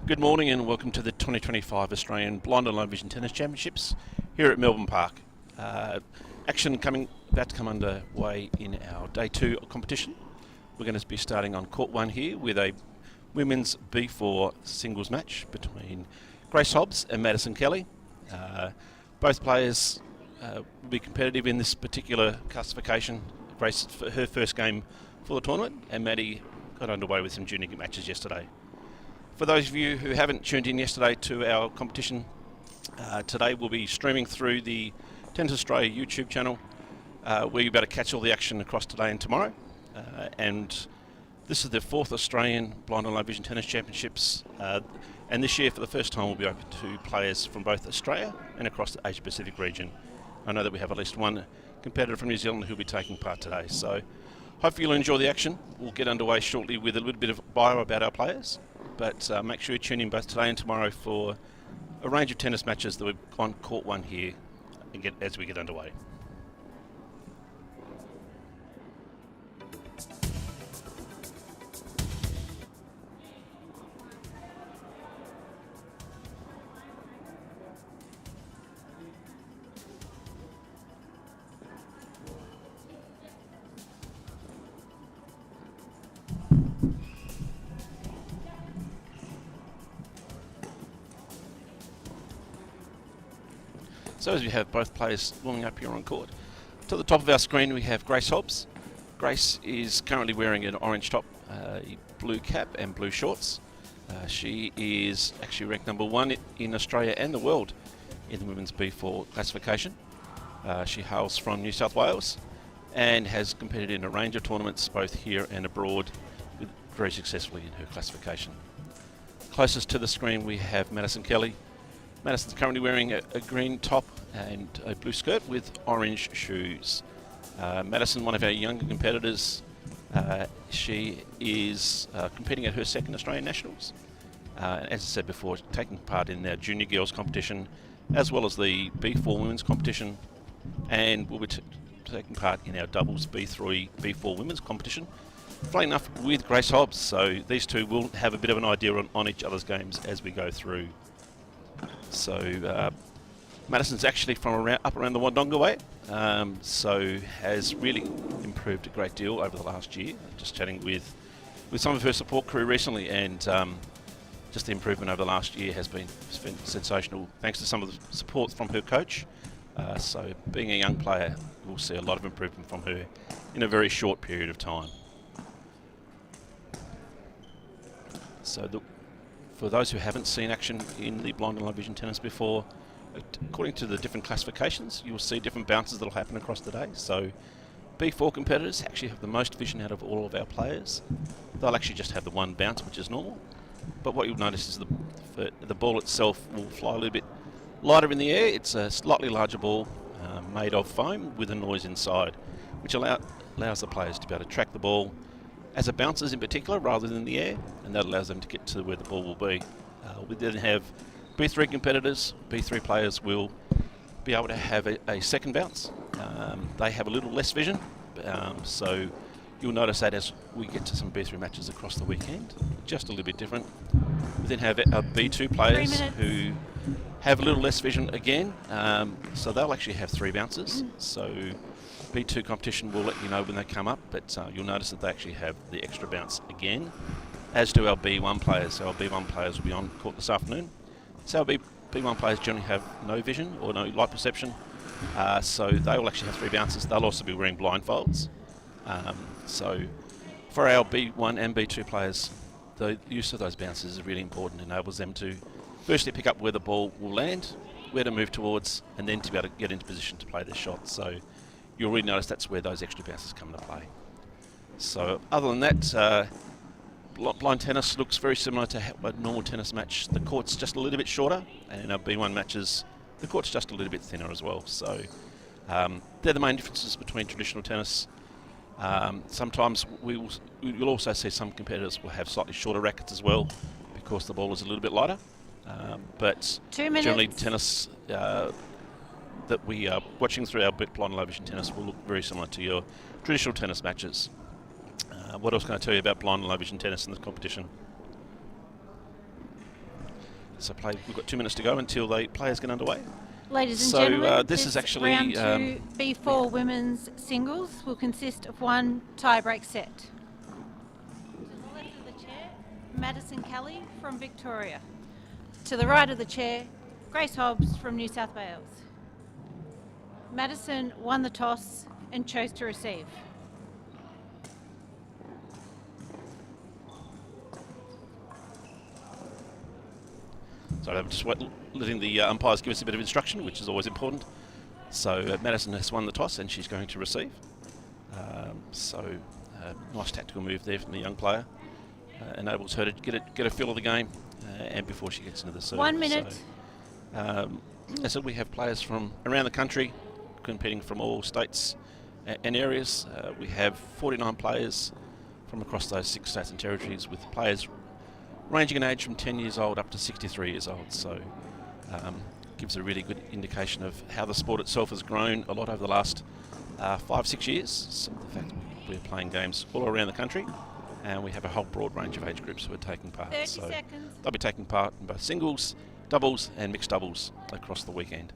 Good morning and welcome to the 2025 Australian Blind and Low Vision Tennis Championships here at Melbourne Park. Action about to come underway in our Day 2 competition. We're going to be starting on Court 1 here with a women's B4 singles match between Grace Hobbs and Madison Kelly. Both players will be competitive in this particular classification. Grace, for her first game for the tournament, and Maddie got underway with some junior matches yesterday. For those of you who haven't tuned in yesterday to our competition, today we'll be streaming through the Tennis Australia YouTube channel, where you'll be able to catch all the action across today and tomorrow. And this is the 4th Australian Blind and Low Vision Tennis Championships, and this year for the first time we'll be open to players from both Australia and across the Asia Pacific region. I know that we have at least one competitor from New Zealand who'll be taking part today, so hopefully you'll enjoy the action. We'll get underway shortly with a little bit of bio about our players, but make sure you tune in both today and tomorrow for a range of tennis matches that we've on Court 1 here as we get underway. So as we have both players warming up here on court, to the top of our screen we have Grace Hobbs. Grace is currently wearing an orange top, blue cap and blue shorts. She is actually ranked number 1 in Australia and the world in the women's B4 classification. She hails from New South Wales and has competed in a range of tournaments both here and abroad very successfully in her classification. Closest to the screen we have Madison Kelly. Madison's currently wearing a green top and a blue skirt with orange shoes. Madison, one of our younger competitors, she is competing at her second Australian Nationals. As I said before, taking part in our junior girls competition as well as the B4 women's competition, and will be taking part in our doubles B3, B4 women's competition, funnily enough with Grace Hobbs, so these two will have a bit of an idea on each other's games as we go through. So Madison's actually from up around the Wodonga way, so has really improved a great deal over the last year. Just chatting with some of her support crew recently, and just the improvement over the last year has been sensational, thanks to some of the support from her coach. So being a young player, we'll see a lot of improvement from her in a very short period of time. So for those who haven't seen action in the blind and low vision tennis before, according to the different classifications, you'll see different bounces that will happen across the day. So B4 competitors actually have the most vision out of all of our players. They'll actually just have the one bounce, which is normal. But what you'll notice is the ball itself will fly a little bit lighter in the air. It's a slightly larger ball made of foam with a noise inside, which allows the players to be able to track the ball as it bounces in particular rather than the air, and that allows them to get to where the ball will be. We then have B3 competitors. B3 players will be able to have a second bounce. They have a little less vision, so you'll notice that as we get to some B3 matches across the weekend, just a little bit different. We then have our B2 players who have a little less vision again, so they'll actually have 3 bounces. So B2 competition will let you know when they come up, but you'll notice that they actually have the extra bounce again, as do our B1 players. So our B1 players will be on court this afternoon. So our B1 players generally have no vision or no light perception, so they will actually have 3 bounces. They'll also be wearing blindfolds. So for our B1 and B2 players, the use of those bounces is really important. It enables them to firstly pick up where the ball will land, where to move towards, and then to be able to get into position to play their shot. So you'll really notice that's where those extra bounces come into play. So other than that, blind tennis looks very similar to a normal tennis match. The court's just a little bit shorter, and in our B1 matches, the court's just a little bit thinner as well. So they're the main differences between traditional tennis. Sometimes you'll also see some competitors will have slightly shorter rackets as well, because the ball is a little bit lighter. But generally tennis that we are watching through our blind and low vision tennis will look very similar to your traditional tennis matches. What else can I tell you about blind and low vision tennis in this competition? So we've got 2 minutes to go until the players get underway. Ladies and gentlemen, this is actually round 2 B4 women's singles will consist of one tie-break set. To the left of the chair, Madison Kelly from Victoria. To the right of the chair, Grace Hobbs from New South Wales. Madison won the toss and chose to receive. So I'm just letting the umpires give us a bit of instruction, which is always important. So Madison has won the toss and she's going to receive. Nice tactical move there from the young player. Enables her to get a feel of the game and before she gets into the serve. 1 minute. So we have players from around the country competing from all states and areas. We have 49 players from across those 6 states and territories, with players ranging in age from 10 years old up to 63 years old. So gives a really good indication of how the sport itself has grown a lot over the last 5-6 years. So the fact that we're playing games all around the country, and we have a whole broad range of age groups who are taking part. 30 seconds. They'll be taking part in both singles, doubles and mixed doubles across the weekend.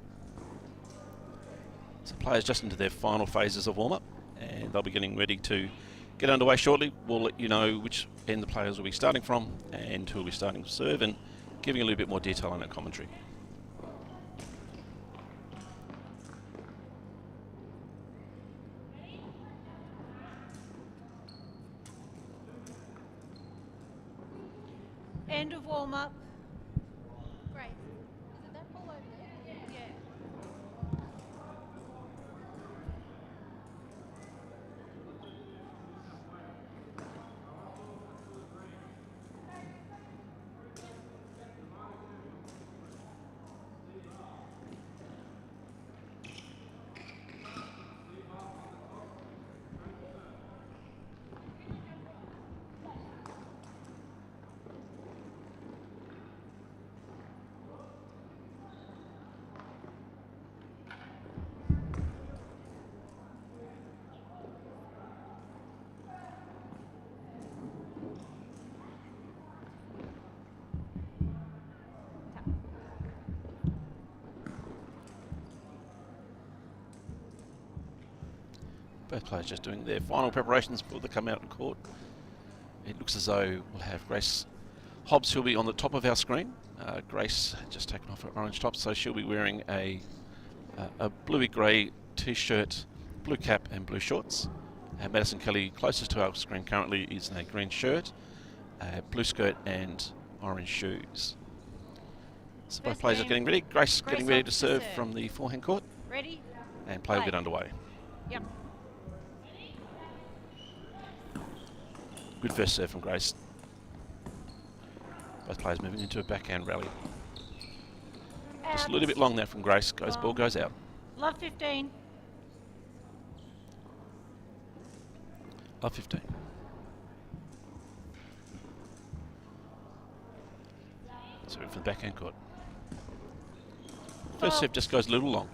So players just into their final phases of warm-up, and they'll be getting ready to get underway shortly. We'll let you know which end the players will be starting from and who will be starting to serve, and giving a little bit more detail on our commentary. End of warm-up. Great. Is it that ball over there? Yeah. Both players just doing their final preparations before they come out in court. It looks as though we'll have Grace Hobbs, who'll be on the top of our screen. Grace just taken off her orange top, so she'll be wearing a bluey grey t-shirt, blue cap and blue shorts. And Madison Kelly, closest to our screen currently, is in a green shirt, blue skirt and orange shoes. So both players are getting ready. Grace getting ready to serve from the forehand court. Ready? And play will get underway. Yep. Good first serve from Grace. Both players moving into a backhand rally. Just a little bit long there from Grace. Ball goes out. Love 15. Love 15. Serving for the backhand court. First serve just goes a little long.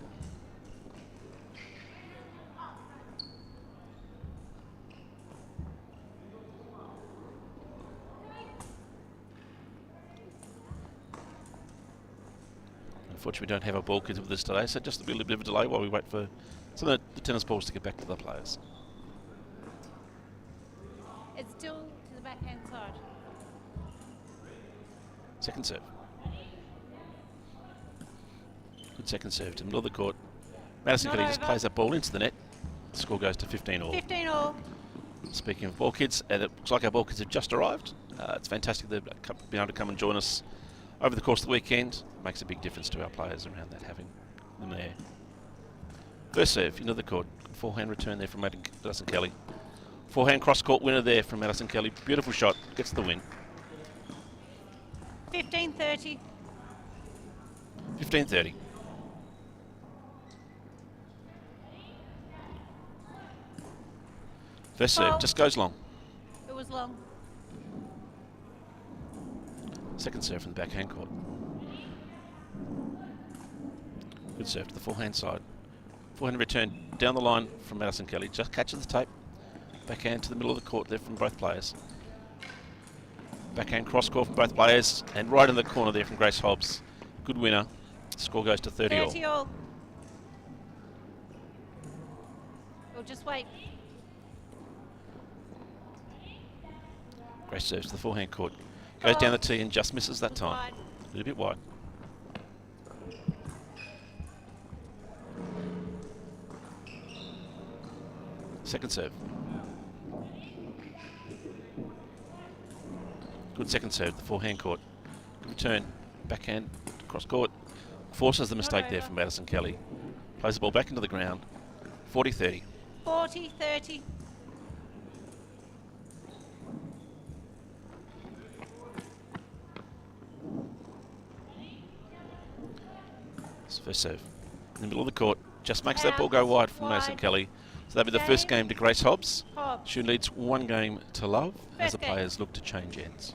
Unfortunately, we don't have our ball kids with us today, so just a little bit of a delay while we wait for some of the tennis balls to get back to the players. It's still to the backhand side. Second serve. Good second serve to the middle of the court. Madison Kelly just plays that ball into the net. The score goes to 15 all. 15 all. Speaking of ball kids, and it looks like our ball kids have just arrived. It's fantastic they've been able to come and join us over the course of the weekend. Makes a big difference to our players around that, having them there. First serve into the court. Forehand return there from Madison Kelly. Forehand cross-court winner there from Madison Kelly. Beautiful shot. Gets the win. 15-30. 15-30. First serve just goes long. It was long. Second serve from the backhand court. Good serve to the forehand side. Forehand return down the line from Madison Kelly. Just catches the tape. Backhand to the middle of the court there from both players. Backhand cross court from both players, and right in the corner there from Grace Hobbs. Good winner. Score goes to 30 all. 30 all. We'll just wait. Grace serves to the forehand court. Goes down the tee and just misses that time. Wide. A little bit wide. Second serve. Good second serve, the forehand court. Good return. Backhand, cross court. Forces the mistake there from Madison Kelly. Plays the ball back into the ground. 40-30. 40-30. First serve. In the middle of the court. Just makes that ball go wide from Madison Kelly. So that'll be the first game to Grace Hobbs. She leads 1 game to love as the players look to change ends.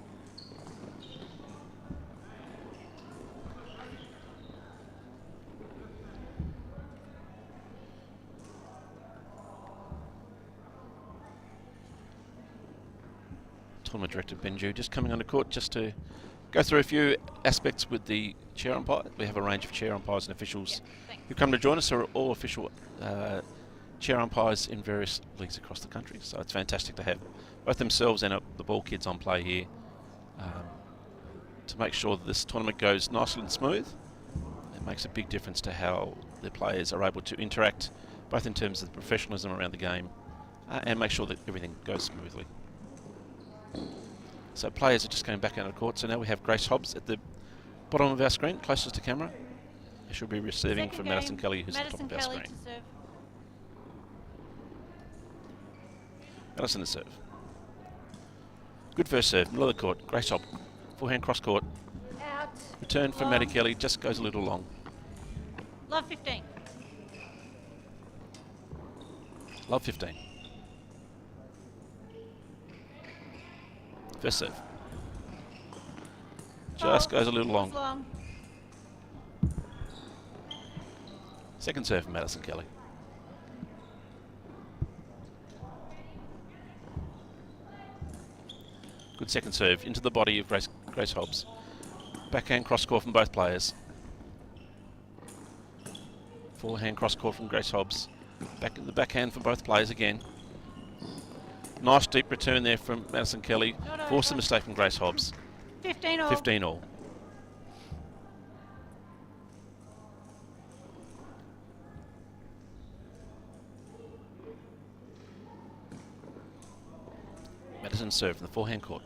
Tournament Director Benju just coming onto court just to go through a few aspects with the chair umpire. We have a range of chair umpires and officials who come to join us, are all official chair umpires in various leagues across the country. So it's fantastic to have both themselves and the ball kids on play here to make sure that this tournament goes nice and smooth. It makes a big difference to how the players are able to interact, both in terms of the professionalism around the game and make sure that everything goes smoothly. So players are just going back out of court. So now we have Grace Hobbs at the bottom of our screen, closest to camera. She'll be receiving from Madison Kelly, who's at the top of our screen. Madison to serve. Good first serve, middle of the court. Grace Hobbs, forehand cross court. Out. Return from Maddie Kelly, just goes a little long. Love 15. Love 15. First serve. Just goes a little long. Second serve from Madison Kelly. Good second serve into the body of Grace Hobbs. Backhand cross court from both players. Forehand cross court from Grace Hobbs. Back in the backhand for both players again. Nice deep return there from Madison Kelly. Forced a mistake from Grace Hobbs. 15 all. 15 all. Madison serve from the forehand court.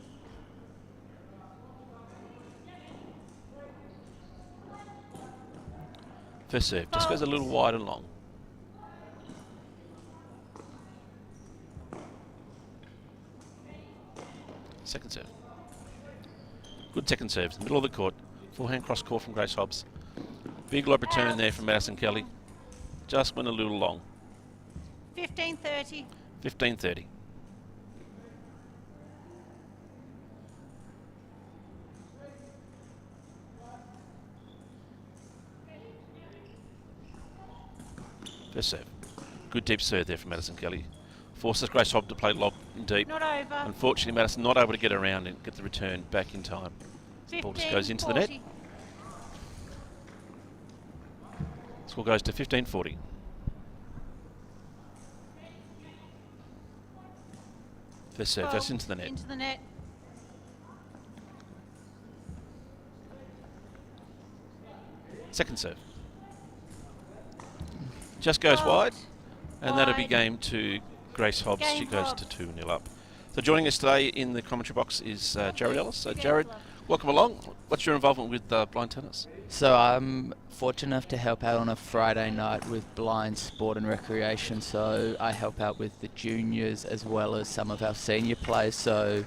First serve just goes a little wide and long. Second serve. Good second serve, middle of the court. Forehand cross court from Grace Hobbs. Big lob return there from Madison Kelly. Just went a little long. 15-30. 15-30. First serve. Good deep serve there from Madison Kelly. Forces Grace Hobbs to play lob in deep. Not over. Unfortunately, Madison not able to get around and get the return back in time. The ball just goes into the net. Score goes to 15-40. First serve just into the net. Into the net. Second serve. Just goes wide, and that'll be game to Grace Hobbs. She goes to 2-0 up. So joining us today in the commentary box is Jared Ellis. So Jared, welcome along. What's your involvement with blind tennis? So I'm fortunate enough to help out on a Friday night with blind sport and recreation. So I help out with the juniors as well as some of our senior players. So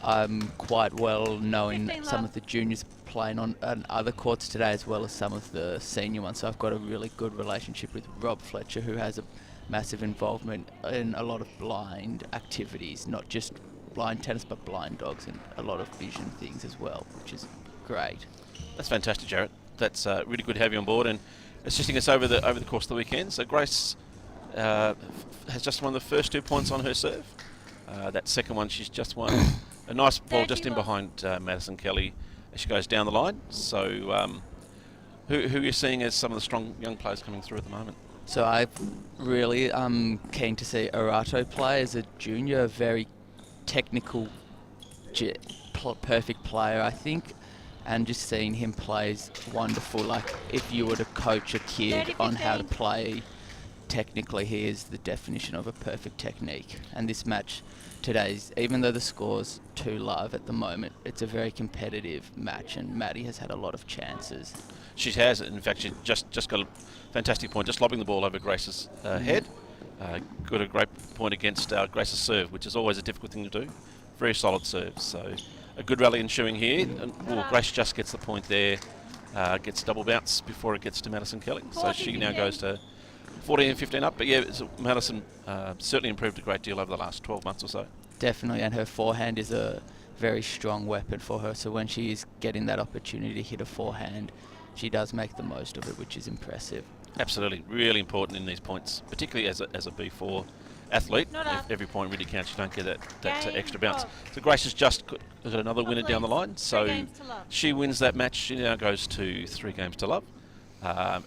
I'm quite well knowing some of the juniors playing on other courts today as well as some of the senior ones. So I've got a really good relationship with Rob Fletcher, who has a massive involvement in a lot of blind activities, not just blind tennis but blind dogs and a lot of vision things as well, which is great. That's fantastic, Jared. That's really good to have you on board and assisting us over the course of the weekend. So Grace has just won the first 2 points on her serve. That second one she's just won A nice ball 30 just in love. behind Madison Kelly as she goes down the line. So who are you seeing as some of the strong young players coming through at the moment? So I really keen to see Arato play as a junior, a very technical, perfect player, I think. And just seeing him play is wonderful. Like, if you were to coach a kid 30, on how to 15. play technically, he is the definition of a perfect technique. And this match today's, even though the score's 2-love at the moment, it's a very competitive match, and Maddie has had a lot of chances. She has. In fact, she just got a fantastic point, just lobbing the ball over Grace's head. Got a great point against Grace's serve, which is always a difficult thing to do. Very solid serve. So a good rally ensuing here. And Grace just gets the point there. Gets a double bounce before it gets to Madison Kelly. So she now goes to 14 and 15 up. But yeah, Madison certainly improved a great deal over the last 12 months or so. Definitely, and her forehand is a very strong weapon for her. So when she is getting that opportunity to hit a forehand, she does make the most of it, which is impressive. Absolutely, really important in these points, particularly as a B4 athlete. Every point really counts. You don't get that extra bounce. So Grace has just got another winner down the line. So she wins that match. She now goes to 3 games to love,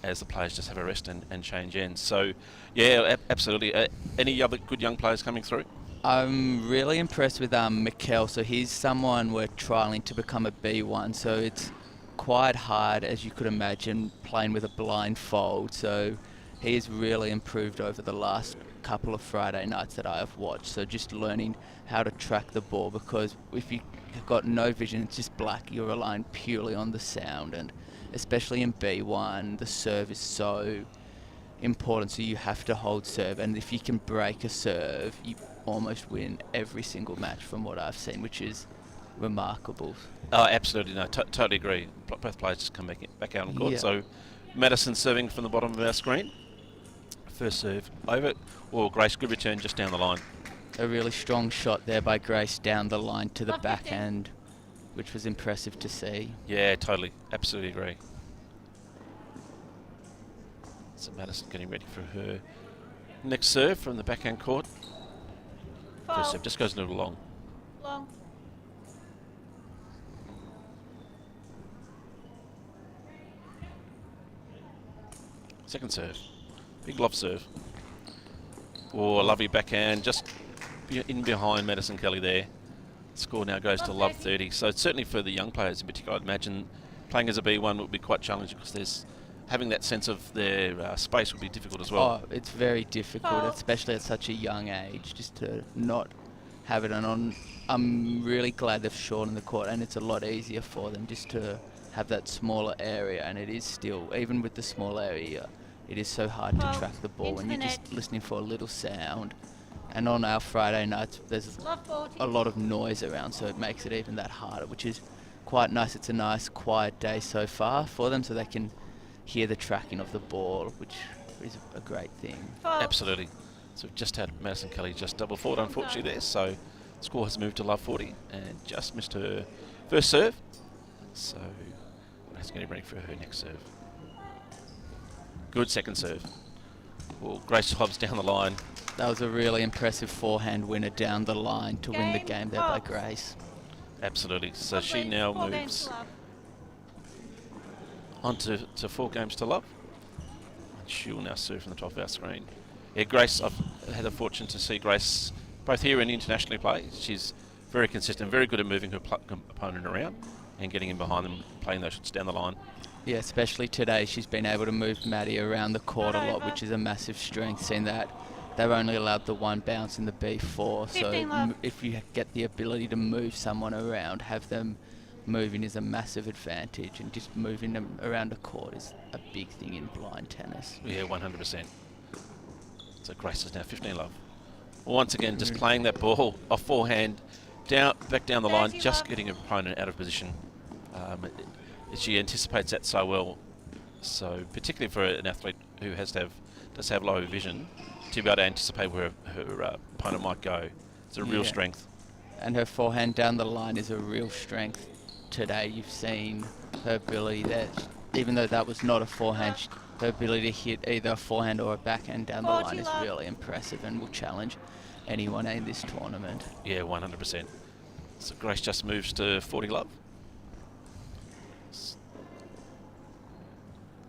as the players just have a rest and change ends. So yeah, absolutely. Any other good young players coming through? I'm really impressed with Mikkel. So he's someone we're trialling to become a B1. So it's quite hard, as you could imagine, playing with a blindfold. So he's really improved over the last couple of Friday nights that I have watched. So just learning how to track the ball, because if you've got no vision, it's just black, you're relying purely on the sound. And especially in B1, the serve is so important, so you have to hold serve. And if you can break a serve, you almost win every single match from what I've seen, which is remarkable. Oh, absolutely. No, totally agree. Both players just come back out on court. Yeah. So Madison serving from the bottom of our screen. First serve over. Or Grace, good return just down the line. A really strong shot there by Grace down the line to the backhand, which was impressive to see. Yeah, totally. Absolutely agree. So Madison getting ready for her next serve from the backhand court. First serve just goes a little long. Second serve. Big love serve. Oh, a lovely backhand just in behind Madison Kelly there. Score now goes to love 30. So it's certainly for the young players in particular, I'd imagine playing as a B1 would be quite challenging, because having that sense of their space would be difficult as well. Oh, it's very difficult, especially at such a young age, just to not have it. And I'm really glad they've shortened the court, and it's a lot easier for them just to have that smaller area. And it is still, even with the small area, it is so hard to track the ball when you're just listening for a little sound. And on our Friday nights, there's a lot of noise around, so it makes it even that harder, which is quite nice. It's a nice, quiet day so far for them, so they can hear the tracking of the ball, which is a great thing. Absolutely. So we've just had Madison Kelly just double forward, unfortunately, there. So score has moved to love 40 and just missed her first serve. So that's getting ready for her next serve. Good second serve. Well, Grace Hobbs down the line. That was a really impressive forehand winner down the line to win the game there by Grace. Absolutely. So she now moves on to 4 games to love. She will now serve from the top of our screen. Yeah, Grace, I've had the fortune to see Grace both here and internationally play. She's very consistent, very good at moving her opponent around and getting in behind them, playing those shots down the line. Yeah, especially today, she's been able to move Maddie around the court a lot, which is a massive strength, seeing that they've only allowed the 1 bounce in the B4. So if you get the ability to move someone around, have them moving is a massive advantage, and just moving them around the court is a big thing in blind tennis. Yeah, 100%. So Grace is now 15 love. Once again, just playing that ball off forehand, back down the line, just getting her opponent out of position. She anticipates that so well. So particularly for an athlete who does have low vision, to be able to anticipate where her opponent might go, it's a real strength. And her forehand down the line is a real strength. Today you've seen her ability there, even though that was not a forehand, her ability to hit either a forehand or a backhand down the line is really impressive and will challenge anyone in this tournament. Yeah, 100%. So Grace just moves to 40 love.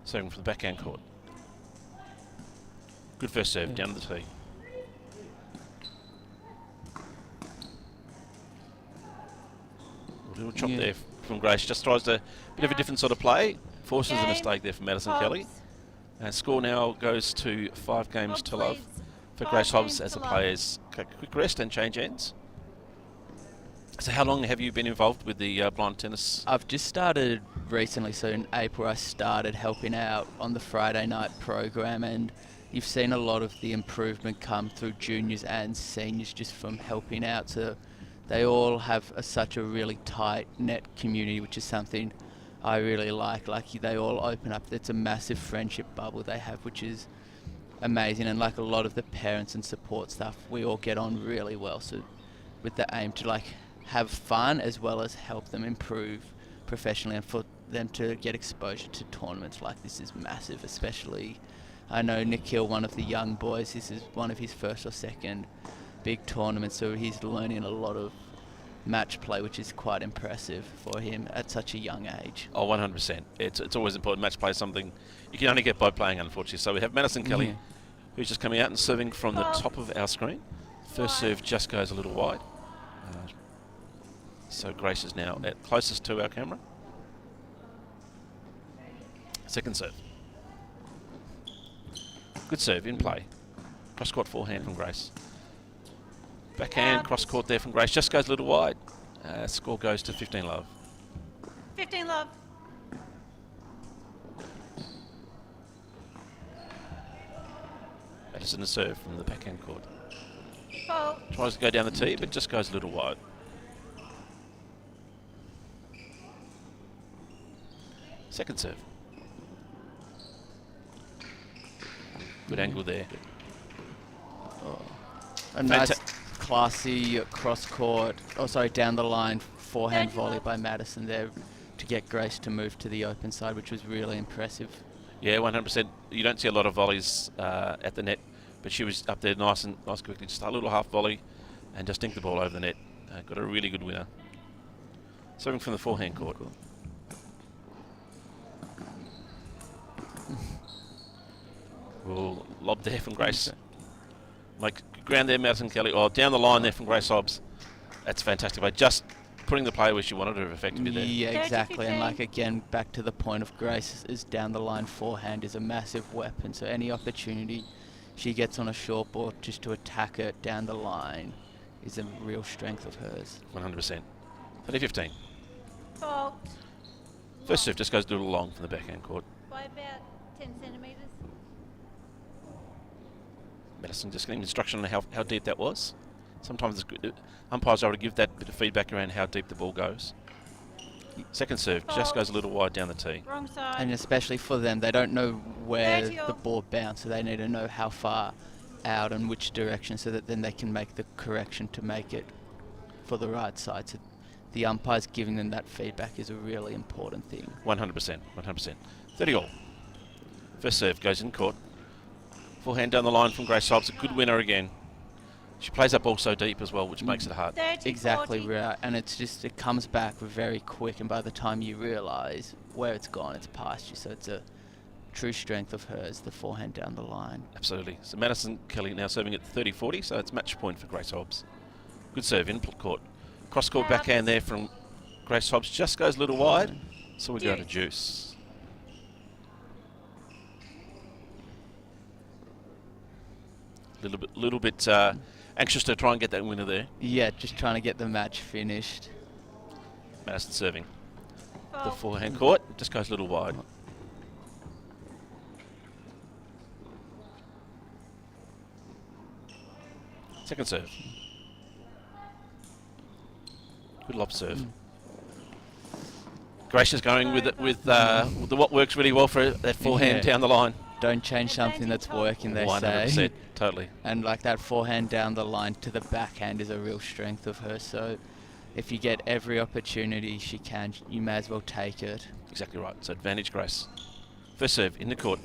Serving from the backhand court. Good first serve, down to the tee. A little chop there from Grace. Just tries a bit of a different sort of play. Forces a mistake there from Madison Kelly. And score now goes to 5 games to love for Grace Hobbs as the players take a quick rest and change ends. So how long have you been involved with the blind tennis? I've just started recently, so in April I started helping out on the Friday night program, and you've seen a lot of the improvement come through juniors and seniors just from helping out. So they all have such a really tight net community, which is something I really like. Like they all open up. It's a massive friendship bubble they have, which is amazing. And like a lot of the parents and support staff, we all get on really well. So with the aim to like have fun as well as help them improve professionally, and for them to get exposure to tournaments like this is massive. Especially, I know Nikhil, one of the young boys, this is one of his first or second big tournaments, so he's learning a lot of match play, which is quite impressive for him at such a young age. Oh, 100%. It's always important. Match play is something you can only get by playing, unfortunately. So we have Madison Kelly, who's just coming out and serving from the top of our screen. First serve just goes a little wide. So Grace is now at closest to our camera. Second serve. Good serve, in play. Cross court forehand from Grace. Backhand, cross court there from Grace. Just goes a little wide. Score goes to 15 love. 15 love. Madison a serve from the backhand court. Fault. Tries to go down the tee, but just goes a little wide. Second serve. Good angle there. A nice, classy cross-court, down the line forehand volley by Madison there to get Grace to move to the open side, which was really impressive. Yeah, 100%. You don't see a lot of volleys at the net, but she was up there nice quickly. Just a little half volley and just dinked the ball over the net. Got a really good winner. Serving from the forehand court. Well, lob there from Grace. Like ground there, Madison Kelly. Oh, down the line there from Grace Hobbs. That's fantastic. By just putting the play where she wanted her effectively there. Yeah, exactly. And like again, back to the point of Grace is down the line forehand is a massive weapon. So any opportunity she gets on a short ball just to attack it down the line is a real strength of hers. 100%. 30-15. Fault. First serve just goes a little long from the backhand court. By about 10 centimetres. Madison just getting instruction on how deep that was. Sometimes it's good. Umpires are able to give that bit of feedback around how deep the ball goes. Second serve just goes a little wide down the tee. Wrong side. And especially for them, they don't know where the ball bounced, so they need to know how far out and which direction, so that then they can make the correction to make it for the right side. So the umpires giving them that feedback is a really important thing. 100%. 100%. 30 all. First serve goes in court. Forehand down the line from Grace Hobbs. A good winner again. She plays that ball so deep as well, which makes it hard. 30, Exactly 40. right, and it's just it comes back very quick, and by the time you realise where it's gone, it's past you. So it's a true strength of hers, the forehand down the line. Absolutely. So Madison Kelly now serving at 30-40, so it's match point for Grace Hobbs. Good serve in court. Cross court backhand there from Grace Hobbs. Just goes a little wide, so we go to deuce. Little bit anxious to try and get that winner there. Yeah, just trying to get the match finished. Madison serving. The forehand court just goes a little wide. Second serve. Good lob serve. Grace is going with it with what works really well for her, that forehand down the line. Don't change something that's working, they 100%, say. totally. And like that forehand down the line to the backhand is a real strength of hers. So if you get every opportunity she can, you may as well take it. Exactly right. So advantage Grace. First serve in the court.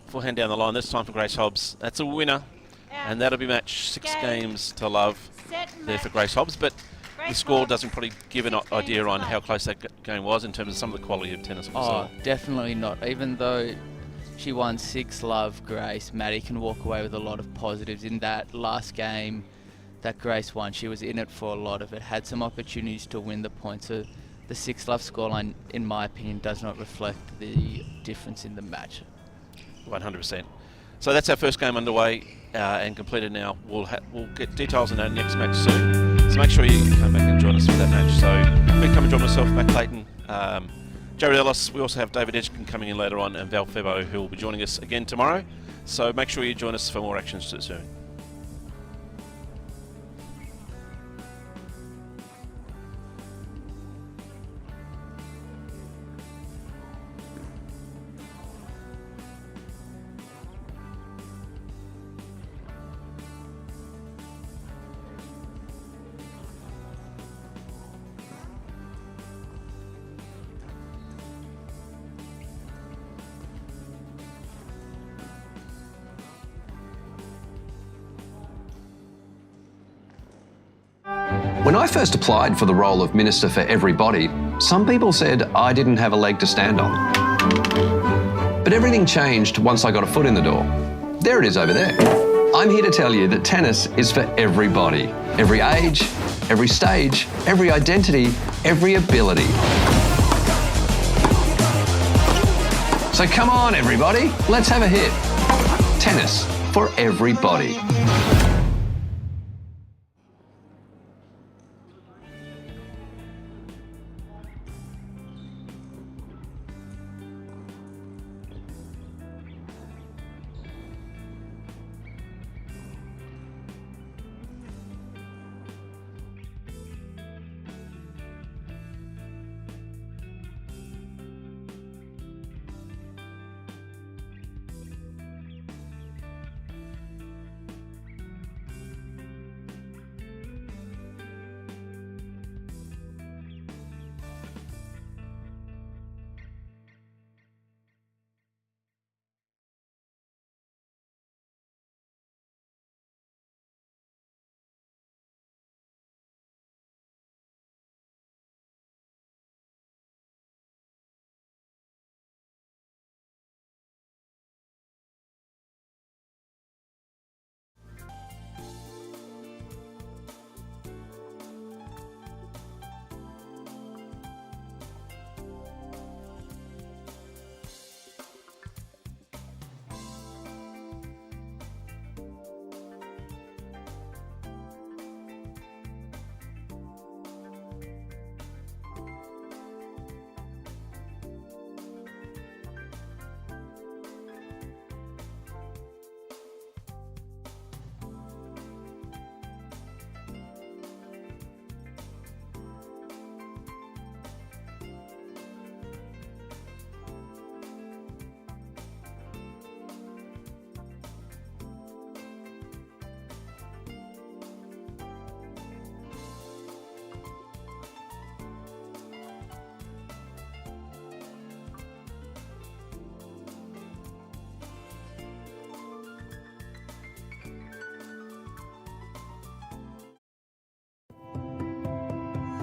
Forehand down the line. This time for Grace Hobbs. That's a winner. And that'll be match 6 games to love there for Grace Hobbs. But the score doesn't probably give an idea on how close that game was in terms of some of the quality of tennis. Oh, definitely not. Even though she won 6-love, Grace, Maddie can walk away with a lot of positives. In that last game that Grace won, she was in it for a lot of it, had some opportunities to win the points. So the 6-love scoreline, in my opinion, does not reflect the difference in the match. 100%. So that's our first game underway and completed now. We'll get details on our next match soon. So make sure you come back and join us for that match. So me come and join myself, Matt Clayton, Jared Ellis. We also have David Edgecombe coming in later on, and Val Febo, who will be joining us again tomorrow. So make sure you join us for more actions soon. When I first applied for the role of Minister for Everybody, some people said I didn't have a leg to stand on. But everything changed once I got a foot in the door. There it is over there. I'm here to tell you that tennis is for everybody. Every age, every stage, every identity, every ability. So come on, everybody, let's have a hit. Tennis for everybody.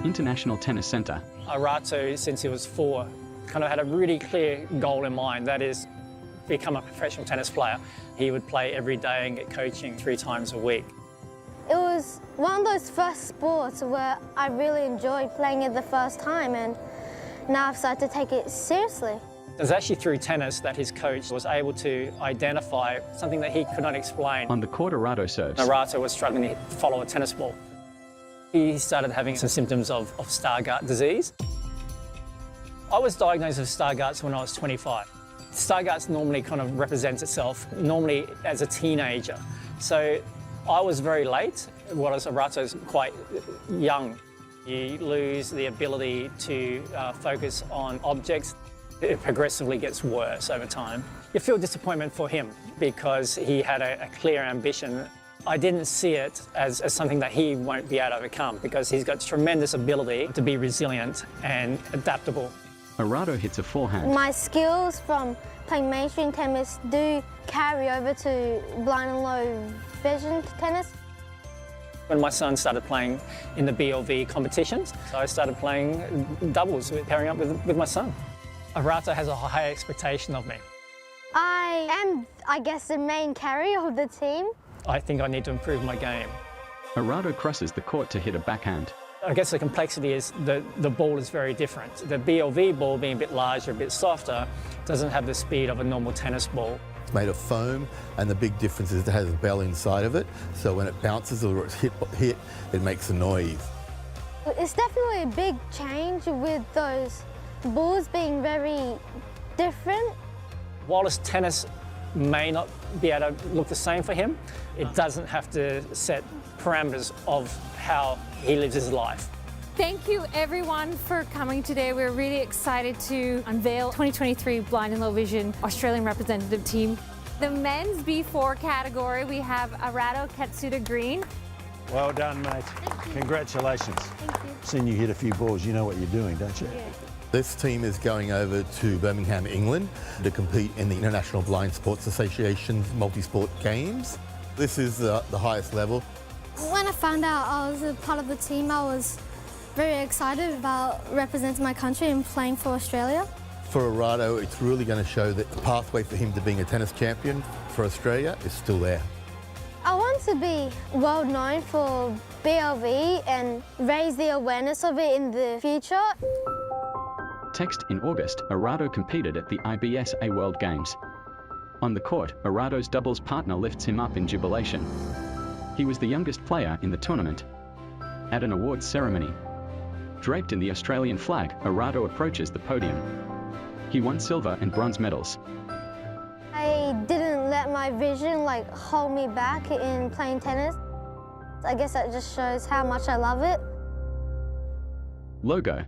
International Tennis Centre. Arato, since he was 4, kind of had a really clear goal in mind, that is become a professional tennis player. He would play every day and get coaching 3 times a week. It was one of those first sports where I really enjoyed playing it the first time, and now I've started to take it seriously. It was actually through tennis that his coach was able to identify something that he could not explain. On the court, Arato serves. Arato was struggling to follow a tennis ball. He started having some symptoms of Stargardt disease. I was diagnosed with Stargardt's when I was 25. Stargardt's normally kind of represents itself normally as a teenager. So I was very late, whereas Arato's quite young. You lose the ability to focus on objects. It progressively gets worse over time. You feel disappointment for him because he had a clear ambition. I didn't see it as something that he won't be able to overcome because he's got tremendous ability to be resilient and adaptable. Arato hits a forehand. My skills from playing mainstream tennis do carry over to blind and low vision tennis. When my son started playing in the BLV competitions, so I started playing doubles, pairing up with my son. Arato has a high expectation of me. I am, I guess, the main carry of the team. I think I need to improve my game. Arato crosses the court to hit a backhand. I guess the complexity is the ball is very different. The BLV ball, being a bit larger, a bit softer, doesn't have the speed of a normal tennis ball. It's made of foam, and the big difference is it has a bell inside of it, so when it bounces or it's hit, it makes a noise. It's definitely a big change with those balls being very different. Whilst tennis may not be able to look the same for him, it doesn't have to set parameters of how he lives his life. Thank you everyone for coming today. We're really excited to unveil 2023 Blind and Low Vision Australian representative team. The men's B4 category, we have Arato Katsuda Green. Well done, mate. Congratulations. Thank you. Seen you hit a few balls, you know what you're doing, don't you? Yeah. This team is going over to Birmingham, England to compete in the International Blind Sports Association's multi-sport games. This is the highest level. When I found out I was a part of the team, I was very excited about representing my country and playing for Australia. For Arato, it's really going to show that the pathway for him to being a tennis champion for Australia is still there. I want to be well known for BLV and raise the awareness of it in the future. Text in August, Arato competed at the IBS A World Games. On the court, Arato's doubles partner lifts him up in jubilation. He was the youngest player in the tournament. At an awards ceremony, draped in the Australian flag, Arato approaches the podium. He won silver and bronze medals. I didn't let my vision hold me back in playing tennis. I guess that just shows how much I love it. Logo.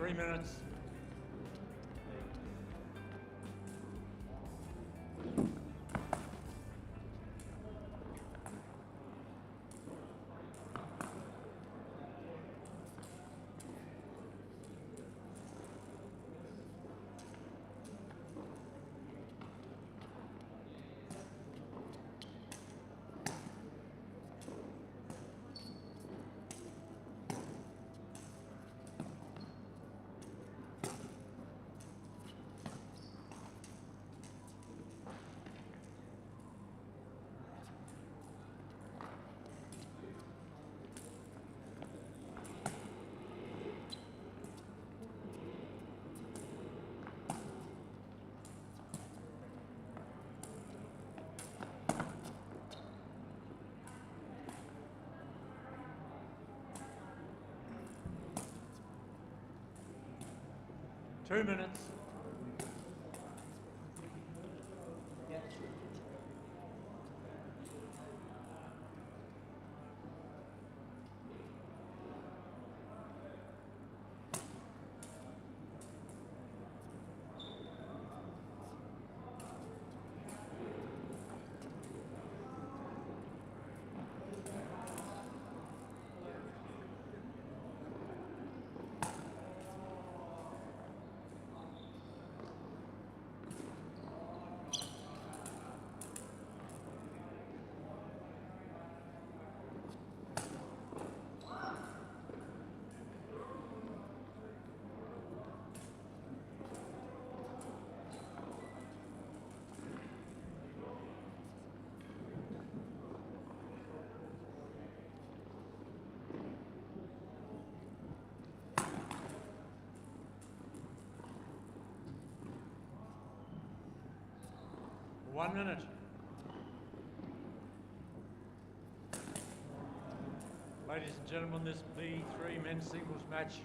3 minutes. Two minutes. One minute. Ladies and gentlemen, this B3 men's singles match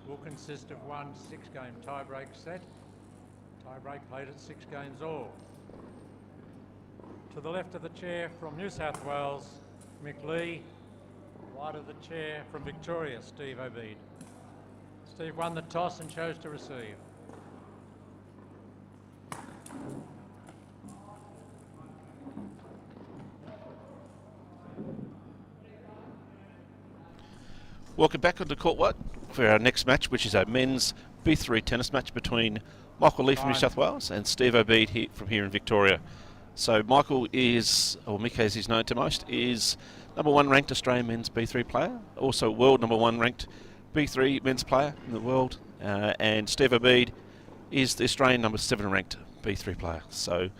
will consist of one 6-game tie-break set. Tie-break played at 6 games all. To the left of the chair from New South Wales, Mick Lee. Right of the chair from Victoria, Steve Obeid. Steve won the toss and chose to receive. Welcome back onto court one for our next match, which is our men's B3 tennis match between Michael Lee from New South Wales and Steve Obeid from here in Victoria. So Michael is, or Mick as he's known to most, is #1 ranked Australian men's B3 player, also world #1 ranked B3 men's player in the world, and Steve Obeid is the Australian #7 ranked B3 player. So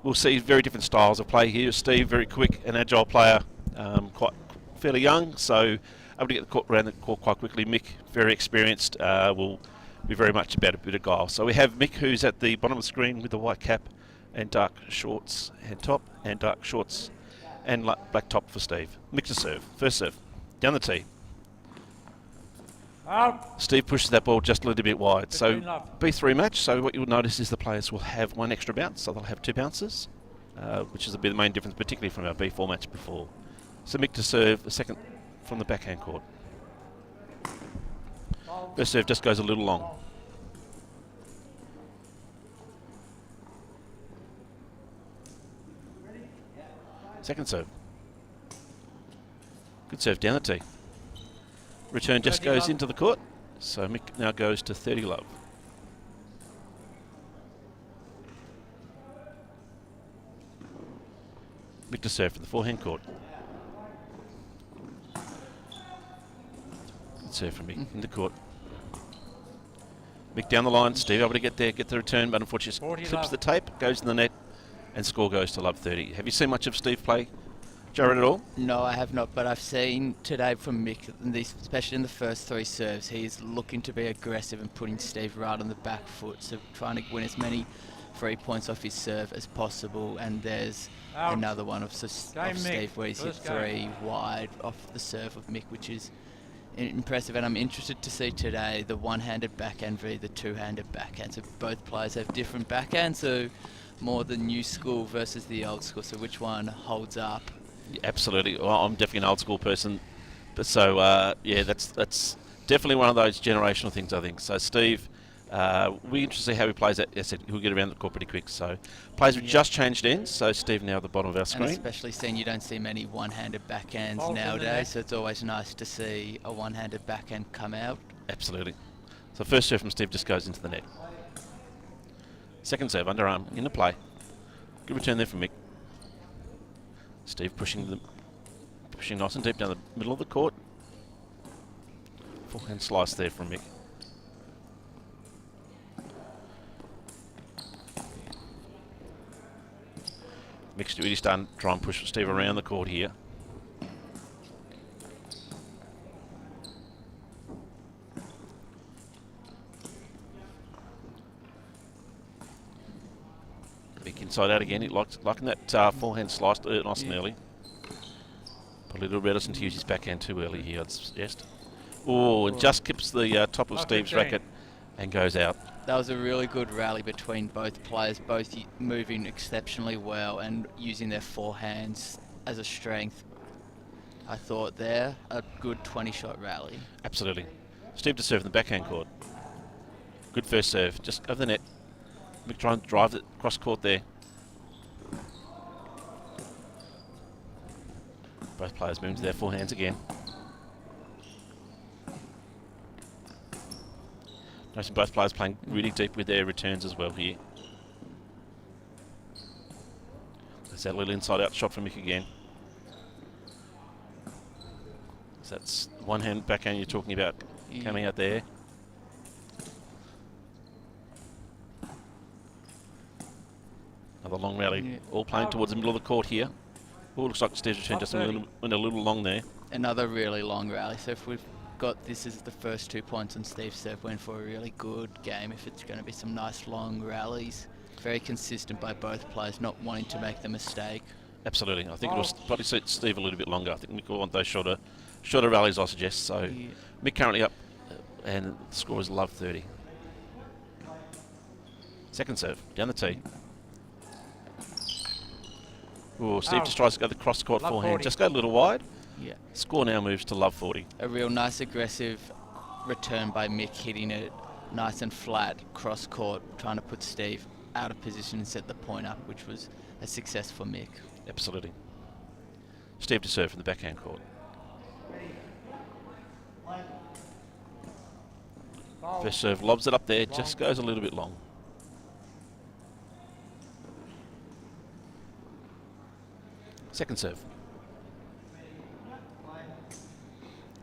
we'll see very different styles of play here. Steve, very quick and agile player, quite fairly young, so able to get the court around the court quite quickly. Mick, very experienced, will be very much about a bit of guile. So we have Mick, who's at the bottom of the screen with the white cap and dark shorts and top, and dark shorts and black top for Steve. Mick to serve. First serve. Down the tee. Out. Steve pushes that ball just a little bit wide. So B3 match, so what you'll notice is the players will have one extra bounce, so they'll have 2 bounces, which is a bit the main difference, particularly from our B4 match before. So Mick to serve, the second from the backhand court. First serve just goes a little long. Second serve. Good serve down the tee. Return just goes into the court, so Mick now goes to 30 love. Mick to serve from the forehand court. Good serve from Mick in the court. Mick down the line, Steve able to get there, get the return, but unfortunately clips the tape, goes in the net, and score goes to love 30. Have you seen much of Steve play, Jared, at all? No, I have not, but I've seen today from Mick, especially in the first 3 serves, he's looking to be aggressive and putting Steve right on the back foot, so trying to win as many free points off his serve as possible. And there's another one of Steve where he's hit 3 wide off the serve of Mick, which is impressive. And I'm interested to see today the one-handed backhand v the two-handed backhand. So both players have different backhands, so more the new school versus the old school. So which one holds up? Yeah, absolutely. Well, I'm definitely an old school person, but so yeah, that's definitely one of those generational things, I think. So Steve, we're interested to see how he plays that. As I said, he'll get around the court pretty quick. So players have just changed ends. So Steve now at the bottom of our screen. And especially seeing you don't see many one-handed backhands Fault in the net. nowadays, so it's always nice to see a one-handed backhand come out. Absolutely. So first serve from Steve just goes into the net. Second serve, underarm, into play. Good return there from Mick. Steve pushing nice and deep down the middle of the court. Forehand slice there from Mick. Mick's really starting to try and push Steve around the court here. Mick inside out again. He liking that forehand slice nice and early. Probably a little reticent to use his backhand too early here, I'd suggest. Oh, it just clips the top of Steve's racket and goes out. That was a really good rally between both players, both moving exceptionally well and using their forehands as a strength. I thought there, a good 20-shot rally. Absolutely. Steve to serve in the backhand court. Good first serve, just over the net. Mick trying to drive it across court there. Both players moving to their forehands again. Noticing both players playing really deep with their returns as well here. There's that little inside-out shot from Mick again. So that's one hand backhand you're talking about coming out there. Another long rally, all playing towards the middle of the court here. Oh, looks like Steve's return just went a little long there. Another really long rally. So if we've got this as the first 2 points on Steve's serve, went for a really good game. If it's going to be some nice long rallies, very consistent by both players, not wanting to make the mistake. Absolutely. I think it'll probably suit Steve a little bit longer. I think Mick will want those shorter rallies, I suggest. So Mick currently up, and the score is love 30. Second serve, down the tee. Oh, Steve just tries to go the cross-court forehand. 40. Just go a little wide. Yeah. Score now moves to love 40. A real nice aggressive return by Mick, hitting it nice and flat cross-court, trying to put Steve out of position and set the point up, which was a success for Mick. Absolutely. Steve to serve from the backhand court. First serve, lobs it up there, just goes a little bit long. Second serve.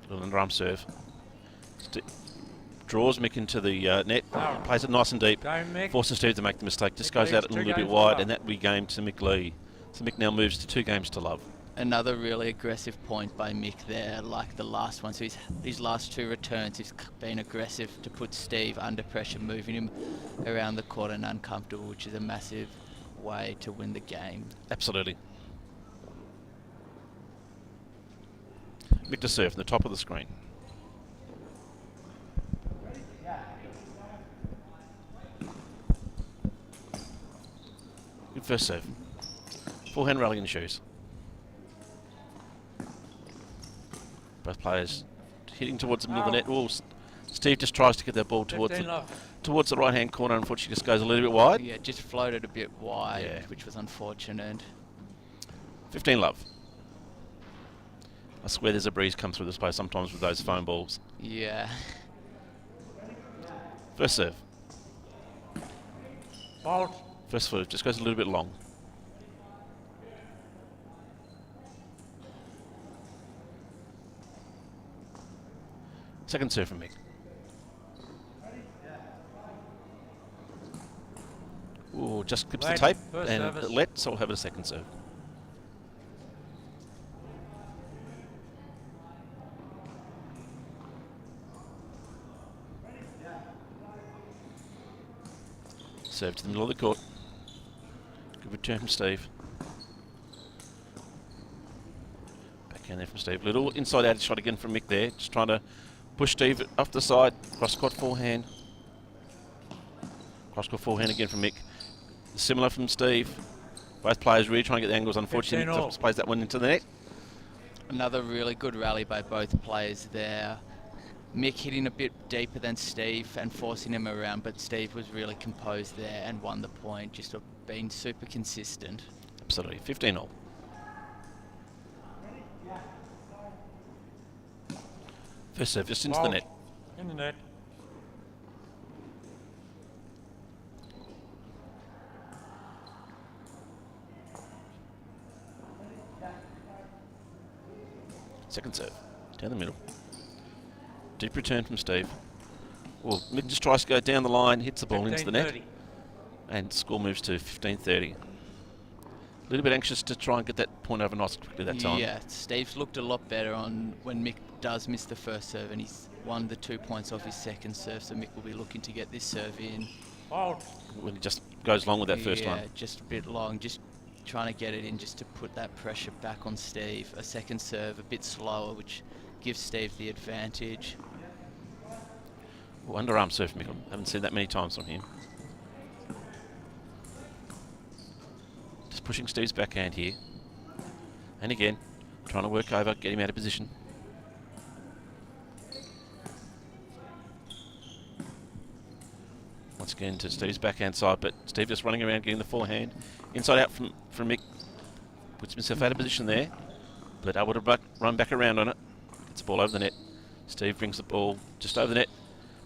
Little underarm serve. Draws Mick into the net, plays it nice and deep, forces Steve to make the mistake, just goes out a little bit wide, and that we game to Mick Lee. So Mick now moves to 2 games to love. Another really aggressive point by Mick there, like the last one. So these last 2 returns, he's been aggressive to put Steve under pressure, moving him around the court and uncomfortable, which is a massive way to win the game. Absolutely. Mick to serve from the top of the screen. Good first serve. Forehand rally in the shoes. Both players hitting towards the middle of the net. Oh, Steve just tries to get that ball towards the right-hand corner. Unfortunately, just goes a little bit wide. Yeah, just floated a bit wide, which was unfortunate. 15 love. I swear there's a breeze come through this place sometimes with those foam balls. Yeah. First serve. Fault. First serve just goes a little bit long. Second serve from Mick. Ooh, just clips the tape and it let, so we'll have a second serve. Serve to the middle of the court. Good return from Steve. Backhand there from Steve. Little inside out shot again from Mick there. Just trying to push Steve off the side. Cross court forehand. Cross court forehand again from Mick. Similar from Steve. Both players really trying to get the angles. Unfortunately, Mick plays that one into the net. Another really good rally by both players there. Mick hitting a bit deeper than Steve and forcing him around, but Steve was really composed there and won the point, just being super consistent. Absolutely. 15-all. First serve just into the net. In the net. Second serve. Down the middle. Deep return from Steve. Well, Mick just tries to go down the line, hits the ball into the net. And score moves to 15-30. A little bit anxious to try and get that point over nice quickly that time. Yeah, Steve's looked a lot better on when Mick does miss the first serve, and he's won the 2 points off his second serve, so Mick will be looking to get this serve in. When he just goes long with that first one. Yeah, just a bit long, just trying to get it in just to put that pressure back on Steve. A second serve, a bit slower, which gives Steve the advantage. Well, underarm serve from Mick. Haven't seen that many times from him. Just pushing Steve's backhand here. And again, trying to work over, get him out of position. Once again to Steve's backhand side, but Steve just running around getting the forehand. Inside out from Mick. Puts himself out of position there. But able to run back around on it. Gets the ball over the net. Steve brings the ball just over the net.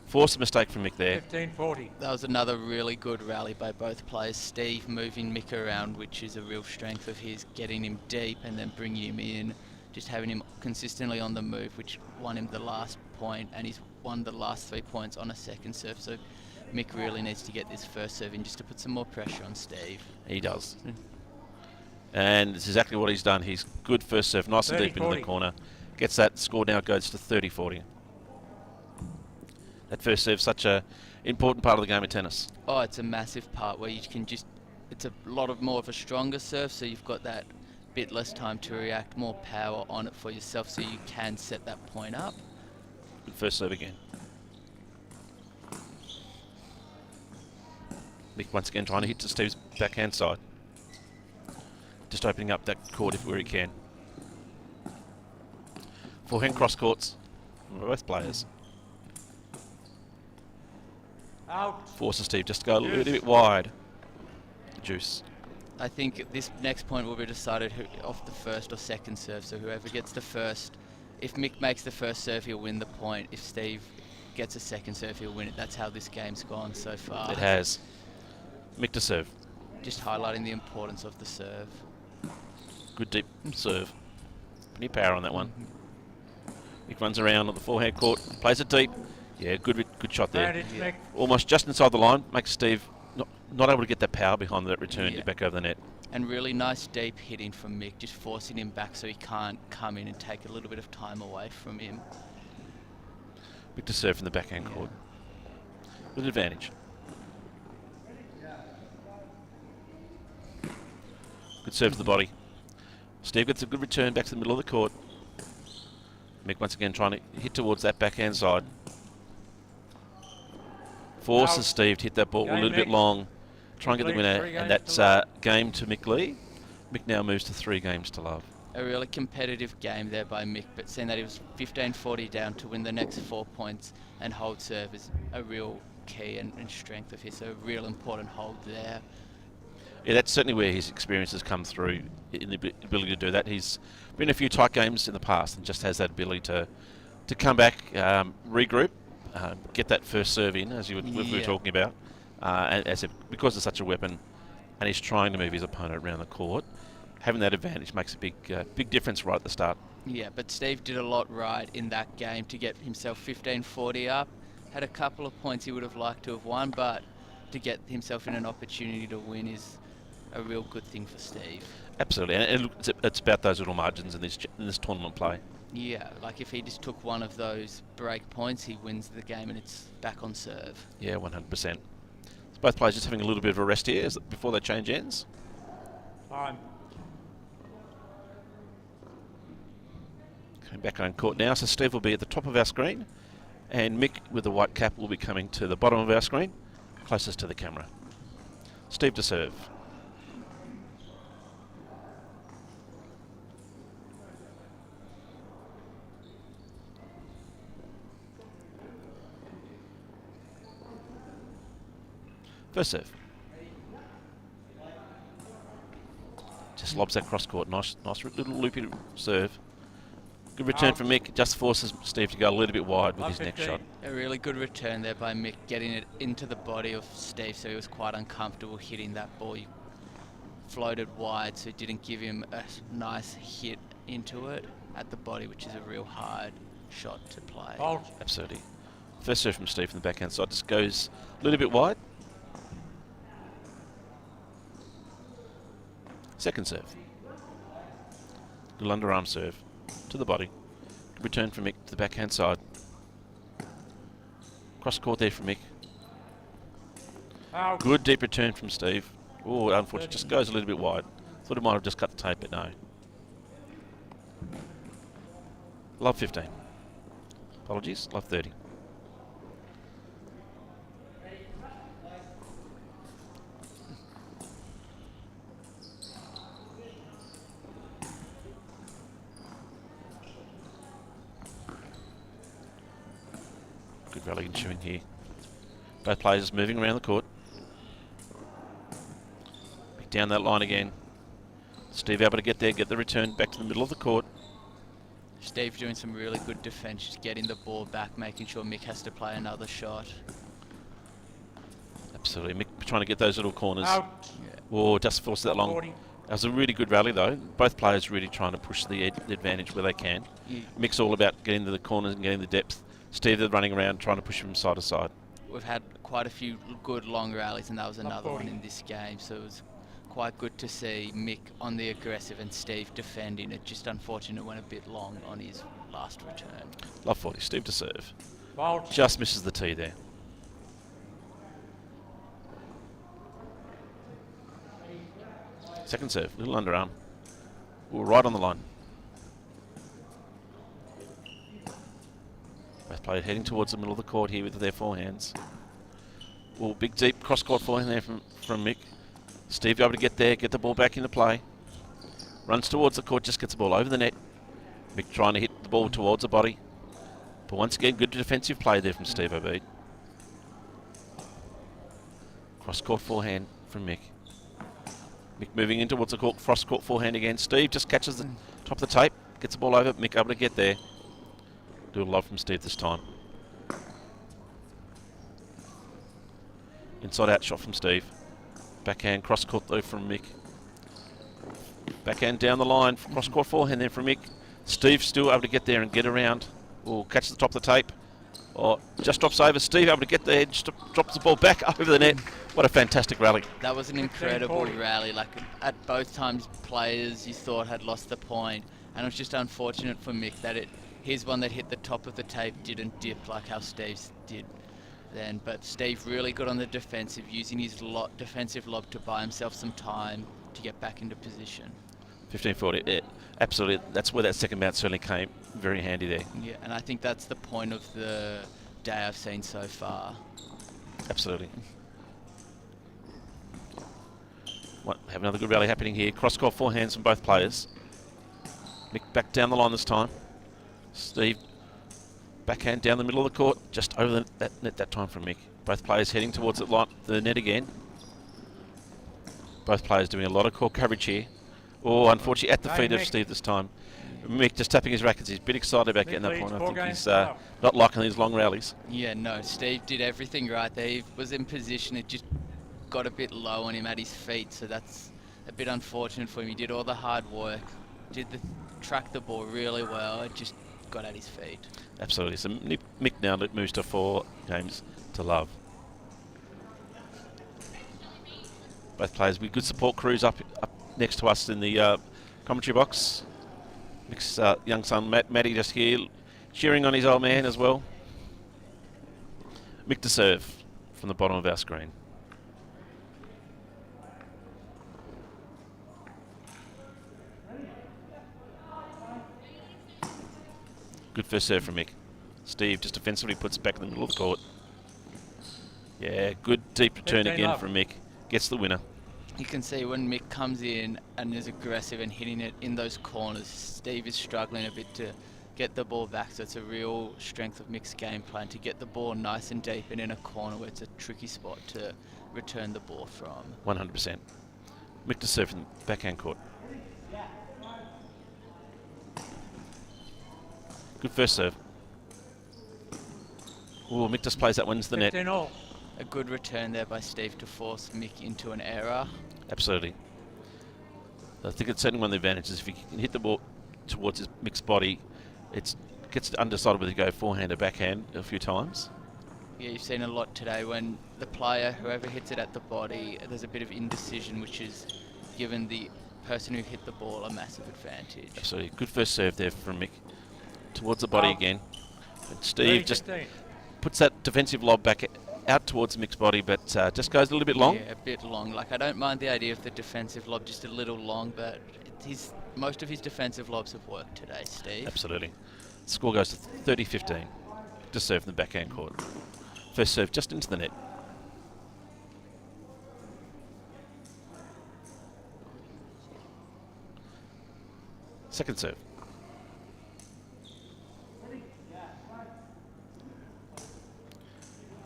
Forced a mistake from Mick there. 15-40. That was another really good rally by both players. Steve moving Mick around, which is a real strength of his, getting him deep and then bringing him in, just having him consistently on the move, which won him the last point, and he's won the last 3 points on a second serve. So Mick really needs to get this first serve in just to put some more pressure on Steve. He does. And it's exactly what he's done. He's good first serve, nice and deep into the corner. Gets that score now, goes to 30-40. That first serve, such a important part of the game of tennis. Oh, it's a massive part where you can just, it's a lot of more of a stronger serve, so you've got that bit less time to react, more power on it for yourself, so you can set that point up. Good first serve again. Mick once again trying to hit to Steve's backhand side. Just opening up that court where he can. Forehand cross courts. Both players. Out. Forces Steve just to go a little bit wide. Juice. I think this next point will be decided off the first or second serve, so whoever gets the first, if Mick makes the first serve, he'll win the point. If Steve gets a second serve, he'll win it. That's how this game's gone so far. It has. Mick to serve. Just highlighting the importance of the serve. Good deep serve. Plenty of power on that one. Mick runs around on the forehand court, plays it deep. Yeah, good shot there. Yeah. Almost just inside the line, makes Steve not able to get that power behind that return back over the net. And really nice deep hitting from Mick, just forcing him back so he can't come in and take a little bit of time away from him. Mick to serve from the backhand court. With advantage. Good serve to the body. Steve gets a good return back to the middle of the court. Mick once again trying to hit towards that backhand side. Forces Steve to hit that ball a little bit long. Try and get the winner, and that's game to Mick Lee. Mick now moves to 3 games to love. A really competitive game there by Mick, but seeing that he was 15-40 down to win the next 4 points and hold serve is a real key and strength of his, so a real important hold there. Yeah, that's certainly where his experience has come through in the ability to do that. He's been in a few tight games in the past and just has that ability to come back, regroup, get that first serve in, as we were talking about. And because it's such a weapon, and he's trying to move his opponent around the court, having that advantage makes a big difference right at the start. Yeah, but Steve did a lot right in that game to get himself 15-40 up. Had a couple of points he would have liked to have won, but to get himself in an opportunity to win is a real good thing for Steve. Absolutely, and it's about those little margins in this tournament play. Yeah, like if he just took one of those break points, he wins the game and it's back on serve. Yeah, 100%. So both players just having a little bit of a rest here before that change ends. Time. Coming back on court now, so Steve will be at the top of our screen, and Mick with the white cap will be coming to the bottom of our screen, closest to the camera. Steve to serve. First serve. Just lobs that cross court. Nice little loopy serve. Good return from Mick. Just forces Steve to go a little bit wide with his next shot. A really good return there by Mick, getting it into the body of Steve, so he was quite uncomfortable hitting that ball. He floated wide, so it didn't give him a nice hit into it at the body, which is a real hard shot to play. Absolutely. First serve from Steve from the backhand side just goes a little bit wide. Second serve. Little underarm serve to the body. Good return from Mick to the backhand side. Cross court there from Mick. Good deep return from Steve. Oh, unfortunately, just goes a little bit wide. Thought it might have just cut the tape, but no. Love 15. Apologies, love 30. Good rally ensuing here. Both players moving around the court. Back down that line again. Steve able to get there, get the return back to the middle of the court. Steve doing some really good defence, just getting the ball back, making sure Mick has to play another shot. Absolutely, Mick trying to get those little corners. Out. Oh, just forced that long. That was a really good rally though. Both players really trying to push the advantage where they can. Mick's all about getting to the corners and getting the depth. Steve running around trying to push from side to side. We've had quite a few good long rallies, and that was another one in this game, so it was quite good to see Mick on the aggressive and Steve defending. It just unfortunate went a bit long on his last return. Love 40, Steve to serve. Just misses the tee there. Second serve, little underarm. Ooh, right on the line. Both players heading towards the middle of the court here with their forehands. Ooh, big deep cross court forehand there from Mick. Steve able to get there, get the ball back into play. Runs towards the court, just gets the ball over the net. Mick trying to hit the ball towards the body. But once again, good defensive play there from Steve Obeid. Cross court forehand from Mick. Mick moving in towards the court, cross court forehand again. Steve just catches the top of the tape, gets the ball over. Mick able to get there. Do a love from Steve this time. Inside out shot from Steve. Backhand cross court though from Mick. Backhand down the line, cross court forehand there from Mick. Steve still able to get there and get around. Or catch the top of the tape. Or just drops over. Steve able to get there, just drops the ball back over the net. What a fantastic rally. That was an incredible rally. Like at both times, players you thought had lost the point, and it was just unfortunate for Mick that his one that hit the top of the tape didn't dip like how Steve's did then. But Steve really good on the defensive, using his defensive lob to buy himself some time to get back into position. 15-40, yeah, absolutely. That's where that second bounce certainly came very handy there. Yeah, and I think that's the point of the day I've seen so far. Absolutely. Have another good rally happening here. Cross-court forehands from both players. Mick back down the line this time. Steve backhand down the middle of the court, just over that net that time from Mick. Both players heading towards the net again. Both players doing a lot of court coverage here. Oh, unfortunately at the feet of Steve this time. Mick just tapping his rackets. He's a bit excited about getting that point. I think he's not liking these long rallies. Yeah, no, Steve did everything right there. He was in position. It just got a bit low on him at his feet, so that's a bit unfortunate for him. He did all the hard work, track the ball really well. It just got at his feet. Absolutely. So Mick now moves to 4 games to love. Both players with good support crews up next to us in the commentary box. Mick's young son Matty just here cheering on his old man as well. Mick to serve from the bottom of our screen. Good first serve from Mick. Steve just defensively puts it back in the middle of the court. Yeah, good deep return again from Mick. Gets the winner. You can see when Mick comes in and is aggressive and hitting it in those corners, Steve is struggling a bit to get the ball back, so it's a real strength of Mick's game plan to get the ball nice and deep and in a corner where it's a tricky spot to return the ball from. 100%. Mick to serve in the backhand court. Good first serve. Oh, Mick just plays that one into the net. 15 all. A good return there by Steve to force Mick into an error. Absolutely. I think it's certainly one of the advantages. If you can hit the ball towards his Mick's body, it gets undecided whether to go forehand or backhand a few times. Yeah, you've seen a lot today when the player, whoever hits it at the body, there's a bit of indecision, which is given the person who hit the ball a massive advantage. Absolutely. Good first serve there from Mick. Towards the body again. And Steve just puts that defensive lob back out towards Mick's body, but just goes a little bit long. Yeah, a bit long. Like, I don't mind the idea of the defensive lob just a little long, but most of his defensive lobs have worked today, Steve. Absolutely. Score goes to 30-15. To serve in the backhand court. First serve just into the net. Second serve.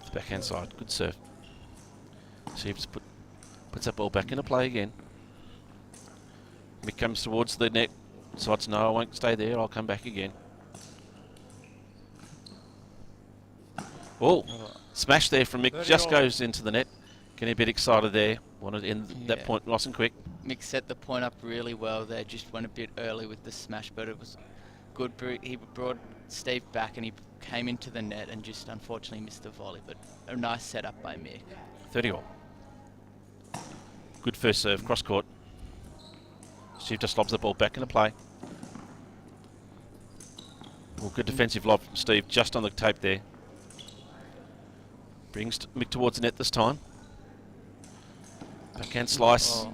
The backhand side, good serve. Steve's puts that ball back into play again. Mick comes towards the net. Decides, no, I won't stay there, I'll come back again. Oh, smash there from Mick, just goes into the net. Getting a bit excited there. Wanted to end that point nice and quick. Mick set the point up really well there, just went a bit early with the smash, but it was good. He brought Steve back and he came into the net and just unfortunately missed the volley, but a nice setup by Mick. 30 all. Good first serve, cross court. Steve just lobs the ball back into play. Well, good defensive lob from Steve, just on the tape there. Brings Mick towards the net this time. Backhand slice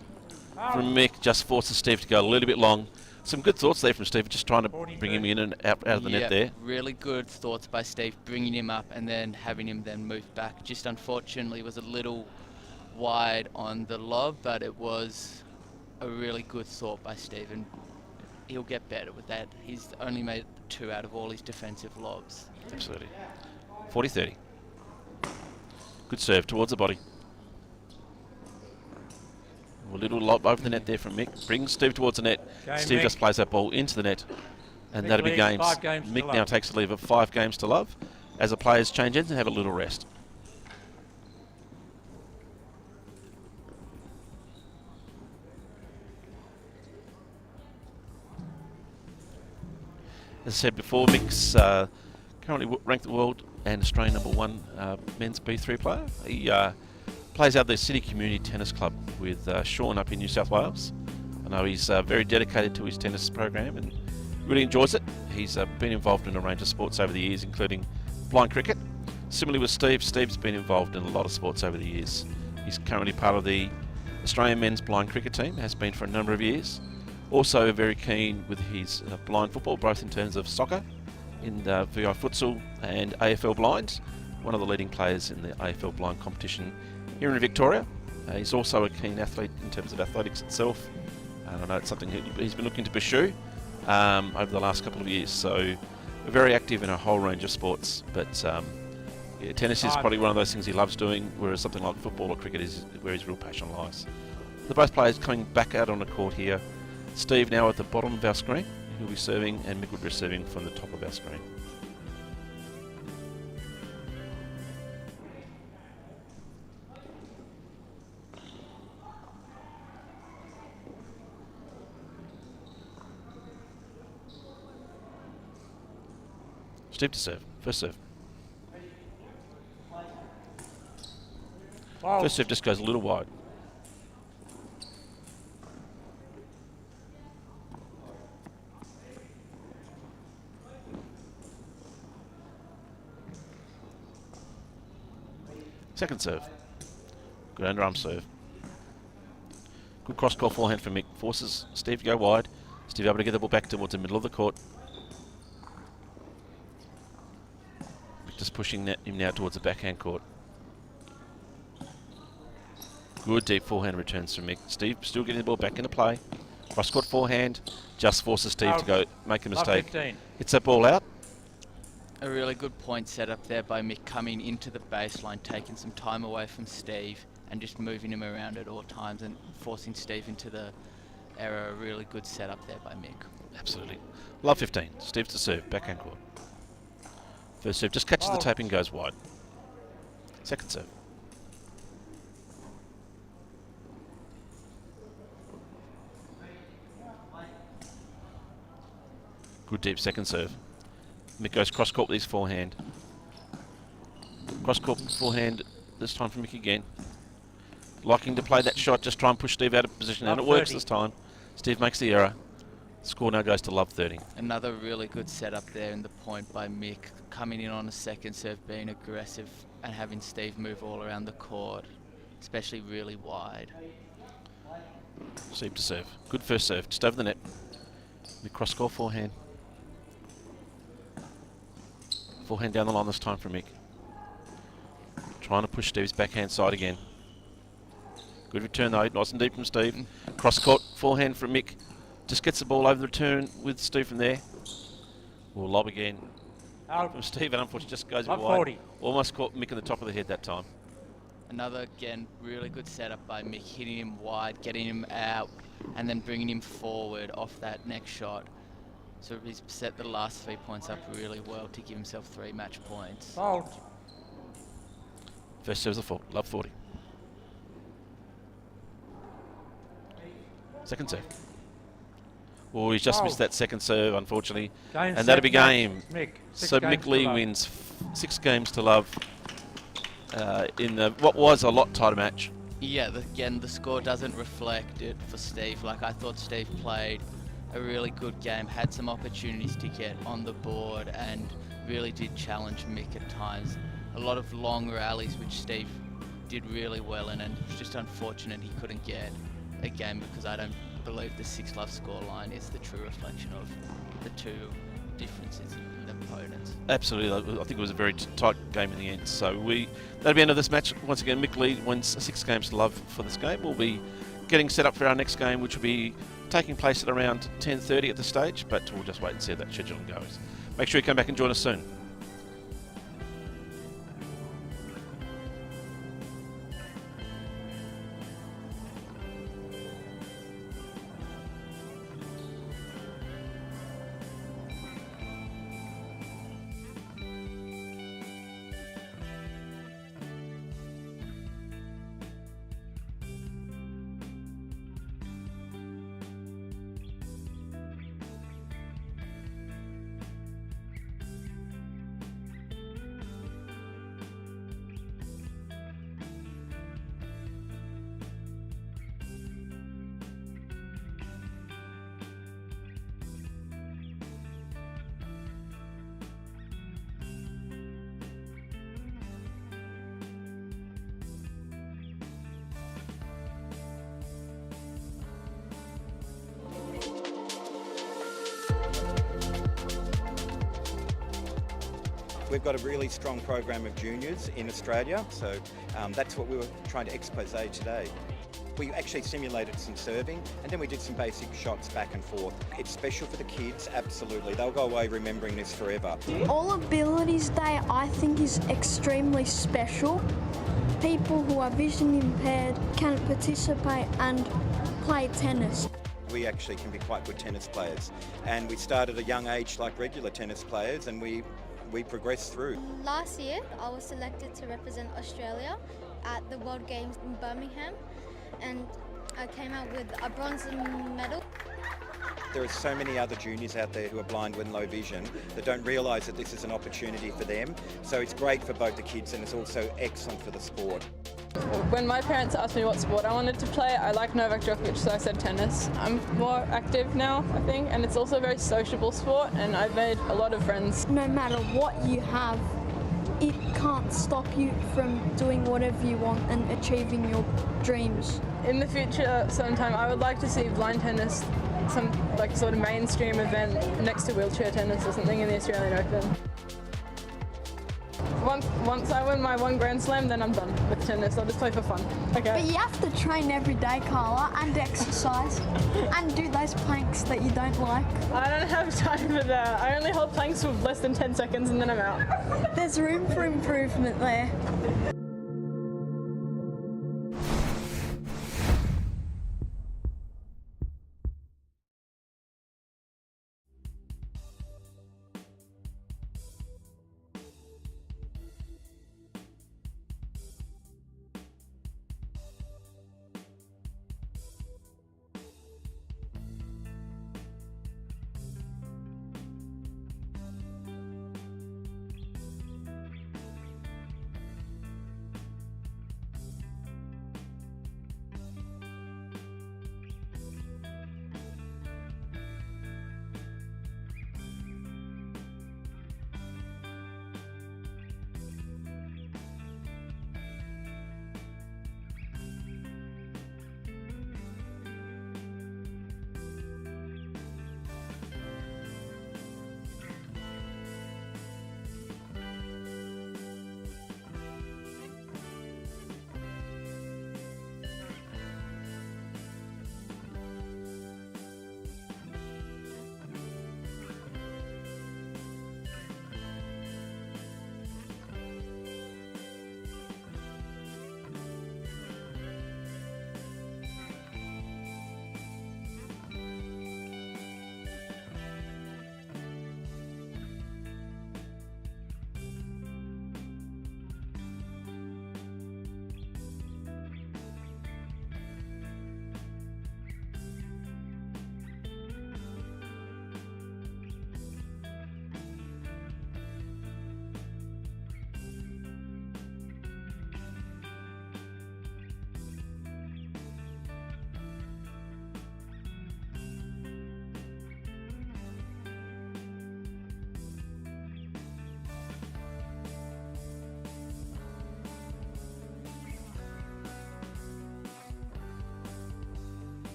from Mick, just forces Steve to go a little bit long. Some good thoughts there from Steve, just trying to bring him in and out of the net there. Really good thoughts by Steve, bringing him up and then having him then move back. Just unfortunately was a little wide on the lob, but it was a really good thought by Steve, and he'll get better with that. He's only made 2 out of all his defensive lobs. Absolutely. 40-30. Good serve towards the body. A little lob over the net there from Mick. Brings Steve towards the net. Steve just plays that ball into the net. And that'll be games. Mick now takes a leave of 5 games to love as the players change ends and have a little rest. As I said before, Mick's currently ranked the world and Australian #1 men's B3 player. He plays out the City Community Tennis Club with Sean up in New South Wales. I know he's very dedicated to his tennis program and really enjoys it. He's been involved in a range of sports over the years, including blind cricket. Similarly with Steve, Steve's been involved in a lot of sports over the years. He's currently part of the Australian men's blind cricket team, has been for a number of years. Also very keen with his blind football, both in terms of soccer, in VI futsal and AFL blind. One of the leading players in the AFL blind competition here in Victoria. He's also a keen athlete in terms of athletics itself. And I know it's something he's been looking to pursue over the last couple of years. So we're very active in a whole range of sports. But yeah, tennis is probably one of those things he loves doing, whereas something like football or cricket is where his real passion lies. The both players coming back out on the court here. Steve now at the bottom of our screen. He'll be serving, and Mick will be serving from the top of our screen. Steve to serve. First serve. First serve just goes a little wide. Second serve. Good underarm serve. Good cross-court forehand from Mick. Forces Steve to go wide. Steve able to get the ball back towards the middle of the court. Mick just pushing him now towards the backhand court. Good deep forehand returns from Mick. Steve still getting the ball back into play. Cross-court forehand. Just forces Steve to go make a mistake. Hits that ball out. A really good point set up there by Mick, coming into the baseline, taking some time away from Steve and just moving him around at all times and forcing Steve into the error. A really good setup there by Mick. Absolutely. Love 15. Steve to serve, backhand court. First serve just catches the tape and goes wide. Second serve. Good deep second serve. Mick goes cross court with his forehand. Cross court forehand this time for Mick again. Liking to play that shot, just try and push Steve out of position, and it works this time. Steve makes the error. Score now goes to love 30. Another really good setup there in the point by Mick, coming in on a second serve, being aggressive and having Steve move all around the court, especially really wide. Steve to serve. Good first serve, just over the net. Mick cross court forehand. Forehand down the line this time for Mick. Trying to push Steve's backhand side again. Good return though, nice and deep from Steve. Cross court forehand from Mick. Just gets the ball over the return with Steve from there. We'll lob again from Steve, and unfortunately just goes wide. 40. Almost caught Mick in the top of the head that time. Another, again, really good setup by Mick, hitting him wide, getting him out, and then bringing him forward off that next shot. So he's set the last 3 points up really well to give himself 3 match points. Fault. First serve's a fault, love 40. Second serve. Oh, he's just missed that second serve, unfortunately. Game, and that'll be set, game. Mick. So Mick Lee wins 6 games to love in what was a lot tighter match. Yeah, again, the score doesn't reflect it for Steve. Like, I thought Steve played a really good game, had some opportunities to get on the board, and really did challenge Mick at times. A lot of long rallies, which Steve did really well in, and it's just unfortunate he couldn't get a game, because I don't believe the 6-love scoreline is the true reflection of the two differences in the opponents. Absolutely, I think it was a very tight game in the end. So that'll be the end of this match. Once again, Mick Lee wins 6 games to love for this game. We'll be getting set up for our next game, which will be taking place at around 10:30 at this stage, but we'll just wait and see how that scheduling goes. Make sure you come back and join us soon. We've got a really strong program of juniors in Australia, so that's what we were trying to expose today. We actually simulated some serving, and then we did some basic shots back and forth. It's special for the kids, absolutely. They'll go away remembering this forever. All Abilities Day, I think, is extremely special. People who are vision impaired can participate and play tennis. We actually can be quite good tennis players, and we start at a young age like regular tennis players, and we progress through. Last year, I was selected to represent Australia at the World Games in Birmingham, and I came out with a bronze medal. There are so many other juniors out there who are blind with low vision that don't realise that this is an opportunity for them. So it's great for both the kids, and it's also excellent for the sport. When my parents asked me what sport I wanted to play, I like Novak Djokovic, so I said tennis. I'm more active now, I think, and it's also a very sociable sport, and I've made a lot of friends. No matter what you have, it can't stop you from doing whatever you want and achieving your dreams. In the future, sometime, I would like to see blind tennis, some like sort of mainstream event next to wheelchair tennis or something in the Australian Open. Once I win my 1 Grand Slam, then I'm done with tennis. I'll just play for fun. Okay. But you have to train every day, Carla, and exercise, and do those planks that you don't like. I don't have time for that. I only hold planks for less than 10 seconds and then I'm out. There's room for improvement there.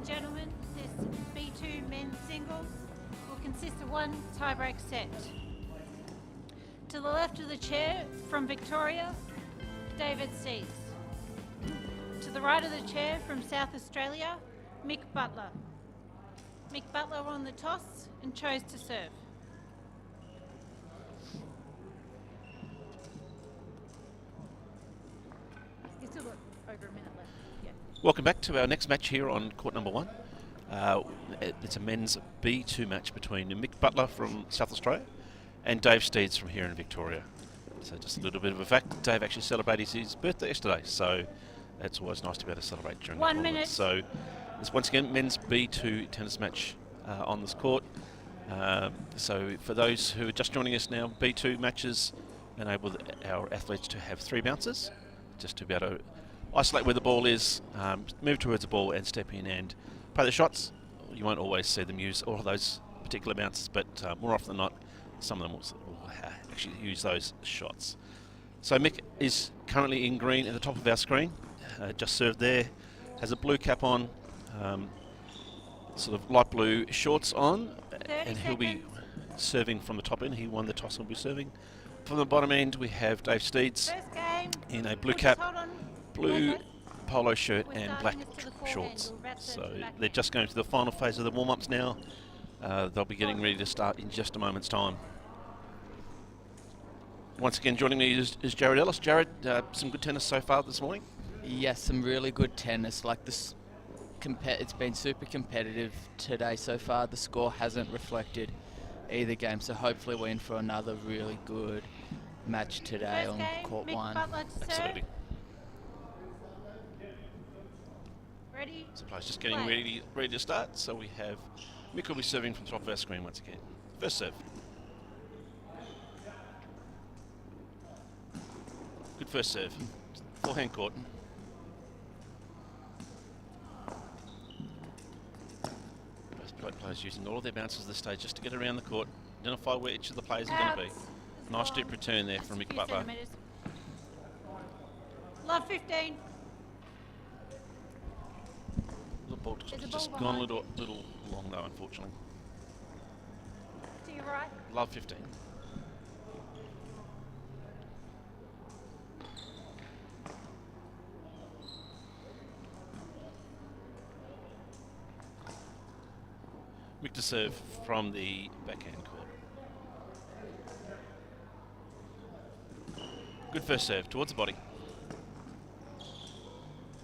and gentlemen, this B2 men's singles will consist of one tie-break set. To the left of the chair, from Victoria, David Steeds. To the right of the chair, from South Australia, Mick Butler. Mick Butler won the toss and chose to serve. You've still got over a minute left. Yeah. Welcome back to our next match here on court number 1. It's a men's B2 match between Mick Butler from South Australia and Dave Steeds from here in Victoria. So just a little bit of a fact, Dave actually celebrated his birthday yesterday, so it's always nice to be able to celebrate during the tournament. So it's once again men's B2 tennis match on this court. So for those who are just joining us now, B2 matches enable our athletes to have 3 bounces, just to be able to isolate where the ball is, move towards the ball and step in and play the shots. You won't always see them use all of those particular bounces, but more often than not, some of them will actually use those shots. So Mick is currently in green at the top of our screen, just served there, has a blue cap on, sort of light blue shorts on, and he'll be serving from the top end. He won the toss and will be serving. From the bottom end we have Dave Steeds in a blue cap, blue polo shirt and black shorts. So they're just going to the final phase of the warm-ups now. They'll be getting ready to start in just a moment's time. Once again, joining me is Jared Ellis. Jared, some good tennis so far this morning? Yes, some really good tennis. Like this, it's been super competitive today so far. The score hasn't reflected either game, so hopefully we're in for another really good match today on court 1. Absolutely. Ready? So players just getting ready to start. So we have Mick will be serving from the top of our screen once again. First serve. Good first serve. Forehand court. Both players using all of their bounces at this stage just to get around the court, identify where each of the players are going to be. Nice deep return there from Mick Butler. Love 15. The ball just gone a little long though, unfortunately. To your right. Love 15. Mick to serve from the backhand court. Good first serve towards the body.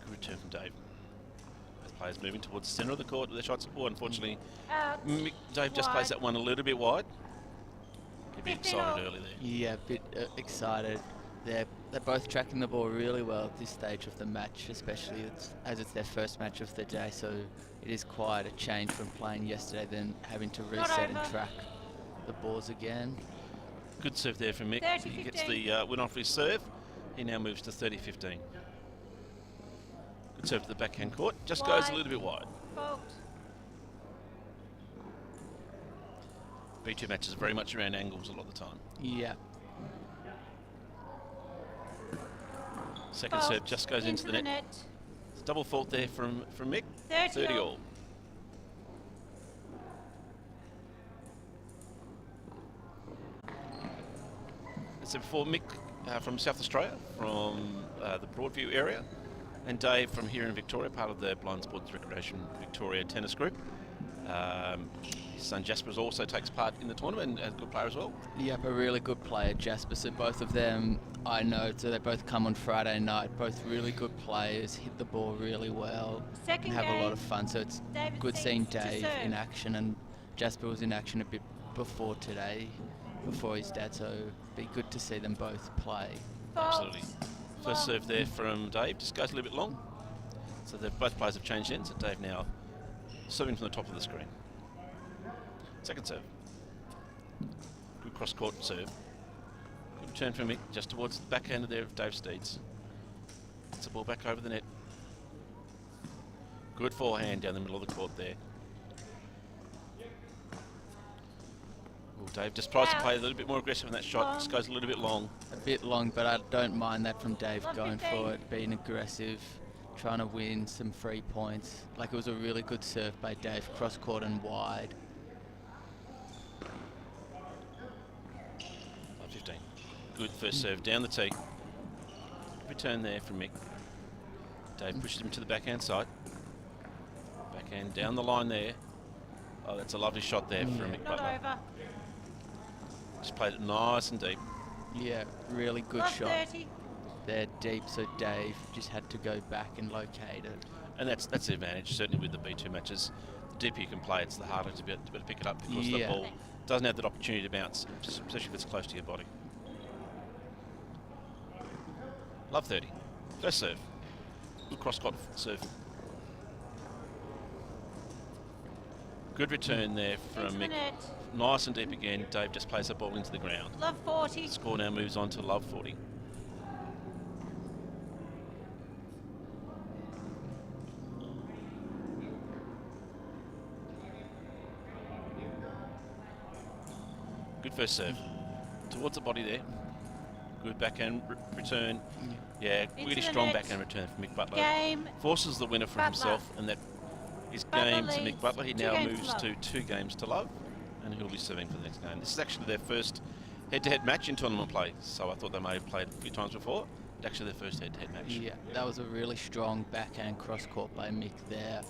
Good return from Dave. Both players moving towards the centre of the court with their shots. Oh, unfortunately, Dave just plays that one a little bit wide. Get a bit excited early there. Yeah, a bit excited. They're both tracking the ball really well at this stage of the match, especially as it's their first match of the day, so it is quite a change from playing yesterday than having to reset and track the balls again. Good serve there from Mick. He gets the win off his serve. He now moves to 30-15. Good serve to the backhand court. Just goes a little bit wide. B2 matches are very much around angles a lot of the time. Yeah. Second serve just goes into the net. It's a double fault there from Mick. 30 all. So before Mick from South Australia, from the Broadview area, and Dave from here in Victoria, part of the Blind Sports Recreation Victoria tennis group. His son Jasper also takes part in the tournament and a good player as well. Yep, a really good player, Jasper. So both of them I know, so they both come on Friday night. Both really good players, hit the ball really well, and have a lot of fun. So it's good seeing Dave in action, and Jasper was in action a bit before today, before his dad, so it'd be good to see them both play. Absolutely. First serve there from Dave, just goes a little bit long. So both players have changed ends, and Dave now serving from the top of the screen. Second serve. Good cross-court serve. Good return from Mick, just towards the backhand there of Dave Steeds. Gets the ball back over the net. Good forehand down the middle of the court there. Ooh, Dave just tries to play a little bit more aggressive in that shot. Just goes a little bit long. A bit long, but I don't mind that from Dave, going for it, being aggressive, trying to win some free points. Like, it was a really good serve by Dave, cross court and wide. 15. Good first serve down the tee. Return there from Mick. Dave pushes him to the backhand side. Backhand down the line there. Oh, that's a lovely shot there from Mick Not Butler. over. Just played it nice and deep. Yeah, really good Love shot. 30. They're deep, so Dave just had to go back and locate it. And that's the advantage, certainly with the B2 matches. The deeper you can play, it's the harder to be able to pick it up because the ball doesn't have that opportunity to bounce, especially if it's close to your body. Love 30. First serve. Good cross-court serve. Good return there from Mick. Nice and deep again. Dave just plays the ball into the ground. Love 40. Score now moves on to love 40. Good first serve. Towards the body there. Good backhand return. Yeah, really strong backhand return from Mick Butler. Game. Forces the winner for Butler. himself, and that is Butler game to leads Mick Butler. He 2 now games moves to to 2 games to love, and he'll be serving for the next game. This is actually their first head-to-head match in tournament play, so I thought they may have played a few times before. But actually their first head-to-head match. Yeah, that was a really strong backhand cross-court by Mick there.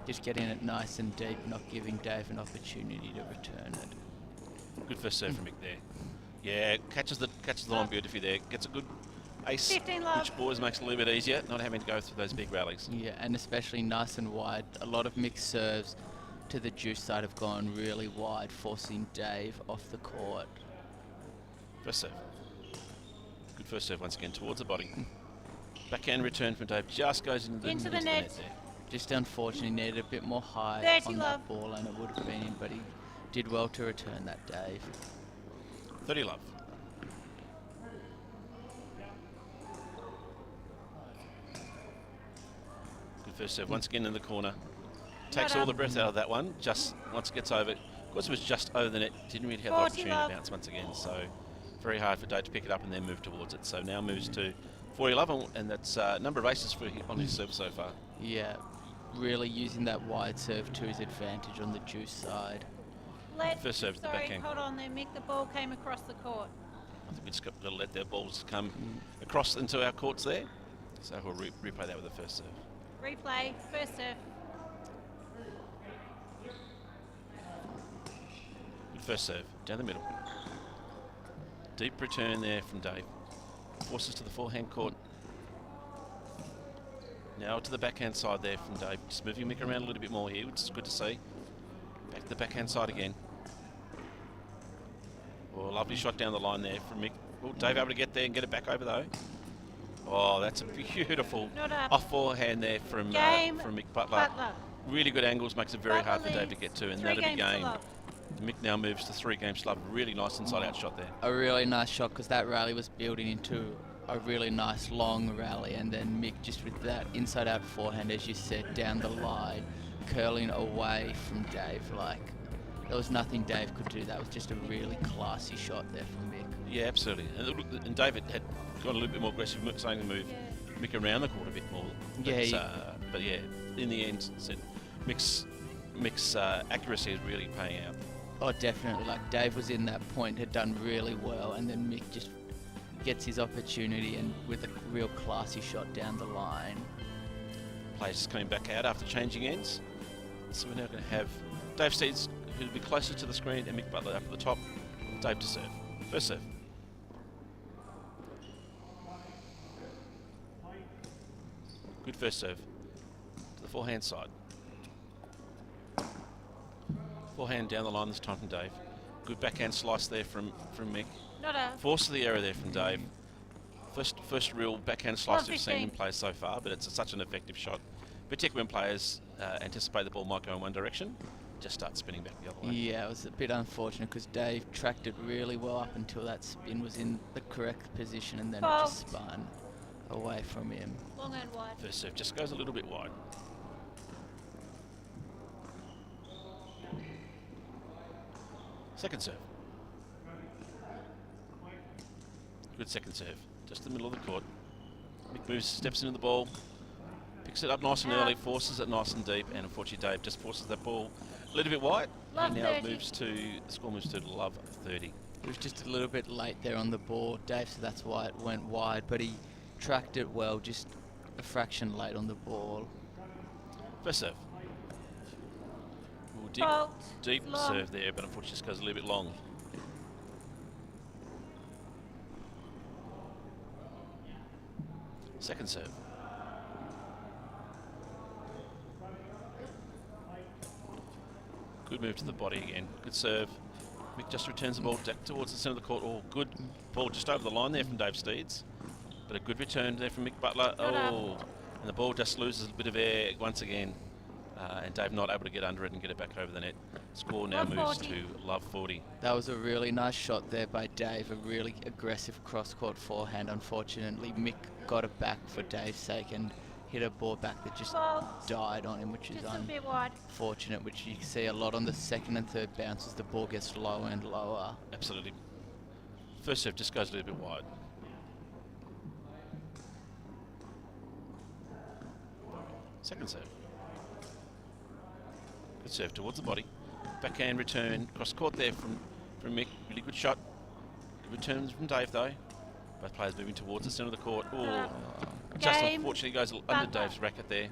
Just getting it nice and deep, not giving Dave an opportunity to return it. Good first serve from Mick there. Yeah, catches the line beautifully there. Gets a good ace, 15 love. which always makes it a little bit easier, not having to go through those big rallies. Yeah, and especially nice and wide. A lot of Mick's serves to the juice side have gone really wide, forcing Dave off the court. First serve. Good first serve once again towards the body. Backhand return from Dave just goes into the net there. Just unfortunately needed a bit more height 30 on love. that ball and it would have been in, but he did well to return that, Dave. 30 love. Good first serve once again in the corner. Takes all the breath out of that one. Just once it gets over, of course it was just over the net. Didn't really have the opportunity to bounce once again. So very hard for Dave to pick it up and then move towards it. So now moves to 40 love, and that's a number of aces for on his serve so far. Yeah, really using that wide serve to his advantage on the juice side. First serve to the backhand. Hold on there, Mick. The ball came across the court. I think we just got to let their balls come across into our courts there. So we'll replay that with the first serve. Replay. First serve. Good first serve down the middle. Deep return there from Dave. Forces to the forehand court. Now to the backhand side there from Dave. Just moving Mick around a little bit more here, which is good to see. Back to the backhand side again. Oh, lovely shot down the line there from Mick. Oh, Dave able to get there and get it back over though. Oh, that's a beautiful off forehand there from Mick Butler. Really good angles, makes it very hard for Dave to get to, and that'll be game. Mick now moves to 3 games to love. Really nice inside-out shot there. A really nice shot because that rally was building into a really nice long rally, and then Mick just with that inside-out forehand, as you said, down the line, curling away from Dave. Like, there was nothing Dave could do. That was just a really classy shot there from Mick. Yeah, absolutely. And David had got a little bit more aggressive, starting to move Mick around the court a bit more. But yeah, in the end, Mick's accuracy is really paying out. Oh, definitely. Like, Dave was in that point, had done really well, and then Mick just gets his opportunity and with a real classy shot down the line. Players coming back out after changing ends. So we're now going to have Dave Steeds, who'll be closer to the screen, and Mick Butler up at the top. Dave to serve. First serve. Good first serve. To the forehand side. Forehand down the line this time from Dave. Good backhand slice there from Mick. Force the error there from Dave. First real backhand slice we've seen him play so far, but it's such an effective shot, particularly when players anticipate the ball might go in one direction, just start spinning back the other way. Yeah, it was a bit unfortunate because Dave tracked it really well up until that spin was in the correct position, and then it just spun away from him. Long and wide. First serve just goes a little bit wide. Second serve. Good second serve. Just in the middle of the court. Mick moves, steps into the ball. Picks it up nice and early, forces it nice and deep, and unfortunately Dave just forces that ball a little bit wide. Love and now 30. the score moves to love 30. It was just a little bit late there on the ball, Dave, so that's why it went wide, but he tracked it well, just a fraction late on the ball. First serve. Ooh, deep serve there, but unfortunately just goes a little bit long. Second serve. Good move to the body again. Good serve. Mick just returns the ball back towards the centre of the court. Oh, good ball just over the line there from Dave Steeds. But a good return there from Mick Butler. Oh, and the ball just loses a bit of air once again. And Dave not able to get under it and get it back over the net. Score now moves to love 40. That was a really nice shot there by Dave, a really aggressive cross-court forehand. Unfortunately, Mick got it back for Dave's sake and hit a ball back that just died on him, which is unfortunate, which you see a lot on the second and third bounces. The ball gets lower and lower. Absolutely. First serve just goes a little bit wide. Second serve. Good serve towards the body. Backhand return. Cross court there from Mick. Really good shot. Good returns from Dave though. Both players moving towards the centre of the court. Oh, just unfortunately goes under Dave's racket there.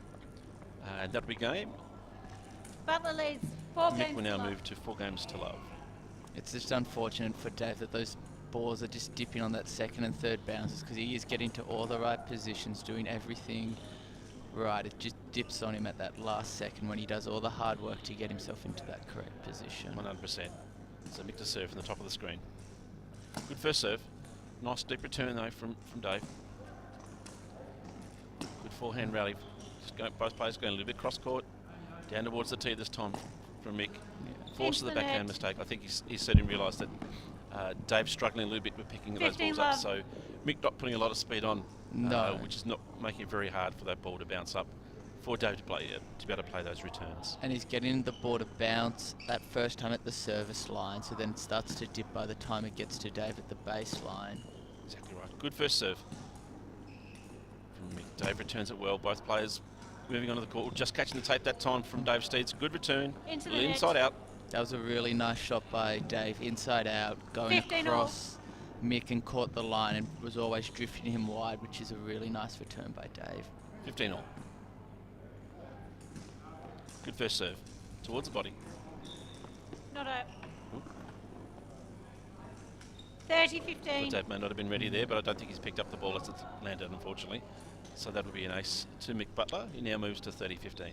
And that'll be game. Butler leads 4 games. Mick will now move to 4 games to love. It's just unfortunate for Dave that those balls are just dipping on that second and third bounces, because he is getting to all the right positions, doing everything right. It just dips on him at that last second when he does all the hard work to get himself into that correct position. 100%. So Mick to serve from the top of the screen. Good first serve. Nice deep return though from Dave. Good forehand rally. Just both players going a little bit cross court. Down towards the tee this time from Mick. Forces the backhand mistake. I think he certainly realised that Dave's struggling a little bit with picking those balls up. So Mick not putting a lot of speed on, which is not making it very hard for that ball to bounce up for Dave to play to be able to play those returns. And he's getting the ball to bounce that first time at the service line, so then it starts to dip by the time it gets to Dave at the baseline. Exactly right. Good first serve from Mick. Dave returns it well. Both players moving onto the court. Just catching the tape that time from Dave Steeds. Good return. Inside out. That was a really nice shot by Dave. Inside out, going across Mick and caught the line and was always drifting him wide, which is a really nice return by Dave. 15 all. Good first serve. Towards the body. Not out. 30-15. Well, Dave may not have been ready there, but I don't think he's picked up the ball as it's landed, unfortunately. So that would be an ace to Mick Butler. He now moves to 30-15.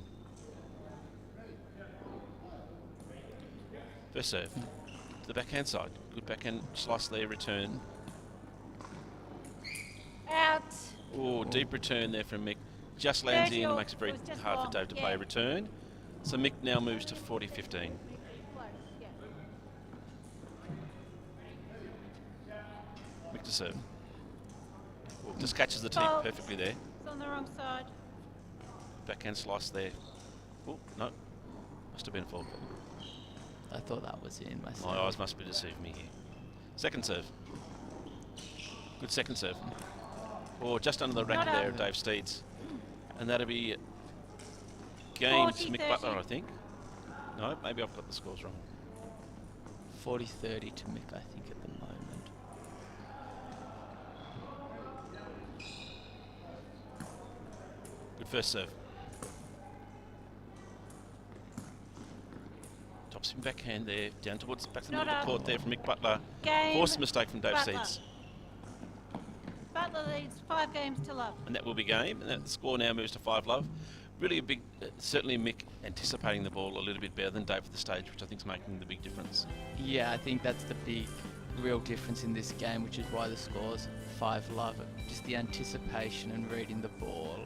First serve. To the backhand side. Good backhand slice there, return. Out. Oh, deep return there from Mick. Just lands in and makes it very hard for Dave to play a return. So Mick now moves to 40-15. Mick to serve. Well, just catches the tee perfectly there. It's on the wrong side. Backhand slice there. Oh, no. Must have been a fault. I thought that was in myself. My eyes must be deceiving me here. Second serve. Good second serve. Oh, just under the racket there of Dave Steeds. And that'll be game to Mick Butler, I think. No, maybe I've got the scores wrong. 40-30 to Mick, I think, at the moment. Good first serve. Top spin backhand there, down towards back to the middle of the court there from Mick Butler. Forced mistake from Dave Steeds. Butler leads 5 games to love. And that will be game, and that score now moves to 5 love. Really a big, certainly Mick anticipating the ball a little bit better than Dave at the stage, which I think is making the big difference. Yeah, I think that's the big, real difference in this game, which is why the score's 5 love. Just the anticipation and reading the ball.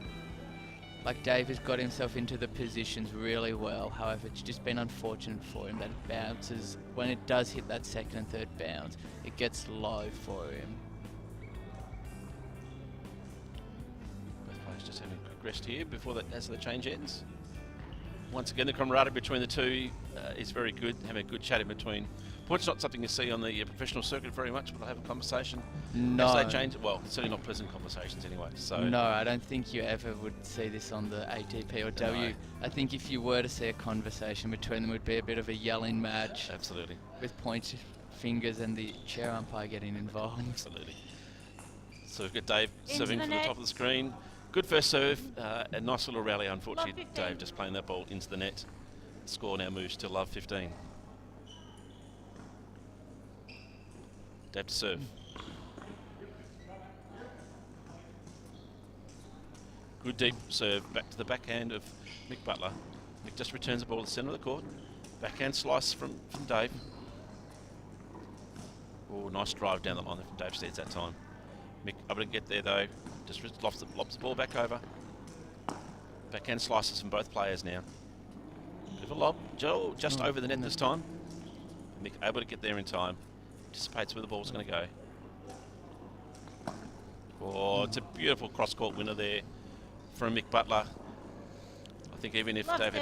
Like, Dave has got himself into the positions really well. However, it's just been unfortunate for him that it bounces. When it does hit that second and third bounce, it gets low for him. Both players just having a quick rest here before as the change ends. Once again, the camaraderie between the two is very good. Having a good chat in between Point's not something you see on the professional circuit very much, but I have a conversation. No. As they change, well, certainly not pleasant conversations anyway. So No, I don't think you ever would see this on the ATP or W. I think if you were to see a conversation between them, it would be a bit of a yelling match. Absolutely. With pointed fingers and the chair umpire getting involved. Absolutely. So we've got Dave serving the from the net. top of the screen. Good first serve, a nice little rally. Unfortunately, Dave just playing that ball into the net. Score now moves to love 15. Dave to serve. Good deep serve back to the backhand of Mick Butler. Mick just returns the ball to the centre of the court. Backhand slice from Dave. Oh, nice drive down the line there from Dave Steeds that time. Mick able to get there though. Just lobs the ball back over. Backhand slices from both players now. Bit of a lob. Joe just over the net this time. Mick able to get there in time. Anticipates where the ball's going to go. Oh, it's a beautiful cross-court winner there from Mick Butler. I think even if David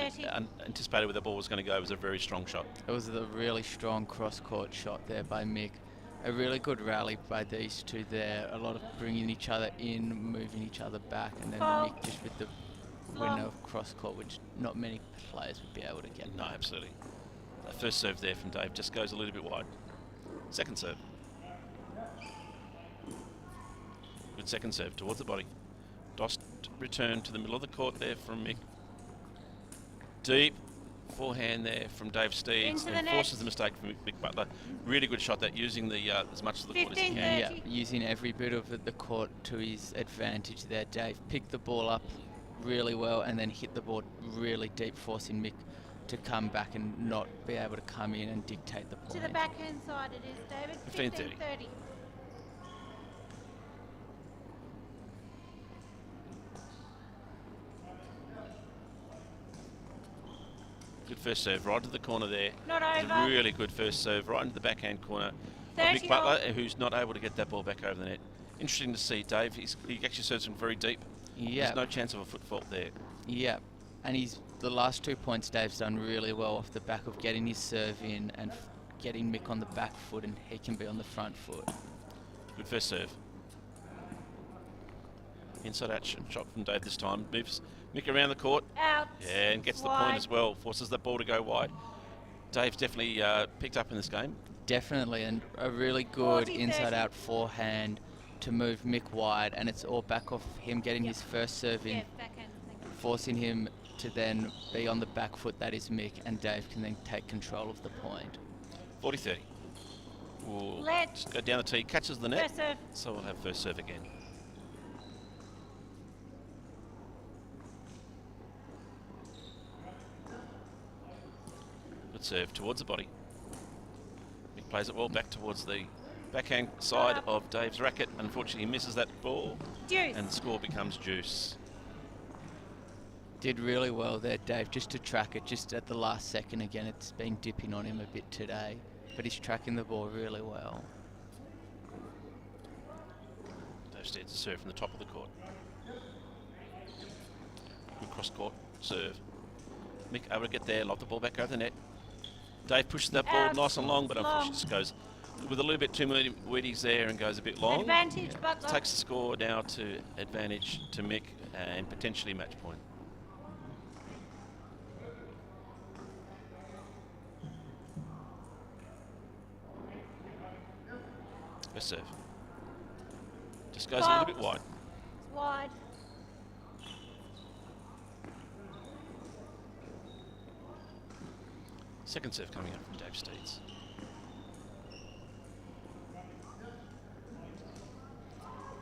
anticipated where the ball was going to go, it was a very strong shot. It was a really strong cross-court shot there by Mick. A really good rally by these two there. A lot of bringing each other in, moving each other back, and then Mick just with the winner of cross-court, which not many players would be able to get. No, absolutely. That first serve there from Dave just goes a little bit wide. Second serve. Good second serve towards the body. Dost return to the middle of the court there from Mick. Deep forehand there from Dave Steeds and forces the mistake from Mick Butler. Really good shot that, using the as much of the court as he can. Yeah, using every bit of the court to his advantage there. Dave picked the ball up really well and then hit the ball really deep, forcing Mick to come back and not be able to come in and dictate the point. To the backhand side it is, David. 15-30. 15-30. Good first serve right to the corner there. Not It's over. a really good first serve right into the backhand corner of 30 Mick Butler, who's not able to get that ball back over the net. Interesting to see Dave. He actually serves from very deep. Yeah. There's no chance of a foot fault there. Yeah, and the last 2 points Dave's done really well off the back of getting his serve in and getting Mick on the back foot, and he can be on the front foot. Good first serve. Inside out shot from Dave this time. Moves Mick around the court. Out. Yeah, and gets the point as well. Forces that ball to go wide. Dave's definitely picked up in this game. Definitely, and a really good inside-out forehand to move Mick wide, and it's all back off him getting his first serve in, forcing him to then be on the back foot. That is Mick, and Dave can then take control of the point. 40-30. We'll Let just go down the tee, catches the net, First serve. so we'll have first serve again. Good serve towards the body. Mick plays it well back towards the backhand side of Dave's racket. Unfortunately, he misses that ball, Deuce. and the score becomes deuce. Did really well there, Dave, just to track it just at the last second. Again, it's been dipping on him a bit today, but he's tracking the ball really well. Dave Steeds to serve from the top of the court. Good cross-court serve. Mick able to get there, lob the ball back over the net. Dave pushes that ball nice and long, but unfortunately just goes with a little bit too many weedies there and goes a bit long. Advantage, Butler. Takes the score now to advantage to Mick and potentially match point. First serve. Just goes a little bit wide. Wide. Second serve coming up from Dave Steeds.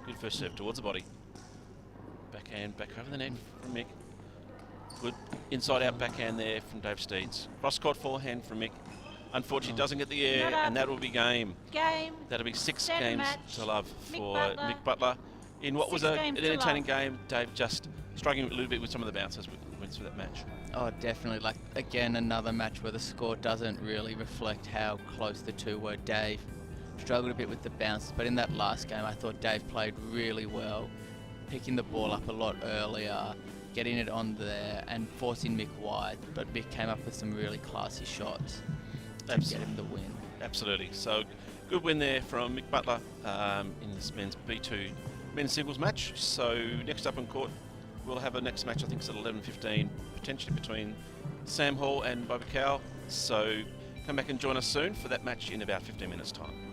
Good first serve towards the body. Backhand back over the net from Mick. Good inside out backhand there from Dave Steeds. Cross court forehand from Mick. Unfortunately doesn't get the air, and that will be game. Game. That'll be 6 Set games match. to love Mick for Butler. Mick Butler. In what was 6 an games to entertaining love. game, Dave just struggling a little bit with some of the bounces we went through that match. Oh, definitely. Like, again, another match where the score doesn't really reflect how close the two were. Dave struggled a bit with the bounce, but in that last game, I thought Dave played really well, picking the ball up a lot earlier, getting it on there, and forcing Mick wide. But Mick came up with some really classy shots to get him the win. Absolutely. So good win there from Mick Butler in this men's B2 men's singles match. So next up on court, we'll have a next match. I think it's at 11:15, potentially between Sam Hall and Bobby Cow. So come back and join us soon for that match in about 15 minutes' time.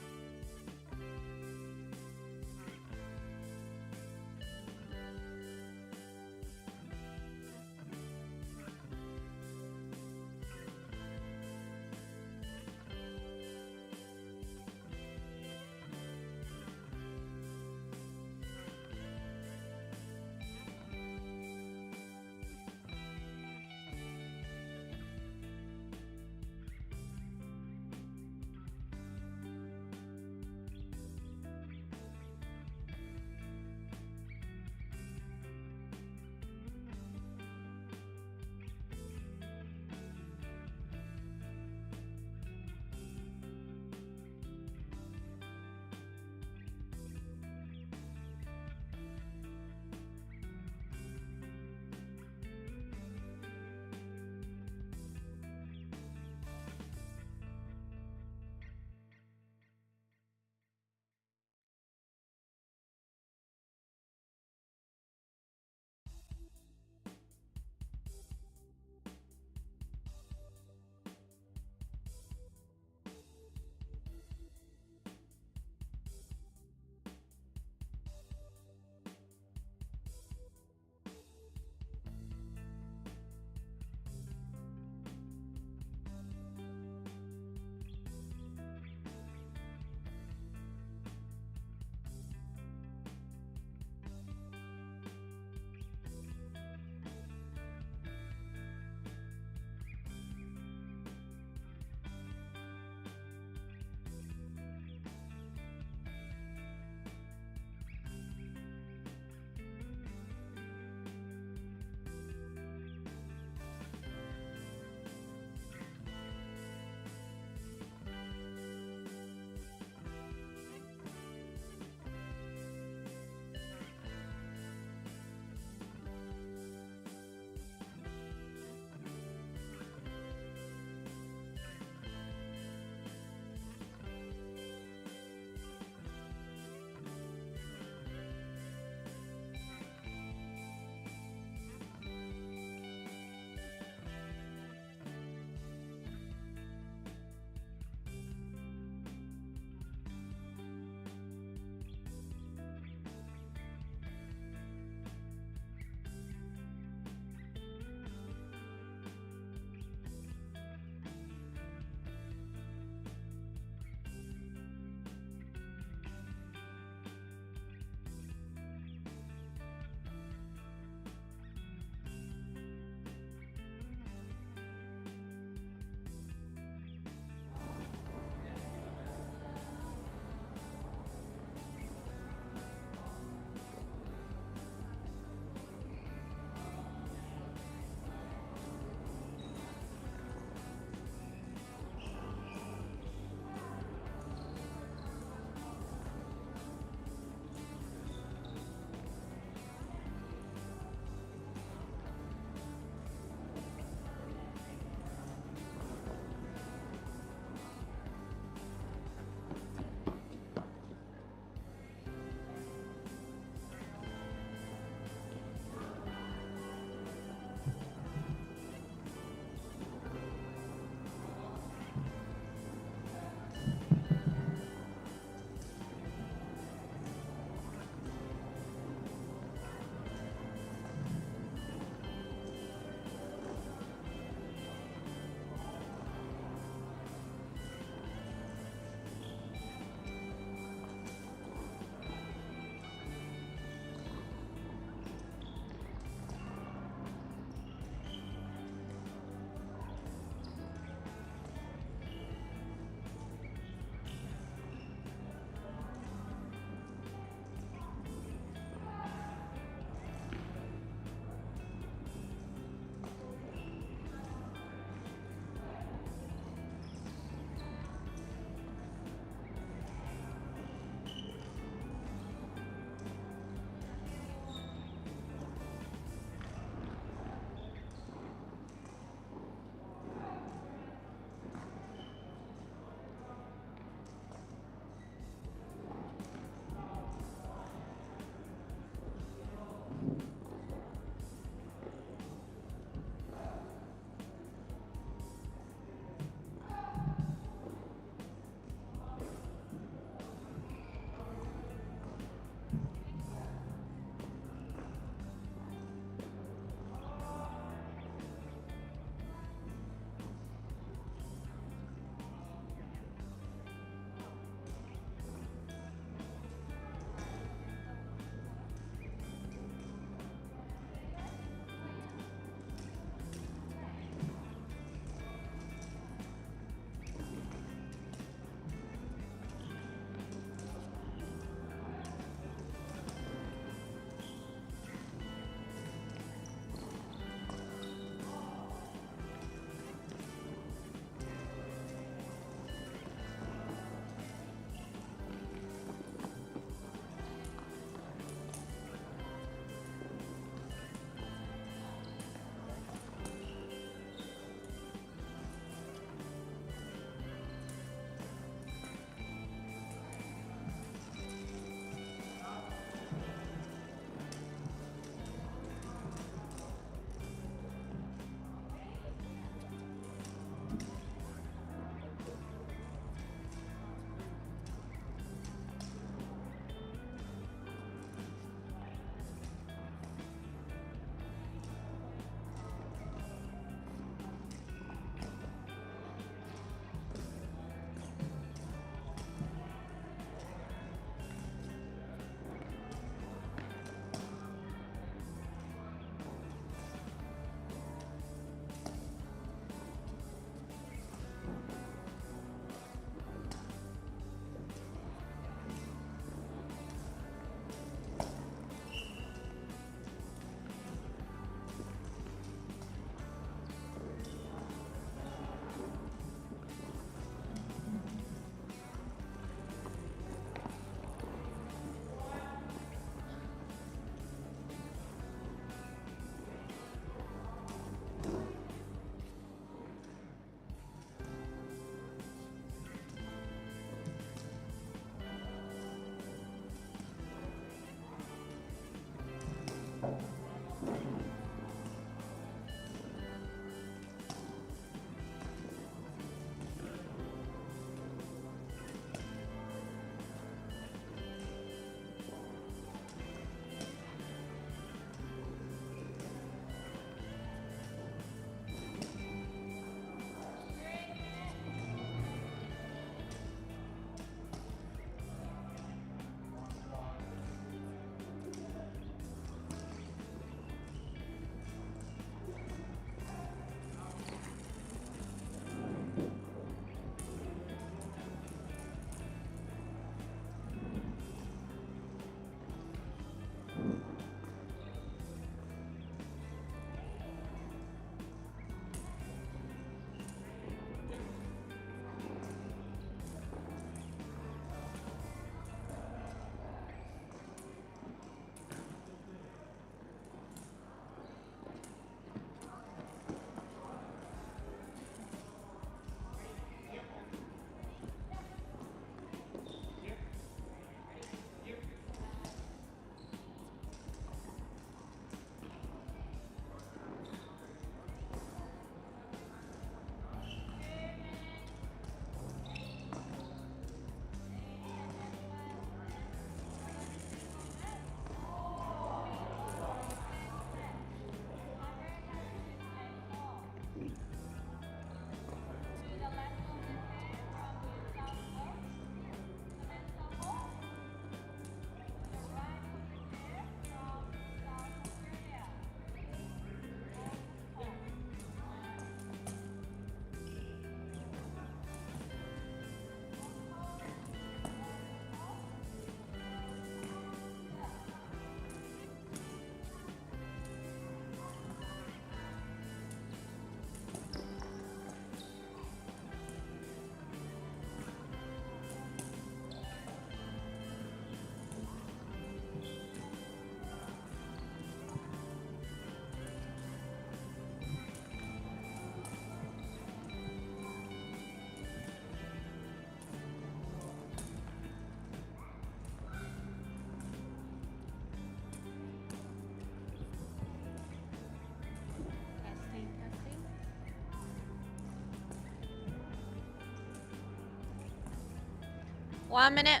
1 minute.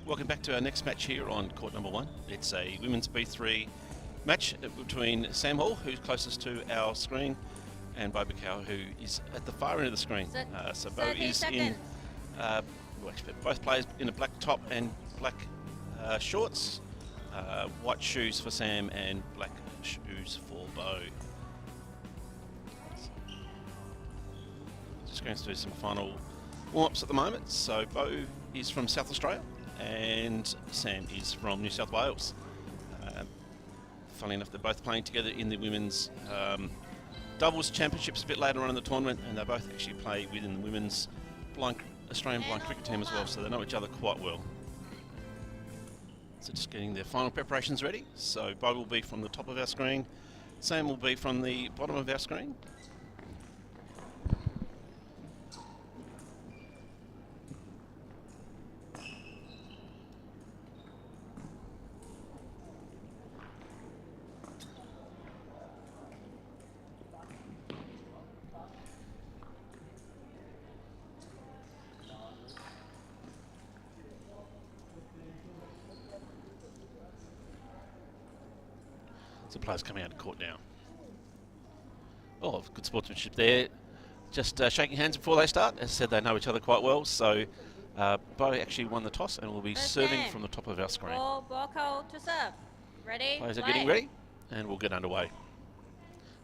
Welcome back to our next match here on court number 1. It's a women's B3 match between Sam Hall, who's closest to our screen, and Bo Bacau, who is at the far end of the screen. So Bo is in, well, actually, both players in a black top and black shorts, white shoes for Sam and black shoes for Bo. Just going to do some final warm-ups at the moment. So Bo is from South Australia and Sam is from New South Wales. Funnily enough, they're both playing together in the women's doubles championships a bit later on in the tournament, and they both actually play within the women's Australian blind cricket team as well, so they know each other quite well. So just getting their final preparations ready. So Bo will be from the top of our screen, Sam will be from the bottom of our screen. The players coming out of court now. Oh, good sportsmanship there. Just shaking hands before they start. As I said, they know each other quite well. So Bo actually won the toss and will be serving from the top of our screen. Ball hold to serve. Ready? Players are getting ready, and we'll get underway.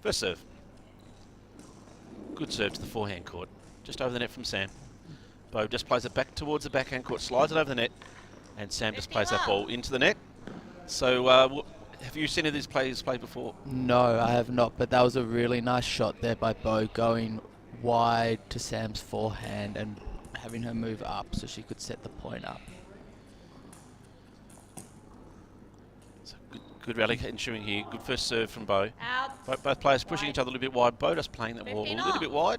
First serve. Good serve to the forehand court. Just over the net from Sam. Bo just plays it back towards the backhand court, slides it over the net, and Sam just plays that ball into the net. So have you seen any of these players play before? No, I have not, but that was a really nice shot there by Bo, going wide to Sam's forehand and having her move up so she could set the point up. So good rally ensuing here. Good first serve from Bo. Out. Both players pushing each other a little bit wide. Bo just playing that ball a little bit wide.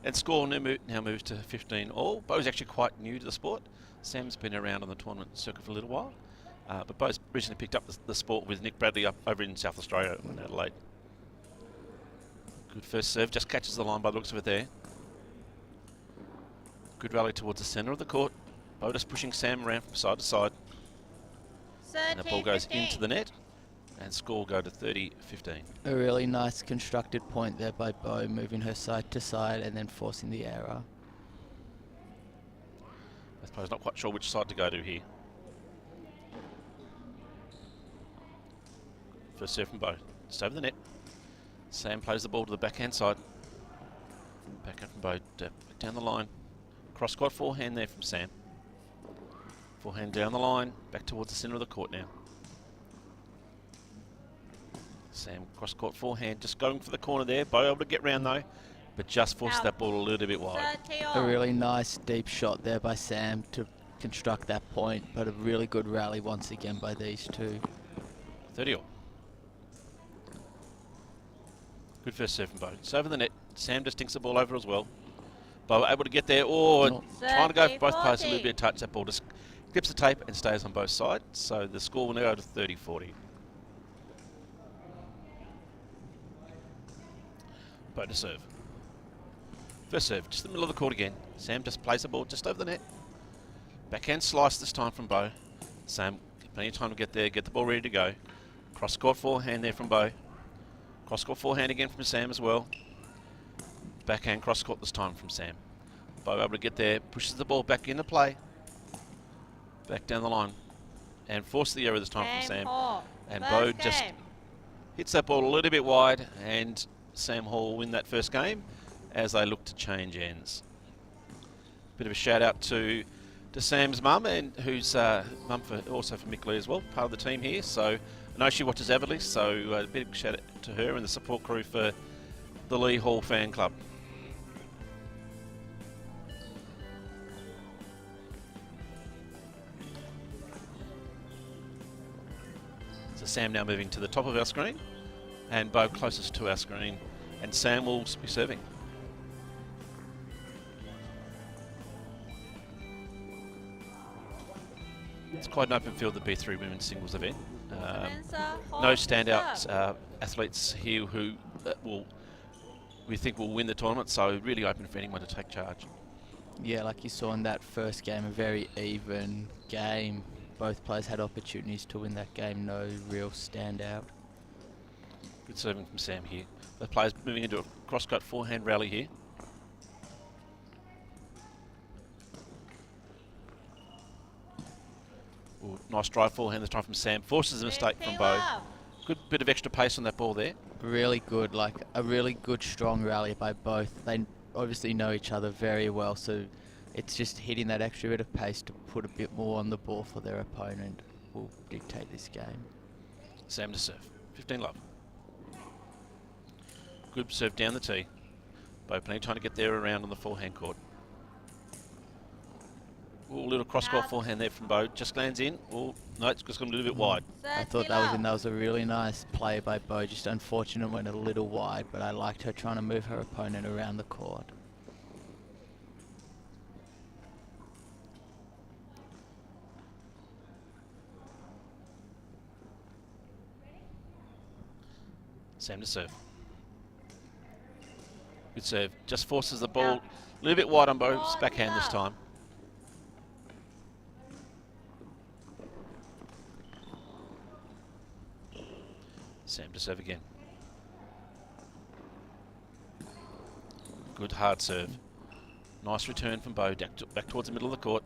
And score now moves to 15 all. Bo's actually quite new to the sport. Sam's been around on the tournament circuit for a little while. But Bo's recently picked up the sport with Nick Bradley up over in South Australia in Adelaide. Good first serve, just catches the line by the looks of it there. Good rally towards the centre of the court. Bo just pushing Sam around from side to side. And the ball goes into the net, and score will go to 30-15. A really nice constructed point there by Bo, moving her side to side and then forcing the error. I suppose not quite sure which side to go to here. First serve from Bo, just over the net. Sam plays the ball to the backhand side. Backhand from Bo, down the line. Cross court forehand there from Sam. Forehand down the line, back towards the centre of the court now. Sam cross court forehand, just going for the corner there. Bo able to get round though, but just forced that ball a little bit wide. A really nice deep shot there by Sam to construct that point, but a really good rally once again by these two. 30 all. Good first serve from Bo. It's over the net. Sam just dinks the ball over as well. Bo able to get there, trying to go for both players a little bit of touch. That ball just clips the tape and stays on both sides. So the score will now go to 30-40. Bo to serve. First serve, just the middle of the court again. Sam just plays the ball just over the net. Backhand slice this time from Bo. Sam, plenty of time to get there, get the ball ready to go. Cross court forehand there from Bo. Cross court forehand again from Sam as well. Backhand cross court this time from Sam. Bo able to get there, pushes the ball back into play. Back down the line. And forces the error this time from Sam. And Bo just hits that ball a little bit wide, and Sam Hall will win that first game as they look to change ends. Bit of a shout out to Sam's mum, and who's mum also for Mick Lee as well, part of the team here. So I know she watches avidly, so a big shout out to her and the support crew for the Lee Hall fan club. So Sam now moving to the top of our screen, and Bo closest to our screen, and Sam will be serving. It's quite an open field, the B3 women's singles event. Spencer, No standout athletes here who we think will win the tournament, so really open for anyone to take charge. Yeah, like you saw in that first game, a very even game. Both players had opportunities to win that game, no real standout. Good serving from Sam here. The players moving into a cross-cut forehand rally here. Ooh, nice drive forehand this time from Sam. Forces a mistake from Bo. Good bit of extra pace on that ball there. Really good, like a really good strong rally by both. They obviously know each other very well, so it's just hitting that extra bit of pace to put a bit more on the ball for their opponent will dictate this game. Sam to serve. 15 love. Good serve down the tee. Bo plenty of time to get there around on the forehand court. Ooh, a little cross-court forehand there from Bo. Just lands in. Oh, no, it's just gone a little bit wide. I thought that was in. That was a really nice play by Bo. Just unfortunate went a little wide, but I liked her trying to move her opponent around the court. Sam to serve. Good serve. Just forces the ball a little bit wide on Bo's backhand this time. Sam to serve again. Good hard serve. Nice return from Bo, back towards the middle of the court.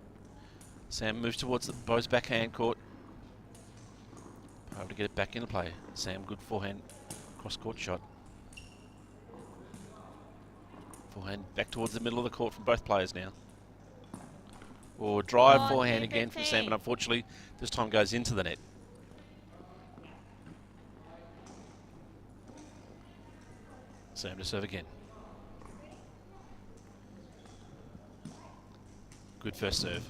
Sam moves towards Bo's backhand court. Able to get it back into play. Sam, good forehand cross-court shot. Forehand back towards the middle of the court from both players now. Or drive forehand again from Sam, but unfortunately this time goes into the net. Sam to serve again. Good first serve.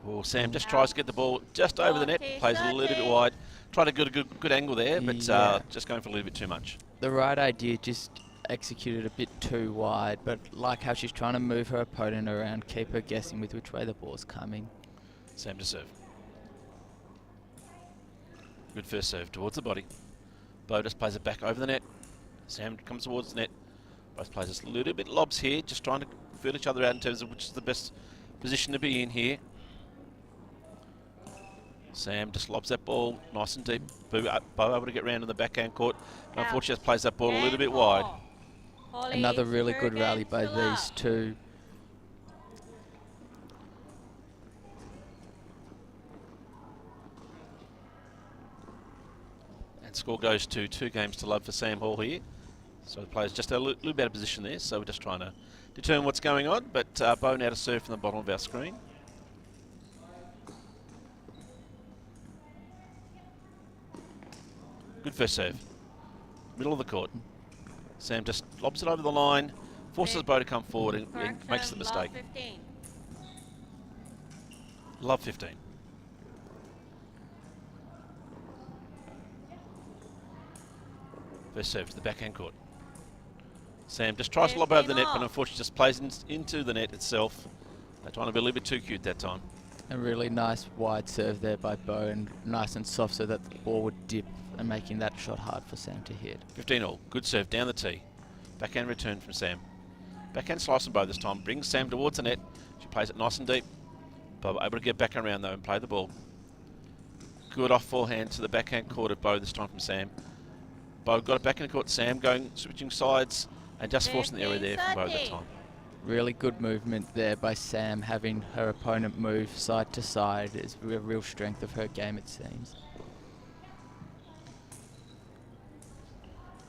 Oh, Sam just tries to get the ball just over the net, plays a little bit wide. Tried to get a good angle there, but just going for a little bit too much. The right idea, just executed a bit too wide, but like how she's trying to move her opponent around, keep her guessing with which way the ball's coming. Sam to serve. Good first serve towards the body. Bo just plays it back over the net. Sam comes towards the net. Both players just a little bit lobs here, just trying to feel each other out in terms of which is the best position to be in here. Sam just lobs that ball nice and deep. Bo able to get round in the backhand court. Unfortunately, just plays that ball a little bit wide. Another really good rally by these two. And score goes to 2 games to love for Sam Hall here. So the player's just a little better position there, so we're just trying to determine what's going on. But Bo now to serve from the bottom of our screen. Good first serve. Middle of the court. Sam just lobs it over the line, forces Bo to come forward and makes the mistake. Love 15. First serve to the backhand court. Sam just tries to lob over the net, but unfortunately just plays into the net itself. They're trying to be a little bit too cute that time. A really nice wide serve there by Bo, and nice and soft so that the ball would dip, and making that shot hard for Sam to hit. 15 all. Good serve down the tee. Backhand return from Sam. Backhand slice and Bo this time. Brings Sam towards the net. She plays it nice and deep. Bo able to get back around though and play the ball. Good off forehand to the backhand court of Bo this time from Sam. Bo got it back in the court. Sam switching sides and just forcing the area there from Bo that time. Really good movement there by Sam, having her opponent move side to side is a real strength of her game, it seems.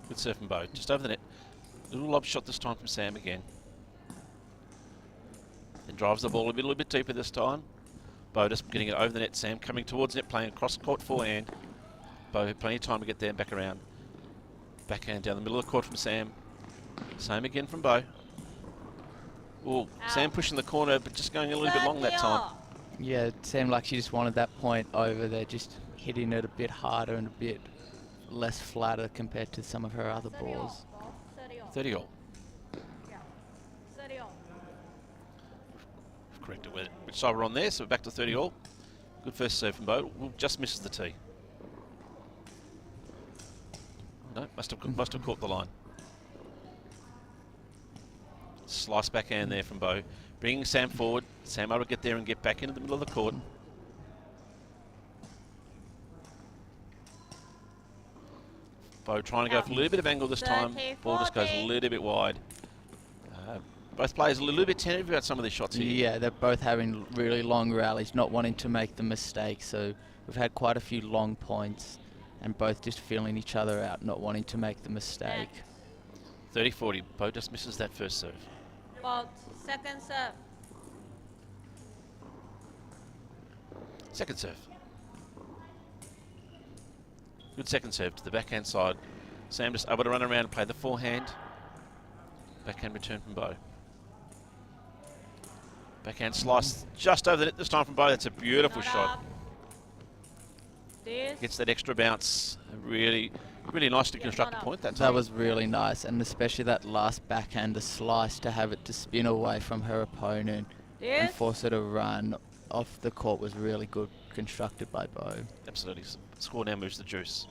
Good serve from Bo, just over the net. Little lob shot this time from Sam again. Then drives the ball a little bit deeper this time. Bo just getting it over the net. Sam coming towards net, playing across court forehand. Bo had plenty of time to get there and back around. Backhand down the middle of the court from Sam. Same again from Bo. Oh, Sam pushing the corner, but just going a little bit long that time. Yeah, it seemed like she just wanted that point over there, just hitting it a bit harder and a bit less flatter compared to some of her other balls. 30 all. correct it which side we're on there, so we're back to 30 all. Good first serve from Bo. Just misses the tee. No, must have caught the line. Slice backhand there from Bo. Bringing Sam forward. Sam able to get there and get back into the middle of the court. Bo trying to go for a little bit of angle this time. Ball just goes a little bit wide. Both players a little bit tentative about some of these shots here. Yeah, they're both having really long rallies, not wanting to make the mistake. So we've had quite a few long points and both just feeling each other out, not wanting to make the mistake. 30-40. Bo just misses that first serve. Fault. Second serve. Second serve. Good second serve to the backhand side. Sam just able to run around and play the forehand. Backhand return from Bo. Backhand slice just over the net this time from Bo. That's a beautiful shot. Gets that extra bounce. Really nicely constructed point that time. That was really nice, and especially that last backhander slice to have it to spin away from her opponent and force her to run off the court was really good constructed by Bo. Absolutely. Score now moves the juice.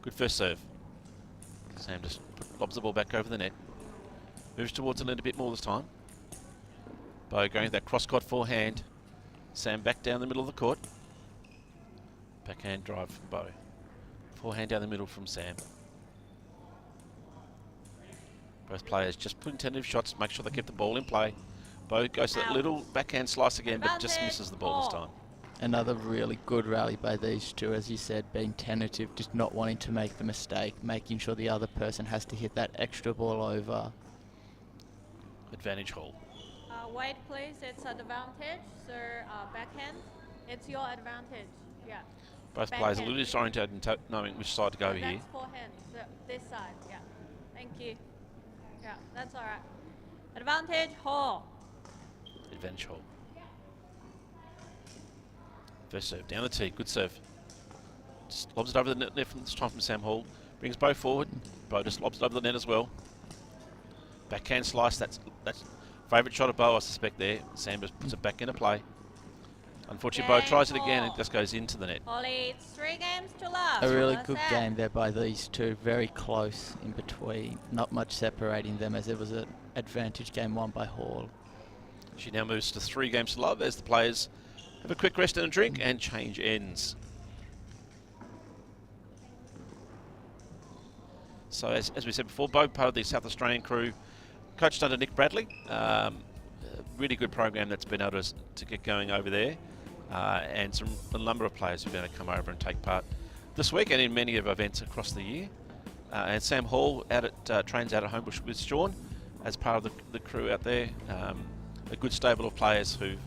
Good first serve. Sam just lobs the ball back over the net. Moves towards it a little bit more this time. Bo going that cross-court forehand. Sam back down the middle of the court. Backhand drive from Bo. Forehand down the middle from Sam. Both players just putting tentative shots, make sure they keep the ball in play. Bo goes to that little backhand slice again, but just misses the ball this time. Another really good rally by these two, as you said, being tentative, just not wanting to make the mistake, making sure the other person has to hit that extra ball over. Advantage Hall. Wait, please. It's an advantage, sir. Backhand. It's your advantage. Yeah. Both players a little disoriented in knowing which side to go here. That's forehand. So this side. Yeah. Thank you. Yeah, that's all right. Advantage Hall. Advantage Hall. First serve down the tee. Good serve. Just lobs it over the net from this time from Sam Hall. Brings Bo forward. Bo just lobs it over the net as well. Backhand slice. That's favourite shot of Bo, I suspect there. Sam just puts it back into play. Unfortunately, Bo tries it again and it just goes into the net. Holly, it's 3 games to love. A really good game there by these two. Very close in between. Not much separating them, as it was an advantage game won by Hall. She now moves to 3 games to love as the players have a quick rest and a drink and change ends. So as we said before, Bo, part of the South Australian crew, coached under Nick Bradley. Really good program that's been able to get going over there. And a number of players who've been able to come over and take part this week and in many of events across the year. And Sam Hall trains out at Homebush with Sean as part of the crew out there. A good stable of players who've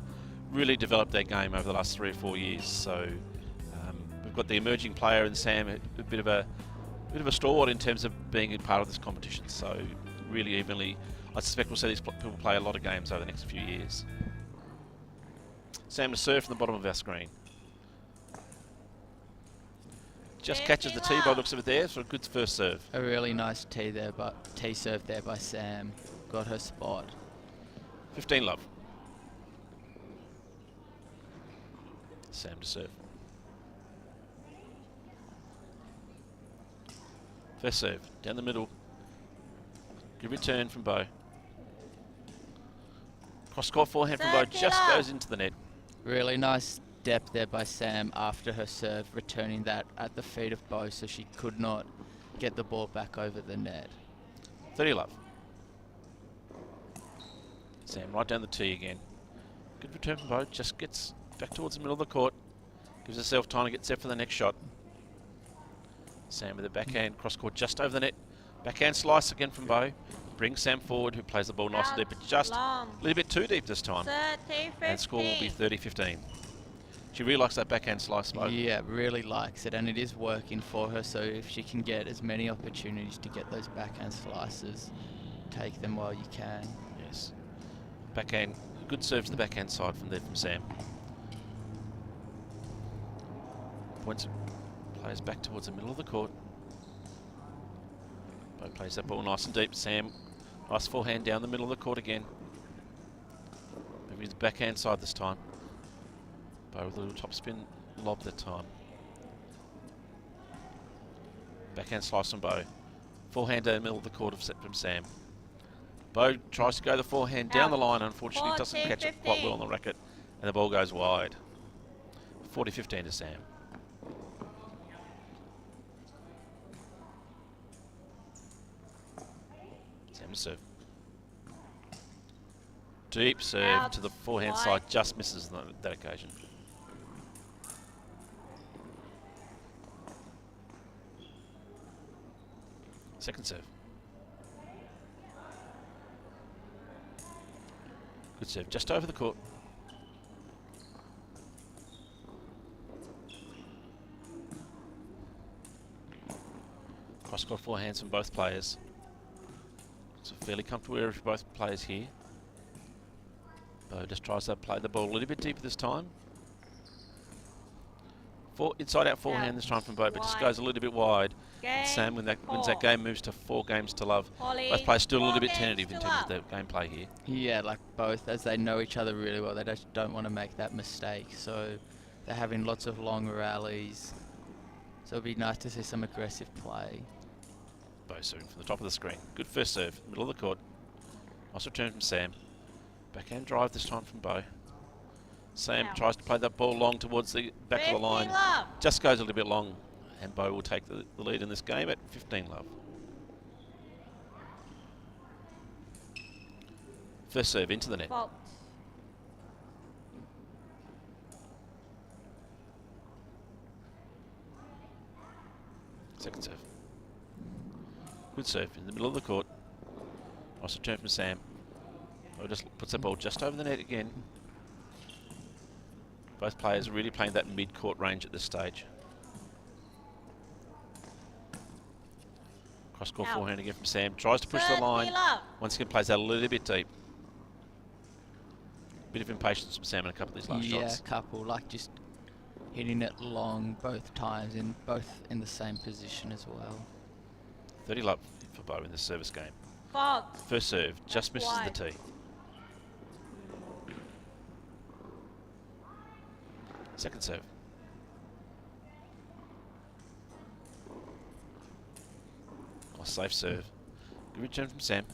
really developed their game over the last 3 or 4 years. So we've got the emerging player in Sam, a bit of a stalwart in terms of being a part of this competition. So really evenly, I suspect we'll see these people play a lot of games over the next few years. Sam to serve from the bottom of our screen. Just catches the tee by looks of it there, so a good first serve. A really nice tee serve there by Sam. Got her spot. 15 love. Sam to serve. First serve, down the middle. Good return from Bo. Cross-court forehand from Bo just goes into the net. Really nice depth there by Sam after her serve, returning that at the feet of Bo so she could not get the ball back over the net. 30 love. Sam right down the tee again. Good return from Bo, just gets back towards the middle of the court. Gives herself time to get set for the next shot. Sam with a backhand cross-court just over the net. Backhand slice again from Bo. Brings Sam forward, who plays the ball nice and deep, but just a little bit too deep this time. 30-15. And score will be 30-15. She really likes that backhand slice, Bo. Yeah, really likes it, and it is working for her, so if she can get as many opportunities to get those backhand slices, take them while you can. Yes. Backhand, good serve to the backhand side from Sam. Points players back towards the middle of the court. Bo plays that ball nice and deep. Sam, nice forehand down the middle of the court again. Maybe the backhand side this time. Bo with a little top spin lob that time. Backhand slice from Bo. Forehand down the middle of the court from Sam. Bo tries to go the forehand down the line, unfortunately doesn't catch it quite well on the racket, and the ball goes wide. 40-15 to Sam. Sam to serve. Deep serve to the forehand side, just misses on that occasion. Second serve. Good serve, just over the court. Cross court forehands from both players. So fairly comfortable area for both players here. Bo just tries to play the ball a little bit deeper this time. Inside out forehand this time from Bo, but just goes a little bit wide. And Sam, when that wins that game, moves to 4 games to love. Both players still a little bit tentative in terms of their gameplay here. Yeah, like both, as they know each other really well, they just don't want to make that mistake. So they're having lots of long rallies. So it'd be nice to see some aggressive play. Bo serving from the top of the screen. Good first serve, middle of the court. Nice return from Sam. Backhand drive this time from Bo. Sam tries to play that ball long towards the back of the line. Just goes a little bit long, and Bo will take the lead in this game at 15 love. First serve into the net. Fault. Second serve. Good serve in the middle of the court. Nice return from Sam. Bo just puts that ball just over the net again. Both players really playing that mid-court range at this stage. Cross-court forehand again from Sam. Tries to push the line. Once again plays that a little bit deep. Bit of impatience from Sam in a couple of these last shots. Yeah, a couple, like just hitting it long both times, and both in the same position as well. 30 love for Bo in this service game. Fault. First serve, just misses the tee. Second serve. Oh, safe serve. Good return from Sam.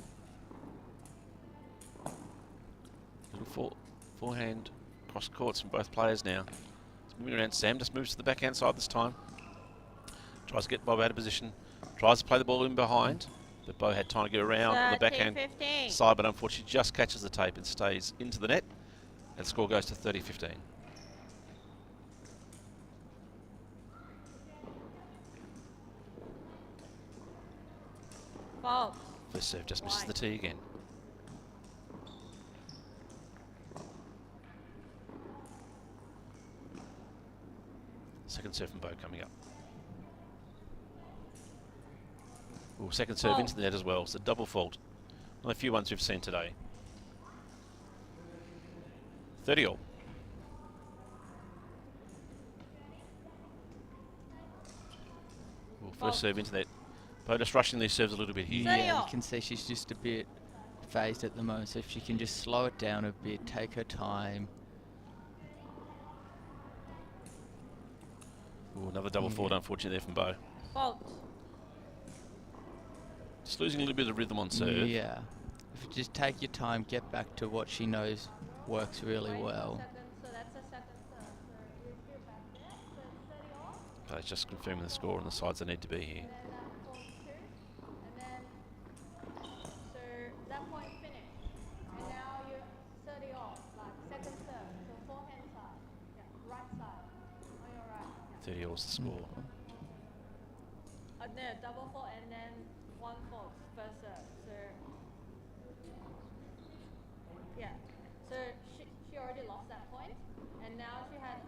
Little forehand cross courts from both players now. It's moving around. Sam just moves to the backhand side this time. Tries to get Bob out of position. Tries to play the ball in behind. But Bo had time to get around on the backhand side, but unfortunately just catches the tape and stays into the net. And the score goes to 30-15. Fault. First serve just misses the tee again. Second serve from Bo coming up. Ooh, second serve into the net as well. It's a double fault. One of the few ones we've seen today. 30 all. Ooh, first serve into that. Bo just rushing these serves a little bit here. Yeah, you can see she's just a bit phased at the moment, so if she can just slow it down a bit, take her time. Ooh, another double fault, unfortunately, there from Bo. Fault. Just losing a little bit of rhythm on serve. Yeah. If you just take your time, get back to what she knows works really well. But it's just confirming the score on the sides that need to be here. That point finished. And now you're 30 off, like second serve. So forehand side. Yeah, right side. On your right. 30 all is the score. No, double fault and then one fault first serve. So yeah. So she already lost that point, and now she had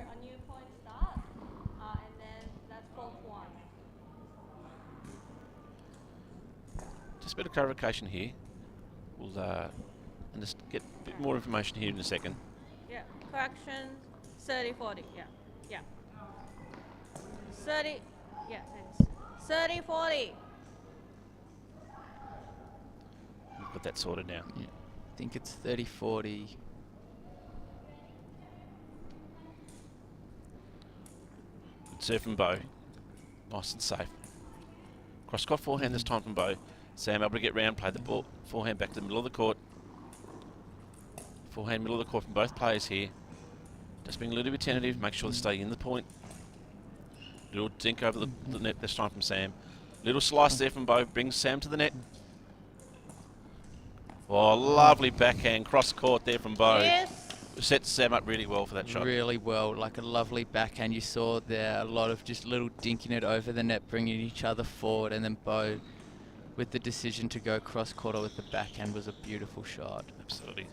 a new point start, and then that's fault 1. Just a bit of clarification here. We'll and just get a bit more information here in a second. Yeah. Correction. 30-40. Yeah. Yeah. 30. Yeah. Thanks. 30-40. got that sorted now. Yeah. I think it's 30-40. Good serve from Bo. Nice and safe. Cross-court forehand this time from Bo. Sam able to get round, play the ball forehand back to the middle of the court. Forehand middle of the court from both players here. Just being a little bit tentative, make sure they stay in the point. Little dink over the net this time from Sam. Little slice there from Bo, brings Sam to the net. Oh, lovely backhand cross court there from Bo. Yes. Sets Sam up really well for that shot. Really well, like a lovely backhand. You saw there a lot of just little dinking it over the net, bringing each other forward, and then Bo with the decision to go cross court with the backhand was a beautiful shot. Absolutely.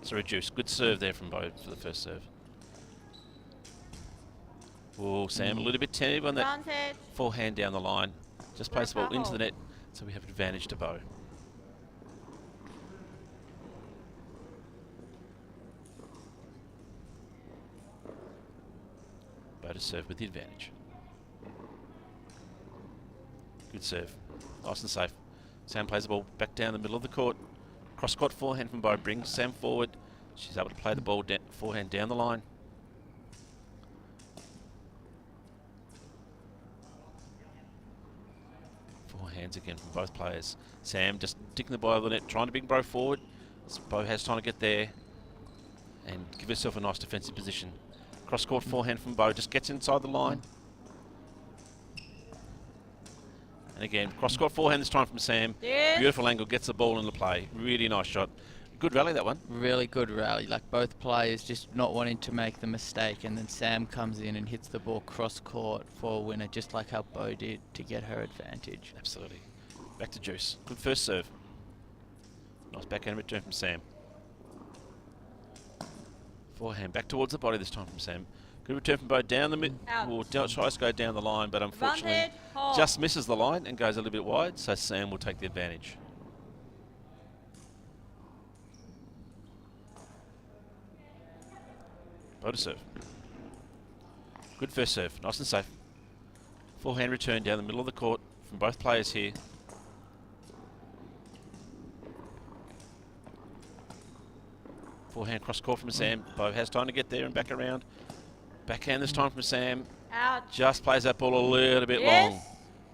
So reduced. Good serve there from Bo for the first serve. Oh, Sam a little bit tentative on that Advantage. forehand down the line. Just plays the ball into the net, so we have advantage to Bo. Bo to serve with the advantage. Good serve. Nice and safe. Sam plays the ball back down the middle of the court. Cross-court forehand from Bo brings Sam forward. She's able to play the ball forehand down the line. Forehands again from both players. Sam just ticking the ball over the net, trying to bring Bo forward. So Bo has time to get there and give herself a nice defensive position. Cross-court forehand from Bo, just gets inside the line. And again, cross-court forehand this time from Sam. Yes. Beautiful angle, gets the ball into play. Really nice shot. Good rally, that one. Really good rally, like both players just not wanting to make the mistake, and then Sam comes in and hits the ball cross-court for a winner, just like how Bo did to get her advantage. Absolutely. Back to Juice. Good first serve. Nice backhand return from Sam. Forehand back towards the body this time from Sam. Good return from Bo down the mid. Well, tries to go down the line, but unfortunately just misses the line and goes a little bit wide, so Sam will take the advantage. Bo to serve. Good first serve. Nice and safe. Forehand return down the middle of the court from both players here. Forehand cross court from Sam. Bo has time to get there and back around. Backhand this time from Sam. Ouch. Just plays that ball a little bit long.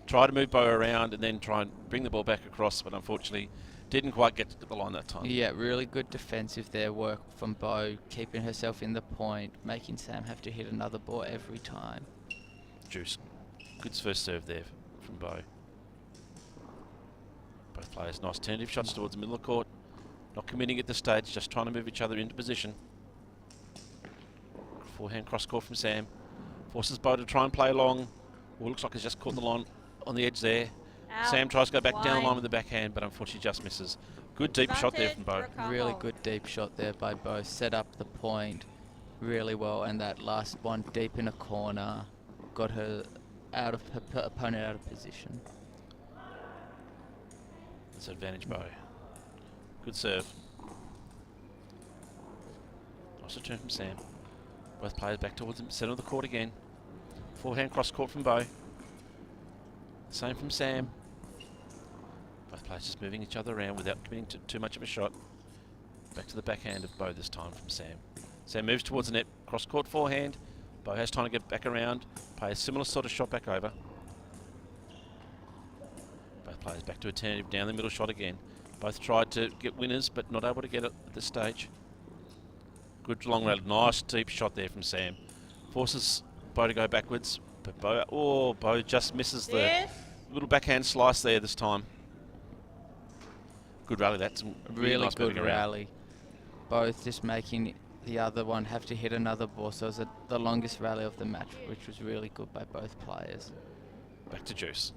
Try to move Bo around and then try and bring the ball back across, but unfortunately didn't quite get to the line that time. Yeah, really good defensive there, work from Bo, keeping herself in the point, making Sam have to hit another ball every time. Juice. Good first serve there from Bo. Both players nice tentative shots towards the middle of the court. Not committing at this stage, just trying to move each other into position. Forehand cross court from Sam. Forces Bo to try and play long. Well, looks like he's just caught the line on the edge there. Out. Sam tries to go back down the line with the backhand, but unfortunately just misses. Good deep shot there from Bo. Really good deep shot there by Bo. Set up the point really well, and that last one deep in a corner got her out of her opponent out of position. That's advantage Bo. Good serve. Nice return from Sam. Both players back towards the centre of the court again. Forehand cross court from Bo. Same from Sam. Both players just moving each other around without committing to too much of a shot. Back to the backhand of Bo this time from Sam. Sam moves towards the net. Cross court forehand. Bo has time to get back around. Play a similar sort of shot back over. Both players back to a tentative down the middle shot again. Both tried to get winners, but not able to get it at this stage. Good long rally. Nice deep shot there from Sam. Forces Bo to go backwards, but Bo just misses the little backhand slice there this time. Good rally. That's really nice good rally. Both just making the other one have to hit another ball, so it was the longest rally of the match, which was really good by both players. Back to Juice.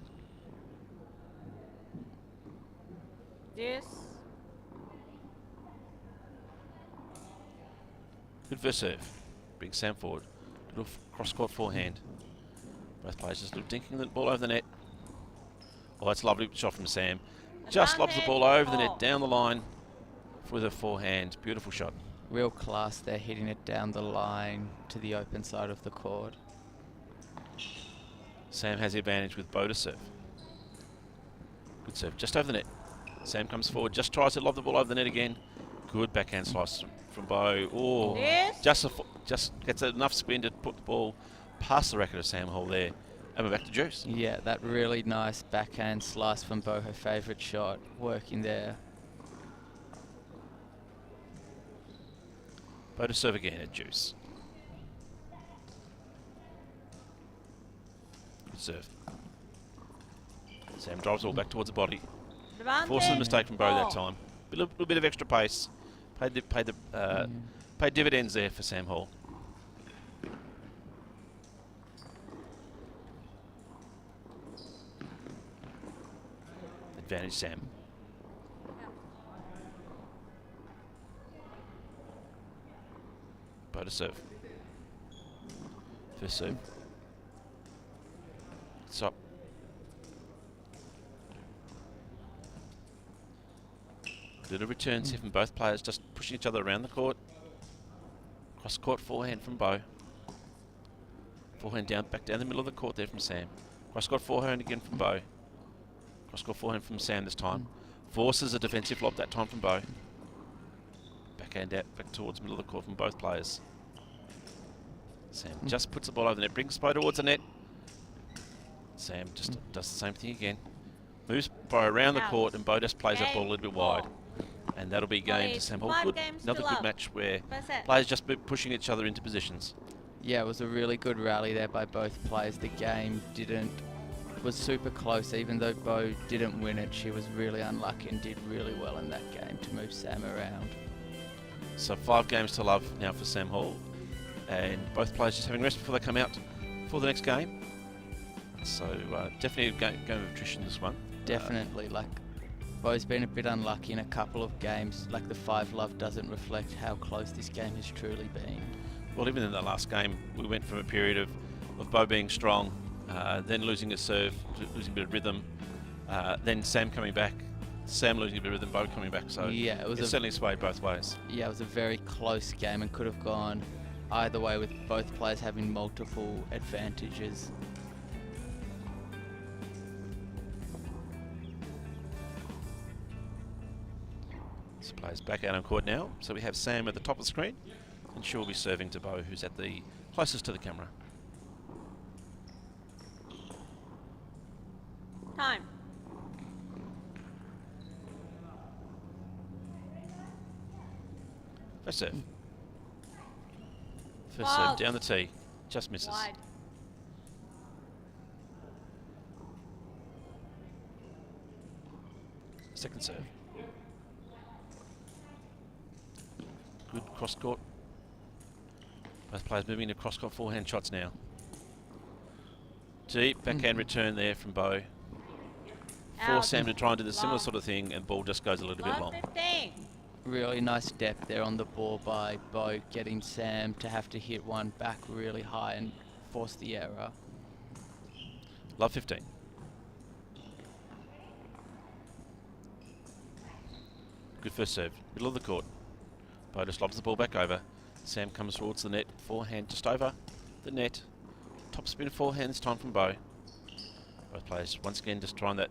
Yes. Good first serve. Bring Sam forward. Little cross-court forehand. Both players just little dinking the ball over the net. Oh, that's a lovely shot from Sam. Just lobs the ball over the net, down the line with a forehand. Beautiful shot. Real class there, hitting it down the line to the open side of the court. Sam has the advantage with Bo to serve. Good serve, just over the net. Sam comes forward, just tries to lob the ball over the net again. Good backhand slice from Bo. Oh, Yes. just gets enough spin to put the ball past the racket of Sam Hall there. And we're back to Juice. Yeah, that really nice backhand slice from Bo, her favourite shot, working there. Bo to serve again at Juice. Good serve. Sam drives the ball back towards the body. Forces a mistake from Bo that time. A little bit of extra pace. Paid dividends there for Sam Hall. Advantage Sam. Bo to serve. First serve. Stop. Little return, see from both players just pushing each other around the court. Cross court forehand from Bo. Forehand back down the middle of the court there from Sam. Cross court forehand again from Bo. Cross court forehand from Sam this time. Forces a defensive lob that time from Bo. Backhand out back towards the middle of the court from both players. Sam just puts the ball over the net, brings Bo towards the net. Sam just does the same thing again. Moves Bo around the court and Bo just plays that ball a little bit wide. And that'll be game to Sam Hall. Good, another good match where players just pushing each other into positions. Yeah, it was a really good rally there by both players. The game was super close. Even though Bo didn't win it, she was really unlucky and did really well in that game to move Sam around. So 5 games to love now for Sam Hall. And both players just having rest before they come out for the next game. So definitely a game of attrition, this one. Definitely, Bo's been a bit unlucky in a couple of games. The 5 love doesn't reflect how close this game has truly been. Well, even in the last game, we went from a period of Bo being strong, then losing a serve, losing a bit of rhythm, then Sam coming back, Sam losing a bit of rhythm, Bo coming back. So yeah, it certainly swayed both ways. Yeah, it was a very close game and could have gone either way with both players having multiple advantages. So players back out on court now. So we have Sam at the top of the screen, and she'll be serving to Bo, who's at the closest to the camera. Time. First serve. First serve down the tee, just misses. Wide. Second serve. Good cross court. Both players moving into cross court forehand shots now. Deep backhand return there from Bo. Force Sam to try and do the similar sort of thing, and ball just goes a little bit long. 15. Really nice depth there on the ball by Bo, getting Sam to have to hit one back really high and force the error. Love 15. Good first serve, middle of the court. Bo just lobs the ball back over. Sam comes towards the net, forehand just over the net. Top spin forehand this time from Bo. Both players once again just trying that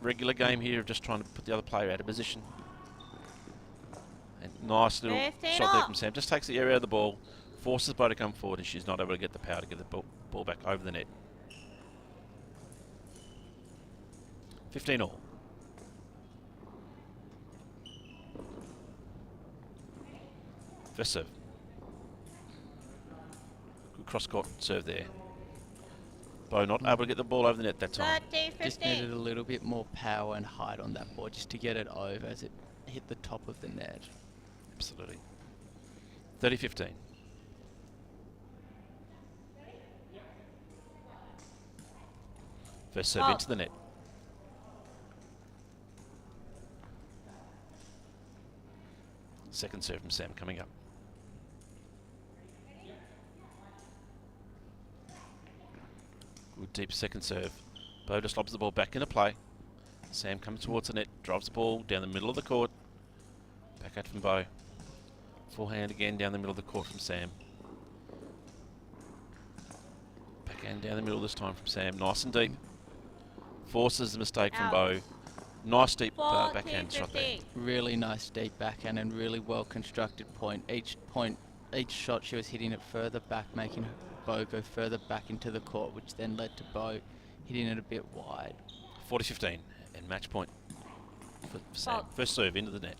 regular game here of just trying to put the other player out of position. And nice little shot there from Sam. Just takes the area of the ball, forces Bo to come forward, and she's not able to get the power to get the ball back over the net. 15 all. First serve. Good cross-court serve there. Bo not able to get the ball over the net that time. 30, Just needed a little bit more power and height on that ball just to get it over as it hit the top of the net. Absolutely. 30-15. First serve into the net. Second serve from Sam coming up. Good deep second serve. Bo just lobs the ball back into play. Sam comes towards the net, drives the ball down the middle of the court. Back out from Bo. Forehand again down the middle of the court from Sam. Backhand down the middle this time from Sam. Nice and deep. Forces the mistake from Bo. Nice deep backhand shot there. Really nice deep backhand and really well constructed point. Each shot she was hitting it further back, making Bo go further back into the court, which then led to Bo hitting it a bit wide. 40-15 and match point for Sam. First serve into the net.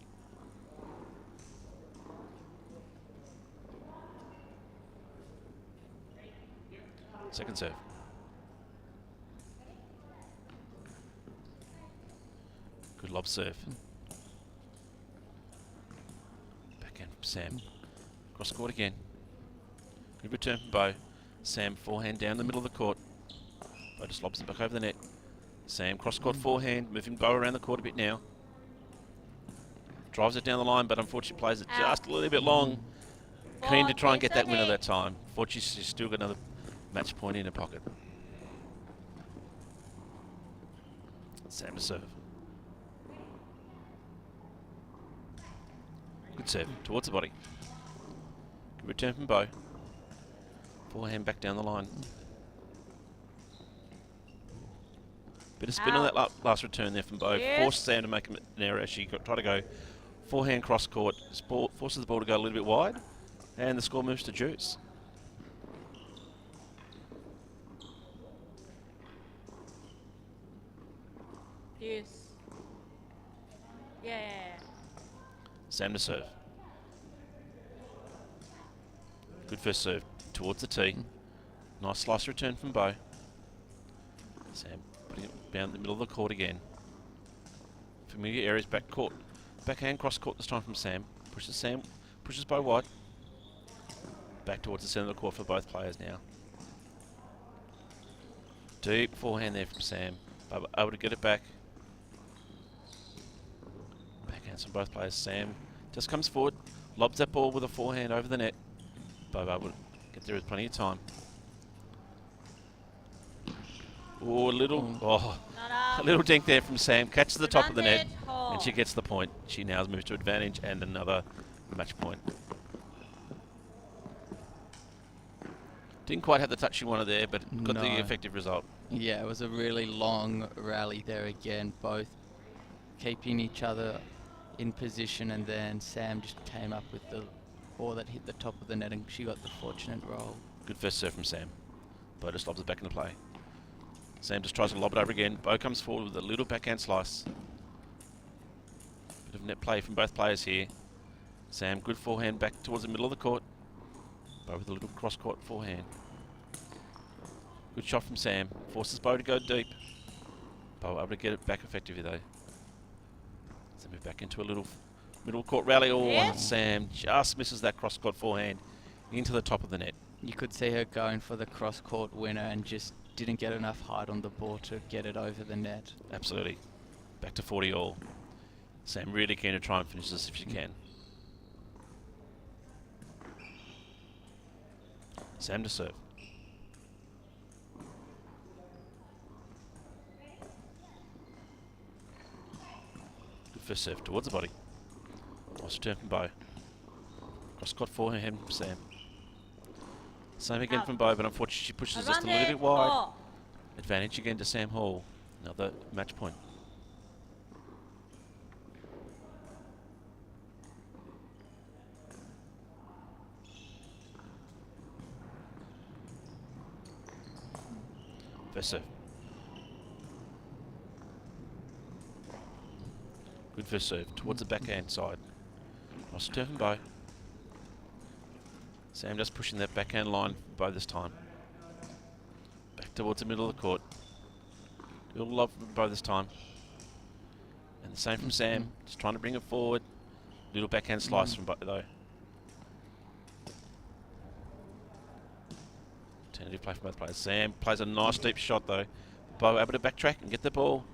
Second serve. Good lob serve. Backhand from Sam. Cross court again. Good return from Bo. Sam forehand down the middle of the court. Bo just lobs it back over the net. Sam cross court forehand, moving Bo around the court a bit now. Drives it down the line, but unfortunately plays it just a little bit long. Keen to try and get that winner that time. Fortunately, she's still got another match point in her pocket. Sam to serve. Good serve towards the body. Good return from Bo. Forehand back down the line. Bit of spin on that last return there from Bo. Forced Sam to make an error. She tried to go forehand cross court. Forces the ball to go a little bit wide. And the score moves to deuce. Deuce. Yeah. Sam to serve. Good first serve towards the tee. Nice slice return from Bo. Sam putting it down the middle of the court again. Familiar areas back court. Backhand cross court this time from Sam. Pushes Bo wide. Back towards the centre of the court for both players now. Deep forehand there from Sam. Bo able to get it back. Backhands from both players. Sam just comes forward, lobs that ball with a forehand over the net. Bo able to get there with plenty of time. Oh, a little dink there from Sam. Catches the top of the net, and she gets the point. She now moves to advantage and another match point. Didn't quite have the touch she wanted there, but got the effective result. Yeah, it was a really long rally there again, both keeping each other in position, and then Sam just came up with the ball that hit the top of the net and she got the fortunate roll. Good first serve from Sam. Bo just lobs it back into play. Sam just tries to lob it over again. Bo comes forward with a little backhand slice. Bit of net play from both players here. Sam, good forehand back towards the middle of the court. Bo with a little cross-court forehand. Good shot from Sam. Forces Bo to go deep. Bo able to get it back effectively though. So move back into a little middle court rally. And Sam just misses that cross-court forehand into the top of the net. You could see her going for the cross-court winner and just didn't get enough height on the ball to get it over the net. Absolutely. Back to 40 all. Sam really keen to try and finish this if she can. Sam to serve. Good first serve towards the body. Nice return from Bo. Cross court forehand from Sam. Same again from Bo, but unfortunately she pushes just a little bit wide. Advantage again to Sam Hall. Another match point. First serve. Good first serve towards the backhand side. Nice return from Bo. Sam just pushing that backhand line for Bo this time. Back towards the middle of the court. Little lob from Bo this time. And the same from Sam, just trying to bring it forward. Little backhand slice from Bo though. Tentative play from both players. Sam plays a nice deep shot though. Bo able to backtrack and get the ball.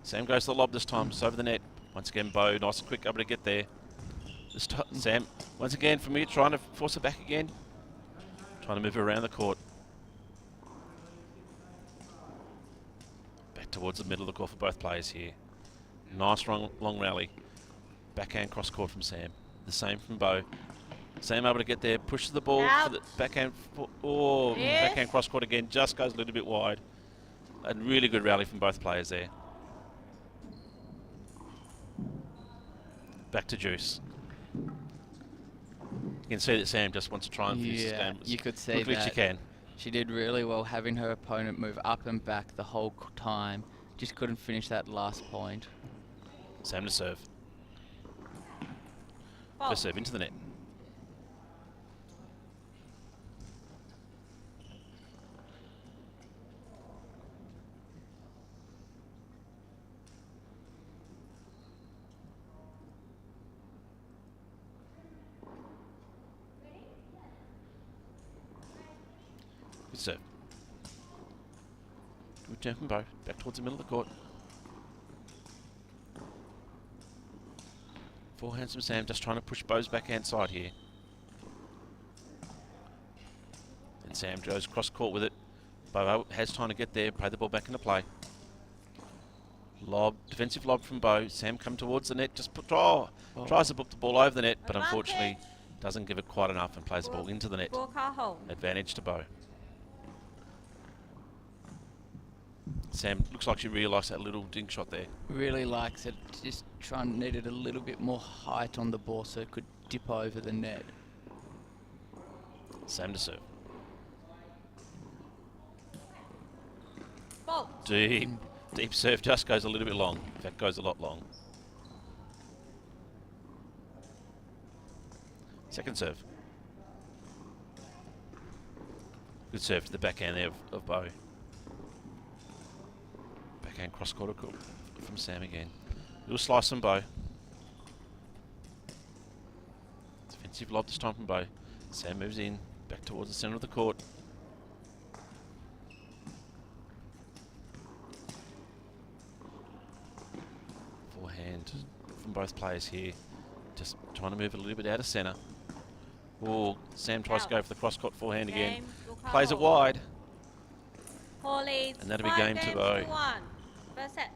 Sam goes to the lob this time, it's over the net. Once again, Bo nice and quick, able to get there. This time, Sam, once again, for me, trying to force it back again. Trying to move her around the court. Back towards the middle of the court for both players here. Nice long rally. Backhand cross court from Sam. The same from Bo. Sam able to get there, pushes the ball for the backhand. Backhand cross court again, just goes a little bit wide. A really good rally from both players there. Back to Juice. You can see that Sam just wants to try and finish this game you could see quickly as that. she can. She did really well having her opponent move up and back the whole time. Just couldn't finish that last point. Sam to serve. Fault. First serve into the net. Good serve. Good turn from Bo. Back towards the middle of the court. Forehands from Sam, just trying to push Bo's backhand side here. And Sam goes cross court with it. Bo has time to get there, play the ball back into play. Lob, defensive lob from Bo. Sam come towards the net, just tries to book the ball over the net, but unfortunately doesn't give it quite enough and plays the ball into the net. Advantage to Bo. Sam looks like she really likes that little dink shot there. Really likes it. Just needed a little bit more height on the ball so it could dip over the net. Sam to serve. Fault. Deep serve just goes a little bit long. In fact, goes a lot long. Second serve. Good serve to the backhand there of Bo. Backhand cross court from Sam again. Little slice from Bo. Defensive lob this time from Bo. Sam moves in, back towards the centre of the court. Forehand from both players here. Just trying to move a little bit out of centre. Oh, Sam tries to go for the cross court forehand again. Plays it wide. And that'll be game to Bo. First set.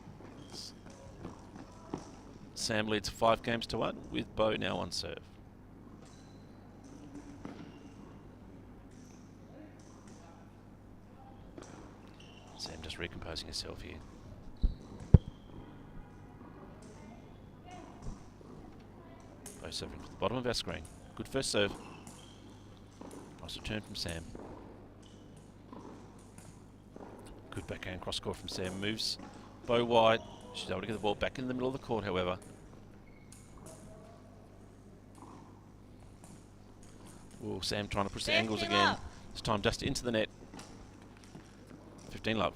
Sam leads 5 games to 1 with Bo now on serve. Sam just recomposing herself here. Bo serving to the bottom of our screen. Good first serve. Nice return from Sam. Good backhand cross court from Sam. Moves Bo wide. She's able to get the ball back in the middle of the court, however. Oh, Sam trying to push the angles again. Love. This time just into the net. 15 love.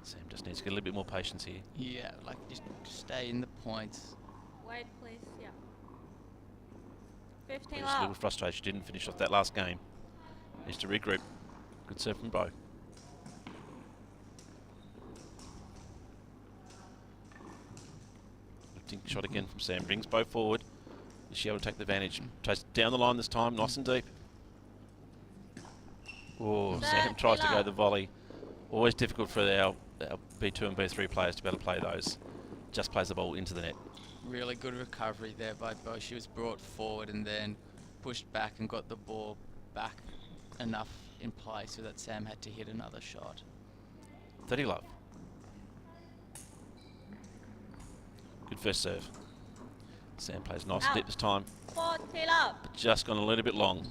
Sam just needs to get a little bit more patience here. Yeah, like just stay in the points. Wait, please. Yeah. 15 Just a little frustrated she didn't finish off that last game. Needs to regroup. Good serve from Bo. Dink shot again from Sam. Brings Bo forward. Is she able to take the advantage? Tries down the line this time, nice and deep. Oh, Sam tries to go the volley. Always difficult for our B2 and B3 players to be able to play those. Just plays the ball into the net. Really good recovery there by Bo. She was brought forward and then pushed back and got the ball back enough in play so that Sam had to hit another shot. 30 love. Good first serve. Sam plays nice and deep this time. 40 love. But just gone a little bit long.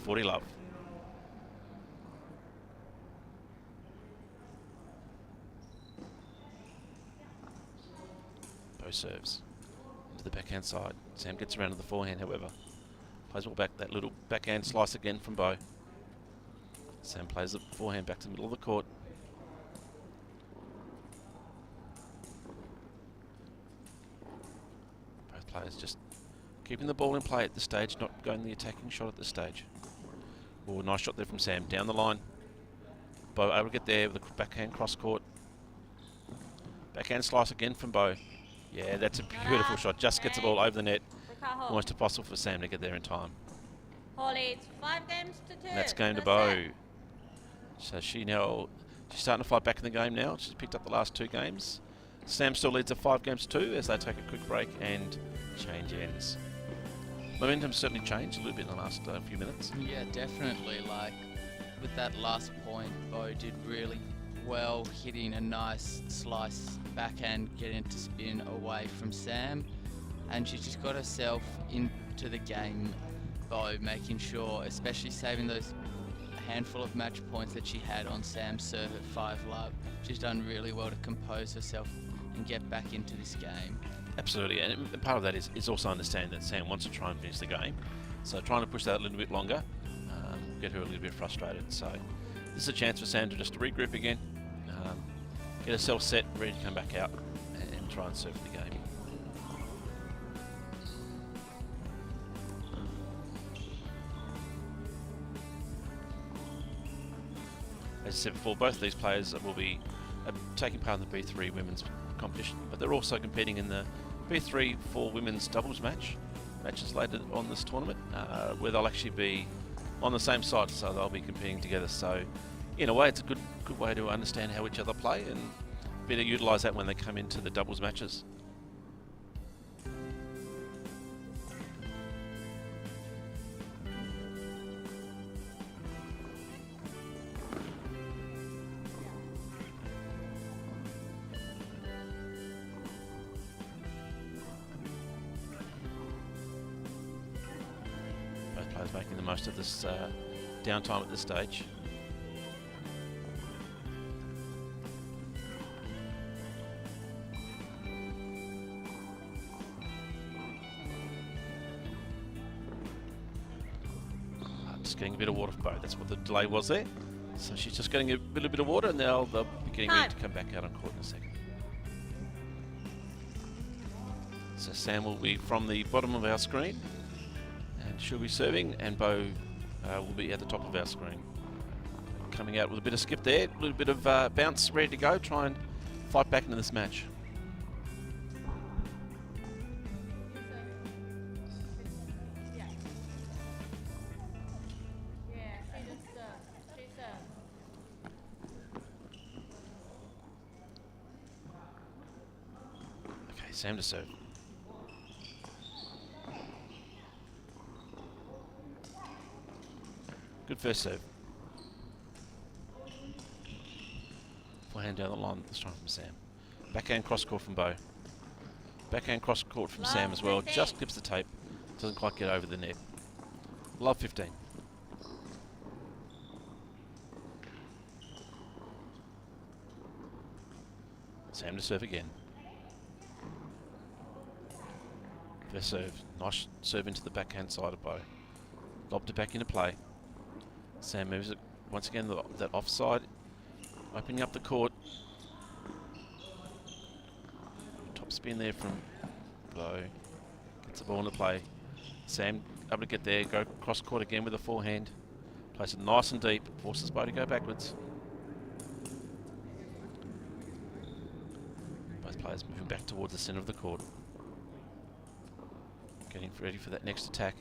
40 love. Bo serves. To the backhand side. Sam gets around to the forehand, however. Plays all back, that little backhand slice again from Bo. Sam plays the forehand back to the middle of the court. Both players just keeping the ball in play at this stage, not going the attacking shot at this stage. Oh, nice shot there from Sam. Down the line. Bo able to get there with a backhand cross court. Backhand slice again from Bo. Yeah, that's a beautiful shot. Just gets the ball over the net. Almost impossible for Sam to get there in time. Leads 5 games to 2. And that's game to First Bo. set. So she's starting to fight back in the game now. She's picked up the last 2 games. Sam still leads at 5 games to 2 as they take a quick break and change ends. Momentum's certainly changed a little bit in the last few minutes. Yeah, definitely. Like with that last point, Bo did really well, hitting a nice slice backhand, getting it to spin away from Sam. And she just got herself into the game by making sure, especially saving those handful of match points that she had on Sam's serve at 5-love. She's done really well to compose herself and get back into this game. Absolutely, and part of that is also understanding that Sam wants to try and finish the game. So trying to push that a little bit longer, get her a little bit frustrated. So this is a chance for Sam to just regroup again, get herself set, ready to come back out and try and serve the game. As I said before, both of these players will be taking part in the B3 women's competition, but they're also competing in the B3 for women's doubles matches later on this tournament, where they'll actually be on the same side, so they'll be competing together. So in a way, it's a good way to understand how each other play and better utilise that when they come into the doubles matches. Both players making the most of this downtime at this stage. Just getting a bit of water for Bo. That's what the delay was there. So she's just getting a little bit of water, and now they'll be getting ready to come back out on court in a second. So Sam will be from the bottom of our screen, and she'll be serving, and Bo will be at the top of our screen. Coming out with a bit of skip there, a little bit of bounce ready to go, try and fight back into this match. Okay, Sam to serve. Good first serve. Forehand down the line this time from Sam. Backhand cross court from Bo. Backhand cross court from Sam as well. Just clips the tape. Doesn't quite get over the net. Love 15. Sam to serve again. First serve. Nice serve into the backhand side of Bo. Lobbed it back into play. Sam moves it once again, that offside, opening up the court. Top spin there from Bo. Gets the ball into play. Sam able to get there, go cross court again with a forehand. Plays it nice and deep, forces Bo to go backwards. Both players moving back towards the centre of the court. Getting ready for that next attack.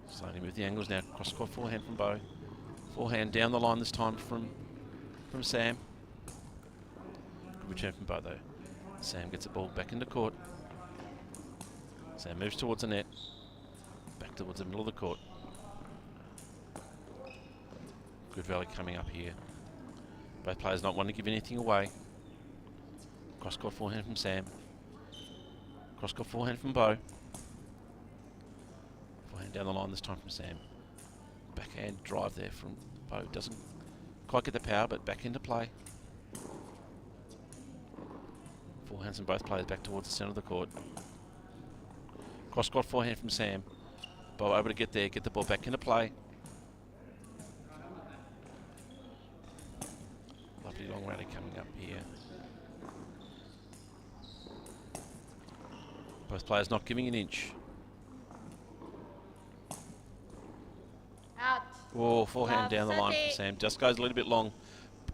Slowly move the angles now. Cross court forehand from Bo. Forehand down the line this time from Sam. Good return from Bo though. Sam gets the ball back into court. Sam moves towards the net. Back towards the middle of the court. Good rally coming up here. Both players not wanting to give anything away. Cross court forehand from Sam. Cross court forehand from Bo. Down the line this time from Sam. Backhand drive there from Bo. Doesn't quite get the power, but back into play. Forehands from both players back towards the centre of the court. Cross court forehand from Sam. Bo able to get there, get the ball back into play. Lovely long rally coming up here. Both players not giving an inch. Oh, forehand down the line from Sam. Just goes a little bit long.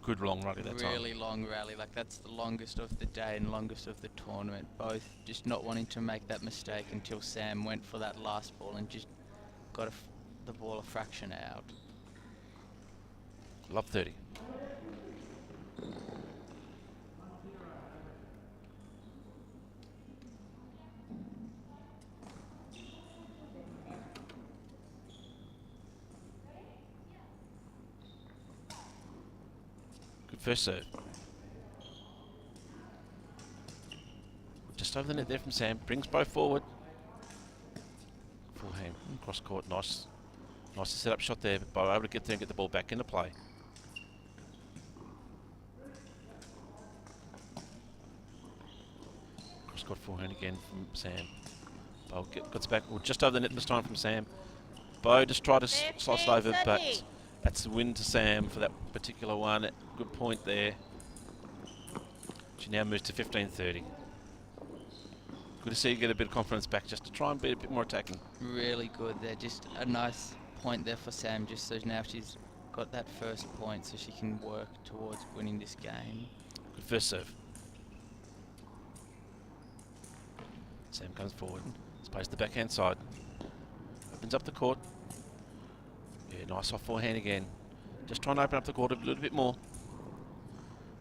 Good long rally that time. Really long rally. Like, that's the longest of the day and longest of the tournament. Both just not wanting to make that mistake until Sam went for that last ball and just got the ball a fraction out. Love 30. Good first serve. Just over the net there from Sam. Brings both forward. Forehand cross court. Nice to set up shot there. But Bo able to get there and get the ball back into play. Cross court forehand again from Sam. Bo gets back. Well, just over the net this time from Sam. Bo just tried to slice it over, but that's the win to Sam for that particular one. Good point there. She now moves to 15-30. Good to see you get a bit of confidence back just to try and be a bit more attacking. Really good there. Just a nice point there for Sam, just so now she's got that first point so she can work towards winning this game. Good first serve. Sam comes forward. Plays the backhand side. Opens up the court. Yeah, nice off forehand again. Just trying to open up the court a little bit more.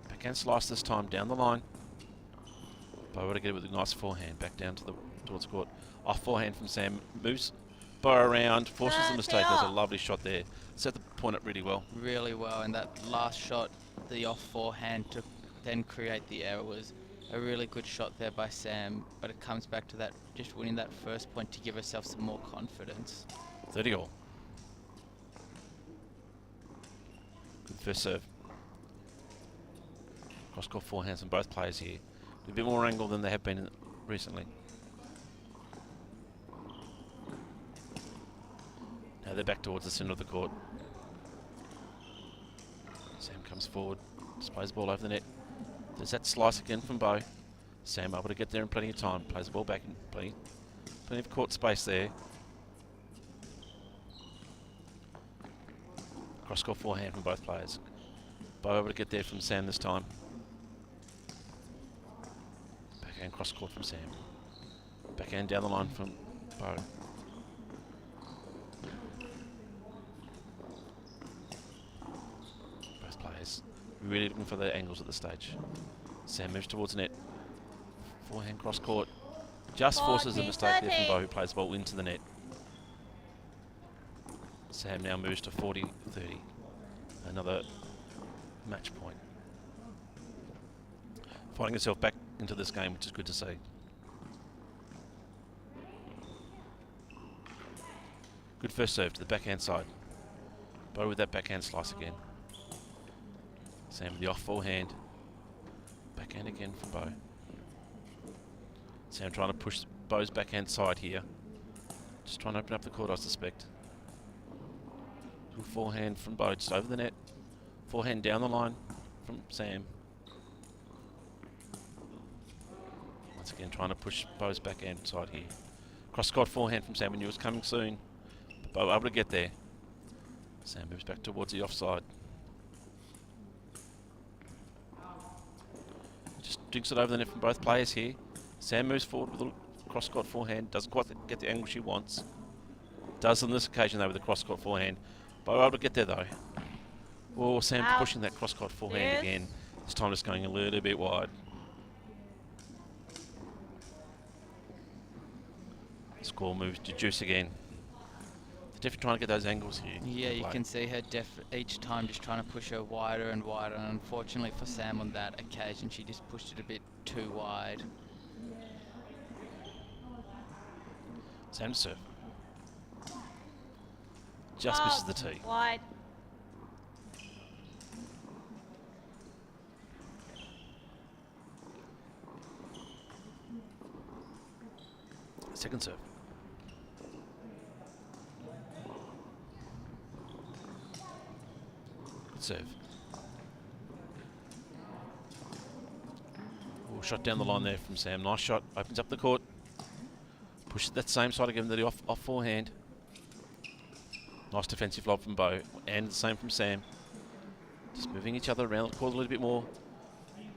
Backhand slice this time down the line. Bo able to get it with a nice forehand back down to towards the court. Off forehand from Sam. Moves Bo around. Forces the mistake. There's a lovely shot there. Set the point up really well. Really well. And that last shot, the off forehand to then create the error, was a really good shot there by Sam. But it comes back to that, just winning that first point to give herself some more confidence. 30 all. Good first serve. Cross court forehands from both players here. A bit more angle than they have been recently. Now they're back towards the centre of the court. Sam comes forward, displays the ball over the net. There's that slice again from Bo. Sam able to get there in plenty of time. Plays the ball back in plenty of court space there. Cross court forehand from both players. Bo able to get there from Sam this time. Backhand cross court from Sam. Backhand down the line from Bo. Both players really looking for the angles at this stage. Sam moves towards the net. Forehand cross court. Just forces a mistake there from Bo, who plays the ball into the net. Sam now moves to 40-30. Another match point. Finding herself back into this game, which is good to see. Good first serve to the backhand side. Bo with that backhand slice again. Sam with the off forehand. Backhand again from Bo. Sam trying to push Bo's backhand side here. Just trying to open up the court, I suspect. Good forehand from Bo, just over the net. Forehand down the line from Sam. Once again, trying to push Bo's backhand side here. Cross court forehand from Sam. We knew it was coming soon. But Bo able to get there. Sam moves back towards the offside. Just digs it over the net from both players here. Sam moves forward with a cross court forehand. Doesn't quite get the angle she wants. Does on this occasion though with the cross court forehand. Bo able to get there though. Oh, Sam pushing that cross court forehand again. This time just going a little bit wide. Score moves to juice again. They're definitely trying to get those angles here. Yeah, you can see her each time just trying to push her wider and wider. And unfortunately for Sam on that occasion, she just pushed it a bit too wide. Sam serve. Just misses the tee. Wide. Second serve. Good serve. Oh, shot down the line there from Sam. Nice shot. Opens up the court. Pushes that same side again with the off forehand. Nice defensive lob from Bo. And the same from Sam. Just moving each other around the court a little bit more.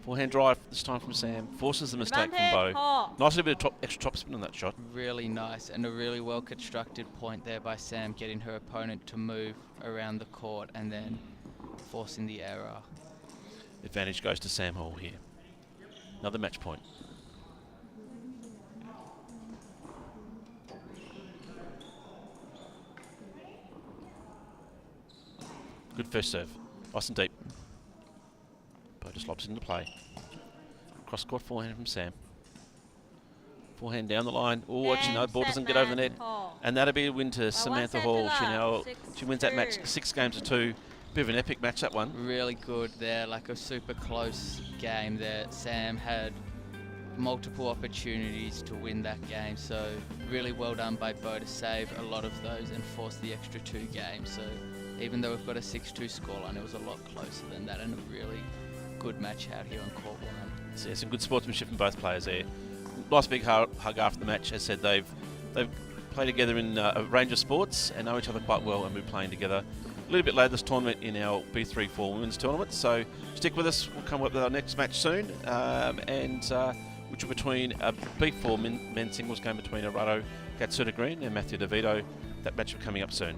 Forehand drive this time from Sam. Forces the mistake from Bo. Nice little bit of extra top spin on that shot. Really nice and a really well constructed point there by Sam, getting her opponent to move around the court and then forcing the error. Advantage goes to Sam Hall here. Another match point. Good first serve. Nice and deep. just lobs it into play. Cross court forehand from Sam. Forehand down the line. Oh, actually no, ball doesn't get over the net. And that'll be a win to Samantha Hall. She wins that match 6 games to 2. Bit of an epic match, that one. Really good there, like a super close game there. Sam had multiple opportunities to win that game, so really well done by Bo to save a lot of those and force the extra 2 games. So even though we've got a 6-2 scoreline, it was a lot closer than that, and a really good match out here on court 1. So yeah, some good sportsmanship from both players there. Nice big hug after the match. As said, they've played together in a range of sports and know each other quite well, and we're playing together a little bit later this tournament in our B3-4 women's tournament. So stick with us. We'll come up with our next match soon, which will between a B4 men's singles game between Arato Katsuta Green and Matthew DeVito. That match will be coming up soon.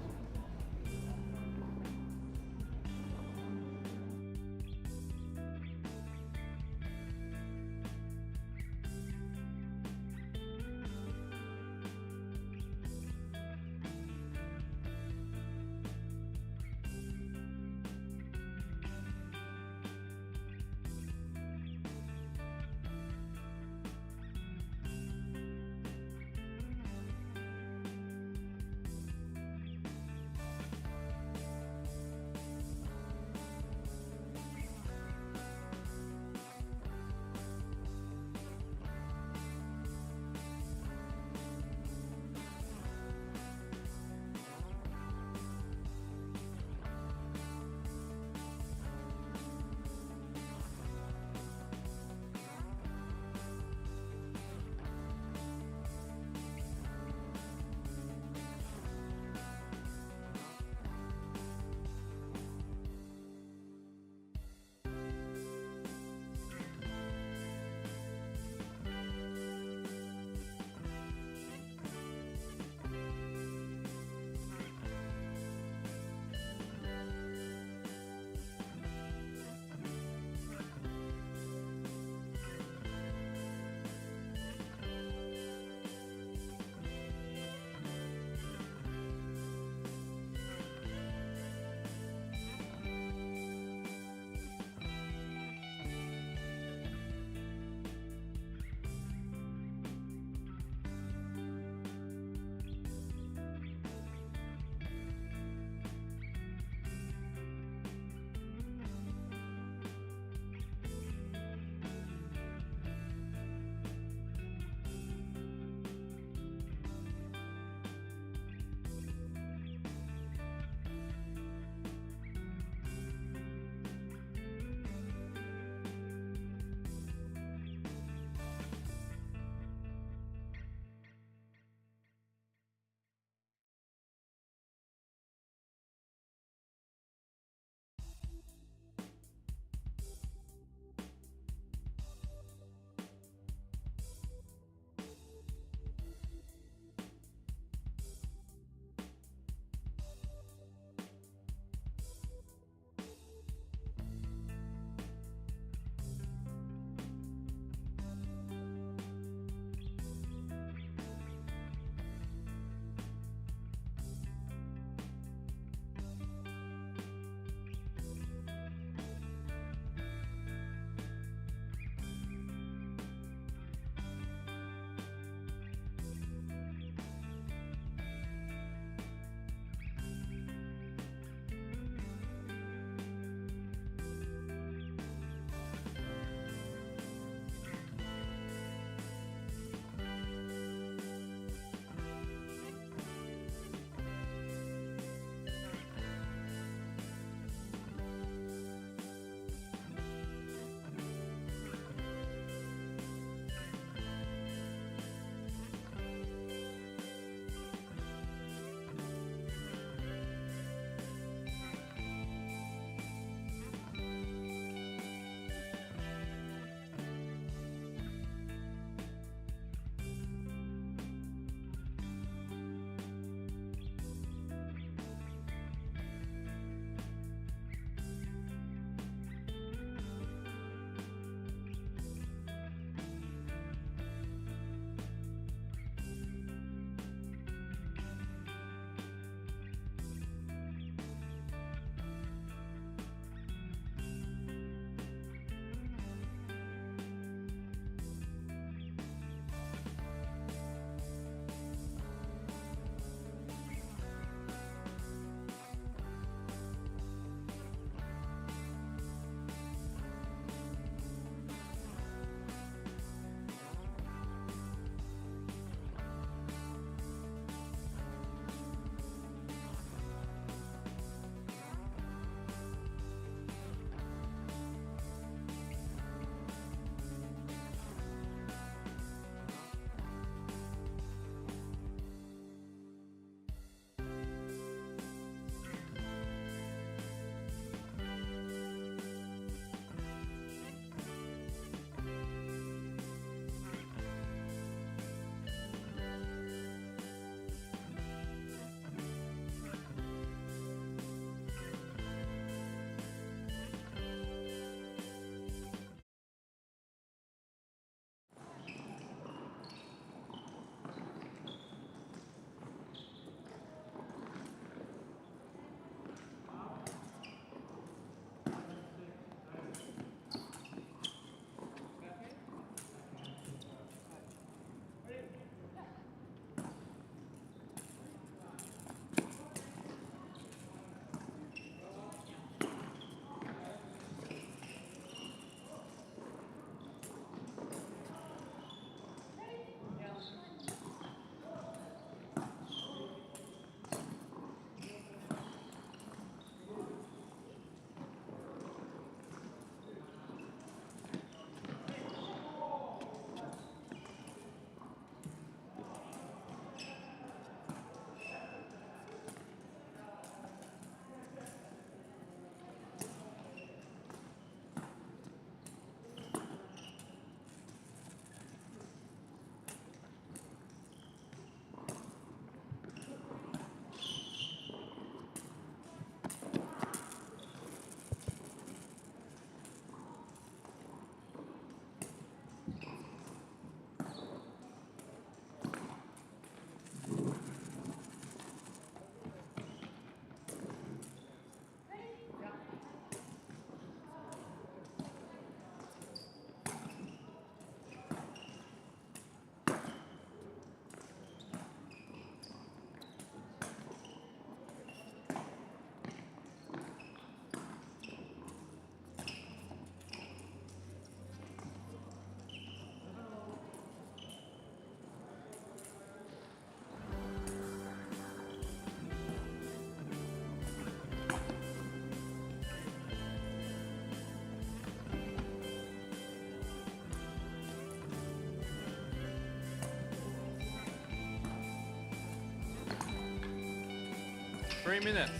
3 minutes.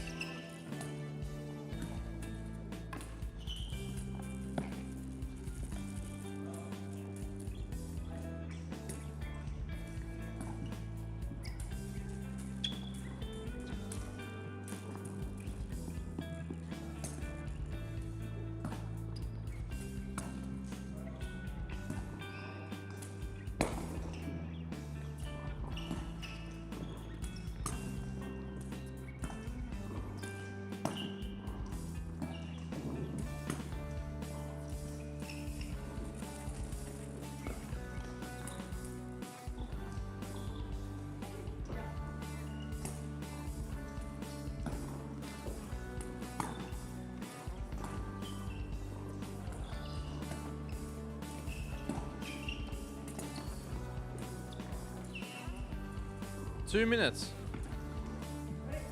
Two minutes.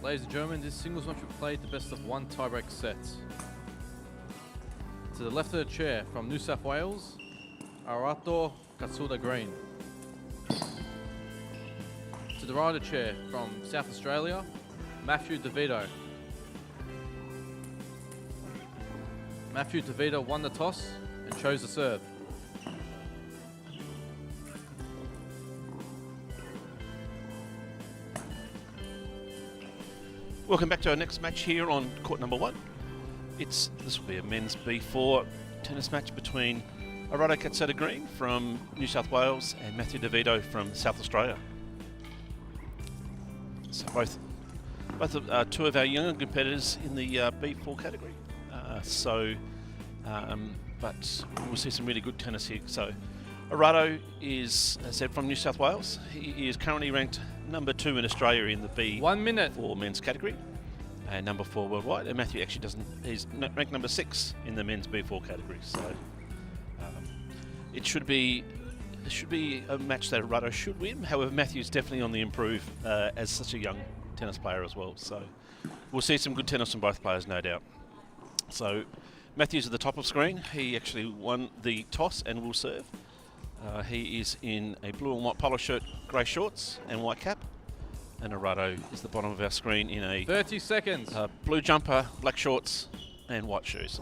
Ladies and gentlemen, this singles match will play the best of 1 tiebreak set. To the left of the chair from New South Wales, Arato Katsuda Green. To the right of the chair from South Australia, Matthew DeVito. Matthew DeVito won the toss and chose to serve. Welcome back to our next match here on court number 1. This will be a men's B4 tennis match between Arato Katsuda Green from New South Wales and Matthew DeVito from South Australia. So both two of our younger competitors in the B4 category. But we'll see some really good tennis here. So Arato is, as I said, from New South Wales. He is currently ranked number 2 in Australia in the B 1 minute for men's category, and number 4 worldwide. And Matthew actually he's ranked number 6 in the men's B4 category. So it should be a match that Arato should win. However, Matthew's definitely on the improve as such a young tennis player as well. So we'll see some good tennis from both players, no doubt. So Matthew's at the top of screen. He actually won the toss and will serve. He is in a blue and white polo shirt, grey shorts and white cap. And Arato is the bottom of our screen in a 30 seconds. Blue jumper, black shorts and white shoes.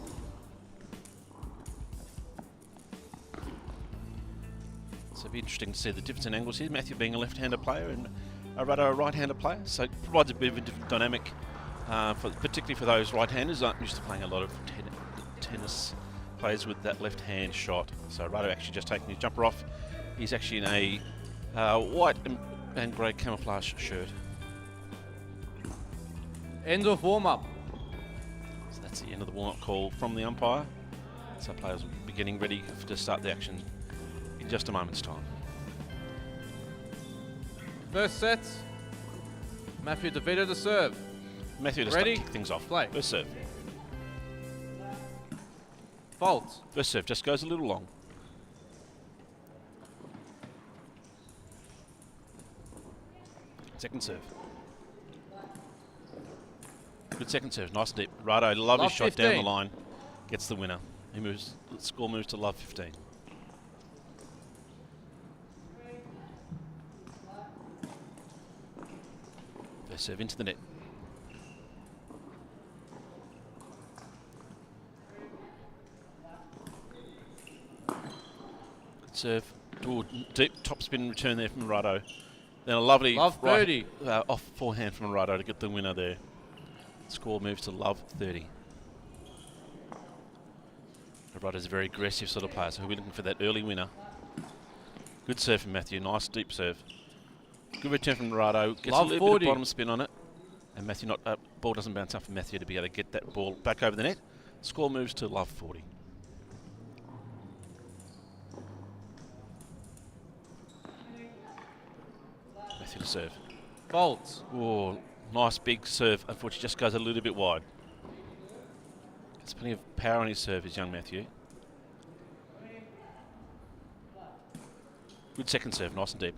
So it'll be interesting to see the difference in angles here. Matthew being a left-handed player and Arato a right-handed player. So it provides a bit of a different dynamic, particularly for those right-handers who aren't used to playing a lot of tennis. Plays with that left hand shot. So Arato actually just taking his jumper off. He's actually in a white and grey camouflage shirt. End of warm-up. So that's the end of the warm-up call from the umpire. So players will be getting ready to start the action in just a moment's time. First set. Matthew DeVito to serve. Matthew to ready? Kick things off. Play. First serve. Fault. First serve just goes a little long. Second serve. Good second serve, nice and deep. Arato, lovely Love shot 15. down the line. Gets the winner. The score moves to love 15. First serve into the net. Serve. Ooh, deep top spin return there from Arato. Then a lovely love 30. Off forehand from Arato to get the winner there. Score moves to love 30. Arato's a very aggressive sort of player, so we're looking for that early winner. Good serve from Matthew. Nice deep serve. Good return from Arato. Gets love a little 40. bit of bottom spin on it. And Matthew ball doesn't bounce up for Matthew to be able to get that ball back over the net. Score moves to love 40. To serve. Fault. Oh, nice big serve. Unfortunately, just goes a little bit wide. There's plenty of power on his serve, is young Matthew. Good second serve, nice and deep.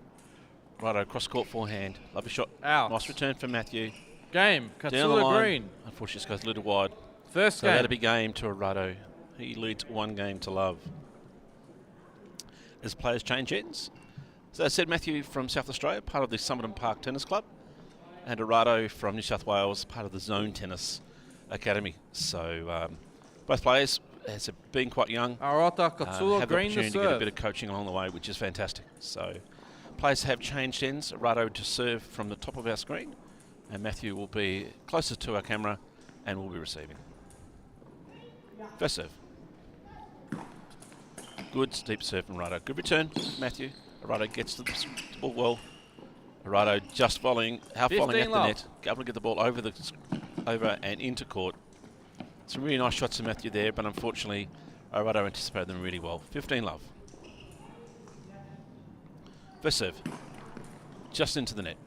Righto, cross court forehand. Lovely shot. Out. Nice return from Matthew. Game. Down the Katsuda line. Green. Unfortunately, just goes a little wide. First so game. that'll be game to Arato. He leads 1 game to love. As players change ends. So as I said, Matthew from South Australia, part of the Summerton Park Tennis Club. and Arato from New South Wales, part of the Zone Tennis Academy. So both players has been quite young. Arato, have Katsula, the Green opportunity to to get a serve. bit of coaching along the way, which is fantastic. So players have changed ends. Arato to serve from the top of our screen, and Matthew will be closer to our camera and will be receiving. First serve. Good steep serve from Arato. Good return, Matthew. Arato gets to the ball well. Arato just following at the net, able to get the ball over and into court. Some really nice shots from Matthew there, but unfortunately, Arato anticipated them really well. 15 love. First serve. Just into the net.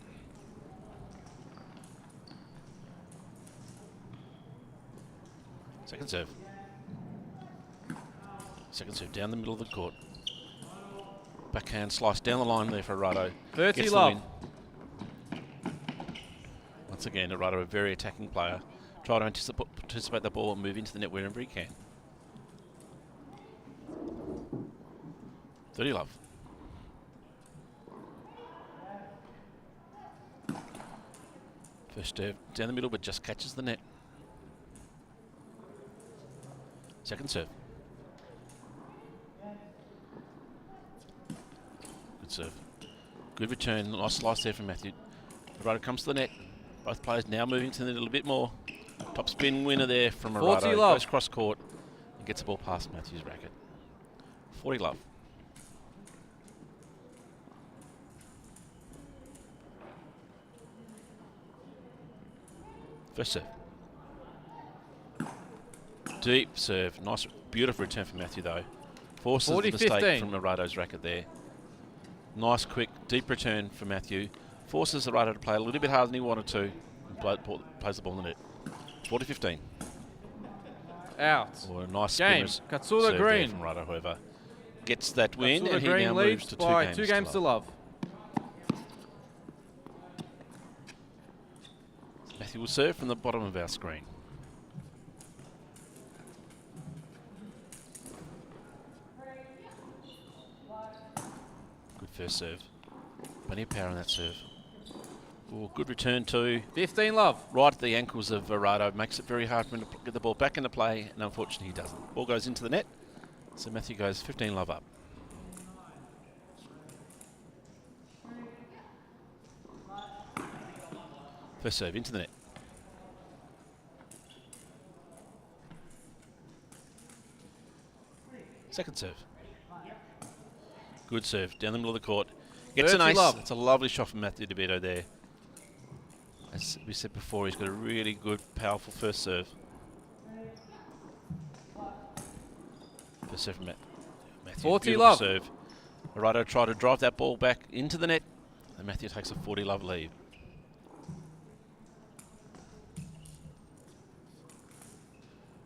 Second serve. Second serve down the middle of the court. Backhand slice down the line there for Arato. 30 Gets love. the win. Once again, Arato, a very attacking player. Try to anticipate the ball and move into the net wherever he can. 30 love. First serve down the middle, but just catches the net. Second serve. Good serve. Good return. Nice slice there from Matthew. Arato comes to the net. Both players now moving to the net a little bit more. Top spin winner there from 40 Arato. love. Goes cross court and gets the ball past Matthew's racket. 40 love. First serve. Deep serve. Nice, beautiful return from Matthew though. Forces the mistake 40-15. from Arato's racket there. Nice, quick, deep return for Matthew. Forces Arato to play a little bit harder than he wanted to. And plays the ball in the net. 40-15. Out. Or a nice Game. spinner's Katsula serve there Green. from Arato, whoever gets that win, Katsula and he Green now moves leads to by 2 games to love. Matthew will serve from the bottom of our screen. Good first serve. Plenty of power on that serve. Ooh, good return too. 15 love. Right at the ankles of Arato. Makes it very hard for him to get the ball back into play, and unfortunately he doesn't. Ball goes into the net, so Matthew goes 15 love up. First serve into the net. Second serve. Good serve down the middle of the court. Gets an 30 ace. love. It's a lovely shot from Matthew DeVito there. As we said before, he's got a really good, powerful first serve. First serve from Matthew. 40 Beautiful love. serve. Arato tried to drive that ball back into the net, and Matthew takes a 40 love lead.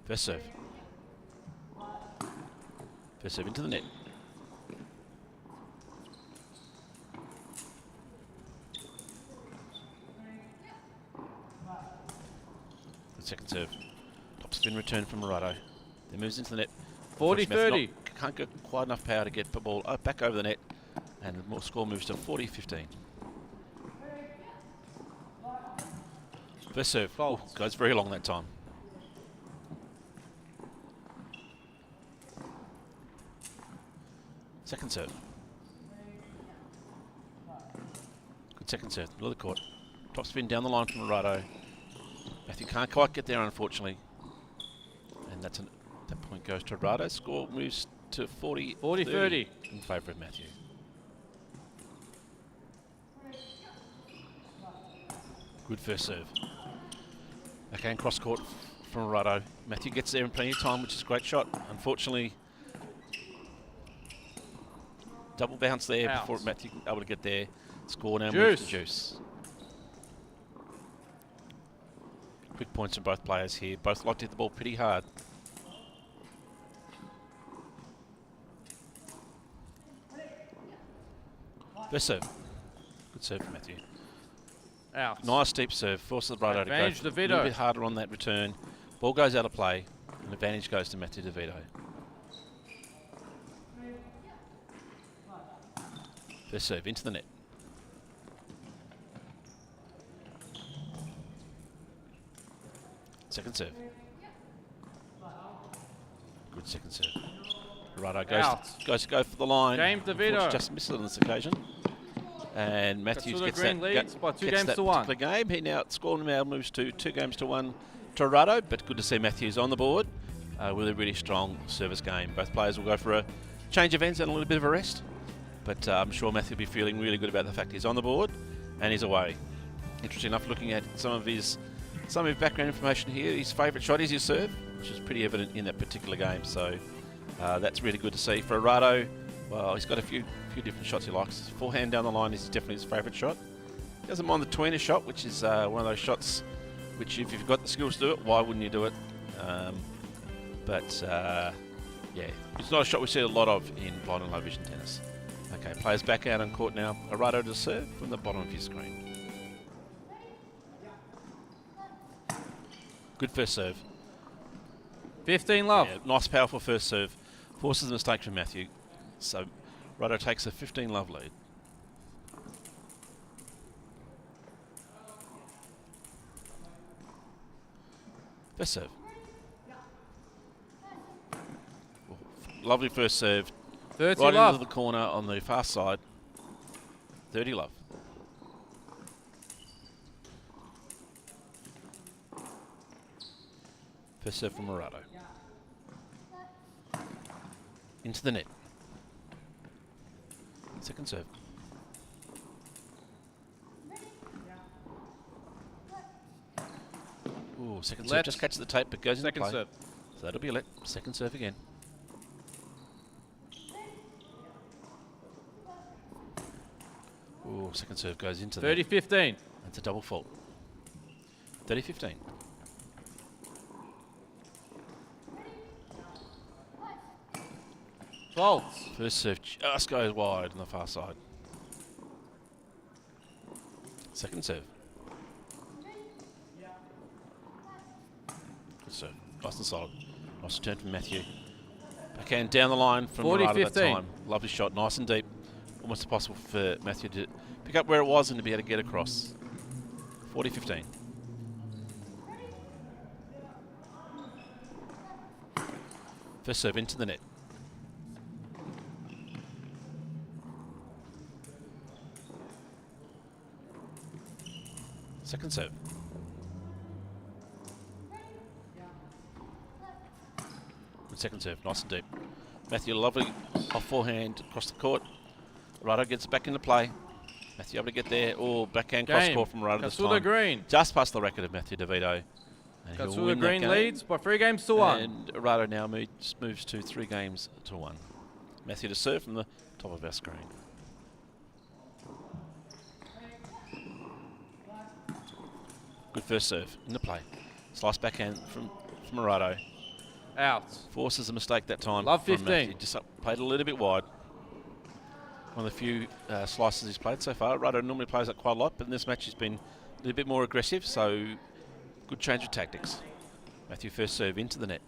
First serve. First serve into the net. Good second serve. Top spin return from Arato. Then moves into the net. 40-30. Can't get quite enough power to get the ball back over the net, and the more score moves to 40-15. First serve. Ooh, goes very long that time. Second serve. Good second serve. Middle of the court. Top spin down the line from Arato. Matthew can't quite get there, unfortunately. And that point goes to Arato. Score moves to 40-30 in favour of Matthew. Good first serve. Again, cross court from Arato. Matthew gets there in plenty of time, which is a great shot. Unfortunately, double bounce there before Matthew able to get there. Score now moves to Juice. Quick points from both players here. Both like to hit the ball pretty hard. First serve. Good serve from Matthew. Out. Nice deep serve. Forces Arato to go Advantage a little DeVito. bit harder on that return. Ball goes out of play, and advantage goes to Matthew DeVito. First serve into the net. Second serve. Good second serve. Arato goes to go for the line. Game DeVito. Just misses it on this occasion. And Matthews gets Green leads by 2 games to 1. particular game. He now scoring now moves to 2 games to 1 to Arato, but good to see Matthews on the board with a really strong service game. Both players will go for a change of ends and a little bit of a rest, but I'm sure Matthew will be feeling really good about the fact he's on the board and he's away. Interesting enough, looking at some of his background information here, his favourite shot is his serve, which is pretty evident in that particular game. So that's really good to see for Arato. Well, he's got a few different shots he likes. Forehand down the line is definitely his favourite shot. He doesn't mind the tweener shot, which is one of those shots which, if you've got the skills to do it, why wouldn't you do it? Yeah, it's not a shot we see a lot of in blind and low vision tennis. Okay, players back out on court now. Arato to serve from the bottom of your screen. Good first serve. 15 love. Yeah, nice, powerful first serve. Forces a mistake from Matthew. So Arato takes a 15 love lead. First serve. Oh, lovely first serve. 30 right love. into the corner on the far side. 30 love. First serve from Arato. Into the net. Second serve. Ooh, second serve just catches the tape but goes into play. Second serve. So that'll be a let. Second serve again. Ooh, second serve goes into 30-15. That's a double fault. 30-15. Faults. First serve just goes wide on the far side. Second serve. Good serve. Nice and solid. Nice return from Matthew. Backhand down the line from Arato that time. Lovely shot, nice and deep. Almost impossible for Matthew to pick up where it was and to be able to get across. 40-15. First serve into the net. Second serve. Good second serve, nice and deep. Matthew, lovely off forehand across the court. Arato gets back into play. Matthew able to get there. Oh, backhand cross court from Arato this time. Green. Just past the record of Matthew DeVito. Katsula Green leads by 3 games to 1. And Arato now moves to 3 games to 1. Matthew to serve from the top of our screen. Good first serve in the play. Slice backhand from Arato. Out. Forces a mistake that time. Love from 15. Matthew. Just played a little bit wide. One of the few slices he's played so far. Arato normally plays that quite a lot, but in this match he's been a little bit more aggressive, so good change of tactics. Matthew first serve into the net.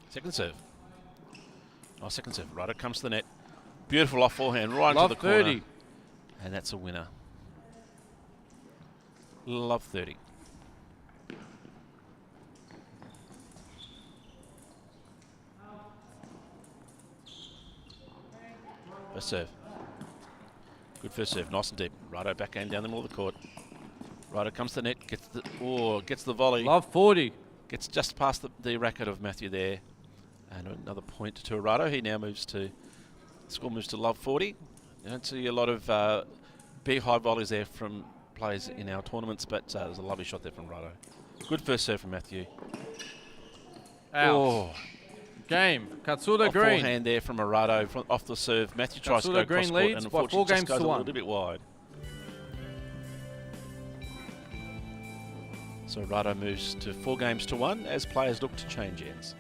Second serve. Nice second serve. Arato comes to the net. Beautiful off forehand right into the corner. 30. And that's a winner. Love 30. First serve. Good first serve, nice and deep. Arato backhand down the middle of the court. Arato comes to the net, gets the volley. Love 40. Gets just past the racket of Matthew there. And another point to Arato. He now moves to, score moves to love 40. You don't see a lot of big high volleys there from players in our tournaments, but there's a lovely shot there from Arato. Good first serve from Matthew. Out. Oh. Game. Katsula Off Green. forehand there from Arato off the serve. Matthew tries to Katsula go Green cross court leads and by 4 unfortunately games just goes to a 1. little bit wide. So Arato moves to 4 games to 1 as players look to change ends.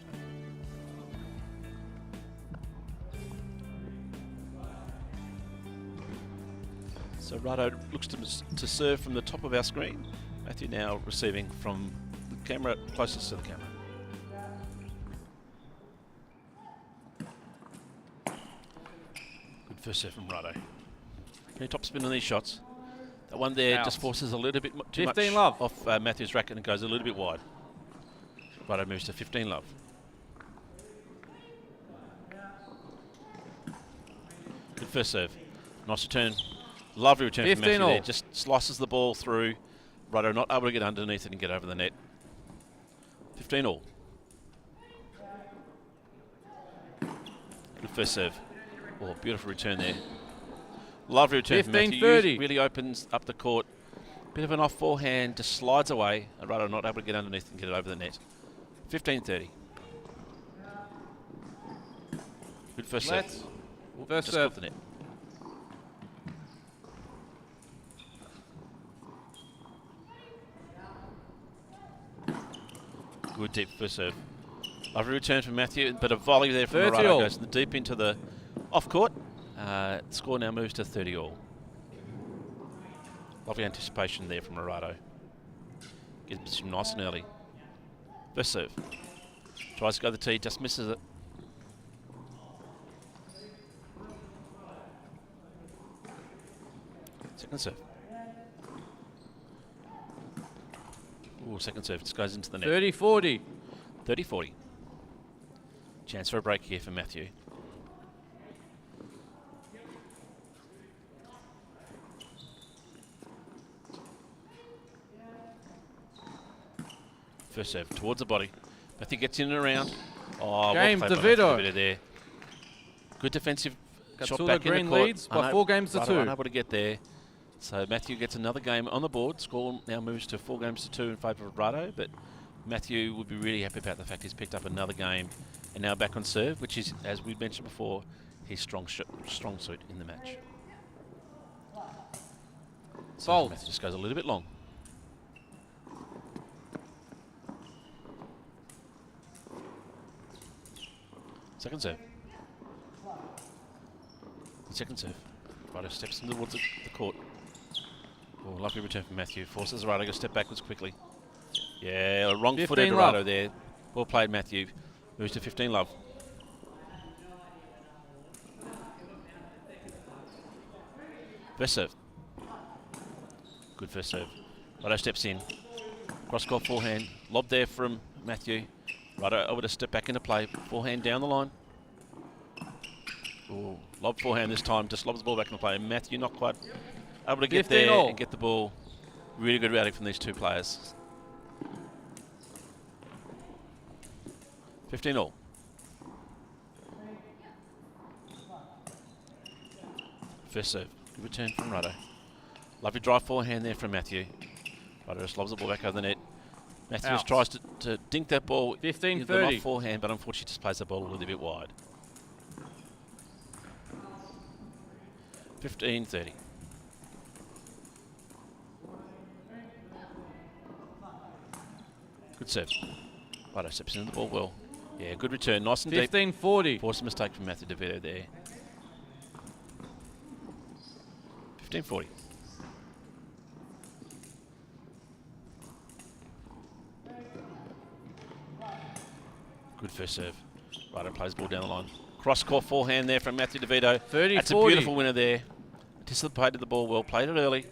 So Arato looks to serve from the top of our screen. Matthew now receiving from the camera closest to the camera. Good first serve from Arato. Can he top spin on these shots? That one there Out. just forces a little bit too much 15 love. off Matthew's racket and goes a little bit wide. Arato moves to 15 love. Good first serve. Nice return. Lovely return from 15 Matthew all. there. Just slices the ball through. Arato not able to get underneath it and get over the net. 15 all. Good first serve. Oh, beautiful return there. Lovely return from Matthew. 15-30. Really opens up the court. Bit of an off forehand, just slides away. Arato not able to get underneath and get it over the net. 15-30. Good first serve. Let's. Oop, First just serve. caught the net. Good deep first serve. Lovely return from Matthew, but a volley there from 30 Arato all. goes deep into the off court. Score now moves to 30 all. Lovely anticipation there from Arato. Gets him nice and early. First serve. Tries to go to the tee, just misses it. Second serve. Ooh, second serve just goes into the net. 30-40. 30-40. Chance for a break here for Matthew. First serve towards the body. Matthew gets in and around. Oh, Game, well played by DeVito. Matthew there. Good defensive shot Katsula back in Green the court. leads by 4 games to Arato 2. unable to get there. So Matthew gets another game on the board. Score now moves to 4 games to 2 in favour of Arato, but Matthew would be really happy about the fact he's picked up another game and now back on serve, which is, as we mentioned before, his strong suit in the match. So Fault. Matthew just goes a little bit long. Second serve. The second serve. Arato steps towards the court. Oh, lovely return from Matthew. Forces Arato to step backwards quickly. Yeah, wrong-footed 15 Arato love. there. Well played, Matthew. Moves to 15 love. First serve. Good first serve. Arato steps in. Cross-court forehand. Lob there from Matthew. Arato over to step back into play. Forehand down the line. Ooh, lob forehand this time. Just lobs the ball back into play. Matthew not quite able to get 15 there all. and get the ball. Really good routing from these two players. 15 all. First serve. Good return from Arato. Lovely drive forehand there from Matthew. Arato just lobs the ball back over the net. Matthew just Out. tries to dink that ball 15-30. into the off forehand, but unfortunately just plays the ball a little bit wide. 15-30. Good serve. Arato steps into the ball well. Yeah, good return. Nice and deep. 15-40. Forced a mistake from Matthew DeVito there. 15-40. Good first serve. Arato plays ball down the line. Cross-court forehand there from Matthew DeVito. 30-40. That's a beautiful winner there. Anticipated the ball well, played it early,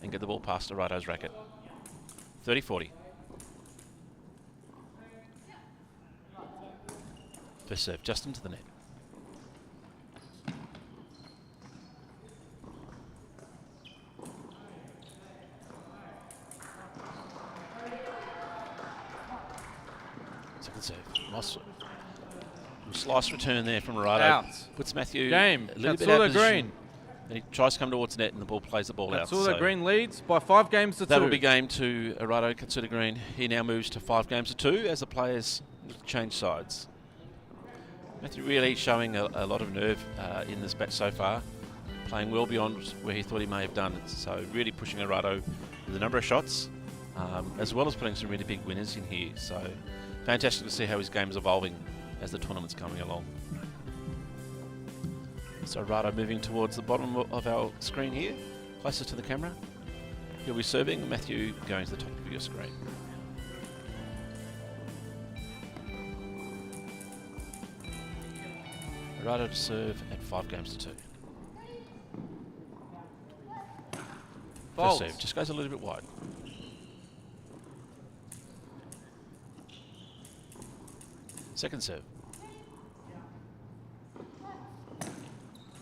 and get the ball past Arato's racket. 30-40. First serve just into the net. Second serve. Nice slice return there from Arato. Out. Puts Matthew Game. a little bit out of Katsula position. Green. Then he tries to come towards the net and the ball plays the ball out. Katsula Green leads by 5 games to 2. That'll be game to Arato. Katsula Green. He now moves to 5 games to 2 as the players change sides. Matthew really showing a lot of nerve in this match so far, playing well beyond where he thought he may have done. So really pushing Arato with a number of shots, as well as putting some really big winners in here. So fantastic to see how his game is evolving as the tournament's coming along. So Arato moving towards the bottom of our screen here, closer to the camera. He'll be serving. Matthew going to the top of your screen. Arato to serve at 5 games to 2. First Fault. serve just goes a little bit wide. Second serve.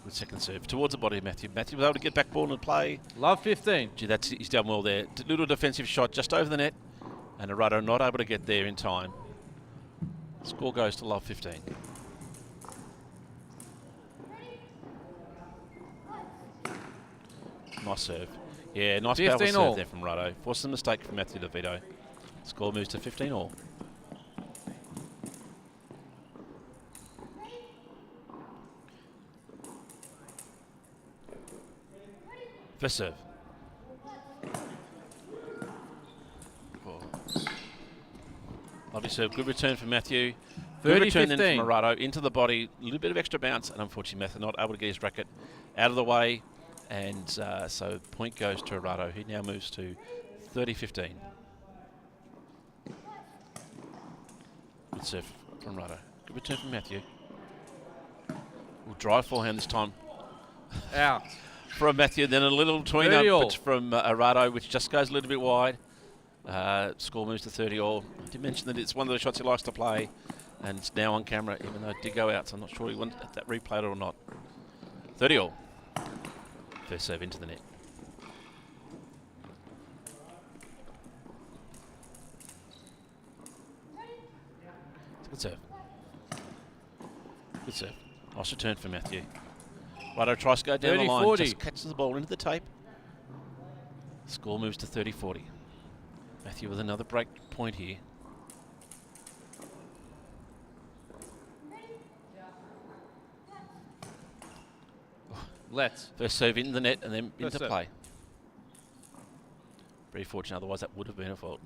Good second serve. Towards the body of Matthew. Matthew was able to get back ball and play. Love 15. Gee, he's done well there. Little defensive shot just over the net. And Arato not able to get there in time. Score goes to Love 15. Nice serve. Yeah, nice powerful 15 serve all. there from Arato. Forced a mistake from Matthew DeVito. Score moves to 15 all. First serve. Oh. Lovely serve. Good return from Matthew. Good return then from Arato into the body. A little bit of extra bounce, and unfortunately Matthew not able to get his racket out of the way. And so point goes to Arato. He now moves to 30-15. Good serve from Arato. Good return from Matthew. We'll drive forehand this time. Out. From Matthew, then a little tweener from Arato, which just goes a little bit wide. Score moves to 30 all. I did mention that it's one of the shots he likes to play, and it's now on camera, even though it did go out, so I'm not sure he wanted that replayed or not. 30 all. First serve into the net. It's a good serve. Good serve. Nice return for Matthew. Arato tries to go down the line, just catches the ball into the tape. Score moves to 30-40. Matthew with another break point here. Let's. First serve in the net and then First into serve. play. Very fortunate, otherwise that would have been a fault.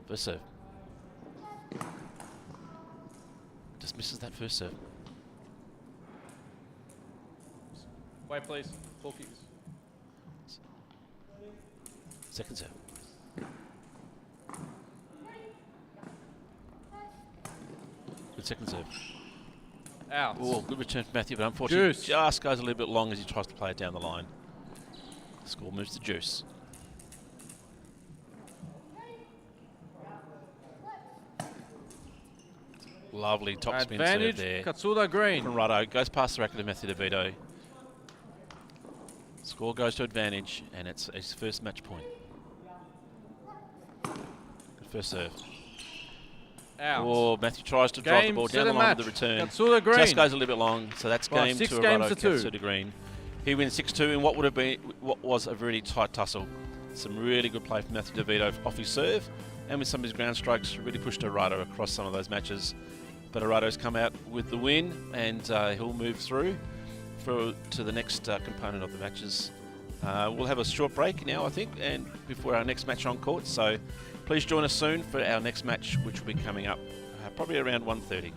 First serve. Just misses that first serve. Wait, please. Ball kicks. Second serve. Good second serve. Out. Oh, good return from Matthew, but unfortunately Juice. just goes a little bit long as he tries to play it down the line. Score moves to Juice. Lovely top spin serve Advantage, there. Katsuda Green. From Arato. Goes past the racket of Matthew DeVito. Score goes to advantage, and it's his first match point. Good first serve. Out. Oh, Matthew tries to drive the Game, ball set down the and line match. with the return. Katsuda Green. Just goes a little bit long, so that's Right, game 6 to games Arato, to 2. Katsuda Green. He wins 6-2 in what would have been what was a really tight tussle. Some really good play from Matthew DeVito off his serve, and with some of his ground strokes, really pushed Arato across some of those matches. But Arato's come out with the win, and he'll move through to the next component of the matches. We'll have a short break now, I think, and before our next match on court. So please join us soon for our next match, which will be coming up probably around 1:30.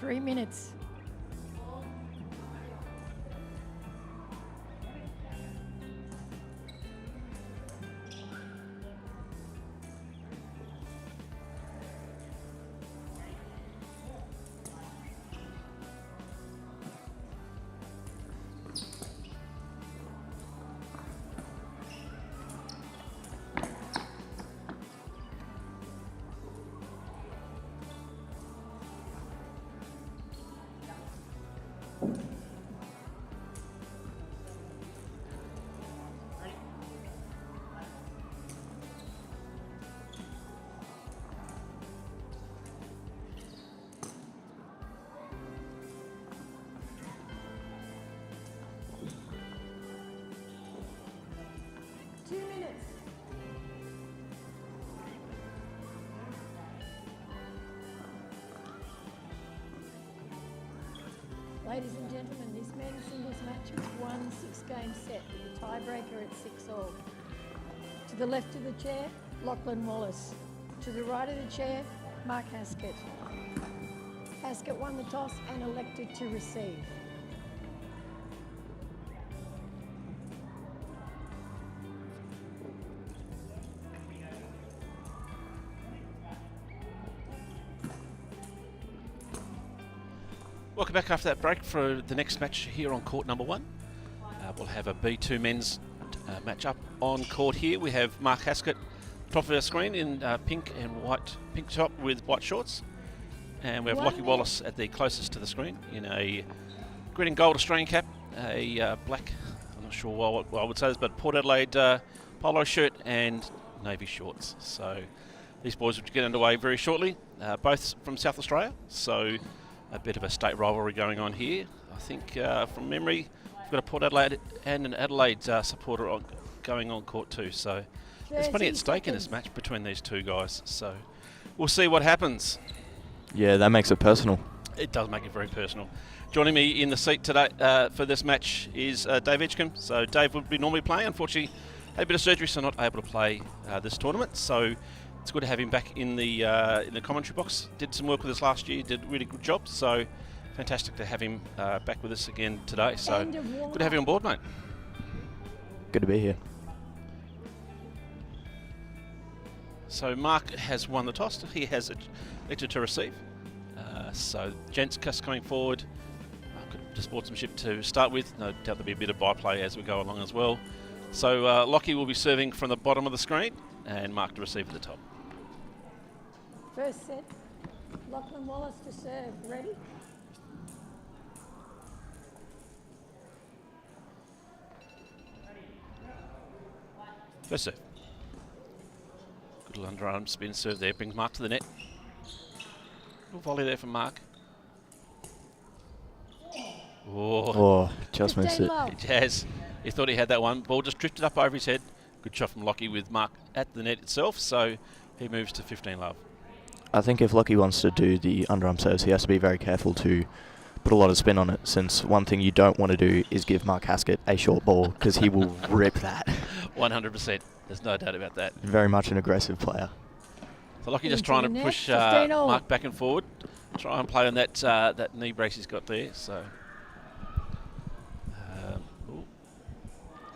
3 minutes. Ladies and gentlemen, this men's singles match was one 6-game set with a tiebreaker at 6-all. To the left of the chair, Lachlan Wallace. To the right of the chair, Mark Haskett. Haskett won the toss and elected to receive. Welcome back after that break for the next match here on court number 1. We'll have a B2 men's match up on court here. We have Mark Haskett, top of our screen in pink top with white shorts. And we have Lockie Wallace at the closest to the screen in a green and gold Australian cap, a black, I'm not sure what I would say this, but Port Adelaide polo shirt and navy shorts. So these boys will get underway very shortly, both from South Australia. So a bit of a state rivalry going on here. I think from memory, we've got a Port Adelaide and an Adelaide supporter going on court too. So there's plenty at stake in this match between these two guys. So we'll see what happens. Yeah, that makes it personal. It does make it very personal. Joining me in the seat today for this match is Dave Edgecombe. So Dave would be normally playing. Unfortunately, had a bit of surgery, so not able to play this tournament. So it's good to have him back in the commentary box. Did some work with us last year, did a really good job. So fantastic to have him back with us again today. So good to have you on board, mate. Good to be here. So Mark has won the toss. He has elected to receive. So gents coming forward. Good sportsmanship to start with. No doubt there'll be a bit of byplay as we go along as well. So Lockie will be serving from the bottom of the screen and Mark to receive at the top. First set, Lachlan Wallace to serve. Ready? First serve. Good little underarm spin serve there. Brings Mark to the net. Little volley there from Mark. Oh, just missed it. He has. He thought he had that one. Ball just drifted up over his head. Good shot from Lockie with Mark at the net itself. So he moves to 15 love. I think if Lockie wants to do the underarm serves, he has to be very careful to put a lot of spin on it, since one thing you don't want to do is give Mark Haskett a short ball, because he will rip that. 100%. There's no doubt about that. Very much an aggressive player. So Lockie just trying to push Mark back and forward. Try and play on that that knee brace he's got there. So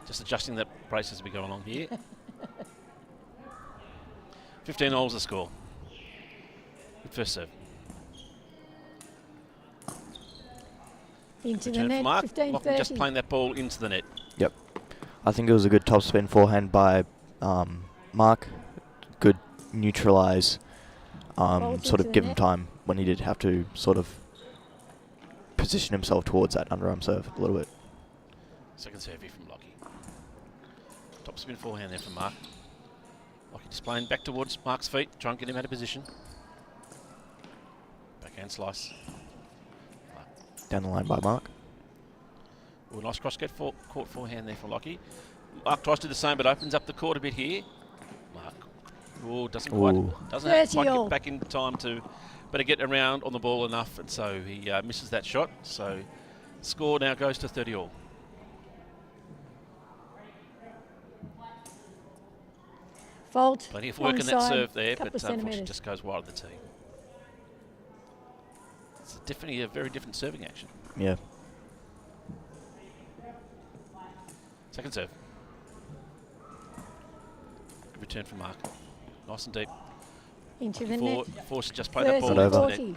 just adjusting that brace as we go along here. 15 all's the score. Good first serve. Into Return the net, for Mark. 15-30. Just playing that ball into the net. Yep. I think it was a good top spin forehand by Mark. Good neutralise, sort of give him time when he did have to sort of position himself towards that underarm serve a little bit. Second serve here from Lockie. Top spin forehand there from Mark. Lockie just playing back towards Mark's feet, try and get him out of position. Backhand slice. Down the line by Mark. Ooh, nice court forehand there from Lockie. Mark tries to do the same, but opens up the court a bit here. Mark doesn't quite get back in time to better get around on the ball enough, and so he misses that shot. So score now goes to 30 all. Fault. Plenty of work in that serve there, but unfortunately just goes wide of the tee. It's definitely a very different serving action. Yeah. Second serve. Good return from Mark. Nice and deep. Into the net. Force just play that ball 30, into the 40. net.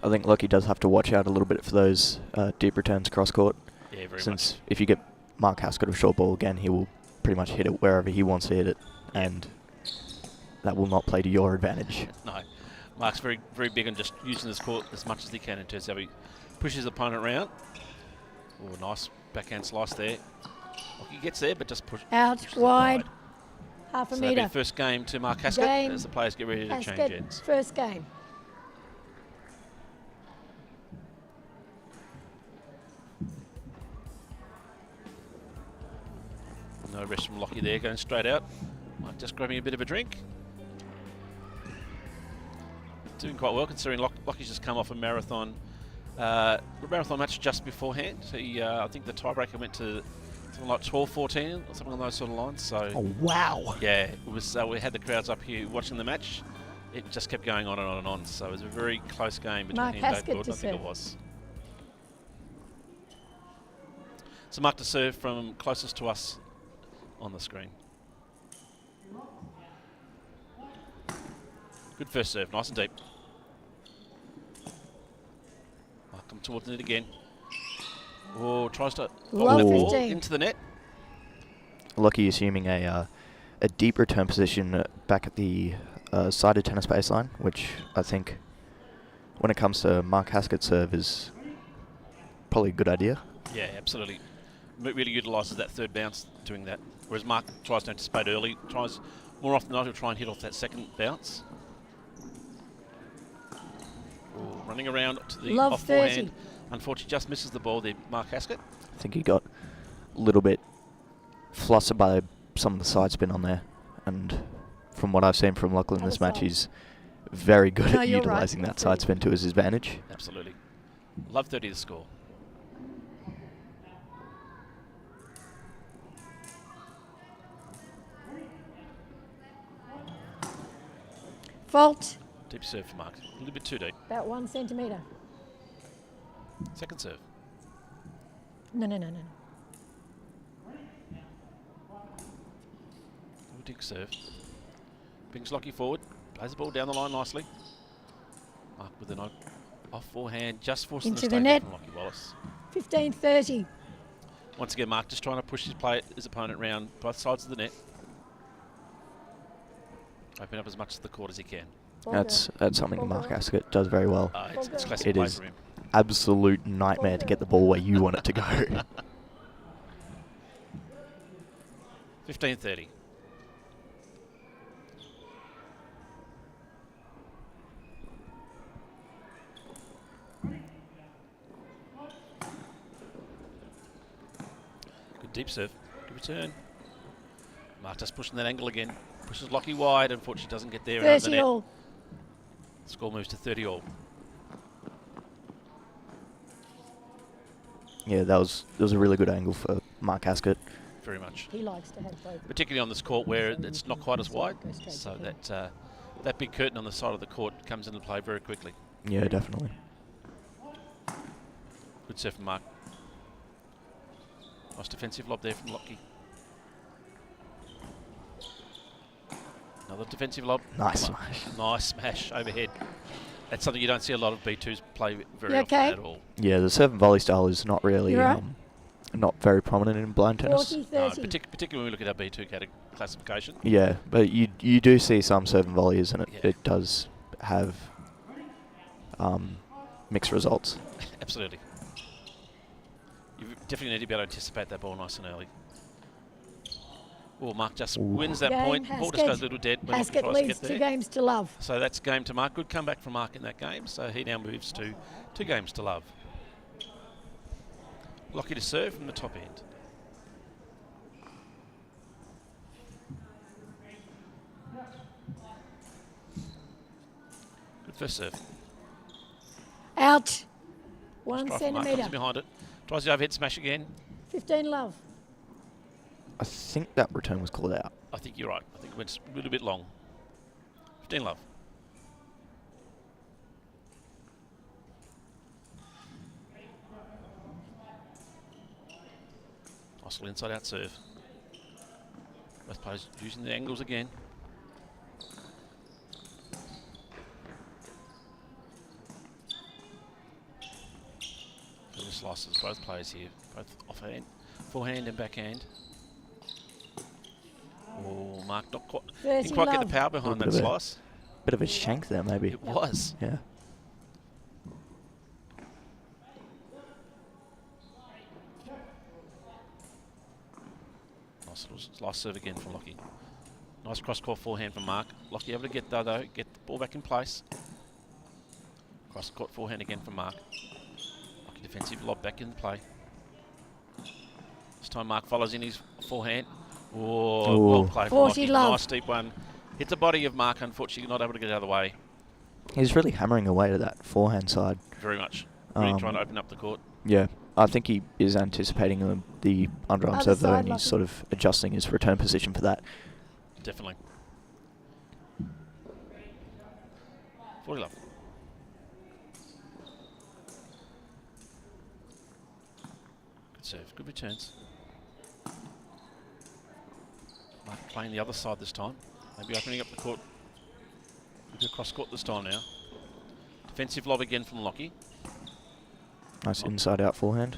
I think Lockie does have to watch out a little bit for those deep returns cross court. Yeah, very Since much. if you get Mark Haskett a short ball again, he will pretty much hit it wherever he wants to hit it, and that will not play to your advantage. No. Mark's very, very big on just using this court as much as he can in terms of how he pushes his opponent around. Oh, nice backhand slice there. Lockie gets there, but just pushes Wide. Half a so that'll be metre. the first game to Mark Haskett Game. as the players get ready to change Haskett, ends. first game. No rest from Lockie there, going straight out. Mark just grabbing a bit of a drink. Doing quite well considering Lockie's just come off a marathon match just beforehand. He, I think the tiebreaker went to something like 12-14 or something on those sort of lines. So Oh, wow. yeah, it was. We had the crowds up here watching the match. It just kept going on and on and on. So it was a very close game between Mark him and Dave Haskett Gordon. I to think it serve. was. So Mark to serve from closest to us on the screen. Good first serve, nice and deep. Mark come towards it again. Oh, tries to Love the ball 15. into the net. Lockie assuming a deep return position back at the sided tennis baseline, which I think, when it comes to Mark Haskett's serve, is probably a good idea. Yeah, absolutely. Really utilises that third bounce doing that. Whereas Mark tries to anticipate early, tries more often than not, he'll try and hit off that second bounce. Oh, running around to the Love off 30. forehand. Unfortunately, just misses the ball there, Mark Haskett. I think he got a little bit flustered by some of the side spin on there, and from what I've seen from Lachlan in this match, he's very good No, at you're right. utilising that side spin to his advantage. Absolutely. Love 30 to score. Fault. Deep serve for Mark. A little bit too deep. About 1 centimetre. Second serve. No. Dig serve. Brings Lockie forward. Plays the ball down the line nicely. Mark with an off forehand. Just forcing Into the the mistake net. from Lockie Wallace. 15-30. Once again, Mark just trying to push his opponent around both sides of the net. Open up as much of the court as he can. That's something Mark Haskett does very well. It's classic It play is for him. absolute nightmare to get the ball where you want it to go. 15-30. Good deep serve. Good return. Mark just pushing that angle again. Pushes Lockie wide. Unfortunately, doesn't get there. Out of the 30 net. all. Score moves to 30 all. Yeah, that was a really good angle for Mark Haskett. Very much. He likes to have both. Particularly on this court where it's not quite as wide. So that big curtain on the side of the court comes into play very quickly. Yeah, definitely. Good serve from Mark. Nice defensive lob there from Lockie. Another defensive lob. Nice Come on. smash. Nice smash overhead. That's something you don't see a lot of B2s play very You often okay? at all. Yeah, the serve and volley style is not really You right? not very prominent in blind tennis. 40-30. No, particularly when we look at our B2 classification. Yeah, but you do see some serve and volleys, and it does have mixed results. Absolutely. You definitely need to be able to anticipate that ball nice and early. Oh, Mark just wins that Game, point. Ball just Haskett. goes a little dead when Lockie Haskett tries to leads get 2 there. games to love. So that's game to Mark. Good comeback from Mark in that game. So he now moves to 2 games to love. Lockie to serve from the top end. Good first serve. Out. 1 Strike from Mark, comes centimetre. in behind it. Tries the overhead smash again. 15 love. I think that return was called out. I think you're right. I think it went a little bit long. 15 love. Nice little inside out serve. Both players using the angles again. Little slices, both players here, both offhand, forehand and backhand. Oh, Mark not quite, didn't quite get the power behind that slice. Bit of a shank there, maybe. It was. Yeah. Nice little slice serve again from Lockie. Nice cross-court forehand from Mark. Lockie able to get get the ball back in place. Cross-court forehand again from Mark. Lockie defensive lob back in play. This time Mark follows in his forehand. Oh, well played from Lockie. Nice deep one. Hit the body of Mark, unfortunately not able to get out of the way. He's really hammering away to that forehand side. Very much. Really trying to open up the court. Yeah. I think he is anticipating the underarm serve though, and he's sort of adjusting his return position for that. Definitely. 40 love. Good serve, good returns. Mark playing the other side this time. Maybe opening up the court. Maybe cross court this time now. Defensive lob again from Lockie. Nice inside out forehand.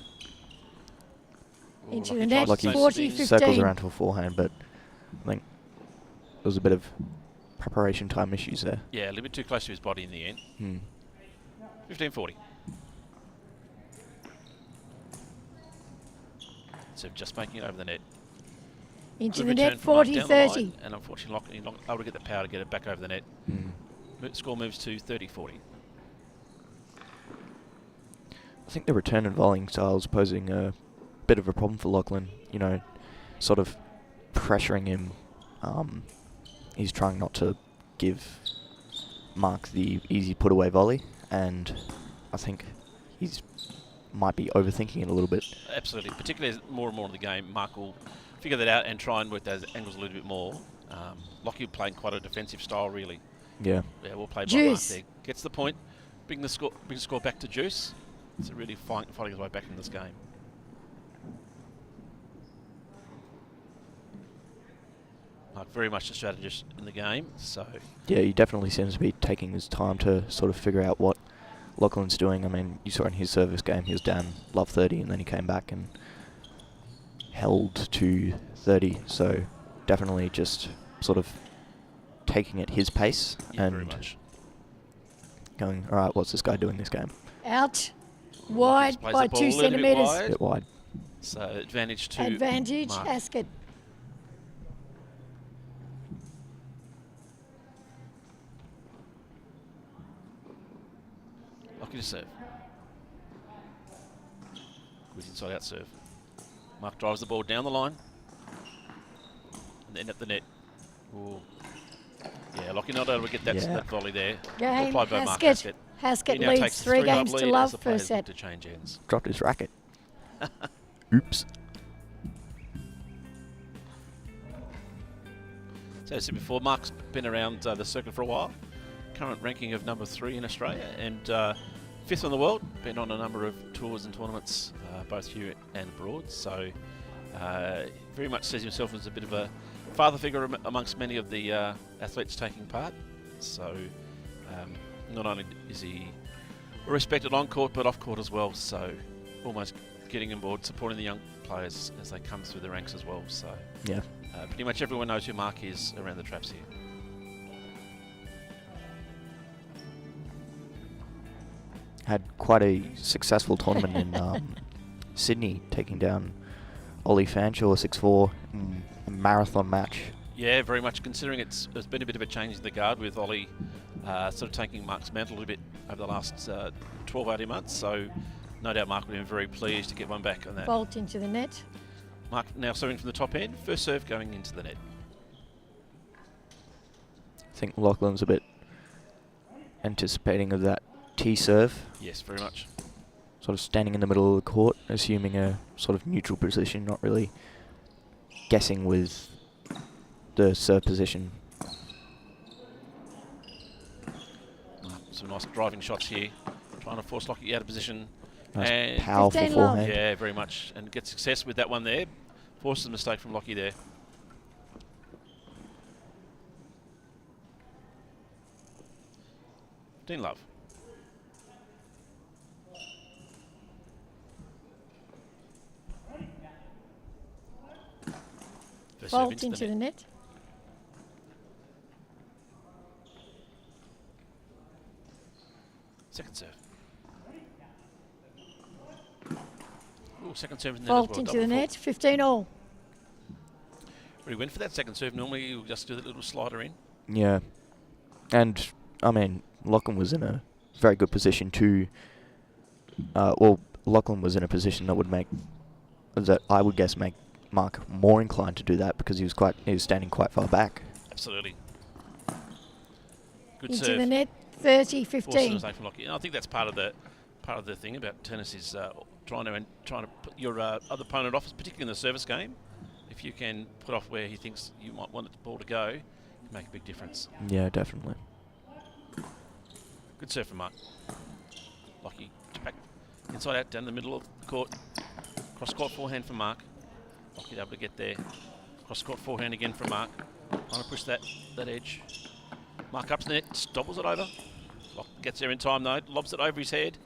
Into the net, Lockie 40-15. circles around to a forehand, but I think there was a bit of preparation time issues there. Yeah, a little bit too close to his body in the end. 15-40. So just making it over the net. Into Good the net, return from Mark down the 40-30. line, and unfortunately Lockie not able to get the power to get it back over the net. Score moves to 30-40. I think the return and volleying style is posing a bit of a problem for Lachlan. You know, sort of pressuring him. He's trying not to give Mark the easy put away volley, and I think he's might be overthinking it a little bit. Absolutely, particularly as more and more in the game, Mark will figure that out and try and work those angles a little bit more. Lockie playing quite a defensive style, really. Yeah. Yeah, well played by Mark there. Gets the point, bring the score back to Juice. It's really fighting his way back in this game. Mark very much a strategist in the game, so... Yeah, he definitely seems to be taking his time to sort of figure out what Lachlan's doing. I mean, you saw in his service game, he was down love 30 and then he came back and held to 30. So definitely just sort of taking it his pace and going, all right, what's this guy doing this game? Out. Wide by 2 centimetres. A bit wide. So advantage to Advantage, Mark. Ascot. Lockie to serve. Good inside out serve. Mark drives the ball down the line. And then at the net. Ooh. Yeah, Lockie not able to get that volley there. Game, Applied by Mark Haskett. Haskett. Haskett leads 3 games to love first set. To change ends. Dropped his racket. Oops. So as I said before, Mark's been around the circuit for a while. Current ranking of number 3 in Australia and 5th in the world. Been on a number of tours and tournaments, both here and abroad. So very much sees himself as a bit of a father figure amongst many of the athletes taking part. So not only is he respected on court, but off court as well. So almost getting on board, supporting the young players as they come through the ranks as well. So yeah, pretty much everyone knows who Mark is around the traps here. Had quite a successful tournament in Sydney, taking down Ollie Fanshaw 6-4 in a marathon match. Yeah, very much, considering it's been a bit of a change in the guard with Ollie sort of taking Mark's mantle a little bit over the last 12, 18 months. So no doubt Mark would have been very pleased to get one back on that. Bolt into the net. Mark now serving from the top end. First serve going into the net. I think Lachlan's a bit anticipating of that T serve. Yes, very much. Sort of standing in the middle of the court, assuming a sort of neutral position, not really guessing with the serve position. Some nice driving shots here. Trying to force Lockie out of position. Nice and powerful forehand. Yeah, very much. And get success with that one there. Forces a mistake from Lockie there. Dean Love. First serve Fault into the net. Second serve. Ooh, second serve in the net as Fault well. into Double the fault. net. 15 all. Really went for that second serve. Normally you'll just do that little slider in. Yeah. And, I mean, Lachlan was in a very good position to... Lachlan was in a position that would make... that I would guess make Mark more inclined to do that because he was standing quite far back. Absolutely. Good Into serve. the net. 30, Forces a 15. mistake from Lockie. And I think that's part of the thing about tennis is trying to put your other opponent off, particularly in the service game. If you can put off where he thinks you might want the ball to go, it can make a big difference. Yeah, definitely. Good serve from Mark. Lockie back inside out down the middle of the court. Cross court forehand from Mark. Lockie able to get there. Cross court forehand again from Mark. Trying to push that edge. Mark up to the net, stobbles it over. Lock gets there in time though, lobs it over his head.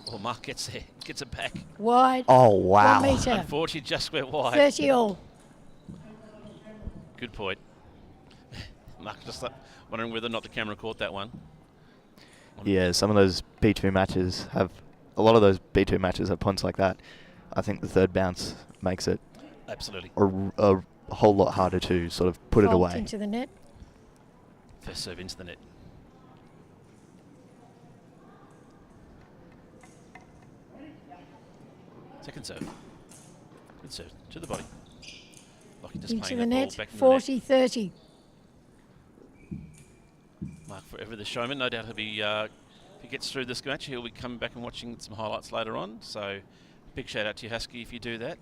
Oh, Mark gets there, gets it back. Wide. Oh, wow. 1 metre. Unfortunately, just went wide. 30 all. Good point. Mark just wondering whether or not the camera caught that one. Yeah, some of those B2 matches have... A lot of those B2 matches have points like that. I think the third bounce makes it... Absolutely. A whole lot harder to sort of put it Fault away. into the net. First serve into the net. Second serve. Good serve to the body. Lockie just Into playing the that ball net. back in 40, 30. the net. Mark forever the showman. No doubt he'll be, if he gets through this match, he'll be coming back and watching some highlights later on. So big shout out to you, Husky, if you do that.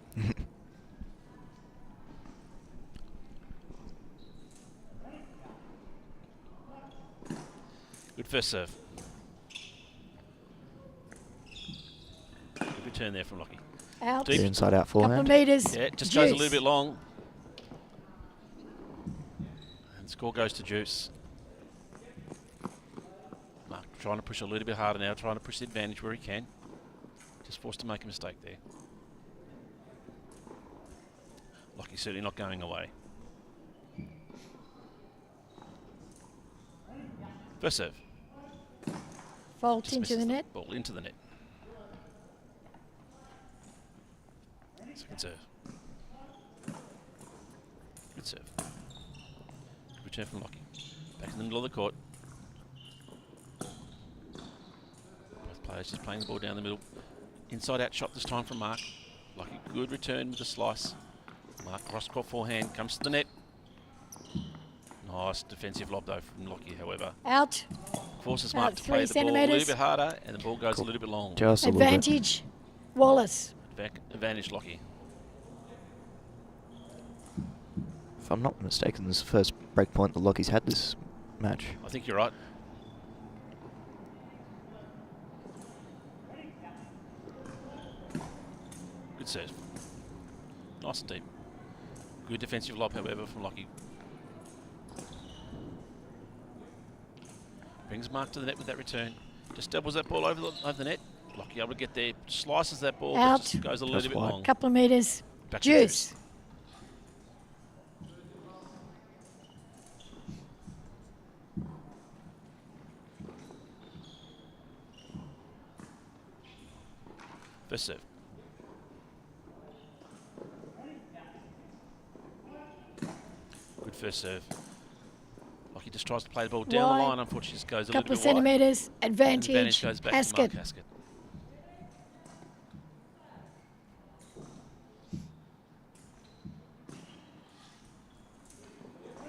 Good first serve. Good return there from Lockie. Out. The inside out Couple forehand. of metres. Yeah, it just Juice. goes a little bit long. And score goes to Juice. Mark trying to push a little bit harder now, trying to push the advantage where he can. Just forced to make a mistake there. Lockie's certainly not going away. First serve. Fault Just into misses the net. Ball into the net. Second serve. Good serve. Good return from Lockie. Back in the middle of the court. Both players just playing the ball down the middle. Inside out shot this time from Mark. Lockie, good return with a slice. Mark cross court forehand, comes to the net. Nice defensive lob though from Lockie, however. Out. Forces About Mark to play 3 the ball a little centimetres. bit harder and the ball goes a little bit long. Just a little bit. Advantage. Wallace. Advantage Lockie. If I'm not mistaken, this is the first break point that Lockie's had this match. I think you're right. Good serve. Nice and deep. Good defensive lob, however, from Lockie. Brings Mark to the net with that return. Just doubles that ball over the net. Lockie able to get there. Slices that ball, Out. but just goes a little Just bit wide. long. Couple of metres. Back to Juice. First serve. Good first serve. Lockie just tries to play the ball down Wide. the line. Unfortunately, just goes a Couple little of bit wide. centimetres. And Advantage. goes back Haskett. to Mark Haskett.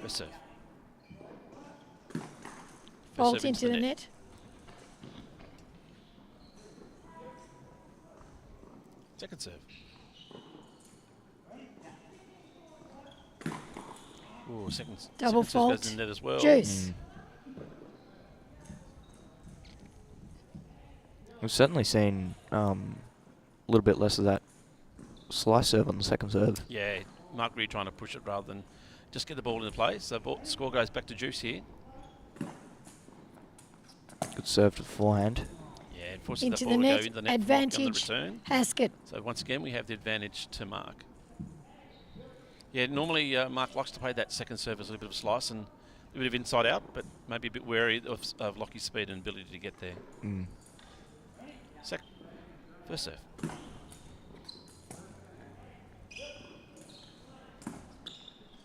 First serve. First Fault serve into the net. Second serve. Ooh, Double second serve fault. goes in net as well. Juice. We've certainly seen a little bit less of that slice serve on the second serve. Yeah, Mark really trying to push it rather than just get the ball into play. So score goes back to Juice here. Good serve to forehand. Yeah, it forces Into that the ball to net, go into the net on the advantage, return. Haskett. So once again, we have the advantage to Mark. Yeah, normally Mark likes to play that second serve as a little bit of a slice and a bit of inside out, but maybe a bit wary of Lockie's speed and ability to get there. Mm. First serve.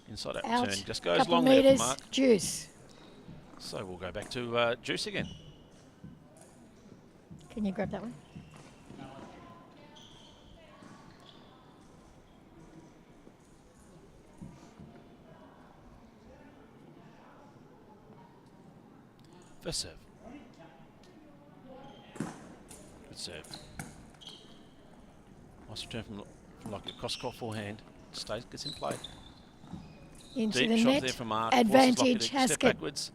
Inside out Out. return. Just goes Couple long meters, there for Mark. Juice. So we'll go back to Juice again. Can you grab that one? First serve. Good serve. Nice return from Lockie. Cross court forehand. Stays, gets in play. Into Deep the shot net. there from Mark. Advantage, step Haskett. backwards.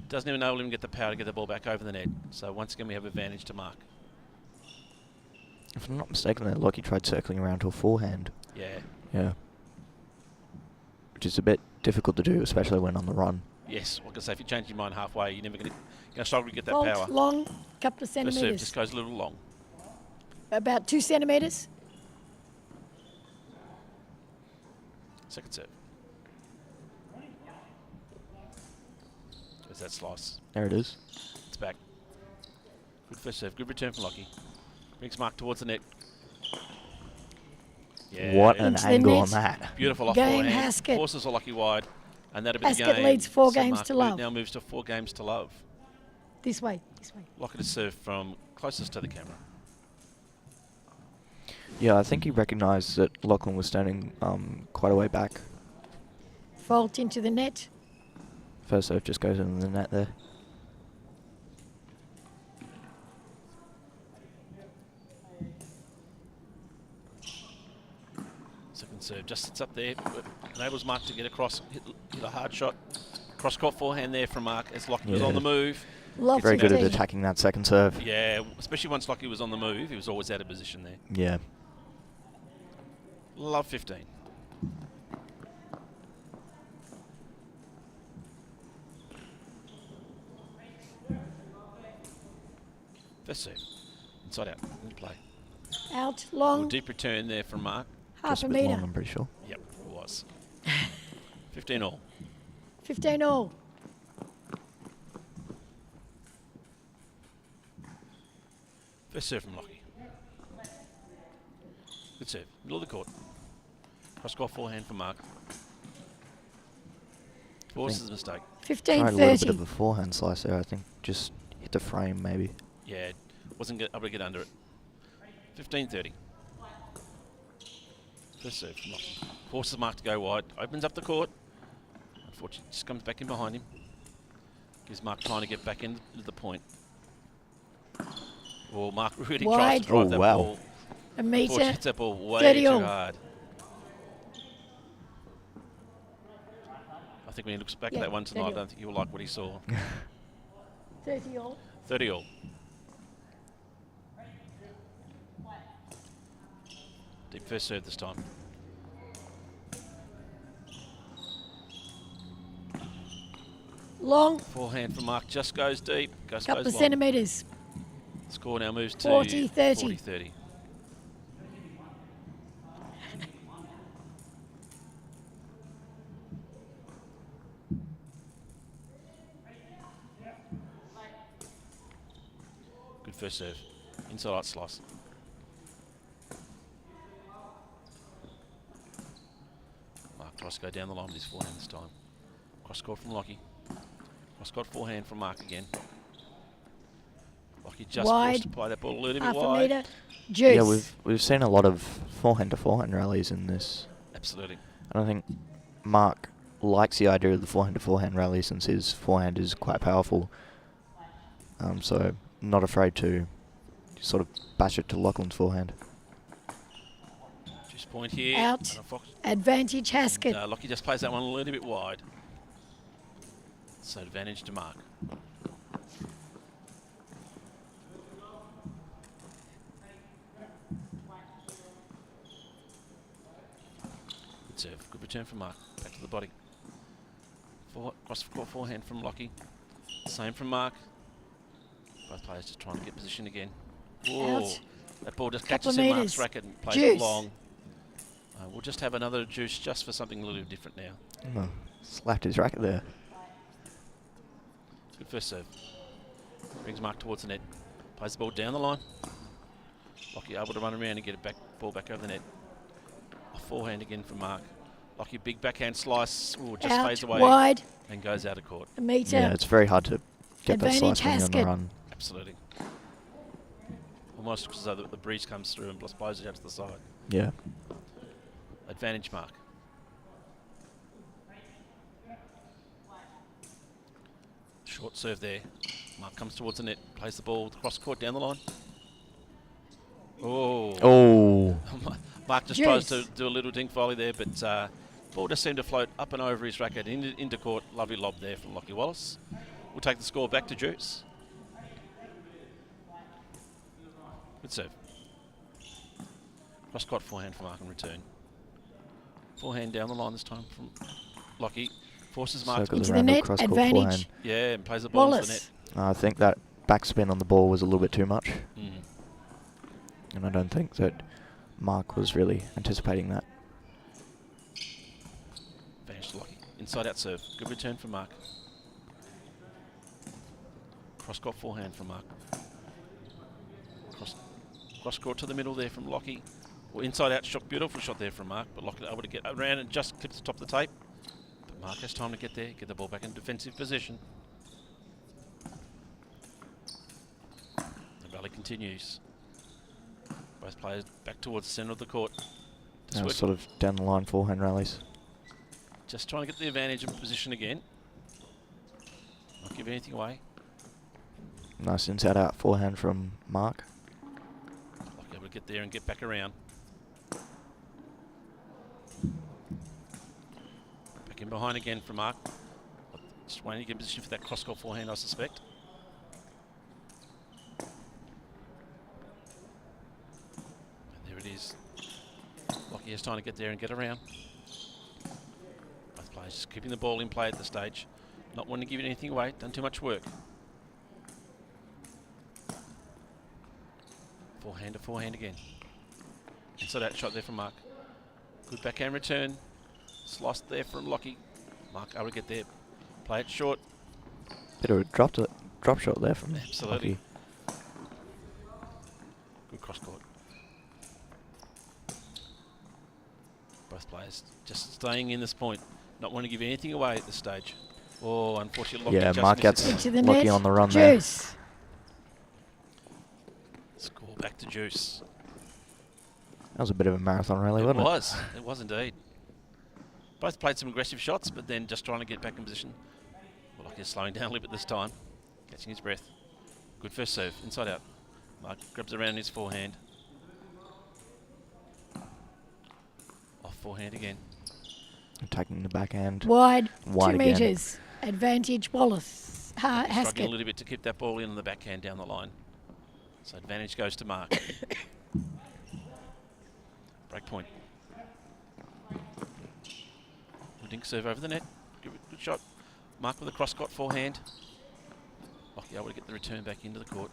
Doesn't even enable him to get the power to get the ball back over the net. So once again, we have advantage to Mark. If I'm not mistaken, that Lockie tried circling around to a forehand. Yeah. Yeah. Which is a bit difficult to do, especially when on the run. Yes, like I say, if you change your mind halfway, you're never going to struggle to get that Fault power. long, couple of First serve centimetres. just goes a little long. About 2 centimetres. Second serve. There's that slice. There it is. It's back. Good first serve. Good return from Lockie. Brings Mark towards the net. Yeah, What an angle on that. Beautiful off Game forehand. Haskett. Forces a Lockie wide. And that'll be the Haskett game. leads 4 So games Mark to love. now moves to 4 games to love. This way, this way. Lockie to serve from closest to the camera. Yeah, I think he recognised that Lachlan was standing quite a way back. Fault into the net. First serve just goes into the net there. Second serve just sits up there, but enables Mark to get across, hit a hard shot. Cross court forehand there from Mark as Lockie was on the move. Very good at attacking that second serve. Yeah, especially once Lockie was on the move, he was always out of position there. Yeah. Love 15. First serve. Inside out. In play. Out, long. Deep return there from Mark. Half a metre. I'm pretty sure. Yep, it was. 15 all. 15 all. First serve from Lockie. Good serve. Middle of the court. Cross court forehand from Mark. Forces a mistake. Tried a little bit of a forehand slice there, I think. Just hit the frame, maybe. Yeah, wasn't able to get under it. 15-30. First serve from Lockie. Forces Mark to go wide. Opens up the court. Unfortunately, just comes back in behind him. Gives Mark time to get back into the point. Well, Mark really tries Wide. to drive Oh, that wow. ball. A metre. Unfortunately, hits that ball way 30 too all. hard. I think when he looks back Yeah, at that one 30 tonight, I all. don't think he'll like what he saw. 30 all. 30 all. Deep first serve this time. Long. Forehand from Mark just goes deep. Just Couple goes of long. centimetres. Score now moves to 40-30. 40-30. Good first serve. Inside out slice. Mark tries to go down the line with his forehand this time. Cross court from Lockie. Cross court forehand from Mark again. Lockie just Wide. forced to play that ball a little bit Half a wide. metre. Juice. Yeah, we've seen a lot of forehand to forehand rallies in this. Absolutely. And I think Mark likes the idea of the forehand to forehand rally since his forehand is quite powerful. So not afraid to sort of bash it to Lachlan's forehand. Juice point here. Out. And Fox- Advantage Haskett. Lockie just plays that one a little bit wide. So advantage to Mark. Good serve. Good return from Mark. Back to the body. Cross court forehand from Lockie. Same from Mark. Both players just trying to get position again. Whoa. Out. That ball just Couple catches of in Mark's metres. racket and plays Juice. it long. We'll just have another juice just for something a little different now. Oh, slapped his racket there. Good first serve. Brings Mark towards the net. Plays the ball down the line. Lockie able to run around and get a ball back over the net. A forehand again from Mark. Lockie, big backhand slice. Ooh, just Out, fades away wide. and goes out of court. A metre. Yeah, it's very hard to get that Advantage slice when you're on the Haskett. run. Absolutely. Almost looks as though the breeze comes through and blows it out to the side. Yeah. Advantage Mark. Short serve there. Mark comes towards the net, plays the ball cross court down the line. Oh. Oh. Mark just tries to do a little dink volley there, but ball just seemed to float up and over his racket into court. Lovely lob there from Lockie Wallace. We'll take the score back to Juice. Good serve. Cross court forehand from Mark in return. Forehand down the line this time from Lockie. Forces Mark Into the net, advantage. forehand. Yeah, and plays the ball into the net. I think that backspin on the ball was a little bit too much. Mm. And I don't think that Mark was really anticipating that. Advantage to Lockie. Inside out serve. Good return from Mark. Cross court forehand from Mark. Cross court to the middle there from Lockie. Well, inside out shot. Beautiful shot there from Mark, but Lockie able to get around and just clips the top of the tape. But Mark has time to get there, get the ball back in defensive position. The rally continues. Both players back towards the centre of the court. Sort of down the line forehand rallies. Just trying to get the advantage in position again. Not give anything away. Nice inside out forehand from Mark. Lockie able to get there and get back around. Back in behind again from Mark. Just waiting to get in position for that cross-court forehand, I suspect. And there it is. Lockie has time to get there and get around. Both players just keeping the ball in play at this stage. Not wanting to give anything away, done too much work. Forehand to forehand again. Inside that shot there from Mark. Good backhand return. Sliced there from Lockie. Mark able to get there. Play it short. Bit of a drop shot there from Absolutely. Lockie. Good cross court. Both players just staying in this point. Not wanting to give anything away at this stage. Oh, unfortunately, Lockie just Mark misses. gets Into the Lockie net. on the run there. Juice. Score back to Juice. That was a bit of a marathon rally, wasn't it? It was indeed. Both played some aggressive shots, but then just trying to get back in position. Well, Lockie is slowing down a little bit this time, catching his breath. Good first serve, inside out. Mark grabs around his forehand. Off forehand again. Attacking the backhand. Wide, 2 again. metres. Advantage Wallace. Struggling a Haskett. little bit to keep that ball in on the backhand down the line. So advantage goes to Mark. Break point. Good dink serve over the net. Good shot. Mark with a cross-court forehand. Lockie able to get the return back into the court.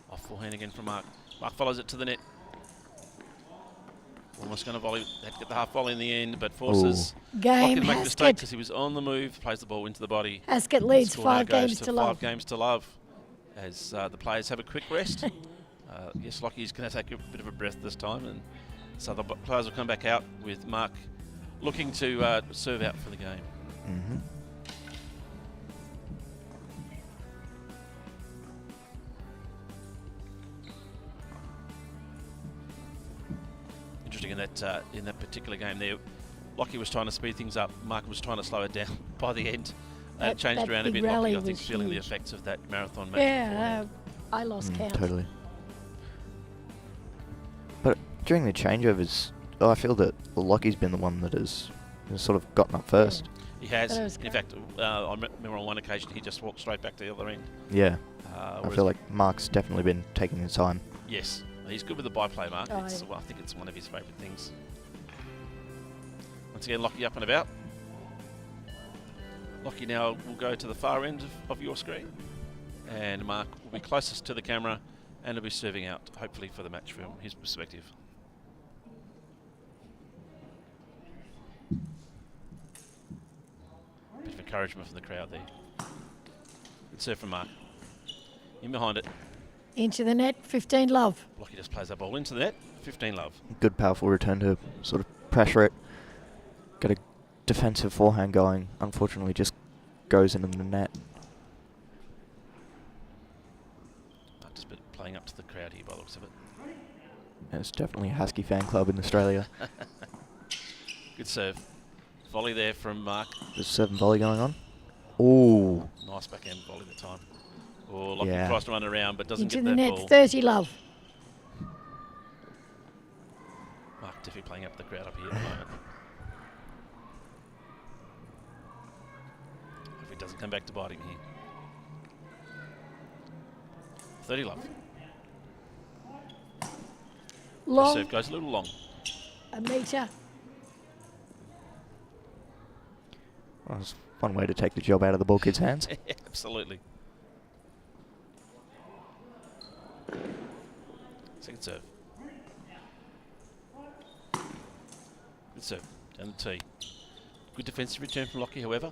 Off forehand again from Mark. Mark follows it to the net. Almost going to volley. They had to get the half volley in the end, but forces Game, Lockie to make a mistake Haskett. because he was on the move. Plays the ball into the body. Haskett leads Score now 5 goes games to 5 love. games to love. As the players have a quick rest. Yes, Lockie's going to take a bit of a breath this time, and so the players will come back out with Mark looking to serve out for the game. Mm-hmm. Interesting in that particular game there, Lockie was trying to speed things up. Mark was trying to slow it down by the end. It changed that around a big bit. rally Lockie, I think, was feeling the huge. effects of that marathon match. Yeah, I lost count. Totally. But during the changeovers, I feel that Lockie's been the one that has sort of gotten up first. He has. That was In fact, I remember on one occasion he just walked straight back to the other end. Yeah. I whereas- feel like Mark's definitely been taking his time. Yes, he's good with the byplay, Mark. Oh, It's, yeah. well, I think it's one of his favourite things. Once again, Lockie up and about. Lockie now will go to the far end of your screen. And Mark will be closest to the camera and will be serving out, hopefully, for the match from his perspective. Bit of encouragement from the crowd there. Good serve from Mark. In behind it. Into the net, 15 love. Lockie just plays that ball into the net, 15 love. Good powerful return to sort of pressure it. Get a defensive forehand going. Unfortunately, just goes into the net. Just a bit playing up to the crowd here by the looks of it. Yeah, it's definitely a Husky fan club in Australia. Good serve. Volley there from Mark. There's serve and volley going on. Ooh. Nice backhand volley at the time. Or Lockie Yeah. tries to run around but doesn't Into get the that net, ball. 30 love. Mark definitely playing up the crowd up here at the moment. If he doesn't come back to bite him here. 30 love. The Long, serve goes a little long. a metre. Well, that's one way to take the job out of the ball kid's hands. Absolutely. Second serve. Good serve. Down the tee. Good defensive return from Lockie, however.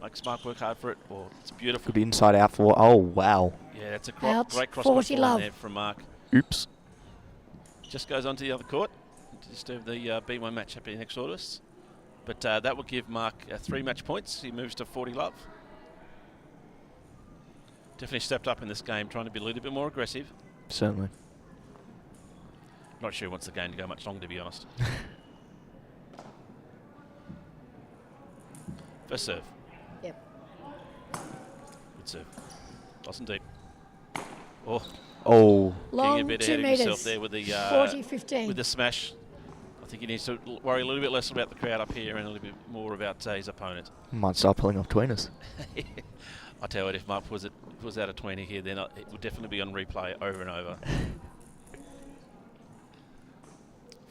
Makes Mark work hard for it. Oh, it's beautiful. Good inside out for. Oh, wow. Yeah, it's a Out, great cross 40 ball love. there from Mark. Oops. Just goes onto the other court to disturb the B1 match happening next door to us. But that will give Mark 3 match points. He moves to 40 love. Definitely stepped up in this game, trying to be a little bit more aggressive. Certainly. Not sure he wants the game to go much longer, to be honest. First serve. Yep. Good serve. Nice and deep. Oh. Oh. Getting a Long, bit 2 ahead of himself metres. there with the 40-15. with the smash. I think he needs to worry a little bit less about the crowd up here and a little bit more about his opponent. Might start pulling off tweeners. I tell you what, if Mark was out of 20 here, then it would definitely be on replay over and over.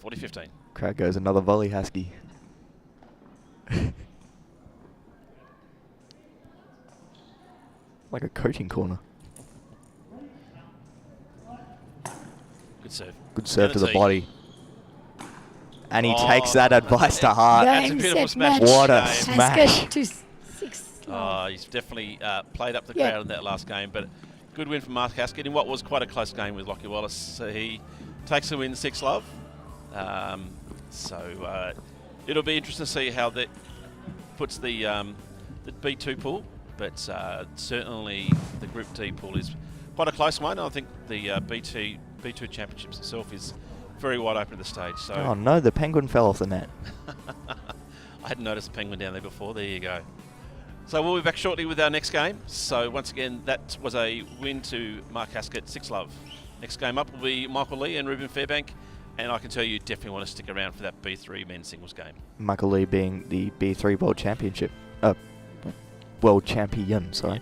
40-15. Crowd goes another volley, Husky. Like a coaching corner. Good serve. Good serve to the tee. body. And he Oh, takes that advice to heart. That's a Game, beautiful set, smash. match. What a Game. smash. Haskett to 6 love. He's definitely played up the Yeah. crowd in that last game, but good win from Mark Haskett in what was quite a close game with Lockie Wallace. So he takes the win 6 love. It'll be interesting to see how that puts the B2 pool, but certainly the Group D pool is quite a close one. I think the B2 Championships itself is very wide open at the stage. So Oh no, the penguin fell off the net. I hadn't noticed a penguin down there before. There you go. So we'll be back shortly with our next game. So once again, that was a win to Mark Haskett, 6 love. Next game up will be Michael Lee and Ruben Fairbank. And I can tell you definitely want to stick around for that B3 men's singles game. Michael Lee being the B3 World Championship. World Champion, sorry.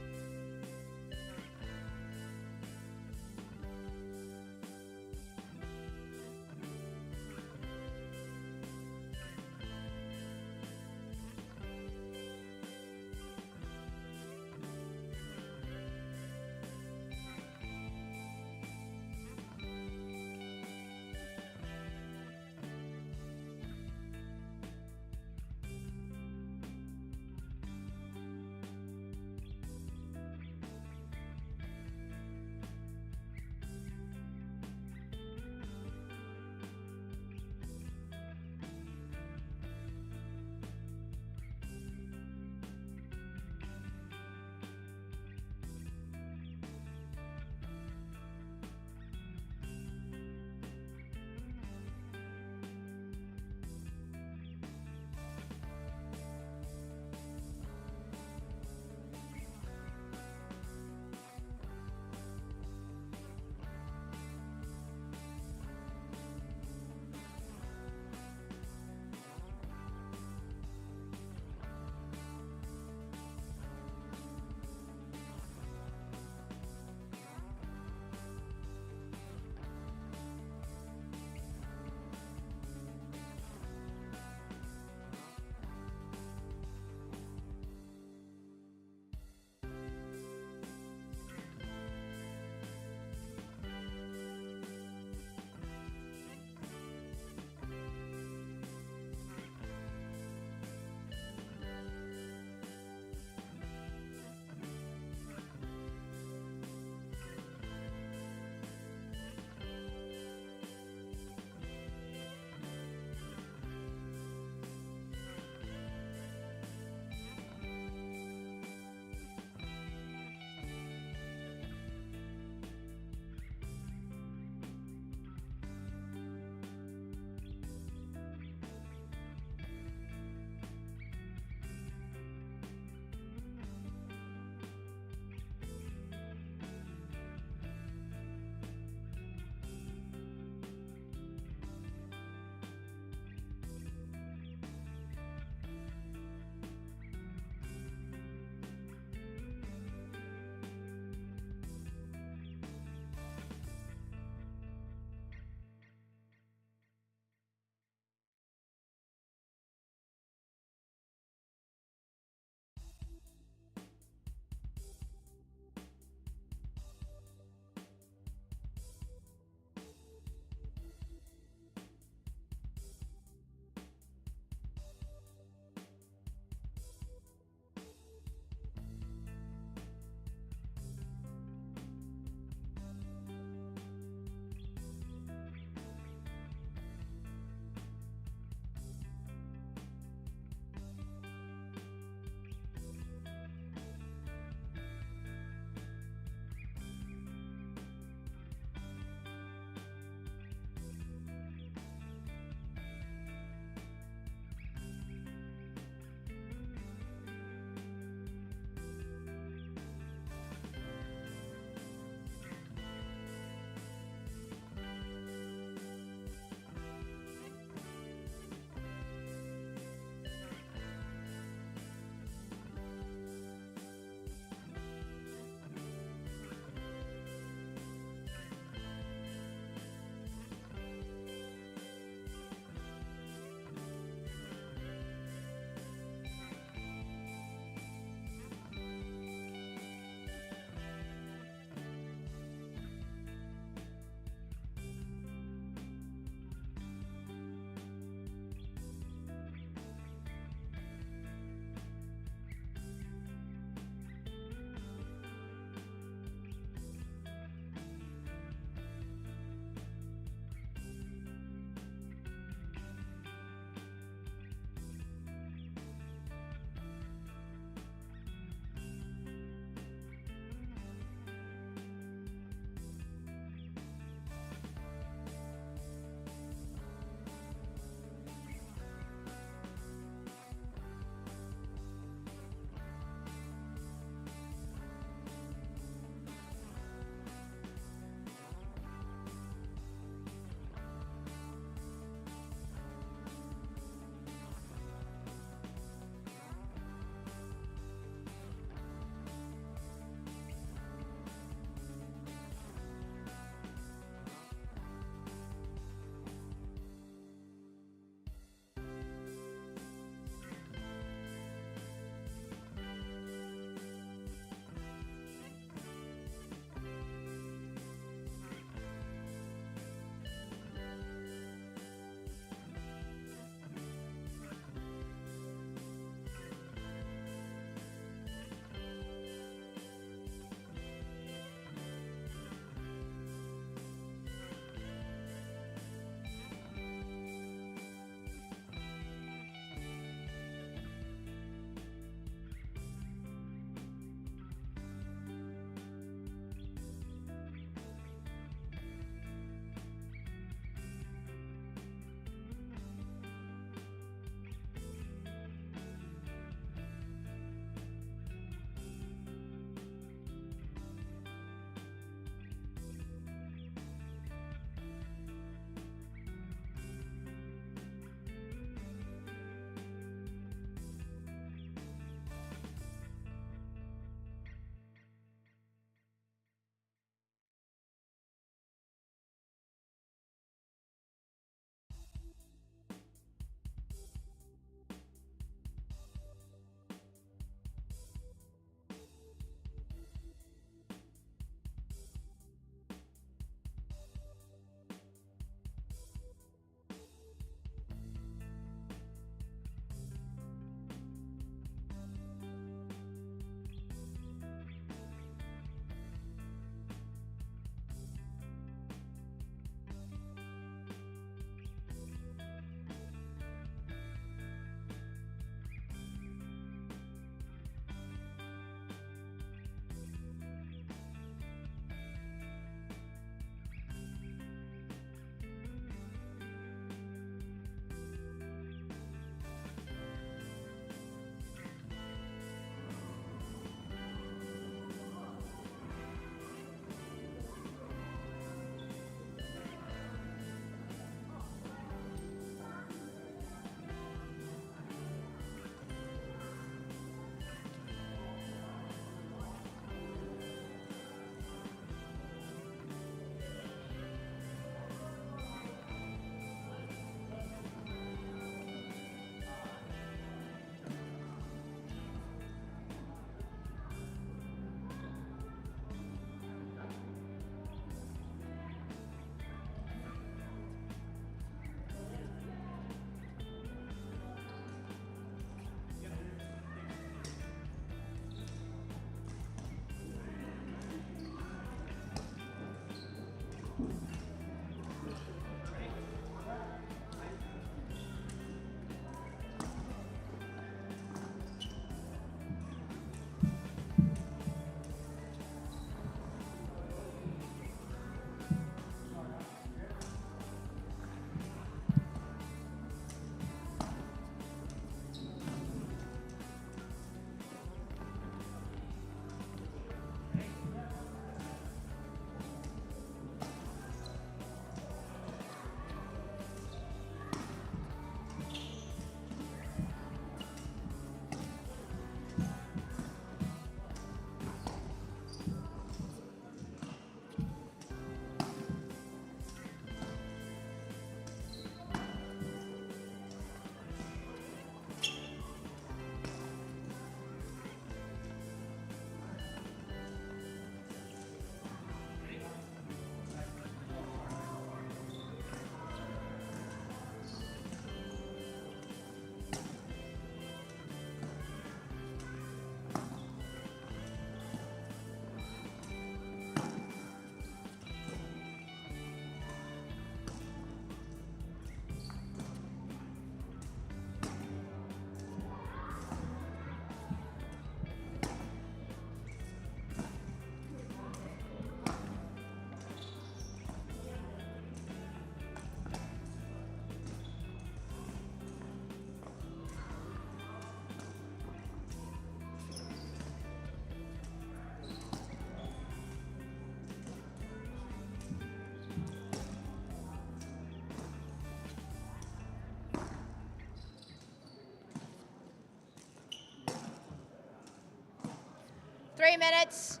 3 minutes.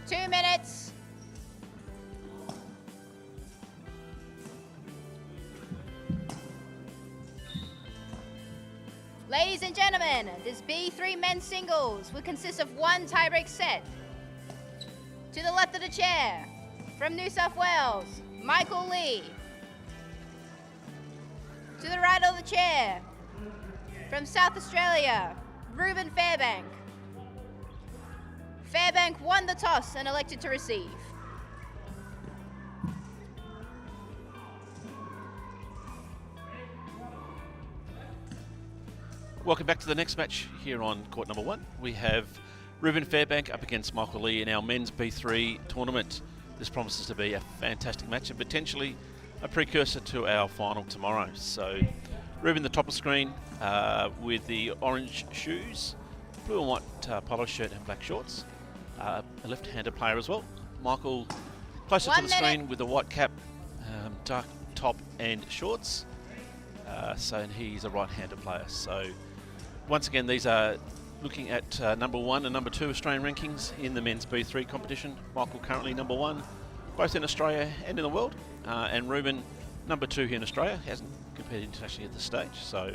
Two minutes. Ladies and gentlemen, this B3 men's singles will consist of one tiebreak set. To the left of the chair, from New South Wales, Michael Lee. To the right of the chair, from South Australia, Ruben Fairbank. Fairbank won the toss and elected to receive. Welcome back to the next match here on court number 1. We have Ruben Fairbank up against Michael Lee in our men's B3 tournament. This promises to be a fantastic match and potentially a precursor to our final tomorrow. So Ruben, the top of screen with the orange shoes, blue and white polo shirt and black shorts. A left-handed player as well. Michael closer to the screen with the white cap, dark top and shorts. And he's a right-handed player. So once again, these are looking at number 1 and number 2 Australian rankings in the men's B3 competition. Michael currently number 1, both in Australia and in the world. And Ruben number 2 here in Australia. He hasn't competed internationally at this stage. So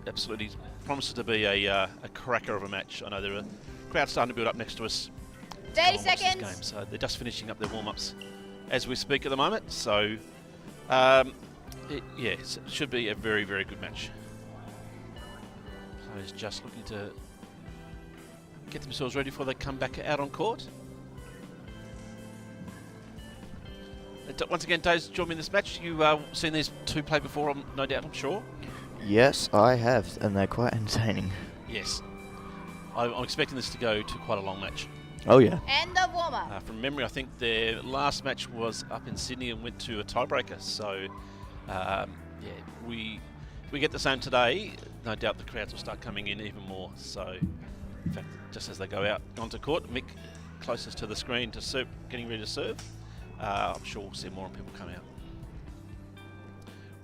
absolutely promises to be a cracker of a match. I know there are crowd starting to build up next to us. 30 seconds. Game. So they're just finishing up their warm-ups as we speak at the moment. So, it should be a very, very good match. Players just looking to get themselves ready before they come back out on court. Once again, Dave's joined me in this match. You've seen these two play before, no doubt, I'm sure. Yes, I have, and they're quite entertaining. Yes. I'm expecting this to go to quite a long match. Oh, yeah. End of warm-up. From memory, I think their last match was up in Sydney and went to a tiebreaker. So, we get the same today. No doubt the crowds will start coming in even more. So, in fact, just as they go out onto court, Mick closest to the screen to serve, getting ready to serve. I'm sure we'll see more people come out.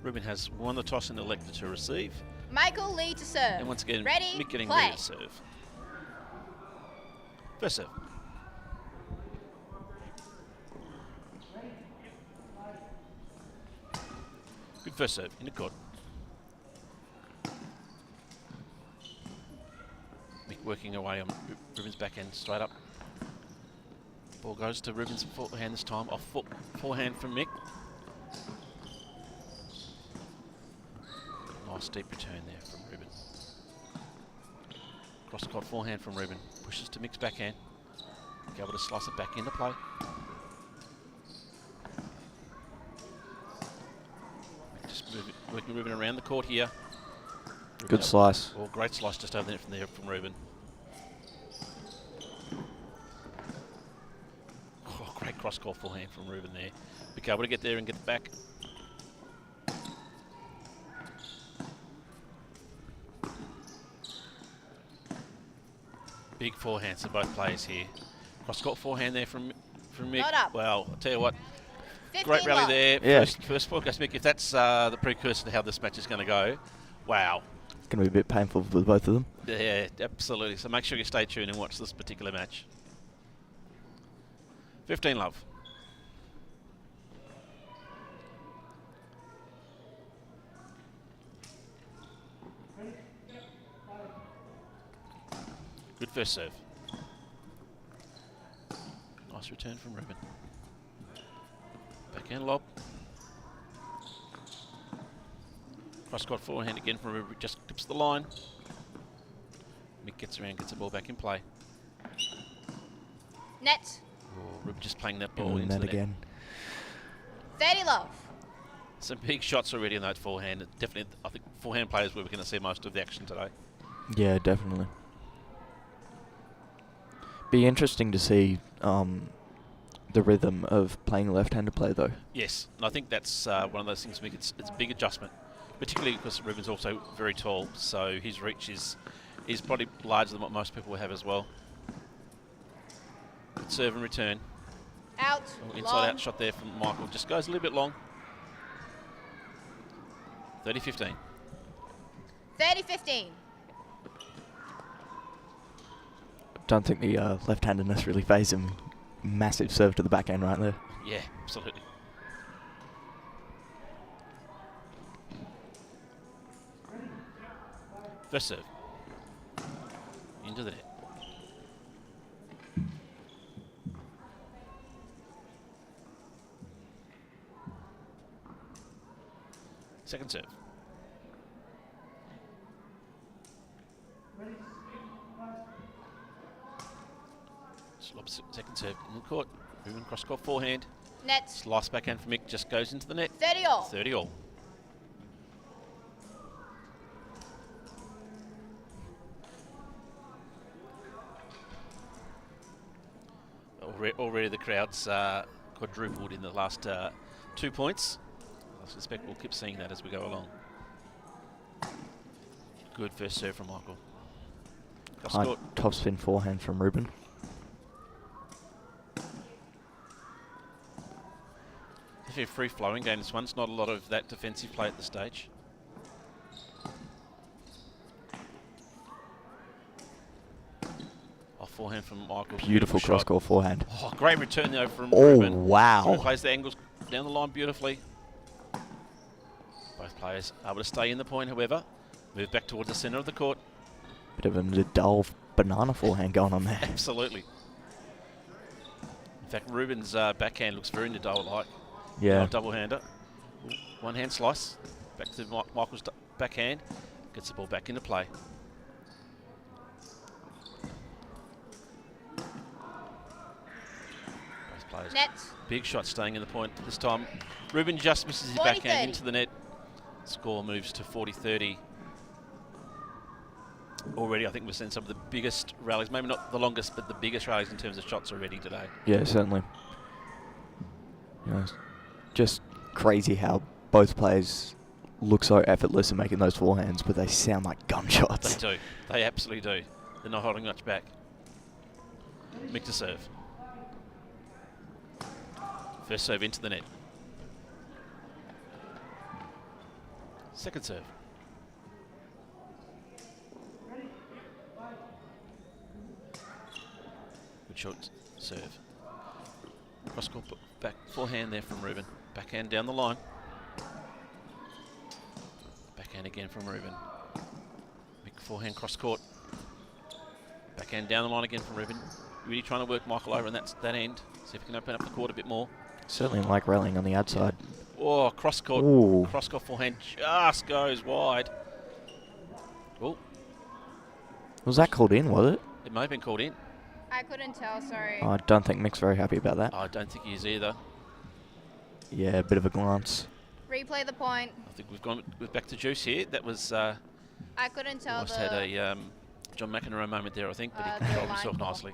Ruben has won the toss and elected to receive. Michael Lee to serve. And once again, ready, Mick getting play. ready to serve. First serve. Good first serve in the court. Mick working away on Ruben's backhand straight up. Ball goes to Ruben's forehand this time. Off forehand from Mick. Nice deep return there from Ruben. Cross court forehand from Ruben. Pushes to Mick's backhand. Be able to slice it back into play. Just working Ruben around the court here. Good slice. Oh, great slice just over there from Ruben. Oh, great cross court forehand from Ruben there. Be able to get there and get it back. Big forehands to both players here. Cross court forehand there from Mick. Not up. Well, I'll tell you what. Great rally there. Yeah. First point goes Mick. If that's the precursor to how this match is going to go, wow. It's going to be a bit painful for both of them. Yeah, absolutely. So make sure you stay tuned and watch this particular match. 15 love. Good first serve. Nice return from Ruben. Backhand lob. Cross-court forehand again from Ruben, just clips the line. Mick gets around, gets the ball back in play. Net. Oh, Ruben just playing that ball into net the net. again. 30 love. Some big shots already on that forehand. Definitely, I think forehand players where we're going to see most of the action today. Yeah, definitely. Be interesting to see the rhythm of playing left-handed play, though. Yes, and I think that's one of those things. It's a big adjustment, particularly because Ruben's also very tall, so his reach is probably larger than what most people will have as well. Good serve and return. Out. Inside out shot there from Michael. Just goes a little bit long. 30-15. 30-15. Don't think the left-handedness really phased him. Massive serve to the backhand right there. Yeah, absolutely. First serve. Into the net. Second serve. Second serve in the court. Moving cross court forehand. Net. Slice backhand from Mick just goes into the net. 30 all. 30 all. Already the crowd's quadrupled in the last 2 points. I suspect we'll keep seeing that as we go along. Good first serve from Michael. High topspin forehand from Ruben. It's a free-flowing game, this one. It's not a lot of that defensive play at the stage. Forehand from Michael. Beautiful cross-court forehand. Oh, great return though from Ruben. Ruben. Wow. Ruben plays the angles down the line beautifully. Both players able to stay in the point, however. Move back towards the centre of the court. Bit of a Nadal banana forehand going on there. Absolutely. In fact, Ruben's backhand looks very Nadal-like. Yeah. Double-hander. One hand slice. Back to Michael's backhand. Gets the ball back into play. Net. Big shot staying in the point this time. Ruben just misses his backhand into the net. Score moves to 40-30. Already, I think we've seen some of the biggest rallies, maybe not the longest, but the biggest rallies in terms of shots already today. Yeah, certainly. You know, it's just crazy how both players look so effortless in making those forehands, but they sound like gunshots. They do. They absolutely do. They're not holding much back. Mick to serve. First serve into the net. Second serve. Good short serve. Cross court back forehand there from Ruben. Backhand down the line. Backhand again from Ruben. Big forehand cross court. Backhand down the line again from Ruben. Really trying to work Michael over on that end. See if we can open up the court a bit more. Certainly like rallying on the outside. Oh, cross court forehand just goes wide. Oh. Was that called in, was it? It may have been called in. I couldn't tell, sorry. I don't think Mick's very happy about that. I don't think he is either. Yeah, a bit of a glance. Replay the point. I think we're back to Juice here. That was... I couldn't tell almost had a John McEnroe moment there, I think, but he controlled himself nicely.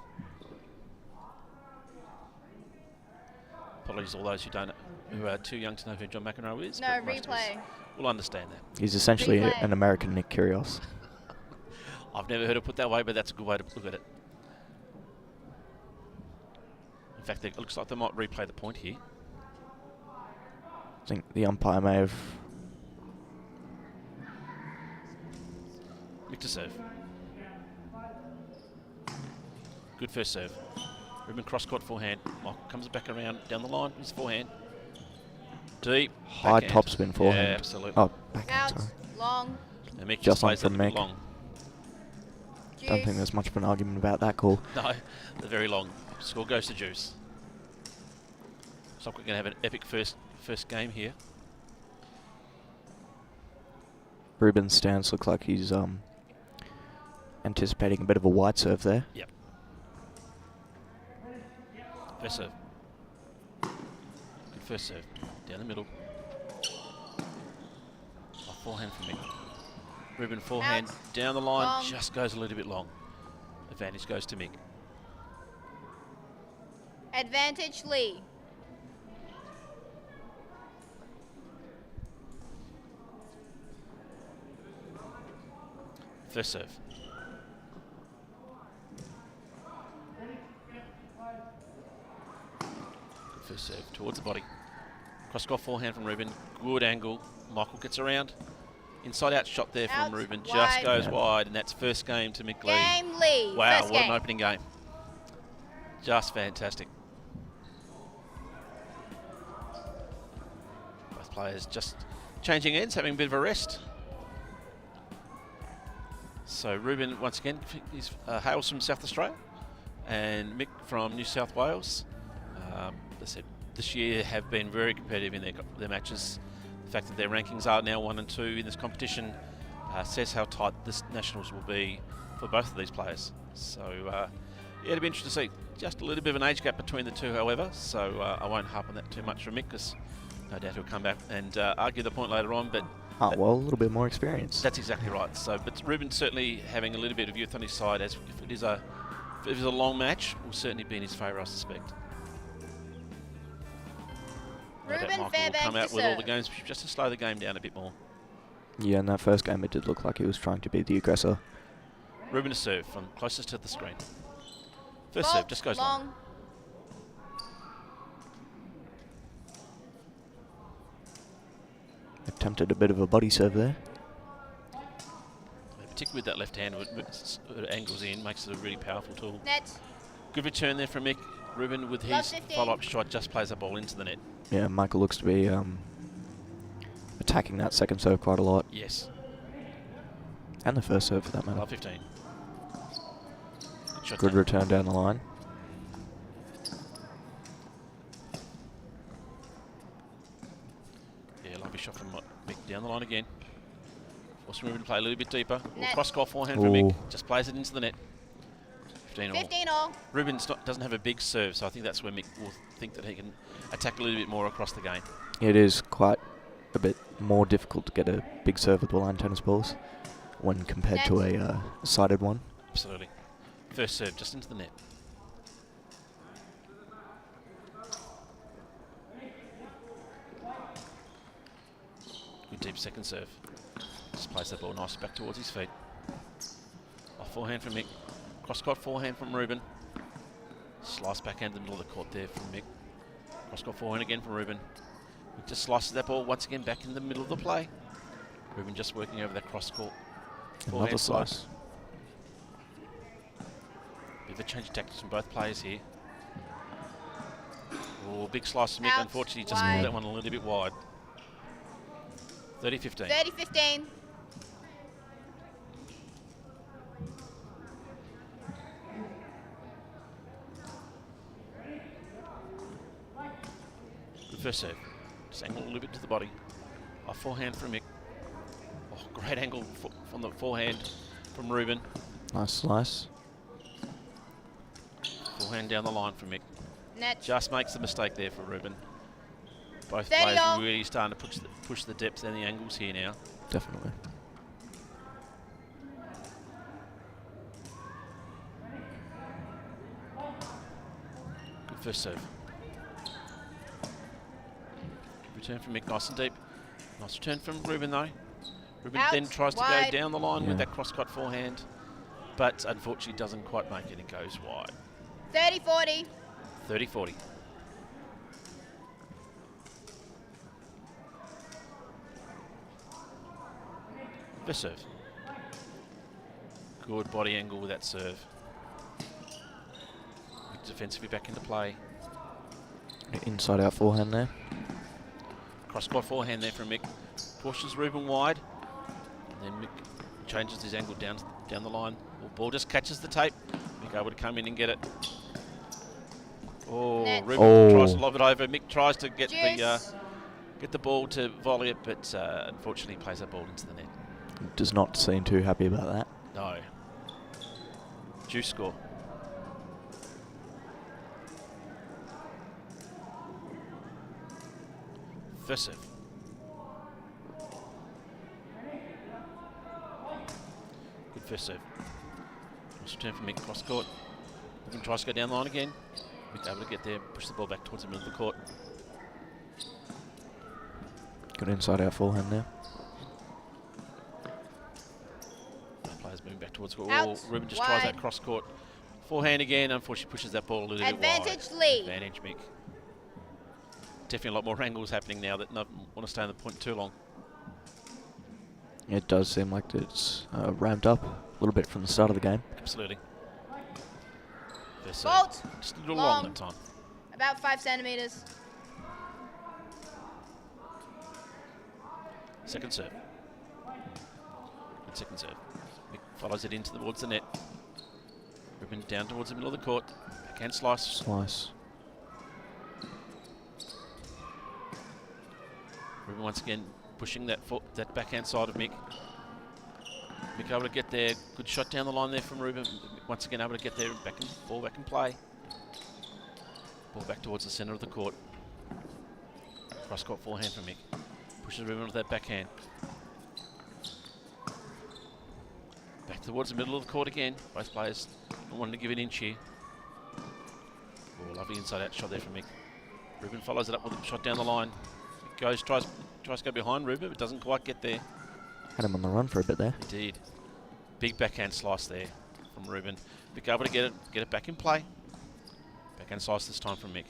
Apologies to all those who are too young to know who John McEnroe is. No, replay. We'll understand that. He's essentially an American Nick Kyrgios. I've never heard it put that way, but that's a good way to look at it. In fact, it looks like they might replay the point here. I think the umpire may have... Mick to serve. Good first serve. Ruben cross-court forehand. Michael comes back around down the line. His forehand. Deep. High topspin forehand. Yeah, absolutely. Oh, backhand, Out. sorry. Long. And Mick Just on plays from that a bit Mick. long. Don't think there's much of an argument about that call. No, they're very long. Score goes to Juice. Looks like we're going to have an epic first game here. Ruben's stance looks like he's anticipating a bit of a wide serve there. Yep. First serve. Good first serve. Down the middle. Forehand for me. Ruben forehand down the line, Long. just goes a little bit long. Advantage goes to Mick. Advantage Lee. First serve. Good first serve towards the body. Cross-court forehand from Ruben. Good angle. Michael gets around. Inside out shot there from Ruben. Just wide. goes wide, and that's first game to Mick Lee. Game Lee. Wow, First what game. an opening game. Just fantastic. Both players just changing ends, having a bit of a rest. So Ruben, once again, hails from South Australia, and Mick from New South Wales. They said this year have been very competitive in their matches. The fact that their rankings are now 1 and 2 in this competition says how tight this Nationals will be for both of these players. So yeah, it'll be interesting to see. Just a little bit of an age gap between the two, however, so I won't harp on that too much for Mick, because no doubt he'll come back and argue the point later on. But Well, a little bit more experience. that's exactly right. So, but Ruben certainly having a little bit of youth on his side, as if it is a long match, will certainly be in his favour, I suspect. No doubt Ruben Michael will Fairbank come out to with all the serve. games just to slow the game down a bit more. Yeah, in that first game it did look like he was trying to be the aggressor. Ruben to serve from closest to the screen. First serve just goes long. Attempted a bit of a body serve there. Particularly with that left hand, it angles in, makes it a really powerful tool. Net. Good return there from Mick. Ruben with Love his 15. follow-up shot just plays the ball into the net. Yeah, Michael looks to be attacking that second serve quite a lot. Yes. And the first serve for that matter. Love 15. Good shot Good down. return down the line. Yeah, lovely shot from Mick down the line again. Forcing Ruben to play a little bit deeper. Net. Cross-court forehand from Mick. Ooh. Just plays it into the net. 15 all. 15 all. Ruben doesn't have a big serve, so I think that's where Mick will think that he can attack a little bit more across the game. It is quite a bit more difficult to get a big serve with the line tennis balls when compared to a sided one. Absolutely. First serve just into the net. Good deep second serve. Just plays that ball nice back towards his feet. Off forehand from Mick. Cross-court forehand from Ruben. Slice backhand in the middle of the court there from Mick. Cross-court forehand again from Ruben. He just slices that ball once again back in the middle of the play. Ruben just working over that cross-court Another forehand slice. Bit of a change of tactics from both players here. Oh, big slice from Mick. Out, Unfortunately, just wide. pulled that one a little bit wide. 30-15. 30-15. Good first serve. Just angle a little bit to the body. Off forehand from Mick. Oh, great angle from the forehand from Ruben. Nice slice. Forehand down the line from Mick. Net. Just makes the mistake there for Ruben. Both 30 players all. really starting to push the depth and the angles here now. Definitely. Good first serve. Return from Mick, nice and deep. Nice return from Ruben though. Ruben Out, then tries to wide. go down the line Yeah. with that cross-cut forehand, but unfortunately doesn't quite make it. It goes wide. 30-40. 30-40. First serve. Good body angle with that serve. Defensively back into play. Inside out forehand there. Cross-court forehand there from Mick. Pushes Ruben wide. And then Mick changes his angle down the line. Well, ball just catches the tape. Mick able to come in and get it. Oh, Net. Ruben tries to lob it over. Mick tries to get Juice. the ball to volley it, but unfortunately plays that ball into the net. Does not seem too happy about that. No. Juice score. First serve. Good first serve. Nice return from Mick cross court. Ruben tries to go down the line again. Mick able to get there, push the ball back towards the middle of the court. Good inside out forehand there. Players moving back towards the court. Out, Ruben just wide. tries that cross court. Forehand again, unfortunately pushes that ball a little bit wide. Advantage lead. Advantage Mick. Definitely a lot more angles happening now that don't want to stay on the point too long. It does seem like it's ramped up a little bit from the start of the game. Absolutely. First Fault. serve. Just a little long that time. About 5 centimeters. Second serve. Good second serve. Mick follows it into towards the net. Ruben down towards the middle of the court. Backhand slice. Slice. Ruben once again pushing that backhand side of Mick. Mick able to get there. Good shot down the line there from Ruben. Once again able to get there. Ball back and play. Ball back towards the centre of the court. Cross court forehand from Mick. Pushes Ruben with that backhand. Back towards the middle of the court again. Both players not wanting to give an inch here. Oh, lovely inside out shot there from Mick. Ruben follows it up with a shot down the line. Goes, tries to go behind Ruben, but doesn't quite get there. Had him on the run for a bit there. Indeed. Big backhand slice there from Ruben. Mick able to get it back in play. Backhand slice this time from Mick.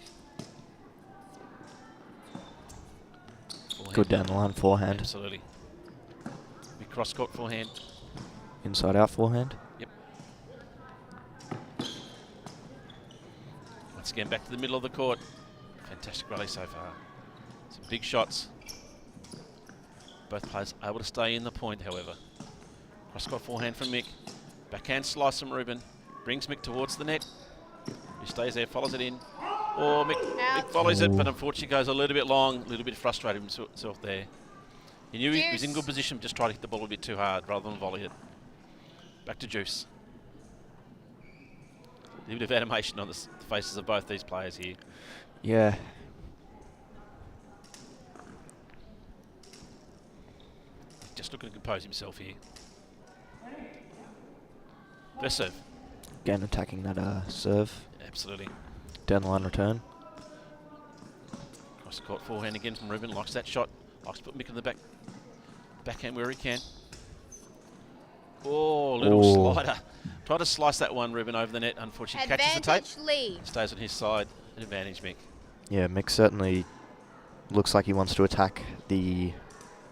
Forehand. Good down the line forehand. Absolutely. Big cross court forehand. Inside out forehand. Yep. Once again back to the middle of the court. Fantastic rally so far. Some big shots. Both players able to stay in the point, however. Cross court forehand from Mick. Backhand slice from Ruben. Brings Mick towards the net. He stays there, follows it in. Oh, Mick follows it, but unfortunately goes a little bit long, a little bit frustrated himself there. He knew he was in good position, just tried to hit the ball a bit too hard rather than volley it. Back to Juice. A little bit of animation on the faces of both these players here. Yeah. Just looking to compose himself here. First serve. Again attacking that serve. Absolutely. Down the line return. Cross court forehand again from Ruben. Likes that shot. Likes to put Mick in the backhand where he can. Oh, little slider. Try to slice that one, Ruben, over the net. Unfortunately, catches the tape. Lead. Stays on his side. An advantage, Mick. Yeah, Mick certainly looks like he wants to attack the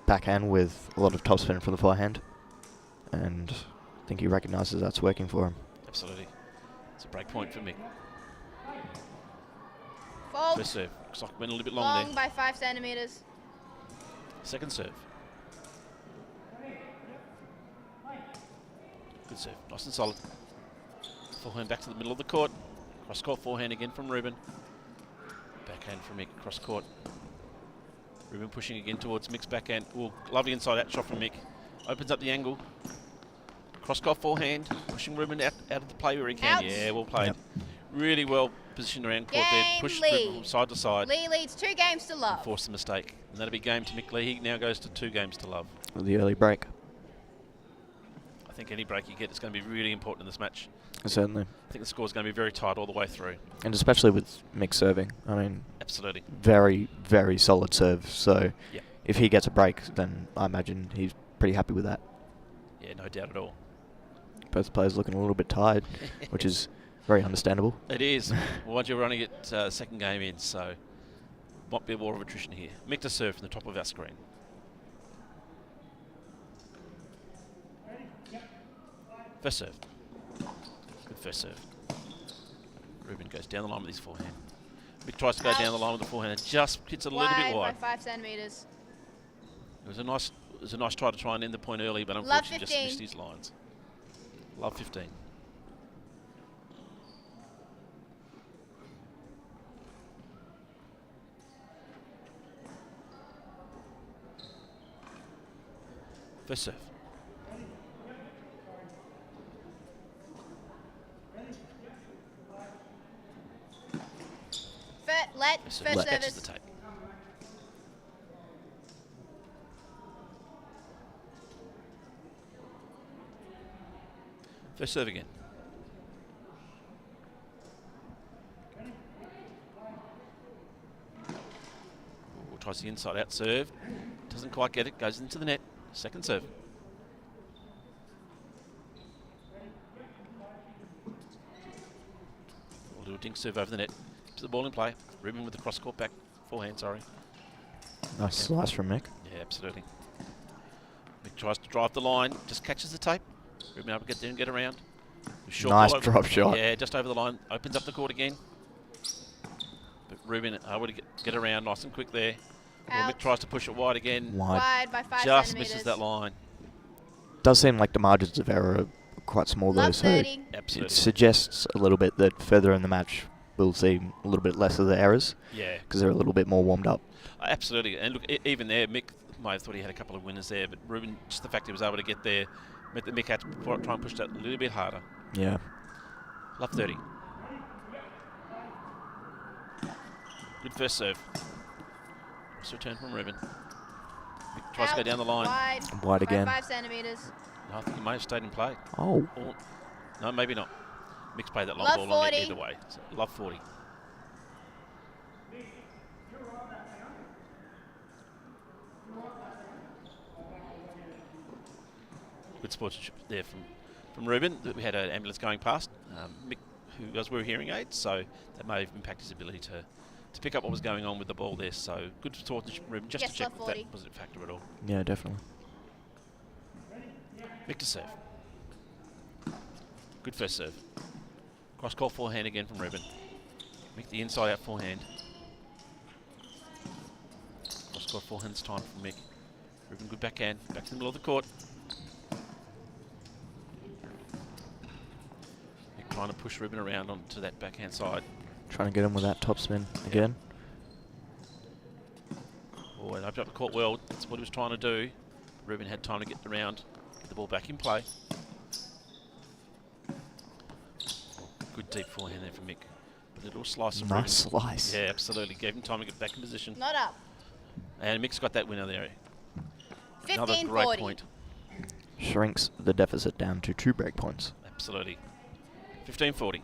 backhand with a lot of topspin from the forehand. And I think he recognises that's working for him. Absolutely. It's a break point for Mick. Fault. First serve. Looks like it went a little bit long there. By 5 centimeters. Second serve. Good serve. Nice and solid. Forehand back to the middle of the court. Cross court forehand again from Ruben. Backhand from Mick. Cross court. Ruben pushing again towards Mick's backhand. Ooh, lovely inside out shot from Mick. Opens up the angle. Cross court forehand. Pushing Ruben out of the play where he can. Out. Yeah, well played. Yep. Really well positioned around court there. Pushed Ruben from side to side. Lee leads 2 games to love. Forced a mistake. And that'll be game to Mick Lee. He now goes to 2 games to love. With the early break. I think any break you get is going to be really important in this match. Certainly. I think the score's going to be very tight all the way through. And especially with Mick serving. I mean, absolutely. Very, very solid serve. So yep. If he gets a break, then I imagine he's pretty happy with that. Yeah, no doubt at all. Both players looking a little bit tired, which is very understandable. It is. Well, once you're running it second game in, so might be a war of attrition here. Mick to serve from the top of our screen. First serve. Good first serve. Ruben goes down the line with his forehand. Mick tries to go down the line with the forehand and just hits it a little bit wide. By 5 centimeters. It was a nice try to try and end the point early, but unfortunately just missed his lines. Love 15. First serve. First Catches service. the tape. First serve again. Tries the inside out serve. Doesn't quite get it. Goes into the net. Second serve. We'll do a dink serve over the net. To the ball in play. Ruben with the cross court back. Forehand, sorry. Nice slice from Mick. Yeah, absolutely. Mick tries to drive the line. Just catches the tape. Ruben able to get there and get around. Short Nice ball drop shot. Yeah, just over the line. Opens up the court again. But Ruben able to get around nice and quick there. Well, Mick tries to push it wide again. Wide by 5 Just centimetres. misses that line. Does seem like the margins of error are quite small though, so Absolutely. it suggests a little bit that further in the match we'll see a little bit less of the errors. Yeah. Because they're a little bit more warmed up. Absolutely. And look, even there, Mick might have thought he had a couple of winners there, but Ruben, just the fact he was able to get there, meant that Mick had to try and push that a little bit harder. Yeah. Love 30. Good first serve. Nice return from Ruben. Mick tries to go down the line. Wide again. By 5 centimetres. No, I think he may have stayed in play. Oh. Or, no, maybe not. Mick's played that long Love ball on 40. either way. So love 40. Good sportsmanship there from Ruben. We had an ambulance going past. Mick, who does wear hearing aids, so that may have impacted his ability to pick up what was going on with the ball there. So good sportsmanship, Ruben, just Yes, to check love if that 40. was a factor at all. Yeah, definitely. Mick to serve. Good first serve. Cross court forehand again from Ruben. Mick the inside out forehand. Cross court forehand this time from Mick. Ruben good backhand. Back to the middle of the court. Mick trying to push Ruben around onto that backhand side. Trying to get him with that topspin again. Oh, and opened up the court well. That's what he was trying to do. Ruben had time to get around, get the ball back in play. Good deep forehand there from Mick. A little slice of Nice Ruben. slice. Yeah, absolutely. Gave him time to get back in position. Not up. And Mick's got that winner there. Another 15-40. great point. Shrinks the deficit down to 2 break points. Absolutely. 15-40.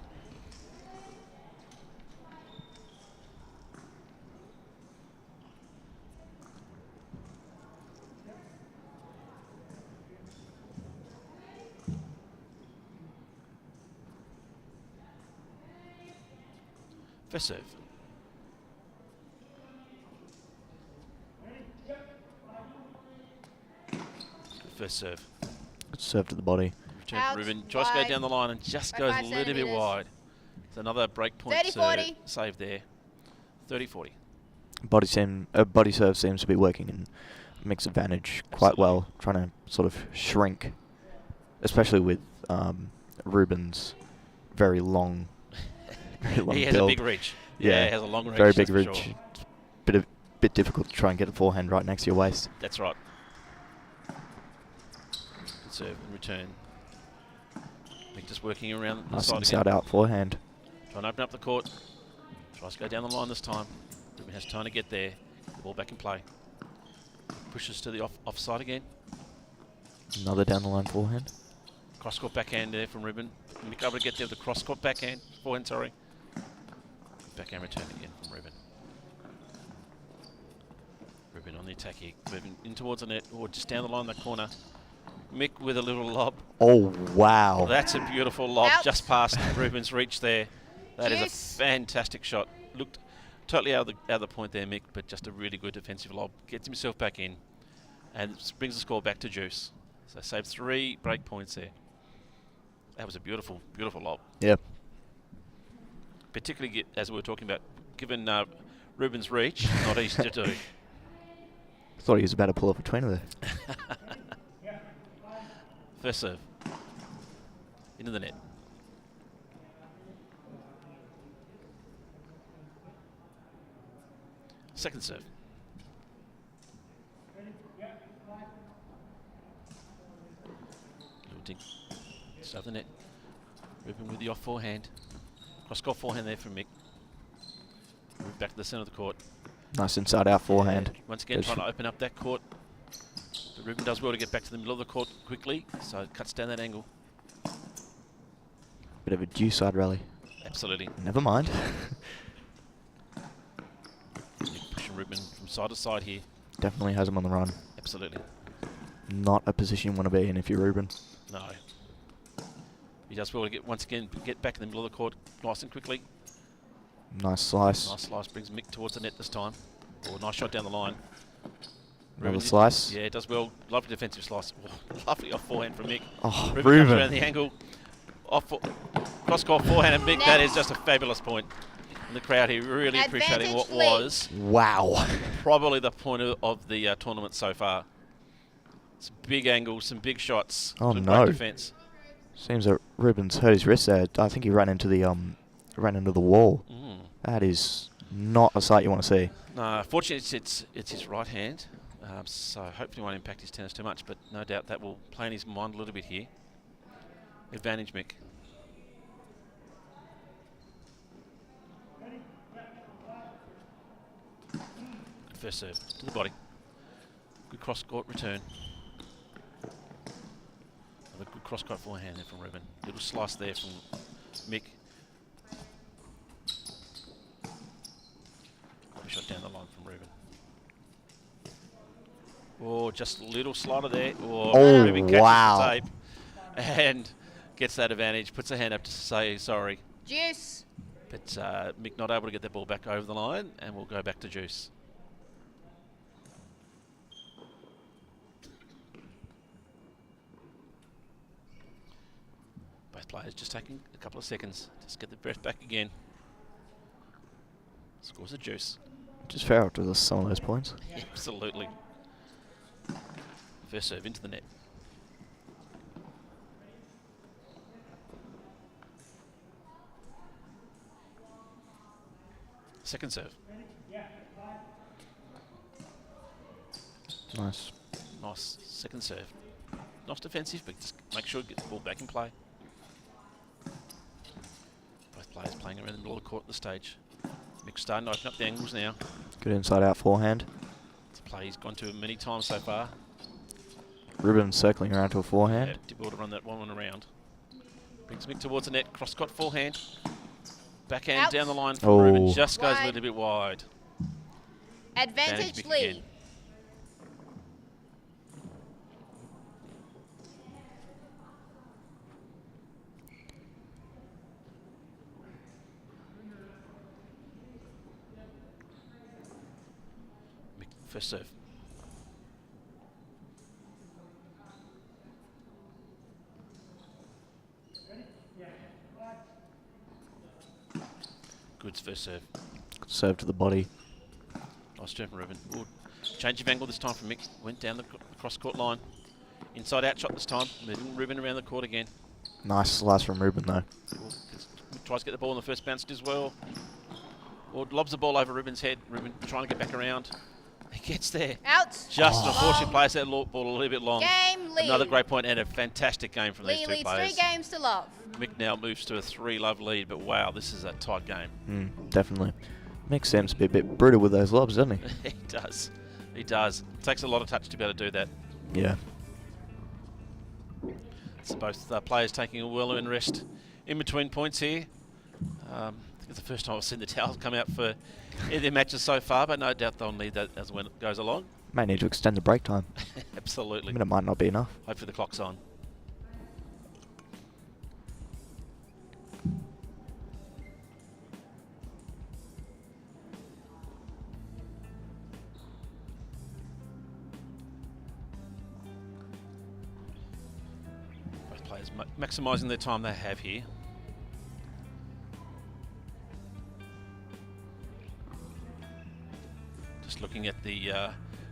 First serve. First serve. Good serve to the body. Return to Ruben. Tries to go down the line and just goes a little bit wide. It's another break point 30-40. save there. 30-40. Body serve seems to be working in Mick's advantage quite well, trying to sort of shrink, especially with Ruben's very long, He has build. a big reach. Yeah, he has a long reach. Very big that's for reach. sure. Bit difficult to try and get the forehand right next to your waist. That's right. Good serve and return. Mick just working around the Nice side inside again. out forehand. Trying to open up the court. Tries to go down the line this time. Ruben has time to get there. The ball back in play. Pushes to the offside again. Another down the line forehand. Cross court backhand there from Ruben. Mick able to get there with the cross court backhand. Forehand, sorry. Backhand return again from Ruben. Ruben on the attack here. Moving in towards the net. Or just down the line in the corner. Mick with a little lob. Oh, wow. That's a beautiful lob. Out. Just past Ruben's reach there. That is a fantastic shot. Looked totally out of the point there, Mick, but just a really good defensive lob. Gets himself back in and brings the score back to juice. So saves 3 break points there. That was a beautiful, beautiful lob. Yeah. Particularly, as we were talking about, given Ruben's reach, not easy to do. Thought he was about to pull off a tweener there. First serve. Into the net. Second serve. tempting. Just over the net. Ruben with the off forehand. Cross-court forehand there from Mick. Move back to the centre of the court. Nice inside-out forehand. Yeah, once again, trying to open up that court. But Ruben does well to get back to the middle of the court quickly, so it cuts down that angle. Bit of a due side rally. Absolutely. Never mind. Pushing Ruben from side to side here. Definitely has him on the run. Absolutely. Not a position you want to be in if you're Ruben. No. He does well to get, once again, get back in the middle of the court nice and quickly. Nice slice. Nice slice brings Mick towards the net this time. Oh, nice shot down the line. Another slice. Yeah, does well. Lovely defensive slice. Oh, lovely off forehand from Mick. Oh, Ruben Ruben. comes around the angle. Cross-court forehand and Mick. That is just a fabulous point. And the crowd here really appreciating what was wow, probably the point of the tournament so far. Some big angles, some big shots. Oh some no! Great defense. Seems that Ruben's hurt his wrist there. I think he ran into the wall. Mm. That is not a sight you want to see. No, fortunately it's his right hand, so hopefully it won't impact his tennis too much. But no doubt that will play in his mind a little bit here. Advantage, Mick. First serve to the body. Good cross-court return. Another good cross-court forehand there from Ruben. Little slice there from Mick. Good shot down the line from Ruben. Oh, just a little slider there. Oh, Ruben catches the tape and gets that advantage. Puts a hand up to say sorry. Juice. But Mick not able to get that ball back over the line, and we'll go back to Juice. Both players just taking a couple of seconds. Just get the breath back again. Scores a Juice. Just fair after some of those points. Absolutely. First serve into the net. Second serve. Nice. Nice second serve. Not defensive, but just make sure to get the ball back in play. Both players playing around the middle of the court at the stage. Mick's starting to open up the angles now. Good inside-out forehand. It's a play he's gone to many times so far. Ruben circling around to a forehand. Yeah, did well to run that one around. Brings Mick towards the net. Cross-court forehand. Backhand down the line from Ruben. Just goes a little bit wide. Advantage Mick lead. again. Mick, first serve. Good first serve. Good serve to the body. Nice turn from Ruben. Good. Change of angle this time from Mick. Went down the cross-court line. Inside-out shot this time. Moving Ruben around the court again. Nice slice from Ruben though. Tries to get the ball in the first bounce as well. Or lobs the ball over Ruben's head. Ruben trying to get back around. He gets there. Out. Just an unfortunate plays that ball a little bit long. Game lead. Another great point and a fantastic game from Lee these two leads players. 3 games to love. Mick now moves to a 3-love lead, but wow, this is a tight game. Definitely. Mick seems to be a bit brutal with those lobs, doesn't he? He does. He does. Takes a lot of touch to be able to do that. Yeah. So both players taking a well-earned rest in between points here. I think it's the first time I've seen the towels come out for any of their matches so far, but no doubt they'll need that as when it goes along. May need to extend the break time. Absolutely. I mean, it might not be enough. Hopefully the clock's on. Both players maximising their time they have here. Just looking at the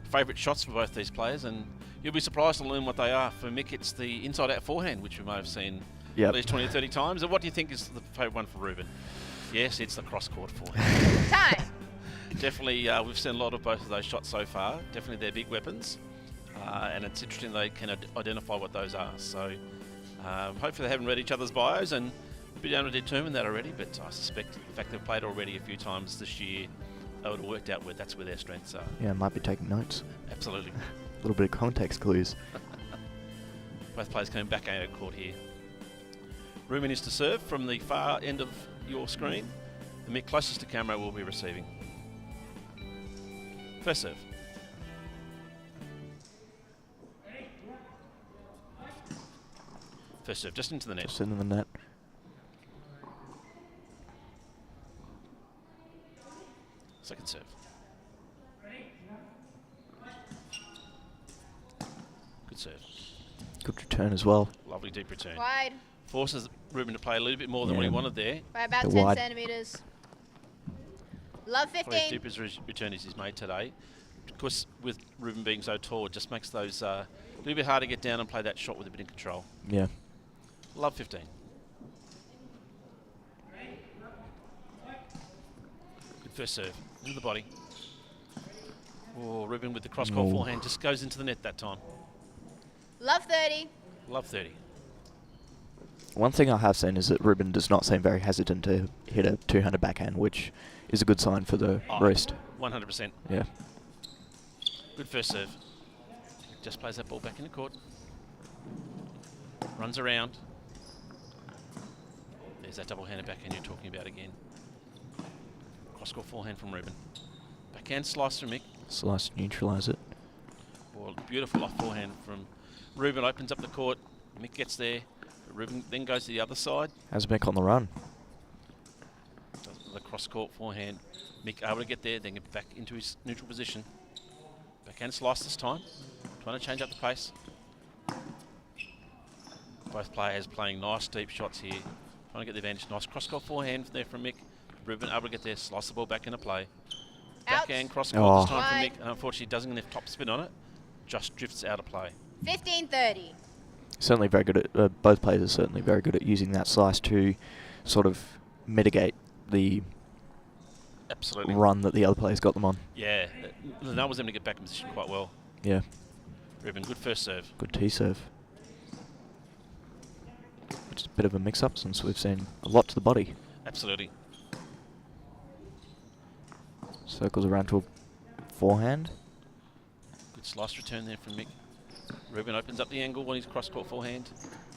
favourite shots for both these players, and you'll be surprised to learn what they are. For Mick, it's the inside-out forehand, which we may have seen at least 20 or 30 times. And what do you think is the favourite one for Ruben? Yes, it's the cross-court forehand. Time. Definitely, we've seen a lot of both of those shots so far. Definitely they're big weapons. And it's interesting they can identify what those are. So Hopefully they haven't read each other's bios and been able to determine that already, but I suspect the fact they've played already a few times this year, they would have worked out where that's where their strengths are. Yeah, might be taking notes. Absolutely. A little bit of context clues. Both players coming back out of court here. Ruben is to serve from the far end of your screen. The Mick closest to camera will be receiving. First serve. First serve, just into the net. Just into the net. Second serve. Good serve. Good return as well. Lovely deep return. Wide. Forces Ruben to play a little bit more than what he wanted there. By about Bit 10 wide. centimetres. Love Probably as 15. deep as return as he's made today. Of course, with Ruben being so tall, it just makes those a little bit hard to get down and play that shot with a bit of control. Yeah. Love 15. Good first serve. Into the body. Oh, Ruben with the cross-court forehand just goes into the net that time. Love 30. Love 30. One thing I have seen is that Ruben does not seem very hesitant to hit a two-handed backhand, which is a good sign for the rest. 100%. Yeah. Good first serve. Just plays that ball back in the court. Runs around. There's that double-handed backhand you're talking about again. Cross-court forehand from Ruben. Backhand slice from Mick. Slice, neutralise it. Well, beautiful off forehand from Ruben. Opens up the court. Mick gets there. Ruben then goes to the other side. Has Mick on the run. Does the cross-court forehand. Mick able to get there, then get back into his neutral position. Backhand slice this time. Trying to change up the pace. Both players playing nice deep shots here. Trying to get the advantage. Nice cross-court forehand there from Mick. Ruben able to get there, slice the ball back into play. Backhand cross-court this time from Mick. And unfortunately doesn't have top spin on it. Just drifts out of play. 15-30. Certainly very good at, both players are certainly very good at using that slice to sort of mitigate the Absolutely. run that the other players got them on. Yeah, Linnell was able to get back in position quite well. Yeah. Ruben, good first serve. Good tee serve. Just a bit of a mix-up since we've seen a lot to the body. Absolutely. Circles around to a forehand. Good slice return there from Mick. Ruben opens up the angle on his cross-court forehand.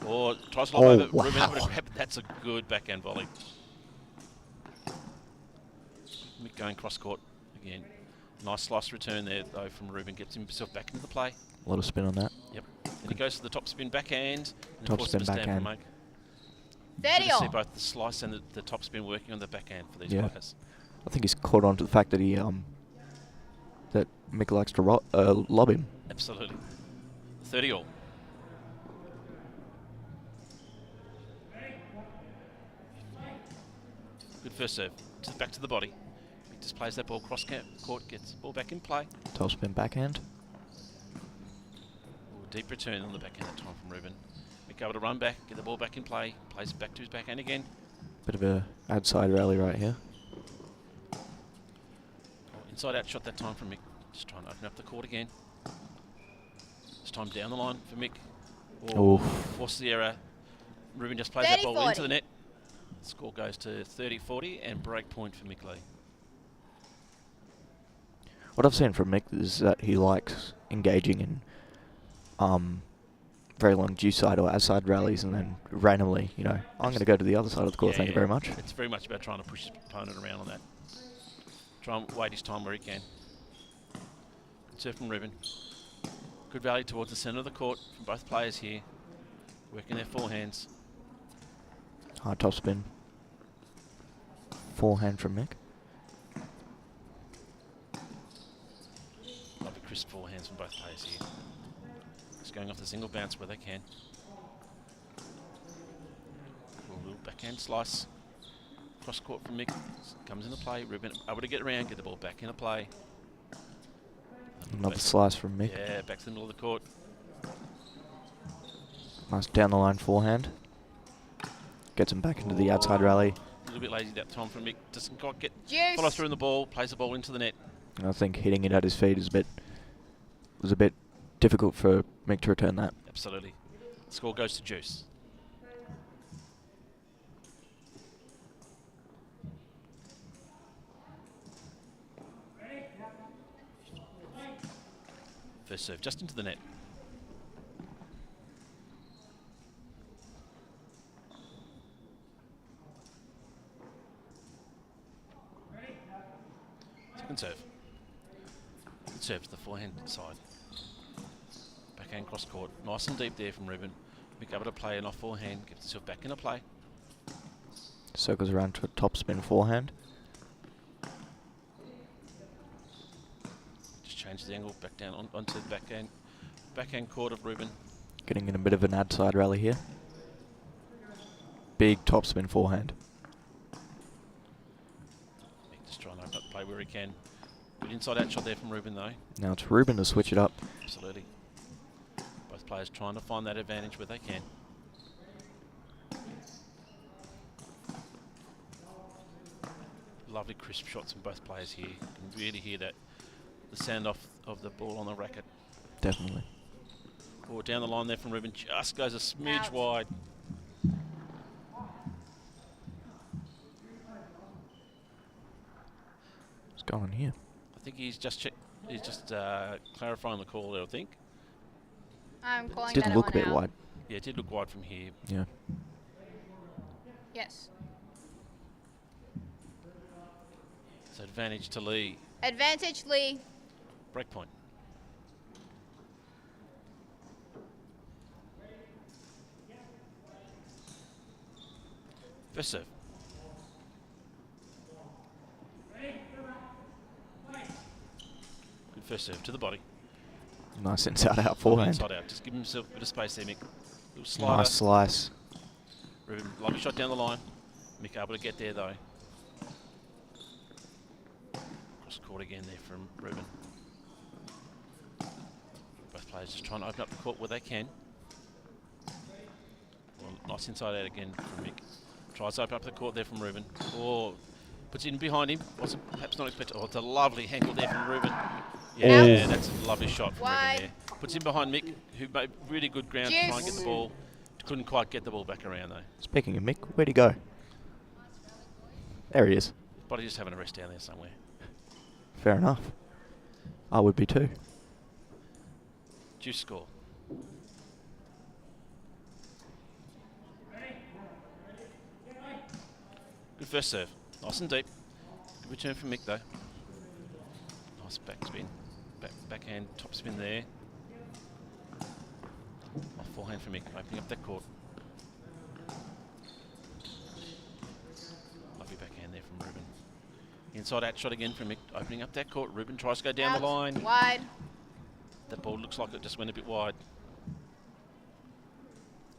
Or tries to lob over. Wow. Ruben able to grab it. That's a good backhand volley. Mick going cross-court again. Nice slice return there, though, from Ruben. Gets himself back into the play. A lot of spin on that. Yep. Then he goes to the top spin backhand. And Top forces spin him to stand backhand. for Mike. 30 Good to see all. both the slice and the top spin working on the backhand for these Yeah. players. I think he's caught on to the fact that he that Mick likes to lob him. Absolutely. 30 all. Good first serve. Back to the body. He just plays that ball cross court, gets the ball back in play. Top spin backhand. Ooh, deep return on the backhand that time from Ruben. Mick able to run back, get the ball back in play, plays it back to his backhand again. Bit of a outside rally right here. Inside out shot that time from Mick. Just trying to open up the court again. This time down the line for Mick. Oh, forces the error. Ruben just plays that ball 30-40. into the net. Score goes to 30-40 and break point for Mick Lee. what I've seen from Mick is that he likes engaging in very long due side or outside rallies, and then randomly, you know, I'm going to go to the other side of the court. Yeah, Thank you very much. It's very much about trying to push his opponent around on that. Try and wait his time where he can. Good serve from Ruben. Good rally towards the centre of the court from both players here. Working their forehands. Hard top spin. Forehand from Mick. Lovely crisp forehands from both players here. Just going off the single bounce where they can. A little backhand slice. Cross court from Mick. Comes into play. Ruben able to get around, get the ball back into play. Another slice from Mick. Yeah, back to the middle of the court. Nice down the line forehand. Gets him back into the outside rally. A little bit lazy that time from Mick. Doesn't quite get Juice. follow through in the ball. Plays the ball into the net. I think hitting it at his feet is was a bit difficult for Mick to return that. Absolutely. Score goes to Juice. First serve just into the net. Second serve. Good serve to the forehand side. Backhand cross court. Nice and deep there from Ruben. Mick able to play an off forehand, gets himself back into play. Circles around to a topspin forehand. Just changes the angle back down onto the backhand court of Ruben. Getting in a bit of an ad side rally here. Big topspin forehand. Mick just trying to open up the play where he can. Good inside out shot there from Ruben though. Now it's Ruben to switch it up. Absolutely. Both players trying to find that advantage where they can. Lovely crisp shots from both players here. You can really hear that, the sound off of the ball on the racket. Definitely. Or down the line there from Ruben, just goes a smidge wide. What's going on here? I think he's just clarifying the call there, I think. I'm calling Didn't that look one a bit out. wide. Yeah, it did look wide from here. Yeah. Yes. So advantage to Lee. Advantage Lee. Break point. First serve. Good first serve to the body. Nice inside out forehand. Inside out. Just give himself a bit of space there, Mick. Little slider. Nice slice. Ruben, lovely shot down the line. Mick able to get there though. Cross court again there from Ruben. Both players just trying to open up the court where they can. Well, nice inside out again from Mick. Tries to open up the court there from Ruben. Or puts it in behind him. Wasn't perhaps not expected. Oh, it's a lovely handle there from Ruben. Yeah, that's a lovely shot from Ruben there. Puts in behind Mick, who made really good ground to try and get the ball. Couldn't quite get the ball back around though. Speaking of Mick, where'd he go? There he is. But he's just having a rest down there somewhere. Fair enough. I would be too. Juice score. Good first serve. Nice and deep. Good return from Mick though. Nice backspin. Backhand top spin there. Off forehand from Mick, opening up that court. Lovely backhand there from Ruben. Inside out shot again from Mick, opening up that court. Ruben tries to go down the line. Wide. That ball looks like it just went a bit wide.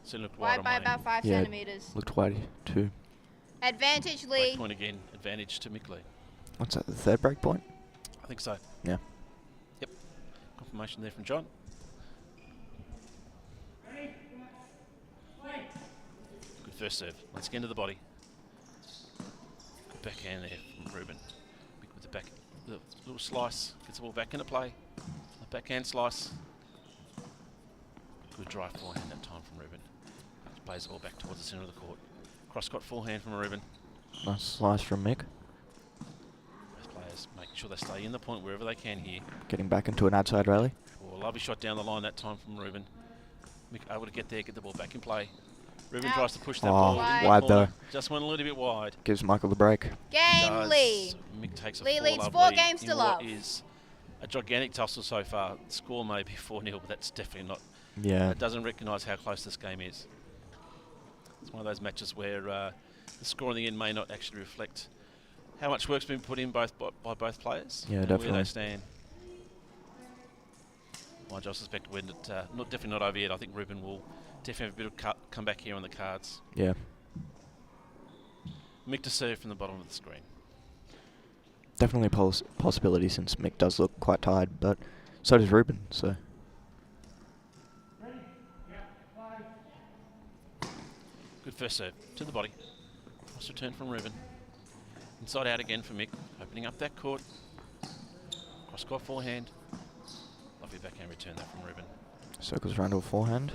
So looked wide Wide on by my about 5 yeah, centimetres. Looked wide too. Advantage break Lee. point again. Advantage to Mick Lee. What's that, the third break point? I think so. Yeah. Yep. Confirmation there from John. Good first serve. Let's get into the body. Good backhand there from Ruben. Mick with the little slice. Gets the ball back into play. A backhand slice. Good drive forehand that time from Ruben. Plays the ball back towards the centre of the court. Cross court forehand from Ruben. Nice slice from Mick. Both players make sure they stay in the point wherever they can here. Getting back into an outside rally. Oh, lovely shot down the line that time from Ruben. Mick able to get there, get the ball back in play. Ruben tries to push that ball in the wide corner. though. Just went a little bit wide. Gives Michael the break. Game lead. Mick takes a Lee 4 leads love 4 lead games in to what love. is a gigantic tussle so far. The score may be 4-0, but that's definitely not. Yeah. It doesn't recognise how close this game is. It's one of those matches where the score in the end may not actually reflect how much work's been put in by both players. Yeah, and definitely. where they stand. Mind you, I suspect we're definitely not over yet. I think Ruben will definitely have a bit of comeback here on the cards. Yeah. Mick to serve from the bottom of the screen. Definitely a possibility since Mick does look quite tired, but so does Ruben, so. Good first serve to the body. Nice return from Ruben. Inside out again for Mick, opening up that court. Cross court forehand. Lovely backhand return there from Ruben. Circles around to a forehand.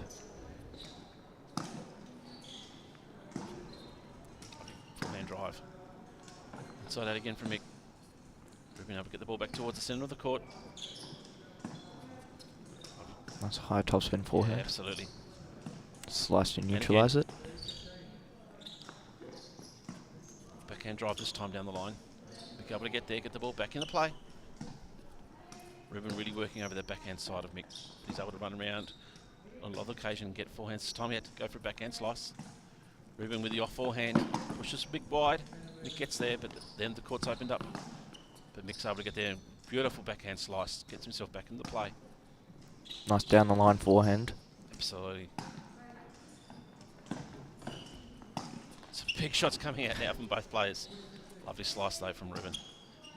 Forehand drive. Inside out again from Mick. Ruben able to get the ball back towards the centre of the court. Nice high topspin forehand. Yeah, absolutely. Slice to neutralise it. Backhand drive this time down the line. Be able to get there, get the ball back into play. Ruben really working over the backhand side of Mick. He's able to run around on a lot of occasion and get forehands. This time he had to go for a backhand slice. Ruben with the off forehand, pushes Mick wide. Mick gets there, but then the court's opened up. But Mick's able to get there. Beautiful backhand slice, gets himself back into play. Nice down the line forehand. Absolutely. Some big shots coming out now from both players. Lovely slice though from Ruben.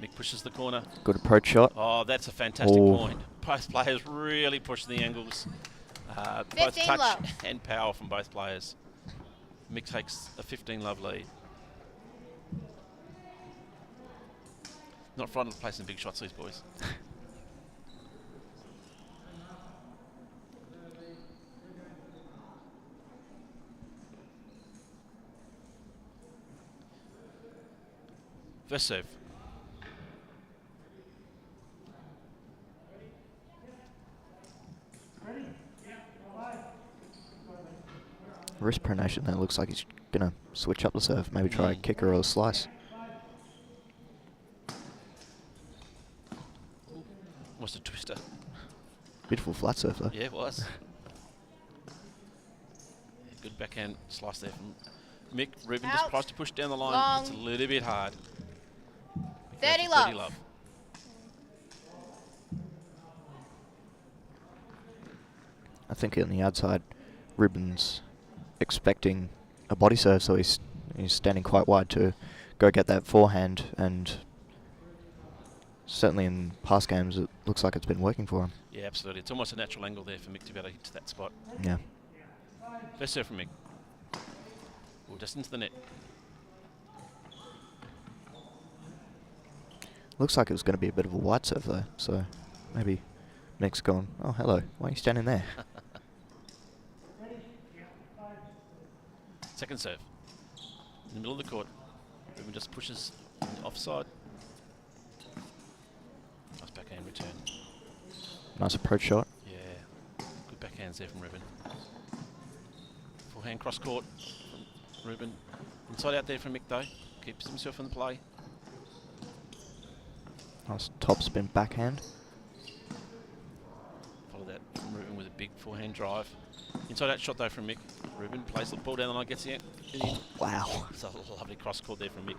Mick pushes the corner. Good approach shot. Oh, that's a fantastic point. Both players really pushing the angles. Both touch love. and power from both players. Mick takes a 15-love lead. Not frightened of placing big shots, these boys. First serve. Wrist pronation there. Looks like he's going to switch up the serve. Maybe try a kicker or a slice. What's a twister? Beautiful flat serve though. Yeah, it was. Good backhand slice there from Mick. Ruben just tries to push down the line. Long. It's a little bit hard. 30 love. love. I think on the outside, Ruben's expecting a body serve, so he's standing quite wide to go get that forehand, and certainly in past games it looks like it's been working for him. Yeah, absolutely. It's almost a natural angle there for Mick to be able to hit to that spot. Yeah. First serve from Mick. Ooh, just into the net. Looks like it was going to be a bit of a wide serve though, so maybe Mick's gone, oh hello, why are you standing there? Second serve. In the middle of the court. Ruben just pushes offside. Nice backhand return. Nice approach shot. Yeah. Good backhands there from Ruben. Forehand cross court from Ruben. Inside out there from Mick though. Keeps himself in the play. Nice top spin backhand. Follow that from Ruben with a big forehand drive. Inside out shot though from Mick. Ruben plays the ball down the line, gets it in. Oh, wow. It's a lovely cross court there from Mick.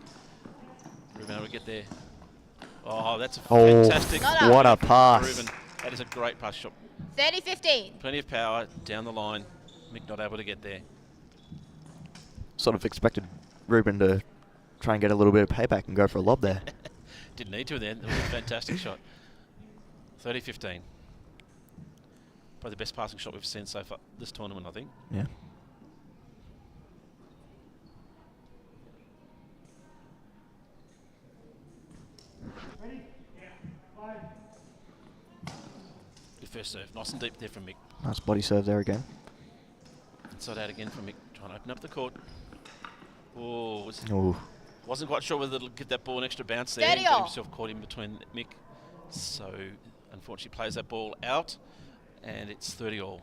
Ruben able to get there. Oh, that's a Oh, fantastic. what a pass. Ruben. That is a great pass shot. 30-15. Plenty of power down the line. Mick not able to get there. Sort of expected Ruben to try and get a little bit of payback and go for a lob there. Didn't need to then. It was a fantastic shot. 30-15. Probably the best passing shot we've seen so far this tournament, I think. Yeah. Good first serve. Nice and deep there from Mick. Nice body serve there again. Inside out again from Mick. Trying to open up the court. Oh, wasn't quite sure whether it'll give that ball an extra bounce there. Steady Got off. himself caught in between Mick. So, unfortunately, plays that ball out. And it's 30-all.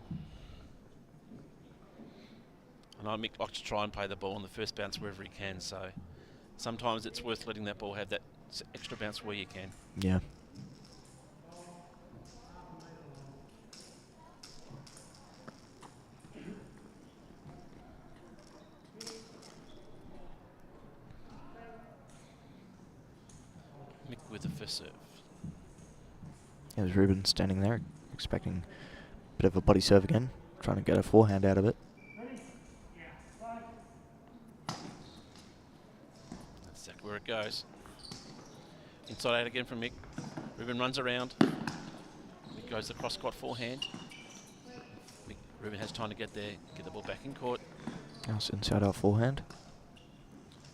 I know Mick likes to try and play the ball on the first bounce wherever he can. So, sometimes it's worth letting that ball have that extra bounce where you can. Yeah. Mick with the first serve. There's Ruben standing there, expecting a bit of a body serve again, trying to get a forehand out of it. That's exactly where it goes. Inside out again from Mick. Ruben runs around. Mick goes the cross-court forehand. Ruben has time to get there, get the ball back in court. Nice inside out forehand.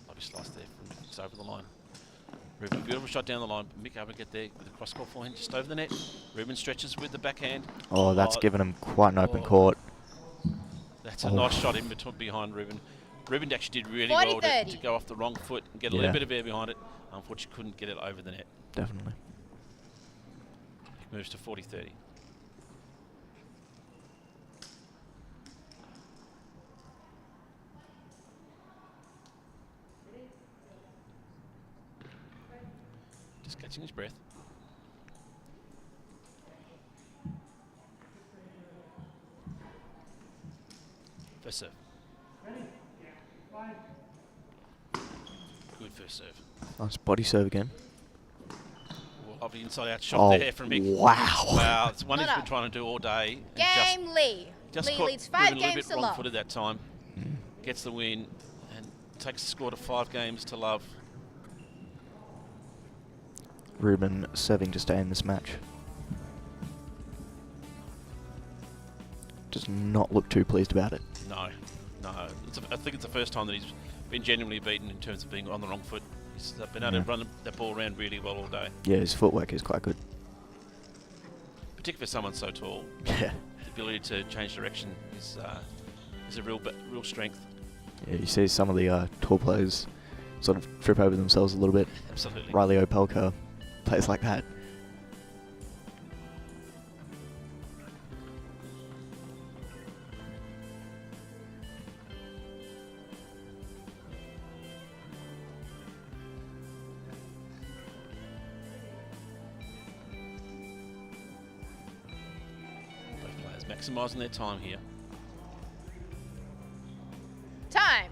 Lovely slice there from Mick. It's over the line. Ruben, beautiful shot down the line. Mick able to get there with the cross-court forehand just over the net. Ruben stretches with the backhand. Oh, that's given him quite an open court. That's a nice shot in between behind Ruben. Ruben actually did really 40, well to go off the wrong foot and get a little bit of air behind it. Unfortunately, couldn't get it over the net. Definitely. Moves to 40-30. Just catching his breath. First serve. Good first serve. Nice body serve again. Lovely inside-out shot there from Mick. Wow. Wow, it's one he's been trying to do all day. Game Lee. Just Lee caught leads 5 Ruben a little games bit to love. wrong-footed that time. Gets the win and takes the score to 5 games to love. Ruben serving to stay in this match. Does not look too pleased about it. No. I think it's the first time that he's been genuinely beaten in terms of being on the wrong foot. He's been able to run that ball around really well all day. Yeah, his footwork is quite good. Particularly for someone so tall. Yeah. The ability to change direction is a real strength. Yeah, you see some of the tall players sort of trip over themselves a little bit. Absolutely. Riley Opelka plays like that. Maximising their time here. Time.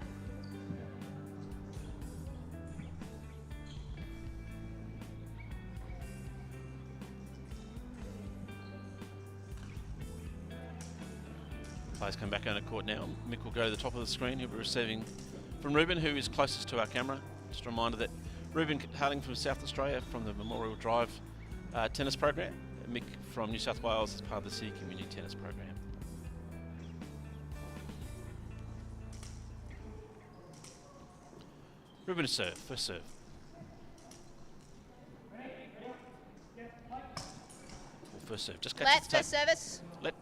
Players come back on the court now. Mick will go to the top of the screen. He'll be receiving from Ruben, who is closest to our camera. Just a reminder that Ruben hailing from South Australia from the Memorial Drive tennis program. Mick from New South Wales as part of the City Community Tennis Program. Ruben to serve, first serve. First serve, just catch Let's the tape. first service. Let.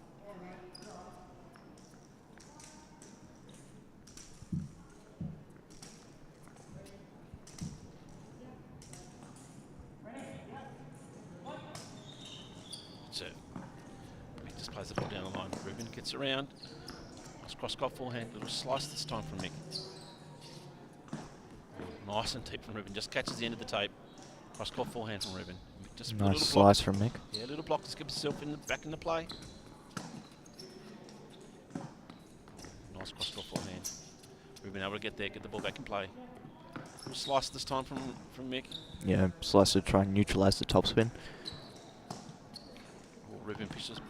Serve. Mick just plays the ball down the line. Ruben gets around. Nice cross-court forehand. Little slice this time from Mick. Nice and deep from Ruben. Just catches the end of the tape. Cross-court forehand from Ruben. Just nice slice from Mick. Yeah, a little block to skip himself back into play. Nice cross-court forehand. Ruben able to get there, get the ball back in play. Little slice this time from Mick. Yeah, slice to try and neutralise the topspin. Ruben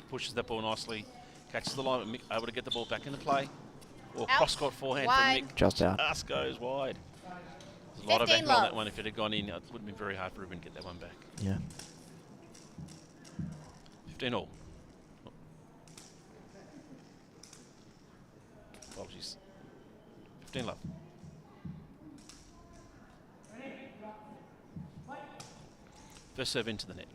pushes that ball nicely. Catches the line, but Mick able to get the ball back into play. Or Out. cross-court forehand Wide. from Mick. Just out. Just goes wide. A lot of 15 back on love. that one. If it had gone in, it would have been very hard for Ruben to get that one back. Yeah. 15 all. Apologies. 15 love. First serve into the net.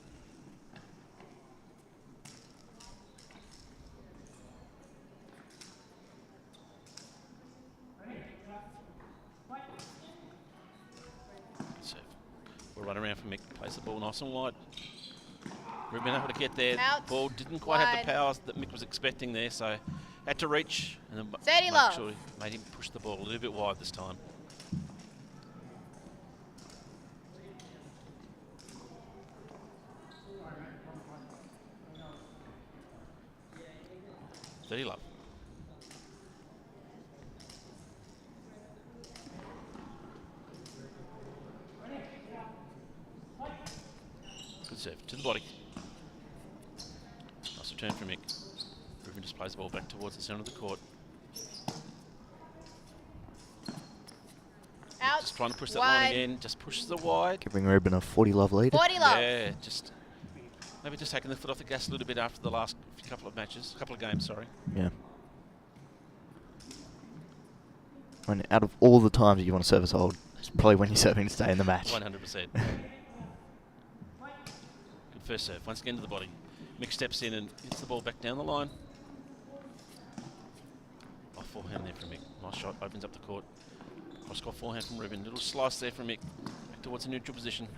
Serve. We'll run around for Mick. Plays the ball nice and wide. Ruben able to get there. Out. Ball didn't quite have Wide. the powers that Mick was expecting there, so had to reach and then 30 make love. sure he made him push the ball a little bit wide this time. Love. Good serve to the body. Nice return from Mick. Ruben just plays the ball back towards the centre of the court. Out. Just trying to push that Wide. line again. Just pushes it wide. Giving Ruben a 40 love lead. 40 love. Yeah, just maybe just taking the foot off the gas a little bit after the last couple of games, sorry. Yeah. When out of all the times that you want to service hold, it's probably when you're serving to stay in the match. 100%. Good first serve. Once again to the body. Mick steps in and hits the ball back down the line. Off forehand there from Mick. Nice shot. Opens up the court. Cross-court forehand from Ruben. Little slice there from Mick. Back towards a neutral position.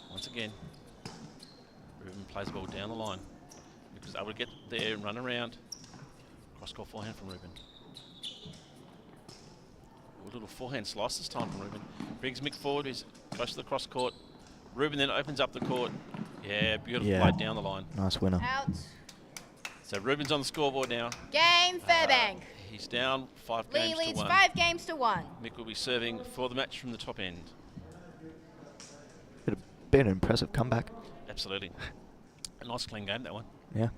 Once again. Ruben plays the ball down the line. Mick was able to get there and run around. Cross-court forehand from Ruben. A little forehand slice this time from Ruben. Brings Mick forward, who's close to the cross court. Ruben then opens up the court. Yeah, beautiful Yeah. play down the line. Nice winner. Out. So Ruben's on the scoreboard now. Game Fairbank. He's down 5 Lee games to leads 1. 5 games to 1. Mick will be serving for the match from the top end. Been an impressive comeback. Absolutely. A nice clean game, that one. Yeah.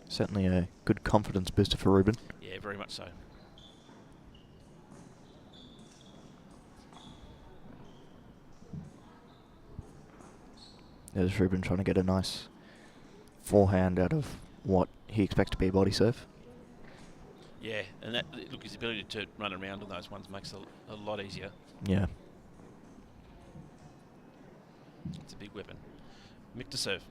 Certainly a good confidence booster for Ruben. Yeah, very much so. There's Ruben trying to get a nice forehand out of what he expects to be a body serve. Yeah, and that, look, his ability to run around on those ones makes it a lot easier. Yeah. It's a big weapon. Mick to serve.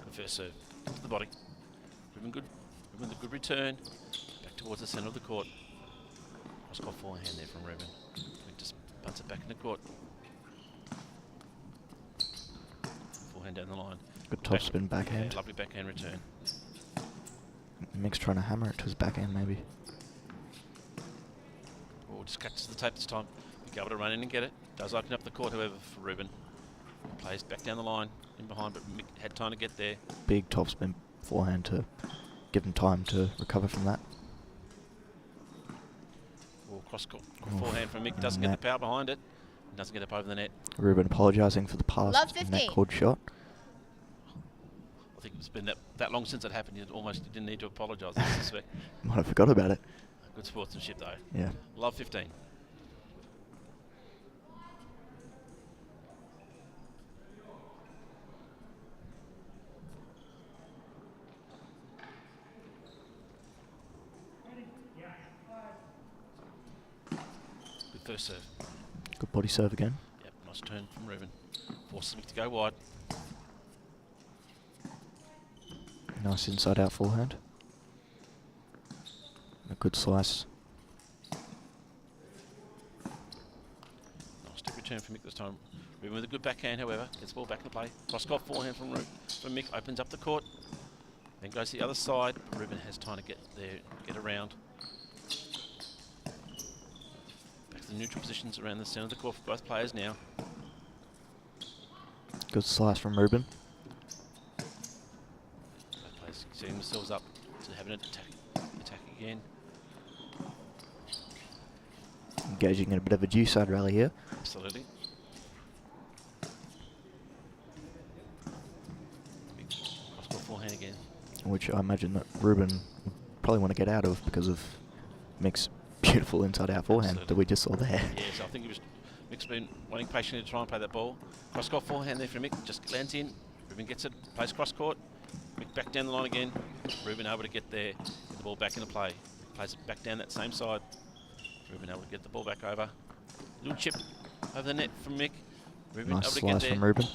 The first serve to the body. Ruben good. Ruben the good return. Back towards the centre of the court. Cross court forehand there from Ruben. Mick just punts it back in the court. Forehand down the line. Good top spin backhand. Yeah, lovely backhand return. Mick's trying to hammer it to his backhand maybe. Or just catches the tape this time. Be able to run in and get it. Does open up the court, however, for Ruben. Plays back down the line, in behind, but Mick had time to get there. Big top spin forehand to give him time to recover from that. Or cross court forehand from Mick. Doesn't get the power behind it. Doesn't get up over the net. Ruben apologising for the Love past 15. net cord shot. I think it's been that long since it happened, you didn't need to apologise, I suspect. Might have forgot about it. Good sportsmanship, though. Yeah. Love 15. Good first serve. Good body serve again. Yep, nice turn from Ruben. Forces Mick to go wide. Nice inside out forehand. A good slice. Nice deep return from Mick this time. Ruben with a good backhand, however. Gets the ball back into play. Cross-court forehand from Mick. Opens up the court. Then goes to the other side. Ruben has time to get there, get around. Back to the neutral positions around the centre of the court for both players now. Good slice from Ruben. Both players setting themselves up to have an attack again. Engaging in a bit of a due-side rally here. Absolutely. Cross-court forehand again. Which I imagine that Ruben would probably want to get out of because of Mick's beautiful inside-out forehand Absolutely. that we just saw there. Yes, I think Mick's been waiting patiently to try and play that ball. Cross-court forehand there for Mick, just lands in. Ruben gets it, plays cross-court. Mick back down the line again. Ruben able to get there, get the ball back into play. Plays it back down that same side. Ruben able to get the ball back over. Little chip over the net from Mick. Ruben Nice able to slice get there. from Ruben.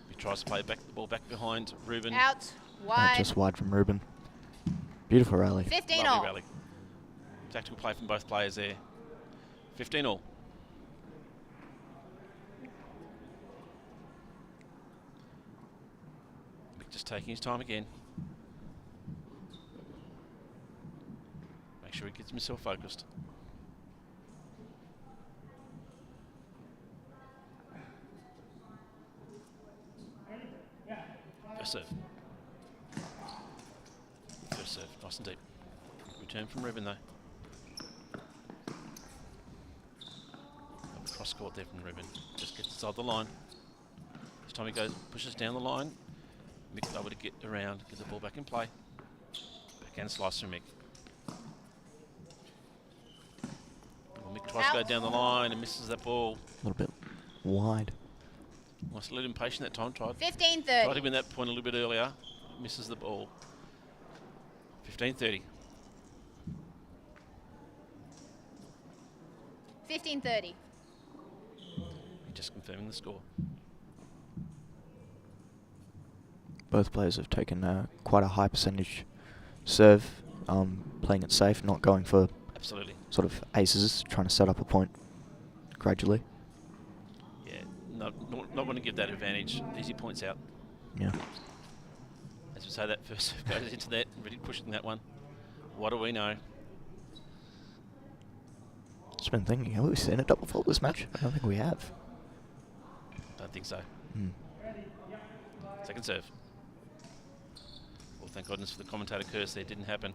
He tries to play back the ball back behind Ruben. Out. Wide. Just wide from Ruben. Beautiful rally. 15 Lovely all. rally. Tactical play from both players there. 15 all. Mick just taking his time again. Make sure he gets himself focused. First serve. First serve, nice and deep. Return from Ruben though. Cross court there from Ruben. Just gets inside the line. This time he goes, pushes down the line. Mick able to get around, get the ball back in play. Backhand slice from Mick. Mick tries to go down the line and misses that ball. A little bit wide. Nice, a little impatient that time. Tried 15-30. Tried to win that point a little bit earlier. Misses the ball. 15-30. 15-30. Just confirming the score. Both players have taken quite a high percentage serve, playing it safe, not going for Absolutely. sort of aces, trying to set up a point gradually. Yeah, not want to give that advantage. Easy points out. Yeah. As we say, that first serve goes into that, really pushing that one. What do we know? Just been thinking, have we seen a double fault this match? I don't think we have. Don't think so. Mm. Second serve. Well, thank goodness for the commentator curse there, didn't happen.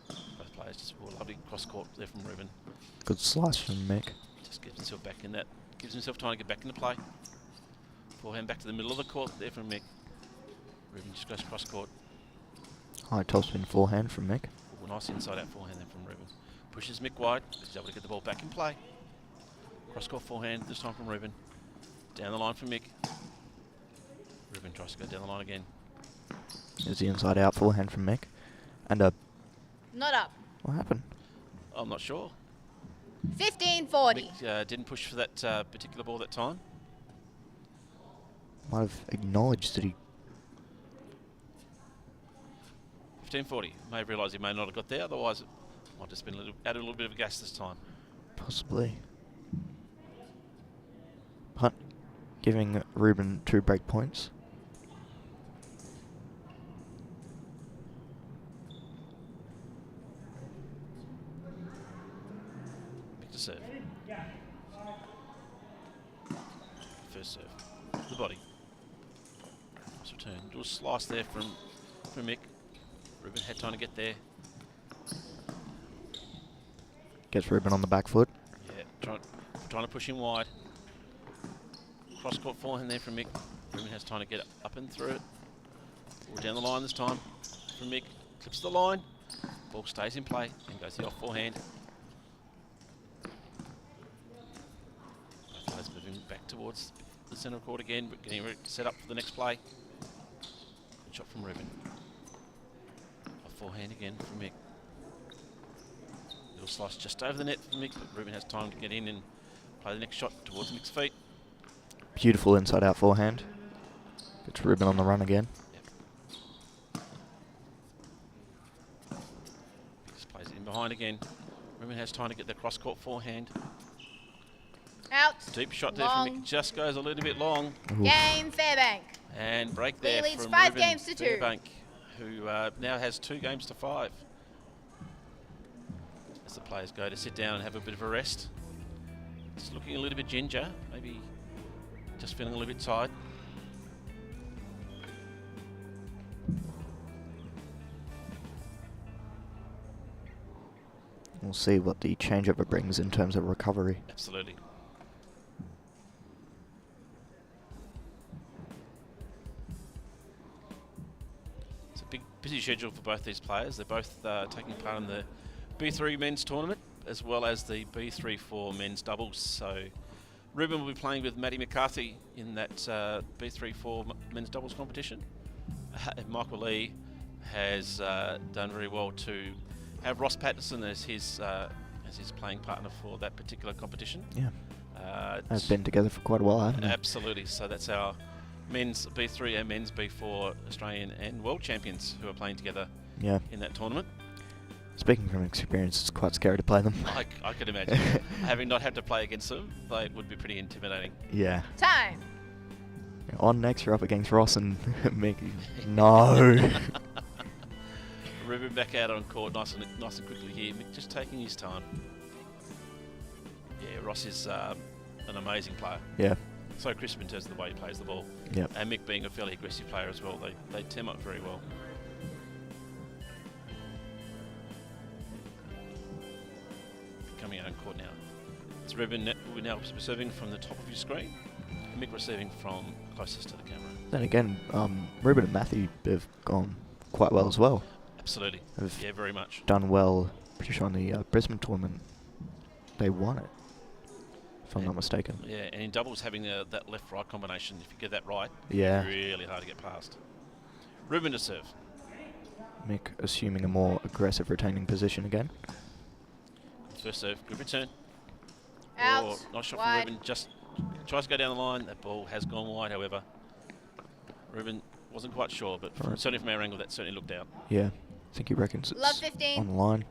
Both players just a lovely cross court there from Ruben. Good slice from Mick. Just gives himself back in that, gives himself time to get back into play. Forehand back to the middle of the court there from Mick. Ruben just goes cross court. High topspin forehand from Mick. Oh, nice inside out forehand there from Ruben. Pushes Mick wide, he's able to get the ball back in play. Cross court forehand this time from Ruben. Down the line from Mick. Ruben tries to go down the line again. There's the inside out forehand from Mick. And a... Not up. What happened? I'm not sure. 15-40. Mick didn't push for that particular ball that time. Might have acknowledged that he... 15-40. May have realised he may not have got there, otherwise it might just been added a little bit of gas this time. Possibly. But giving Ruben 2 break points. Mick to serve. First serve. The body. Nice return. Do a slice there from Mick. Ruben had time to get there. Gets Ruben on the back foot. Yeah, trying to push him wide. Cross court forehand there from Mick. Ruben has time to get up and through it. Ball down the line this time from Mick. Clips the line. Ball stays in play and goes the off forehand. Both players moving back towards the centre of court again, but getting set up for the next play. Good shot from Ruben. Off forehand again from Mick. Little slice just over the net from Mick, but Ruben has time to get in and play the next shot towards Mick's feet. Beautiful inside out forehand. Gets Ruben on the run again. Yep. Just plays it in behind again. Ruben has time to get the cross court forehand. Out. Deep shot there Long. from Mick, just goes a little bit long. Game Fairbank. And break Lee there leads from 5 Ruben games to 2. Fairbank, who now has 2 games to 5. As the players go to sit down and have a bit of a rest. Just looking a little bit ginger, maybe just feeling a little bit tired. We'll see what the changeover brings in terms of recovery. Absolutely. It's a big, busy schedule for both these players. They're both taking part in the B3 men's tournament as well as the B3-4 men's doubles. So Ruben will be playing with Matty McCarthy in that B3-4 men's doubles competition. Michael Lee has done very well to have Ross Patterson as his playing partner for that particular competition. Yeah. They've been together for quite a while, haven't they? Absolutely. So that's our men's B3 and men's B4 Australian and world champions who are playing together in that tournament. Speaking from experience, it's quite scary to play them. I could imagine. Having not had to play against them, they would be pretty intimidating. Yeah. Time. On next, you're up against Ross and Mickey. No. Ruben back out on court nice and quickly here. Mick just taking his time. Yeah, Ross is an amazing player. Yeah. So crisp in terms of the way he plays the ball. Yep. And Mick being a fairly aggressive player as well. They team up very well. Coming out on court now. It's Ruben will now serving from the top of your screen. Mick receiving from closest to the camera. Then again, Ruben and Matthew have gone quite well as well. Absolutely. Yeah, very much. Done well. Pretty sure on the Brisbane tournament, they won it, if I'm not mistaken. Yeah, and in doubles having that left-right combination, if you get that right, Yeah. really hard to get past. Ruben to serve. Mick assuming a more aggressive retaining position again. First serve, good return. Out. Oh, nice shot Wide. from Ruben. Just tries to go down the line. That ball has gone wide, however. Ruben wasn't quite sure, but certainly from our angle, that certainly looked out. Yeah, I think he reckons it's Love 15. on the line.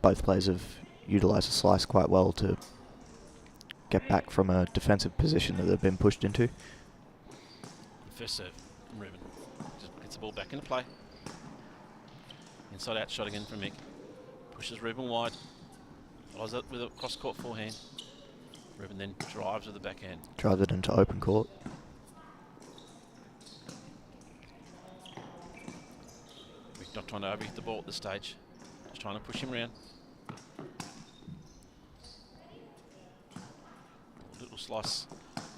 Both players have utilised the slice quite well to get back from a defensive position that they've been pushed into. First serve from Ruben. Just gets the ball back into play. Inside out shot again from Mick. Pushes Ruben wide. Follows it with a cross-court forehand. Ruben then drives with the backhand. Drives it into open court. Mick not trying to overhit the ball at this stage. Just trying to push him around. Little slice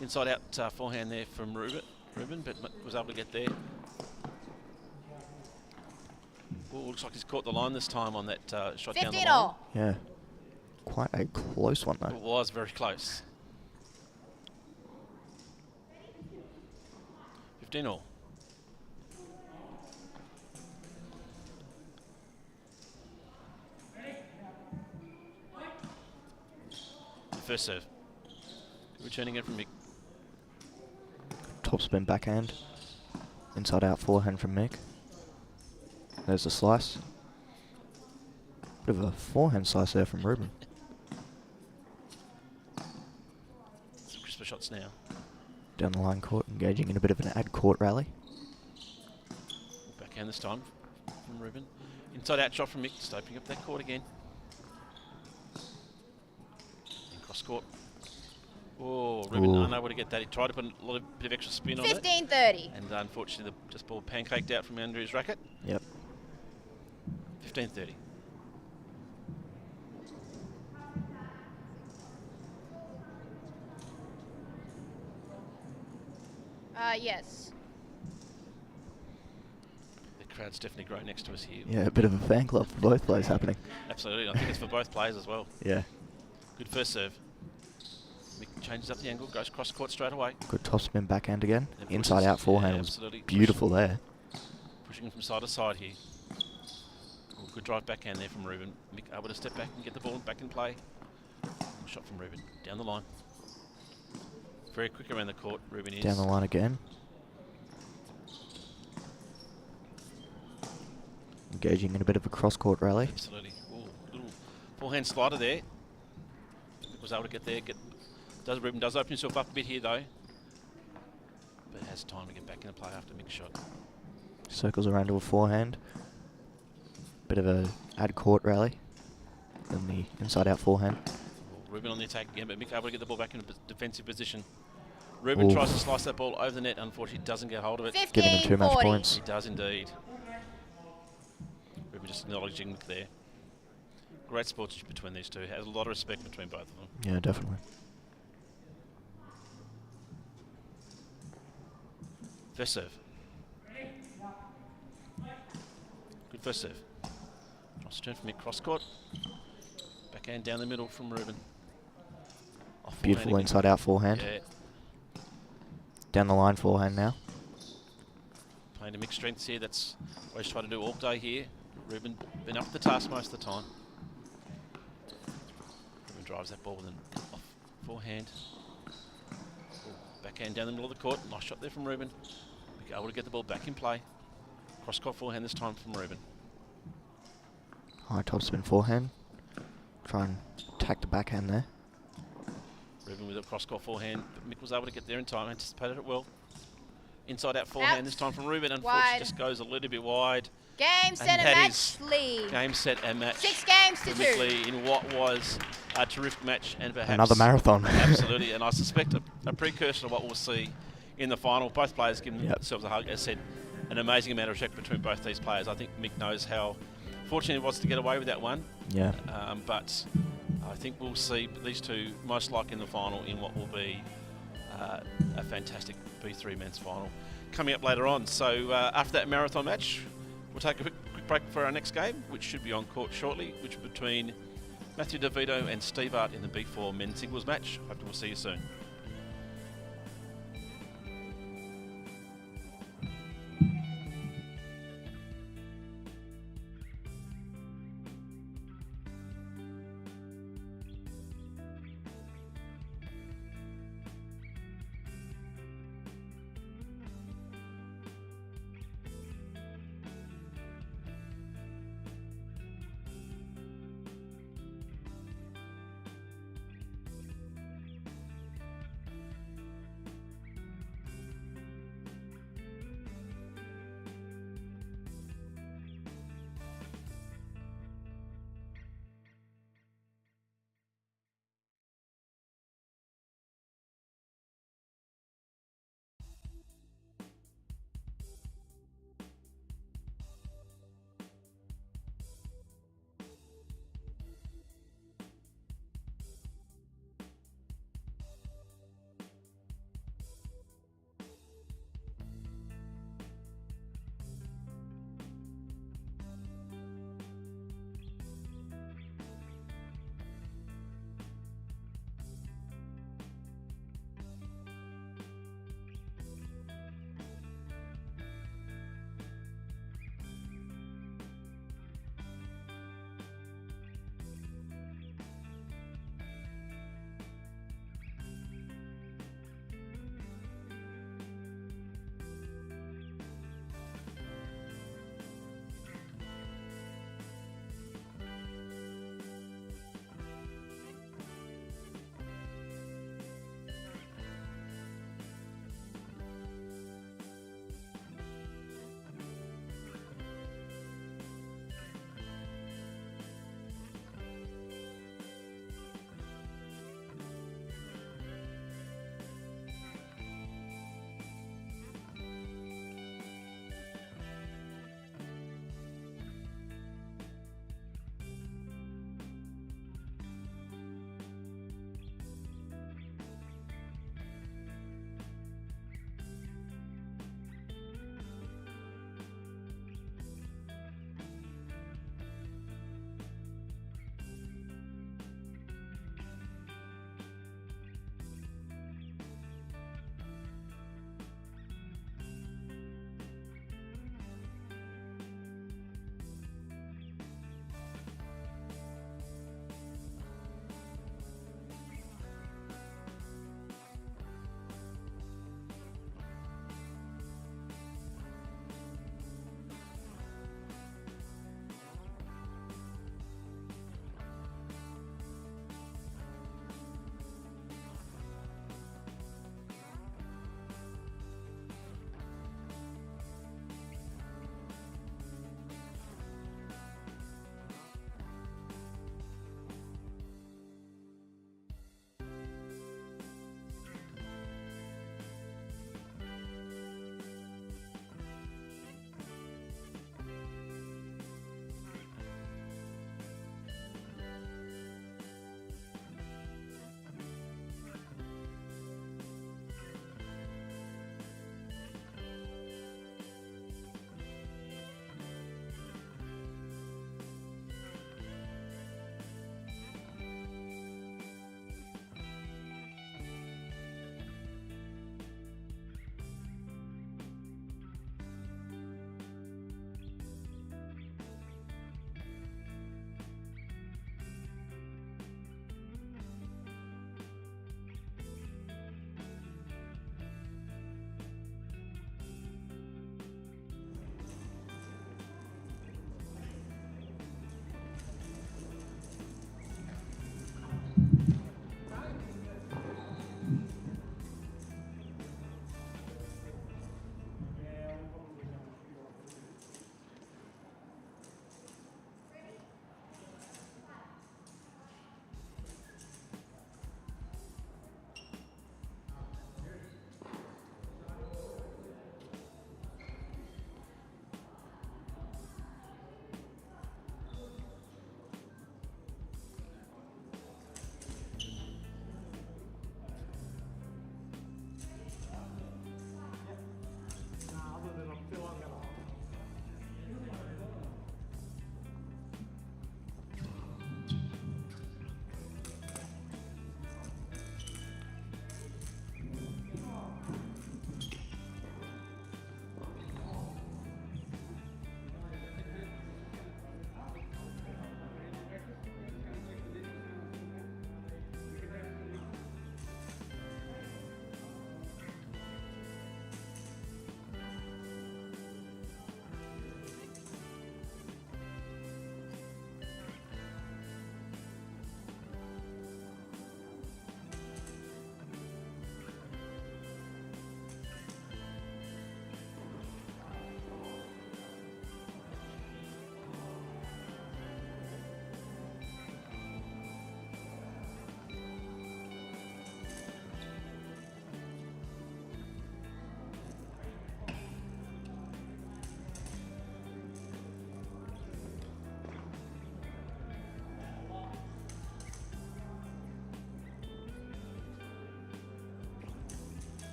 inside out forehand there from Ruben, but was able to get there. Ooh, looks like he's caught the line this time on that shot down the line. Yeah. Quite a close one, though. It was very close. 15 all. First serve. Returning it from Mick. Topspin backhand. Inside out forehand from Mick. There's a slice. Bit of a forehand slice there from Ruben. Some crisper shots now. Down the line court, engaging in a bit of an ad court rally. Backhand this time from Ruben. Inside out shot from Mick, just opening up that court again. And cross court. Oh, Ruben unable to get that. He tried to put a bit of extra spin on it. 15-30. And unfortunately, the just ball pancaked out from under his racket. Yep. 15-30. Yes. The crowd's definitely grown next to us here. Yeah, a bit of a fan club for both players happening. Absolutely. I think it's for both players as well. Yeah. Good first serve. Mick changes up the angle, goes cross court straight away. Good topspin backhand again. And Inside out forehand was beautiful there. Pushing from side to side here. Ooh, good drive backhand there from Ruben. Mick able to step back and get the ball back in play. Shot from Ruben. Down the line. Very quick around the court, Ruben is. Down the line again. Engaging in a bit of a cross-court rally. Absolutely. Ooh, little forehand slider there. Was able to get there. Ruben does open himself up a bit here though. But has time to get back in the play after Mick's shot. Circles around to a forehand. Bit of a ad court rally. Then the inside out forehand. Ruben on the attack again, but Mick able to get the ball back in a defensive position. Ruben tries to slice that ball over the net, unfortunately doesn't get hold of it. 15, giving him 2 match points. He does indeed. Ruben just acknowledging Mick there. Great sportsmanship between these two. Has a lot of respect between both of them. Yeah, definitely. First serve. Good first serve. Nice turn from Mick cross court. Backhand down the middle from Ruben. Beautiful inside out forehand. Yeah. Down the line forehand now. Playing to Mick's strengths here. That's what he's trying to do all day here. Ruben been up to the task most of the time. Ruben drives that ball with an off forehand. Backhand down the middle of the court. Nice shot there from Ruben. Able to get the ball back in play. Cross court forehand this time from Ruben. High topspin forehand. Try and attack the backhand there. Ruben with a cross court forehand, but Mick was able to get there in time, anticipated it well. Inside out forehand this time from Ruben, unfortunately just goes a little bit wide. Game, set, and match lead. Game, set, and match. 6 games to 2. Mick Lee in what was a terrific match and perhaps another marathon. Absolutely, and I suspect a precursor to what we'll see in the final. Both players giving themselves a hug. As I said, an amazing amount of respect between both these players. I think Mick knows how fortunate he was to get away with that one. Yeah. But I think we'll see these two most likely in the final in what will be a fantastic B3 men's final coming up later on. So after that marathon match, we'll take a quick break for our next game, which should be on court shortly, which is between Matthew DeVito and Steve Art in the B4 men's singles match. Hope we'll see you soon.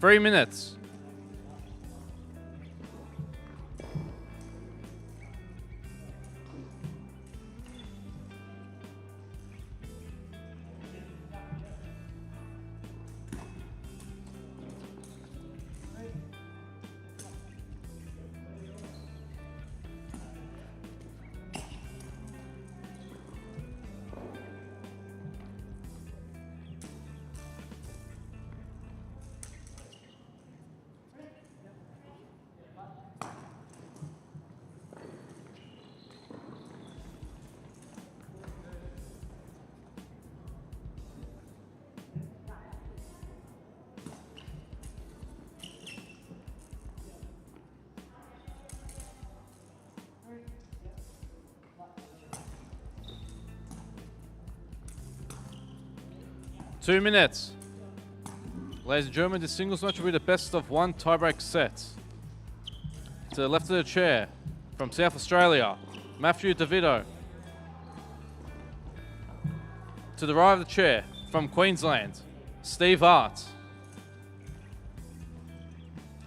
3 minutes. Two minutes. Ladies and gentlemen, this singles match will be the best of one tiebreak set. To the left of the chair, from South Australia, Matthew DeVito. To the right of the chair, from Queensland, Steve Hart.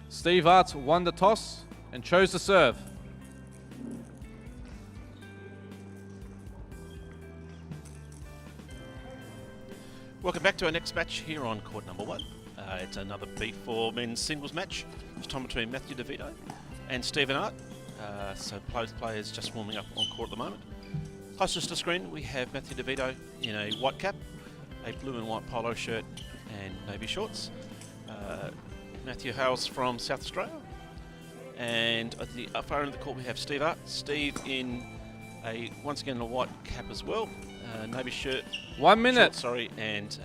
Steve Hart won the toss and chose to serve. Welcome back to our next match here on court number 1. It's another B4 men's singles match. This time between Matthew DeVito and Stephen Hart. So both players just warming up on court at the moment. Closest to screen we have Matthew DeVito in a white cap, a blue and white polo shirt and navy shorts. Matthew hails from South Australia. And at the far end of the court we have Steve Hart. Steve in once again a white cap as well. Navy shirt. 1 minute. Short, and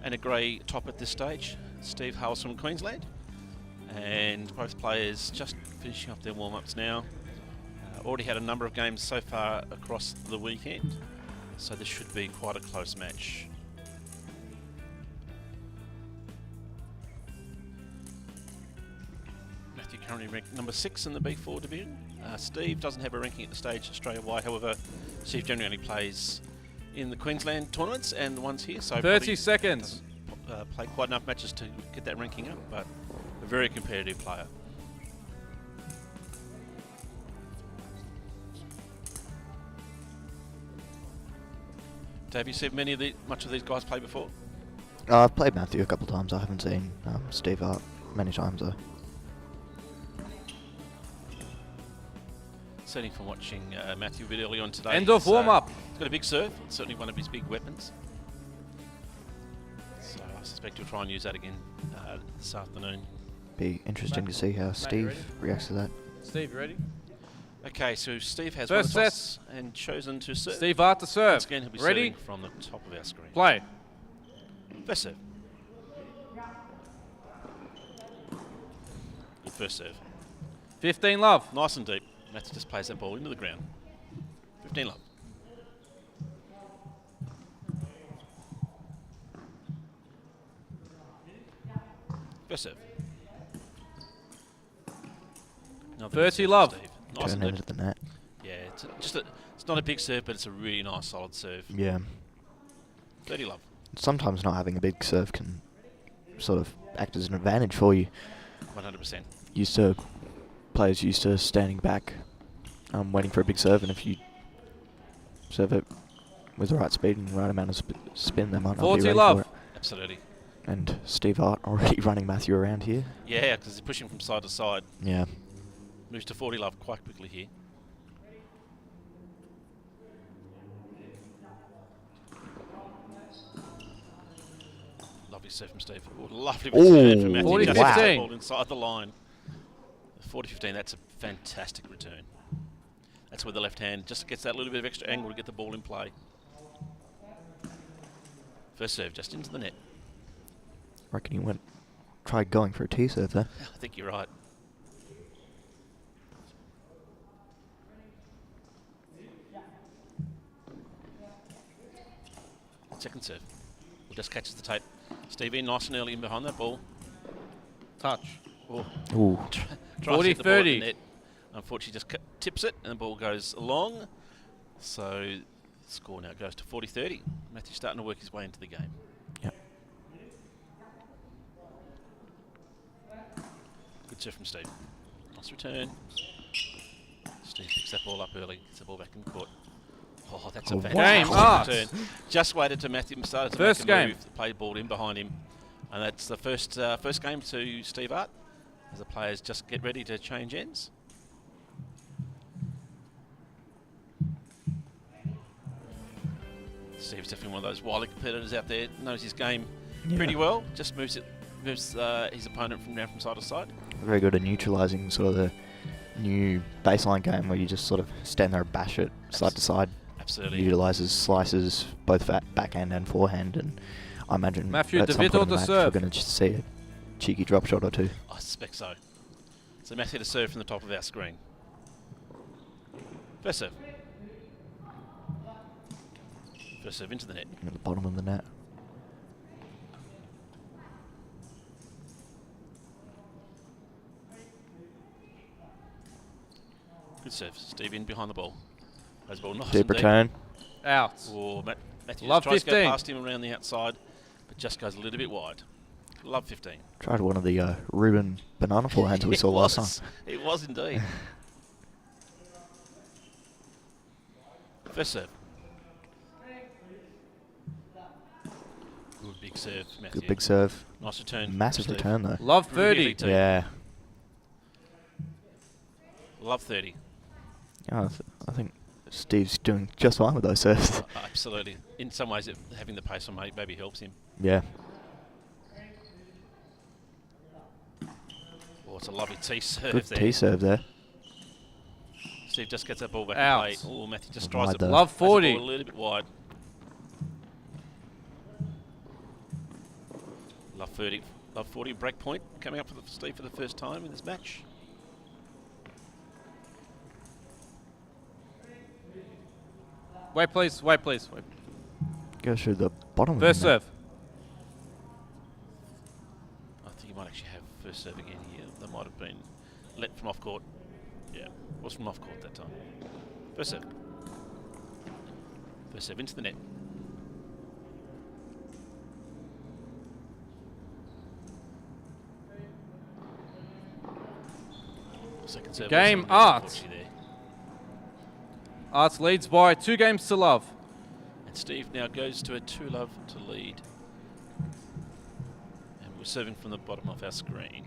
a grey top at this stage. Steve hails from Queensland, and both players just finishing up their warm-ups now. Already had a number of games so far across the weekend, so this should be quite a close match. Matthew currently ranked number 6 in the B4 division. Steve doesn't have a ranking at the stage Australia-wide, however, Steve generally plays in the Queensland tournaments and the ones here, so 30 seconds. Play quite enough matches to get that ranking up, but a very competitive player. Have you seen much of these guys play before? I've played Matthew a couple of times. I haven't seen Steve Hart many times though. Certainly from watching Matthew a bit early on today. End of warm-up. He's got a big serve. It's certainly one of his big weapons. So I suspect he'll try and use that again this afternoon. Be interesting to see how Steve reacts to that. Steve, you ready? Okay, so Steve has First won the set. toss and chosen to serve. Steve Art to serve. Once again, he'll be Ready? serving from the top of our screen. Play. First serve. Good first serve. 15 love. Nice and deep. Matthew just plays that ball into the ground. 15 love. First serve. Another 30 serve, love. Steve. Nice Turn and into deep. the net. Yeah, it's not a big serve, but it's a really nice, solid serve. Yeah. 30 love. Sometimes not having a big serve can sort of act as an advantage for you. 100%. Players used to standing back, waiting for a big serve, and if you serve it with the right speed and the right amount of spin, they might not be 40 ready love. for it. Absolutely. And Steve Art already running Matthew around here. Yeah, because he's pushing from side to side. Yeah. Moves to 40 love quite quickly here. Lovely serve from Steve. Ooh, lovely return from Matthew. 40-15. Just gets the ball inside the line. 40-15, that's a fantastic return. That's where the left hand just gets that little bit of extra angle to get the ball in play. First serve just into the net. I reckon he tried going for a tee serve there. I think you're right. Second serve. Just catches the tape. Steve in nice and early in behind that ball. Touch. Oh. Ooh. Tries to hit the ball at the 40-30. net. Unfortunately, just tips it and the ball goes along. So the score now goes to 40-30. Matthew's starting to work his way into the game. Yep. Good serve from Steve. Nice return. Steve picks that ball up early. Gets the ball back in the court. Oh, that's a fantastic return. Just waited to Matthew started to First make a game. move. Played ball in behind him. And that's the first game to Steve Art as the players just get ready to change ends. Steve's definitely one of those wily competitors out there. Knows his game pretty well. Just moves his opponent from side to side. Very good at neutralising sort of the new baseline game where you just sort of stand there and bash it side to side. Absolutely. Utilises slices, both backhand and forehand, and I imagine Matthew at some point in the to match serve. we're going to just see a cheeky drop shot or two. I suspect so. So Matthew to serve from the top of our screen. First serve. First serve into the net. At the bottom of the net. Good serve. Steve in behind the ball. Plays the ball nice Deep and return. Out. Oh, Matthew Love just tries to 15. go past him around the outside, but just goes a little bit wide. Love 15. Tried one of the Ruben banana forehands we saw last time. It was indeed. First serve. Good big serve, Matthew. Good big serve. Nice return. Massive Steve. return though. Love Really 30. deep. Yeah. Love 30. Yeah, I think Steve's doing just fine with those serves. Absolutely. In some ways, having the pace on maybe helps him. Yeah. Oh, it's a lovely tee serve Good there. tee serve there. Steve just gets that ball back Out. in play. Oh, Matthew just Wide tries to though. Love plays the ball 40. a little bit wide. Love 30. Love 40 break point coming up for Steve for the first time in this match. Wait, please. Wait, please. Wait. Goes through the bottom First of the net. serve. I think you might actually have first serve again here. That might have been let from off court. Yeah, was from off court that time. First serve. First serve into the net. Second serve. Game also Art. unfortunately there. Arts leads by 2 games to love. And Steve now goes to a 2-love to lead. And we're serving from the bottom of our screen.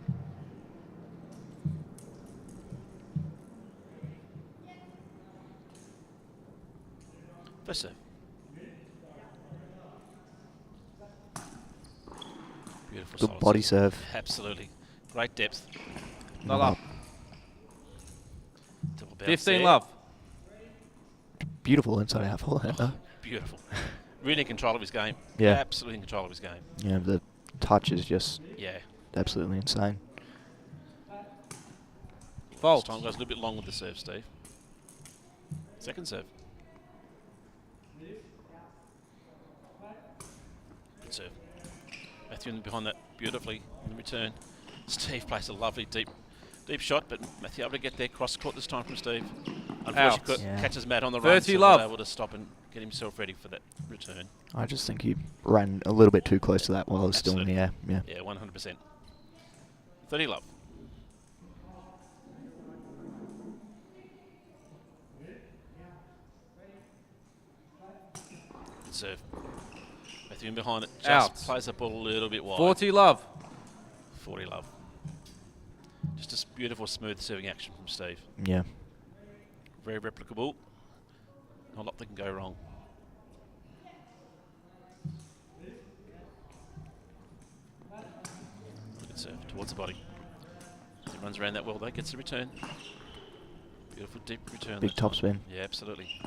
First serve. Beautiful Good solid body serve. Absolutely. Great depth. Not up. Double bounce 15 there. love. Beautiful inside out forehand though. Beautiful. Really in control of his game. Yeah. Absolutely in control of his game. Yeah, the touch is just Yeah. absolutely insane. Fault. This time goes a little bit long with the serve, Steve. Second serve. Good serve. Matthew in behind that beautifully in return. Steve plays a lovely deep shot, but Matthew able to get there. Cross court this time from Steve. Unfortunately, catches Matt on the run, 30 so love. he's able to stop and get himself ready for that return. I just think he ran a little bit too close to that while it was still in the air. Yeah. Yeah, 100%. 30 love. Good serve. Matthew in behind it. Just Out. plays the ball a little bit wide. 40 love. 40 love. Just a beautiful, smooth serving action from Steve. Yeah. Very replicable. Not a lot that can go wrong. Good serve towards the body. He runs around that well though, gets the return. Beautiful deep return. Big that time. topspin. Yeah, absolutely.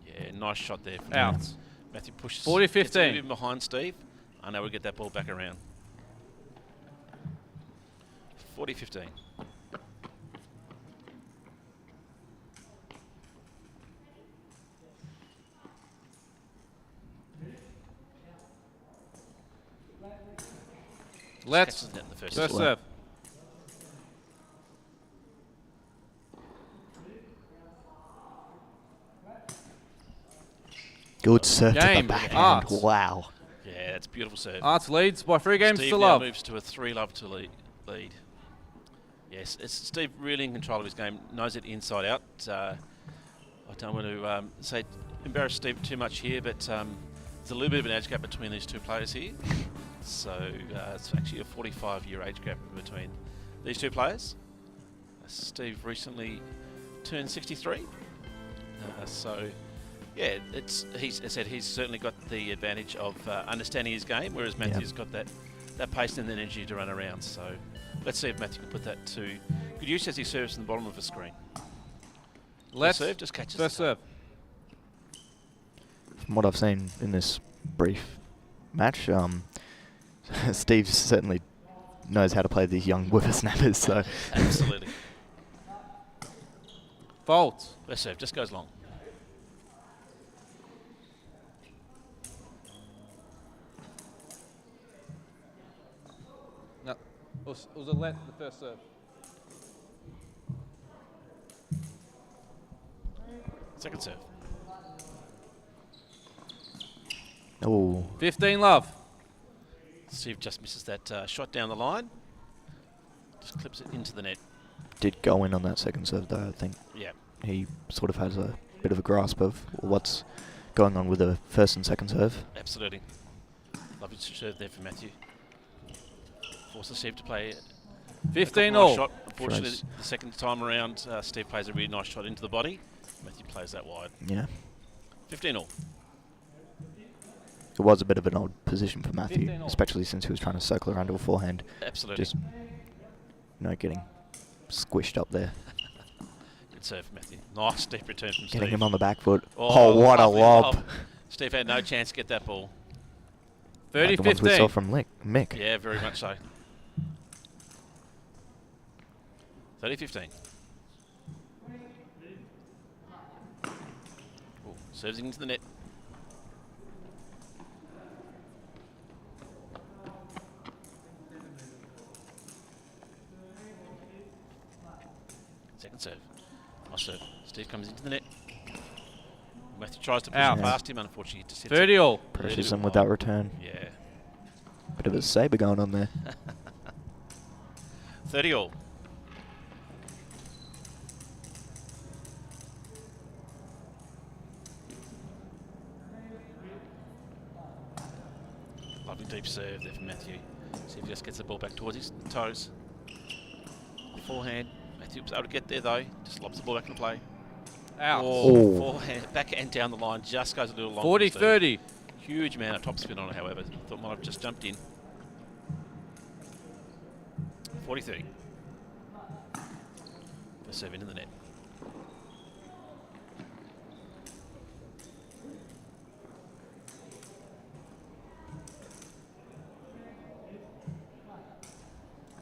Yeah, nice shot there. From Out. Matthew pushes. 40-15. Gets a little bit behind Steve. I know we'll get that ball back around. 40-15. Let's. Catches net in the first First serve. serve. Good serve to the Game. backhand. Arts. Wow. Yeah, that's a beautiful serve. Arts leads by 3 games Steve to now love. moves to a 3-love to lead. Yes, it's Steve really in control of his game, knows it inside out. I don't want to embarrass Steve too much here, but there's a little bit of an age gap between these two players here. So it's actually a 45-year age gap between these two players. Steve recently turned 63. So yeah, he's certainly got the advantage of understanding his game, whereas Matthew's got that pace and energy to run around. So let's see if Matthew can put that to good use as he serves in the bottom of the screen. Let's serve just catches first the serve. From what I've seen in this brief match, Steve certainly knows how to play these young whippersnappers. So absolutely. Fault. Let's serve just goes long. No, it was a let the first serve. Second serve. Oh. 15 love. Steve just misses that shot down the line. Just clips it into the net. Did go in on that second serve though, I think. Yeah. He sort of has a bit of a grasp of what's going on with the first and second serve. Absolutely. Lovely serve there for Matthew. Forces Steve to play 15 nice all. shot. Unfortunately, the second time around, Steve plays a really nice shot into the body. Matthew plays that wide. Yeah. 15 all. It was a bit of an odd position for Matthew, 15 all. especially since he was trying to circle around to a forehand. Absolutely. Just, getting squished up there. Good serve for Matthew. Nice deep return from Steve. Getting him on the back foot. Oh, what a lovely lob. Steve had no chance to get that ball. 30-15. Like the ones we saw from Mick. Yeah, very much so. 30-15. Serves into the net. Second serve. Nice serve. Steve comes into the net. Matthew tries to push Out. it past him. Unfortunately, he just hits 30 it. all. Pressures him with that return. Yeah. Bit of a saber going on there. 30 all. Lovely deep serve there from Matthew. See if he just gets the ball back towards his toes. Forehand. Matthew was able to get there though. Just lobs the ball back into play. Out. Oh, forehand, backhand down the line, just goes a little long. 40-30. Huge amount of topspin on it, however. Thought might have just jumped in. 40-30. First serve into the net.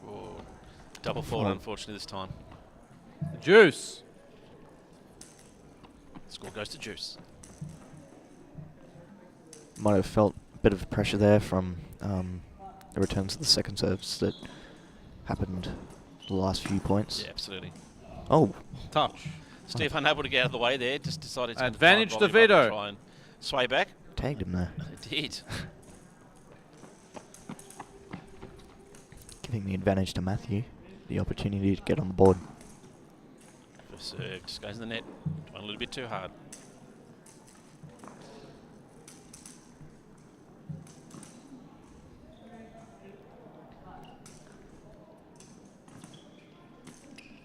Oh, double forward, unfortunately, this time. Juice. Score goes to Juice. Might have felt a bit of pressure there from the returns of the second serves that happened the last few points. Yeah, absolutely. Oh. Touch. Steve unable to get out of the way there, just decided to Advantage try DeVito. try and sway back. Tagged him there. It did. Giving the advantage to Matthew, the opportunity to get on the board. First serve just goes in the net. Trying a little bit too hard.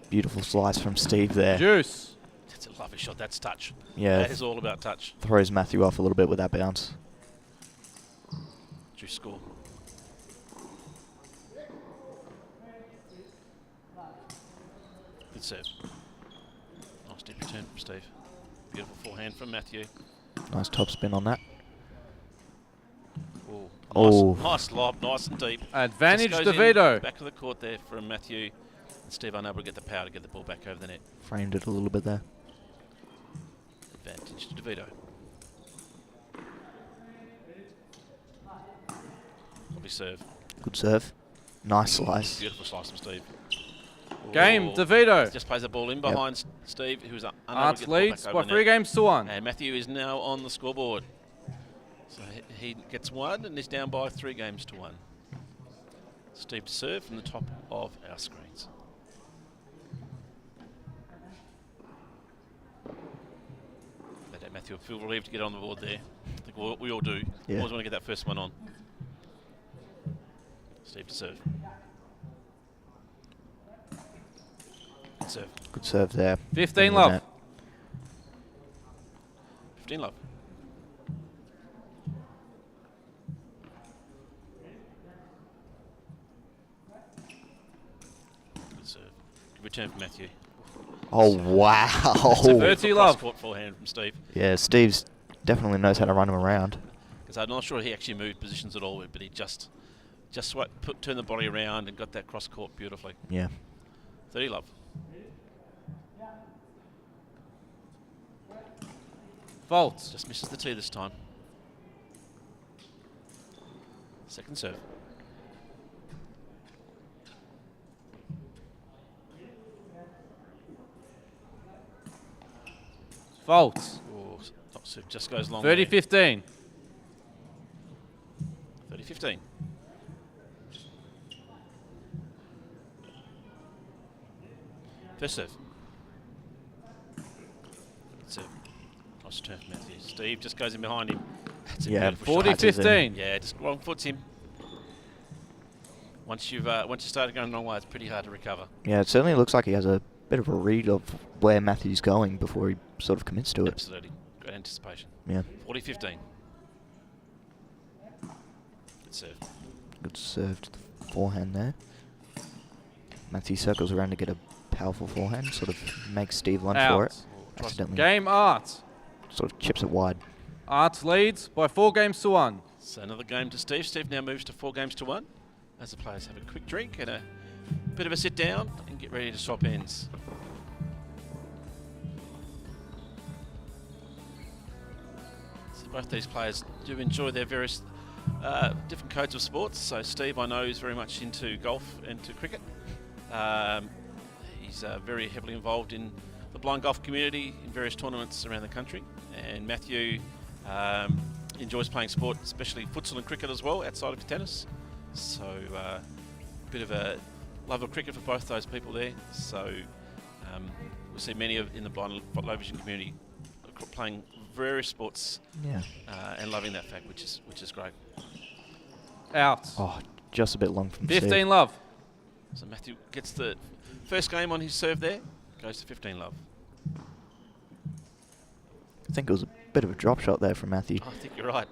Beautiful slice from Steve there. Juice. That's a lovely shot. That's touch. Yeah. That is all about touch. Throws Matthew off a little bit with that bounce. Juice score. Good serve. Nice deep return from Steve. Beautiful forehand from Matthew. Nice top spin on that. Ooh, Oh. Nice lob, nice and deep. Advantage Just goes in, DeVito. back of the court there from Matthew. And Steve unable to get the power to get the ball back over the net. Framed it a little bit there. Advantage to DeVito. Lovely serve. Good serve. Nice slice. Beautiful slice from Steve. Game, Ooh, DeVito. Just plays the ball in behind Steve, who's unable Arts to get the ball leads back by over the 3 net. games to 1. And Matthew is now on the scoreboard. So he gets 1 and is down by 3 games to 1. Steve to serve from the top of our screens. But Matthew will feel relieved to get on the board there. I think we all do. Yeah. Always want to get that first one on. Steve to serve. Good serve. Good serve there. 15 In the love. net. 15 love. Good serve. Good return from Matthew. Oh, wow. That's a beautiful love. cross-court forehand from Steve. Yeah, Steve's definitely knows how to run him around. Because I'm not sure he actually moved positions at all, but he just turned the body around and got that cross-court beautifully. Yeah. 30 love. Faults. Just misses the tee this time. Second serve. Faults. Oh, top serve just goes long. 30-15. 30-15. First serve. Good serve. Nice turn from Matthew. Steve just goes in behind him. That's a Yeah, beautiful shot. 40-15. Yeah, just wrong foots him. Once you started going the wrong way, it's pretty hard to recover. Yeah, it certainly looks like he has a bit of a read of where Matthew's going before he sort of commits to it. Absolutely. Great anticipation. Yeah. 40-15. Good serve. Good serve to the forehand there. Matthew circles around to get a powerful forehand, sort of makes Steve lunge for it. Oh, Accidentally. Game Arts. Sort of chips it wide. Arts leads by 4 games to 1. So another game to Steve. Steve now moves to 4 games to 1 as the players have a quick drink and a bit of a sit down and get ready to swap ends. So both these players do enjoy their various different codes of sports. So Steve, I know, is very much into golf and to cricket. He's very heavily involved in the blind golf community in various tournaments around the country. And Matthew enjoys playing sport, especially futsal and cricket as well, outside of tennis. So a bit of a love of cricket for both those people there. So we see many in the blind low vision community playing various sports, Yeah. and loving that fact, which is great. Out. Oh, just a bit long from 15 Steve. love. So Matthew gets the first game on his serve there, goes to 15 love. I think it was a bit of a drop shot there from Matthew. I think you're right.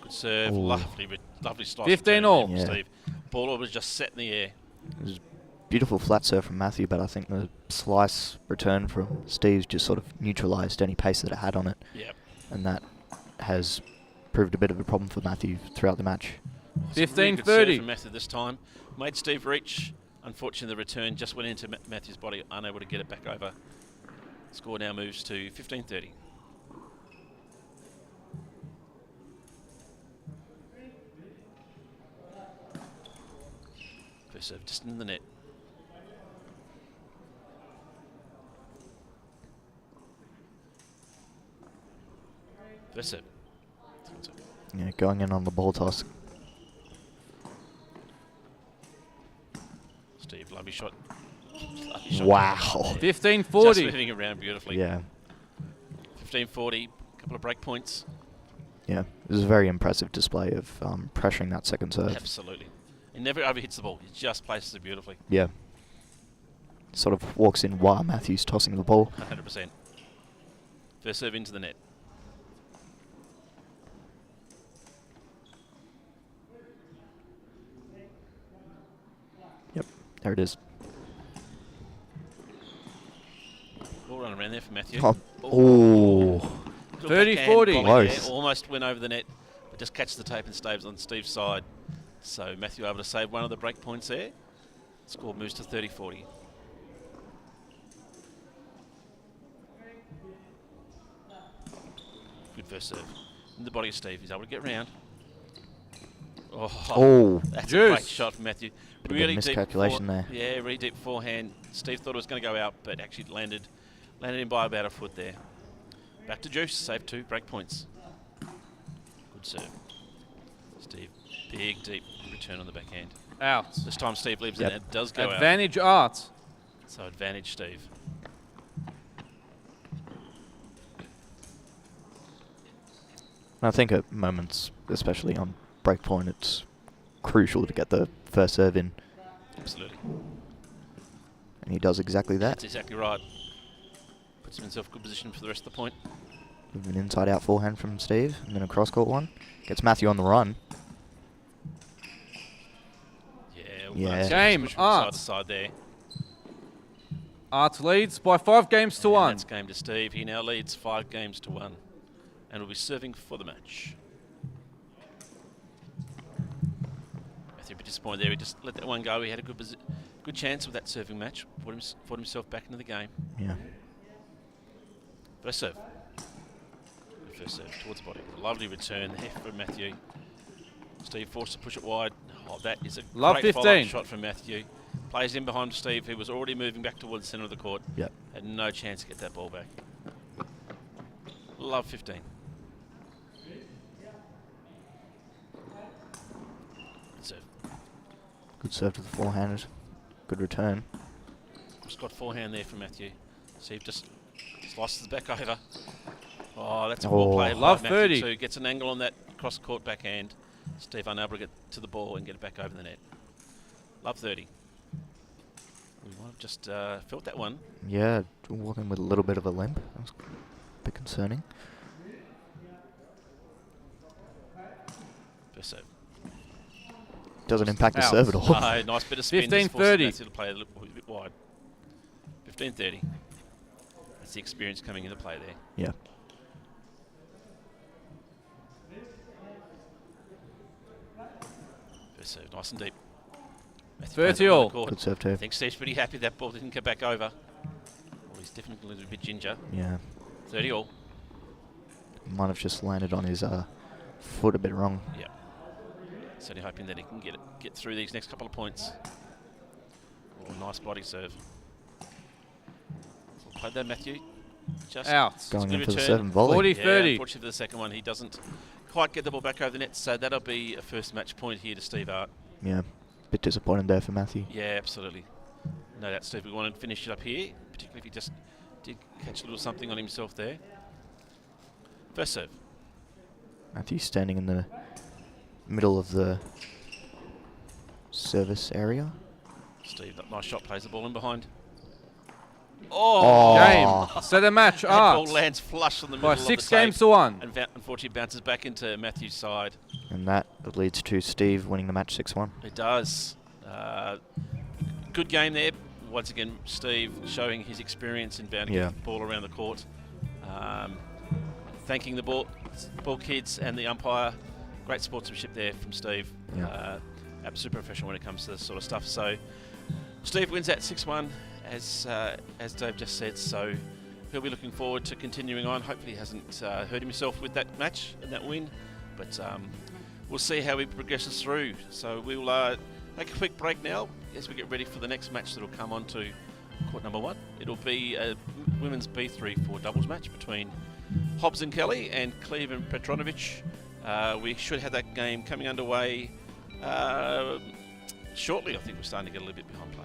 Good serve. Ooh. Lovely slice. 15 all. Yeah. Steve. Ball was just set in the air. It was a beautiful flat serve from Matthew, but I think the slice return from Steve's just sort of neutralised any pace that it had on it. Yep. And that has proved a bit of a problem for Matthew throughout the match. 15-30. From Matthew this time. Made Steve reach. Unfortunately, the return just went into Matthew's body, unable to get it back over. Score now moves to 15-30. First serve just in the net. First serve. Yeah, going in on the ball toss. Steve, lovely shot. Lovely shot. Wow. 15-40. Just moving around beautifully. Yeah. 15-40, couple of break points. Yeah, it was a very impressive display of pressuring that second serve. Absolutely. He never overhits the ball. He just places it beautifully. Yeah. Sort of walks in while Matthew's tossing the ball. 100%. First serve into the net. Yep, there it is. Ball run around there for Matthew. Oh. 30-40. Close. Almost went over the net, but just catches the tape and stays on Steve's side. So Matthew able to save one of the break points there. Score moves to 30-40. Good first serve. In the body of Steve, he's able to get round. Oh. That's Juice. a great shot from Matthew. Bit of a miscalculation there. Yeah, really deep forehand. Steve thought it was going to go out, but actually landed him by about a foot there. Back to Juice, save 2 break points. Good serve. Steve, big, deep return on the backhand. Out. This time Steve leaves it and it does go Advantage Art. out. So advantage Steve. I think at moments, especially on break point, it's crucial to get the first serve in. Absolutely. And he does exactly that. That's exactly right. Puts himself in good position for the rest of the point. With an inside-out forehand from Steve, and then a cross-court one. Gets Matthew on the run. Yeah. Game push from Art. side to side there. Art leads by 5 games to 1. That's game to Steve. He now leads 5 games to 1. And will be serving for the match. Matthew a bit disappointed there. He just let that one go. He had a good chance with that serving match. Fought himself back into the game. Yeah. First serve. Good first serve towards the body. Lovely return there from Matthew. Steve forced to push it wide. Oh, that is a Love great 15. follow-up shot from Matthew. Plays in behind Steve, who was already moving back towards the centre of the court. Yep. Had no chance to get that ball back. Love 15. Good serve. Good serve to the forehand. Good return. Just got forehand there from Matthew. Steve just slices it back over. Oh, that's a ball play. Love Matthew 30. too. Gets an angle on that cross-court backhand. Steve unable to get to the ball and get it back over the net. Love 30. We might have just felt that one. Yeah, walking with a little bit of a limp. That was a bit concerning. First serve. Doesn't impact the Out. serve at all. No, nice bit of spin. Just forces 15-30. Matthew to play a little bit wide. 15-30. That's the experience coming into play there. Yeah. First serve, nice and deep. 30 all. Good serve too. I think Steve's pretty happy that ball didn't get back over. Well, he's definitely a little bit ginger. Yeah. 30 all. Might have just landed on his foot a bit wrong. Yeah. Certainly hoping that he can get through these next couple of points. Oh, nice body serve. Well played there, Matthew. Just out. Going in good for the return. 7 volley. 40-30. Yeah, unfortunately for the second one, he doesn't quite get the ball back over the net, so that'll be a first match point here to Steve Art. Yeah. Bit disappointed there for Matthew. Yeah, absolutely. No doubt, Steve, we want to finish it up here, particularly if he just did catch a little something on himself there. First serve. Matthew standing in the middle of the service area. Steve, that nice shot, plays the ball in behind. Game. Set a match. That Art. ball lands flush on the middle By of the 6 tape games to 1. And unfortunately bounces back into Matthew's side. And that leads to Steve winning the match 6-1. It does. Good game there. Once again, Steve showing his experience in bounding the ball around the court. Thanking the ball kids and the umpire. Great sportsmanship there from Steve. Absolutely professional when it comes to this sort of stuff. So Steve wins that 6-1, as Dave just said. So he'll be looking forward to continuing on. Hopefully he hasn't hurt himself with that match and that win. But we'll see how he progresses through. So we'll take a quick break now as we get ready for the next match that will come on to court number 1. It'll be a women's B3-4 doubles match between Hobbs and Kelly and Cleve and Petronovich. We should have that game coming underway shortly. I think we're starting to get a little bit behind play.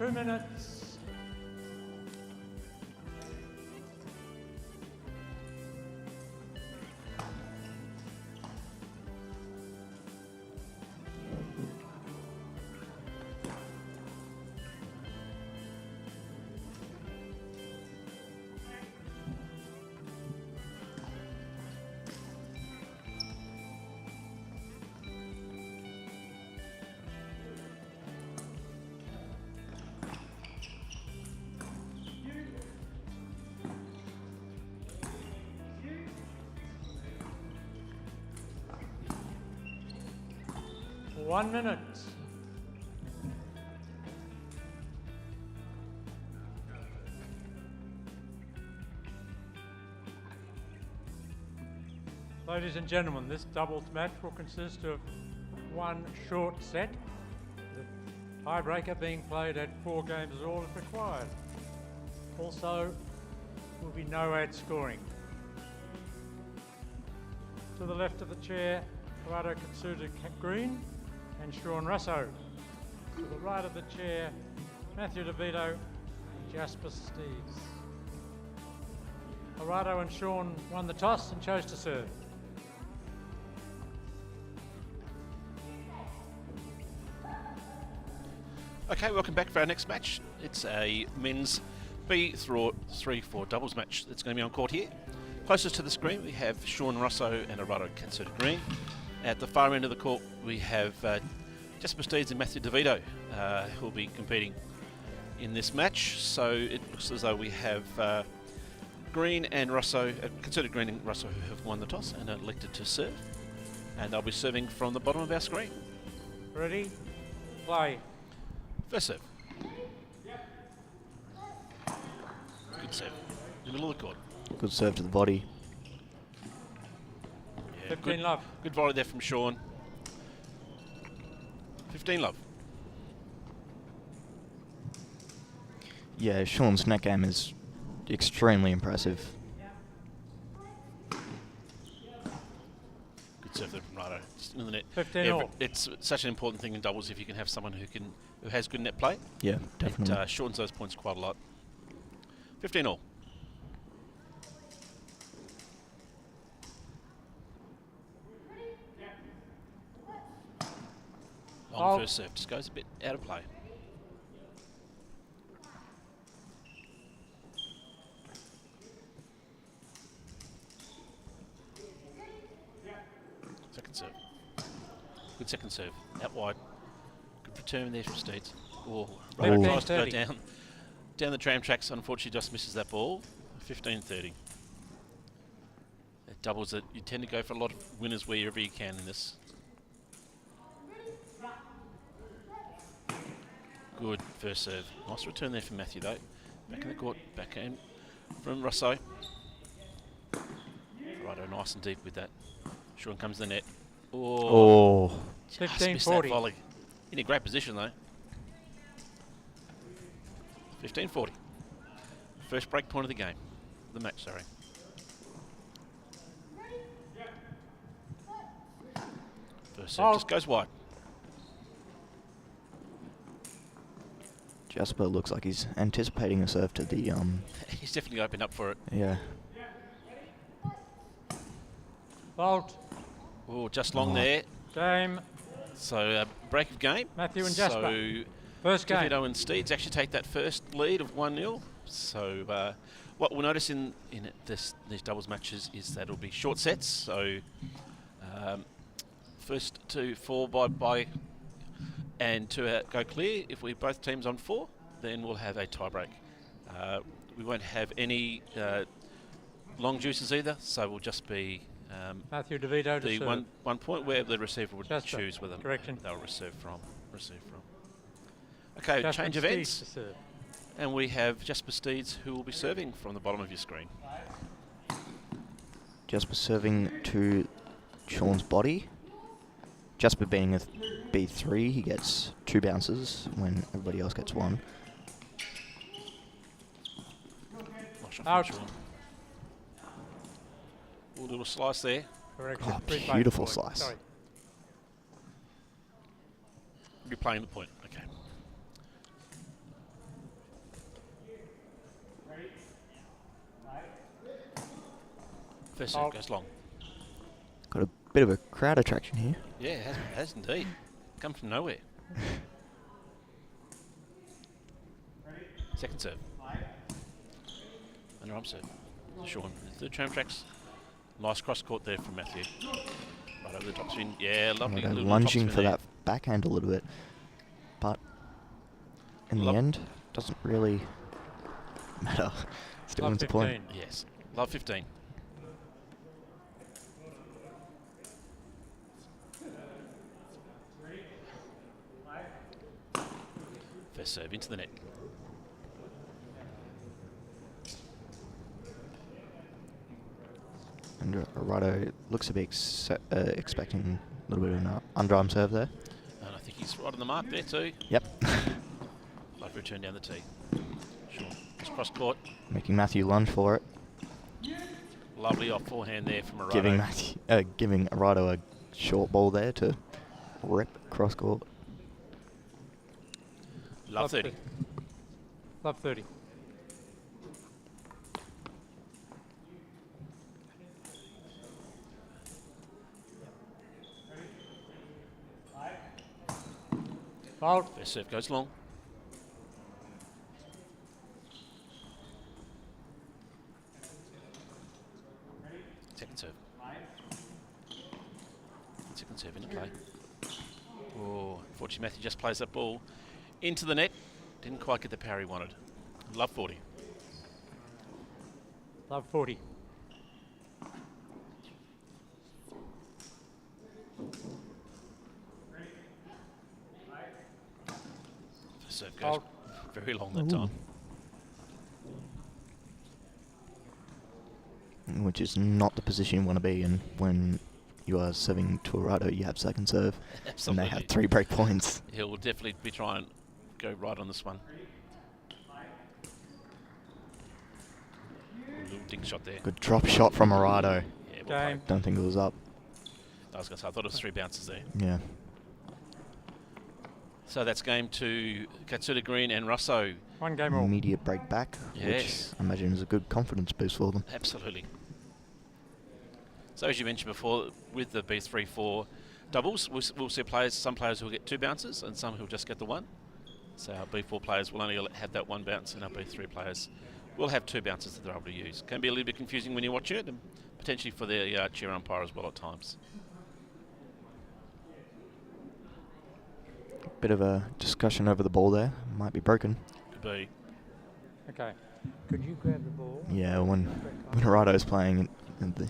2 minutes. One minute. Ladies and gentlemen, this doubles match will consist of one short set, the tiebreaker being played at 4 games is all is required. Also, will be no ad scoring. To the left of the chair, Arato Green and Sean Russo. To the right of the chair, Matthew DeVito and Jasper Steeves. Arato and Sean won the toss and chose to serve. Okay, welcome back for our next match. It's a men's B3-4 doubles match that's going to be on court here. Closest to the screen, we have Sean Russo and Arato Green. At the far end of the court, we have Jasper Steeves and Matthew DeVito who will be competing in this match. So it looks as though we have Green and Russo, Green and Russo, who have won the toss and are elected to serve. And they'll be serving from the bottom of our screen. Ready? Play. First serve. Good serve. In the middle of the court. Good serve to the body. Yeah, 15 love. Good volley there from Sean. 15 love. Yeah, Sean's net game is extremely impressive. Good serve there from Arato. Just into the net. 15 all. It's such an important thing in doubles if you can have someone who has good net play. Yeah, definitely. It shortens those points quite a lot. 15 all. Long first serve, just goes a bit out of play. Second serve. Good second serve. Out wide. Good return there from Steeds. Oh, Rato tries to go down the tram tracks, unfortunately just misses that ball. 15-30. It doubles it. You tend to go for a lot of winners wherever you can in this. Good first serve. Nice return there from Matthew though. Back in the court, back in from Russo. Righto, nice and deep with that. Sean comes to the net. Oh, just missed that volley. In a great position though. 15-40. First break point of the game. The match, sorry. First serve just goes wide. Jasper looks like he's anticipating a serve to the He's definitely opened up for it. Yeah. Fault. Oh, just long there. Game. So break of game. Matthew and Jasper. So first game. DeVito and Steeds actually take that first lead of 1-0. So what we'll notice in these doubles matches is that it'll be short sets. So first to 4 by and to go clear. If we both teams on 4, then we'll have a tie break. We won't have any long juices either, so we'll just be Matthew DeVito the to serve. one point where the receiver would Jasper. choose whether Correction. they'll receive from. Okay, Jasper change of Steeds ends. to serve. And we have Jasper Steeds who will be serving from the bottom of your screen. Jasper serving to Sean's body. Jasper being a B3, he gets 2 bounces when everybody else gets 1. Out. A little slice there. Correction. Oh, beautiful slice. Sorry. You're playing the point, okay. First serve goes long. Got a bit of a crowd attraction here. Yeah, it has indeed. Come from nowhere. Second serve. Underarm serve. Sean. Third tram tracks. Nice cross court there from Matthew. Right over the top spin. Yeah, lovely. They're little lunging top for spin that backhand a little bit. But in the end, doesn't really matter. Still wins the point. Yes. Love 15. First serve into the net. And Arato looks to be expecting a little bit of an underarm serve there. And I think he's right on the mark there too. Yep. Like return down the tee. Sure. It's cross court. Making Matthew lunge for it. Lovely off forehand there from Arato. Giving Arato a short ball there to rip cross court. Love 30. Love 30. Foul. First serve goes long. Second serve. Second serve into play. Oh, unfortunately Matthew just plays that ball into the net. Didn't quite get the power he wanted. Love 40. Love 40. The serve goes very long that time. Which is not the position you want to be in when you are serving to Arato. You have second serve. Absolutely. And they have 3 break points. He'll definitely be trying to go right on this one. A little dink shot there. Good drop shot from Arato. Yeah, well played. Don't think it was up. I was going to say, I thought it was 3 bounces there. Yeah. So that's game to Katsuta Green and Russo. One game all. Immediate break back, Yes. which I imagine is a good confidence boost for them. Absolutely. So as you mentioned before, with the B3-4 doubles, we'll see some players who will get 2 bounces and some who will just get the 1. So our B4 players will only have that 1 bounce, and our B3 players will have 2 bounces that they're able to use. Can be a little bit confusing when you watch it, and potentially for the chair umpire as well at times. Bit of a discussion over the ball there. Might be broken. Could be. Okay. Could you grab the ball? Yeah, when Arato's playing, and the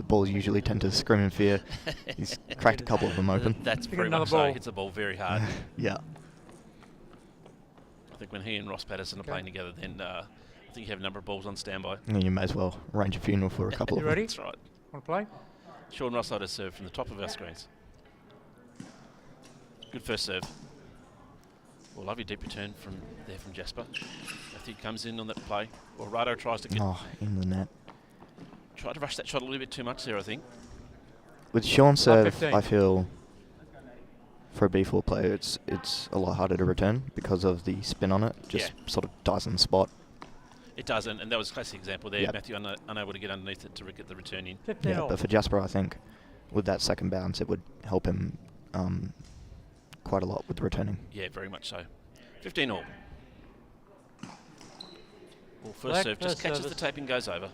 balls usually tend to scream in fear. He's cracked a couple of them open. That's very much so. Hits the ball very hard. Yeah. I think when he and Ross Patterson are playing together, then I think you have a number of balls on standby. And you may as well arrange a funeral for a couple of them. Ready? That's right. Want to play? Sean Ross to serve from the top of our screens. Good first serve. Well, lovely deep return from Jasper. Matthew comes in on that play. Well, Arato tries to get... Oh, in the net. Tried to rush that shot a little bit too much there, I think. With Sean's serve, 15. I feel for a B4 player, it's a lot harder to return because of the spin on it. Just sort of dies on the spot. It does, and that was a classic example there. Yep. Matthew unable to get underneath it to get the return in. Yeah, but for Jasper, I think with that second bounce, it would help him quite a lot with returning. Yeah, very much so. 15 all. Well, first serve just catches the tape and goes over.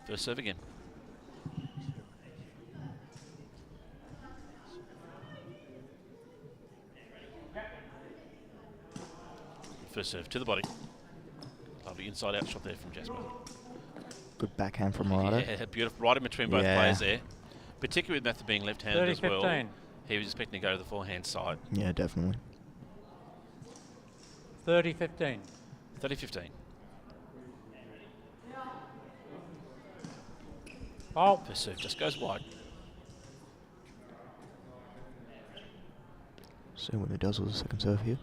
First serve again. First serve to the body. Lovely inside out shot there from Jasper. Good backhand from Arato. Yeah, beautiful. Right in between both players there. Particularly with Matthew being left-handed as well. 30-15. He was expecting to go to the forehand side. Yeah, definitely. 30-15. 30-15. Oh. First serve just goes wide. See what he does with the second serve here.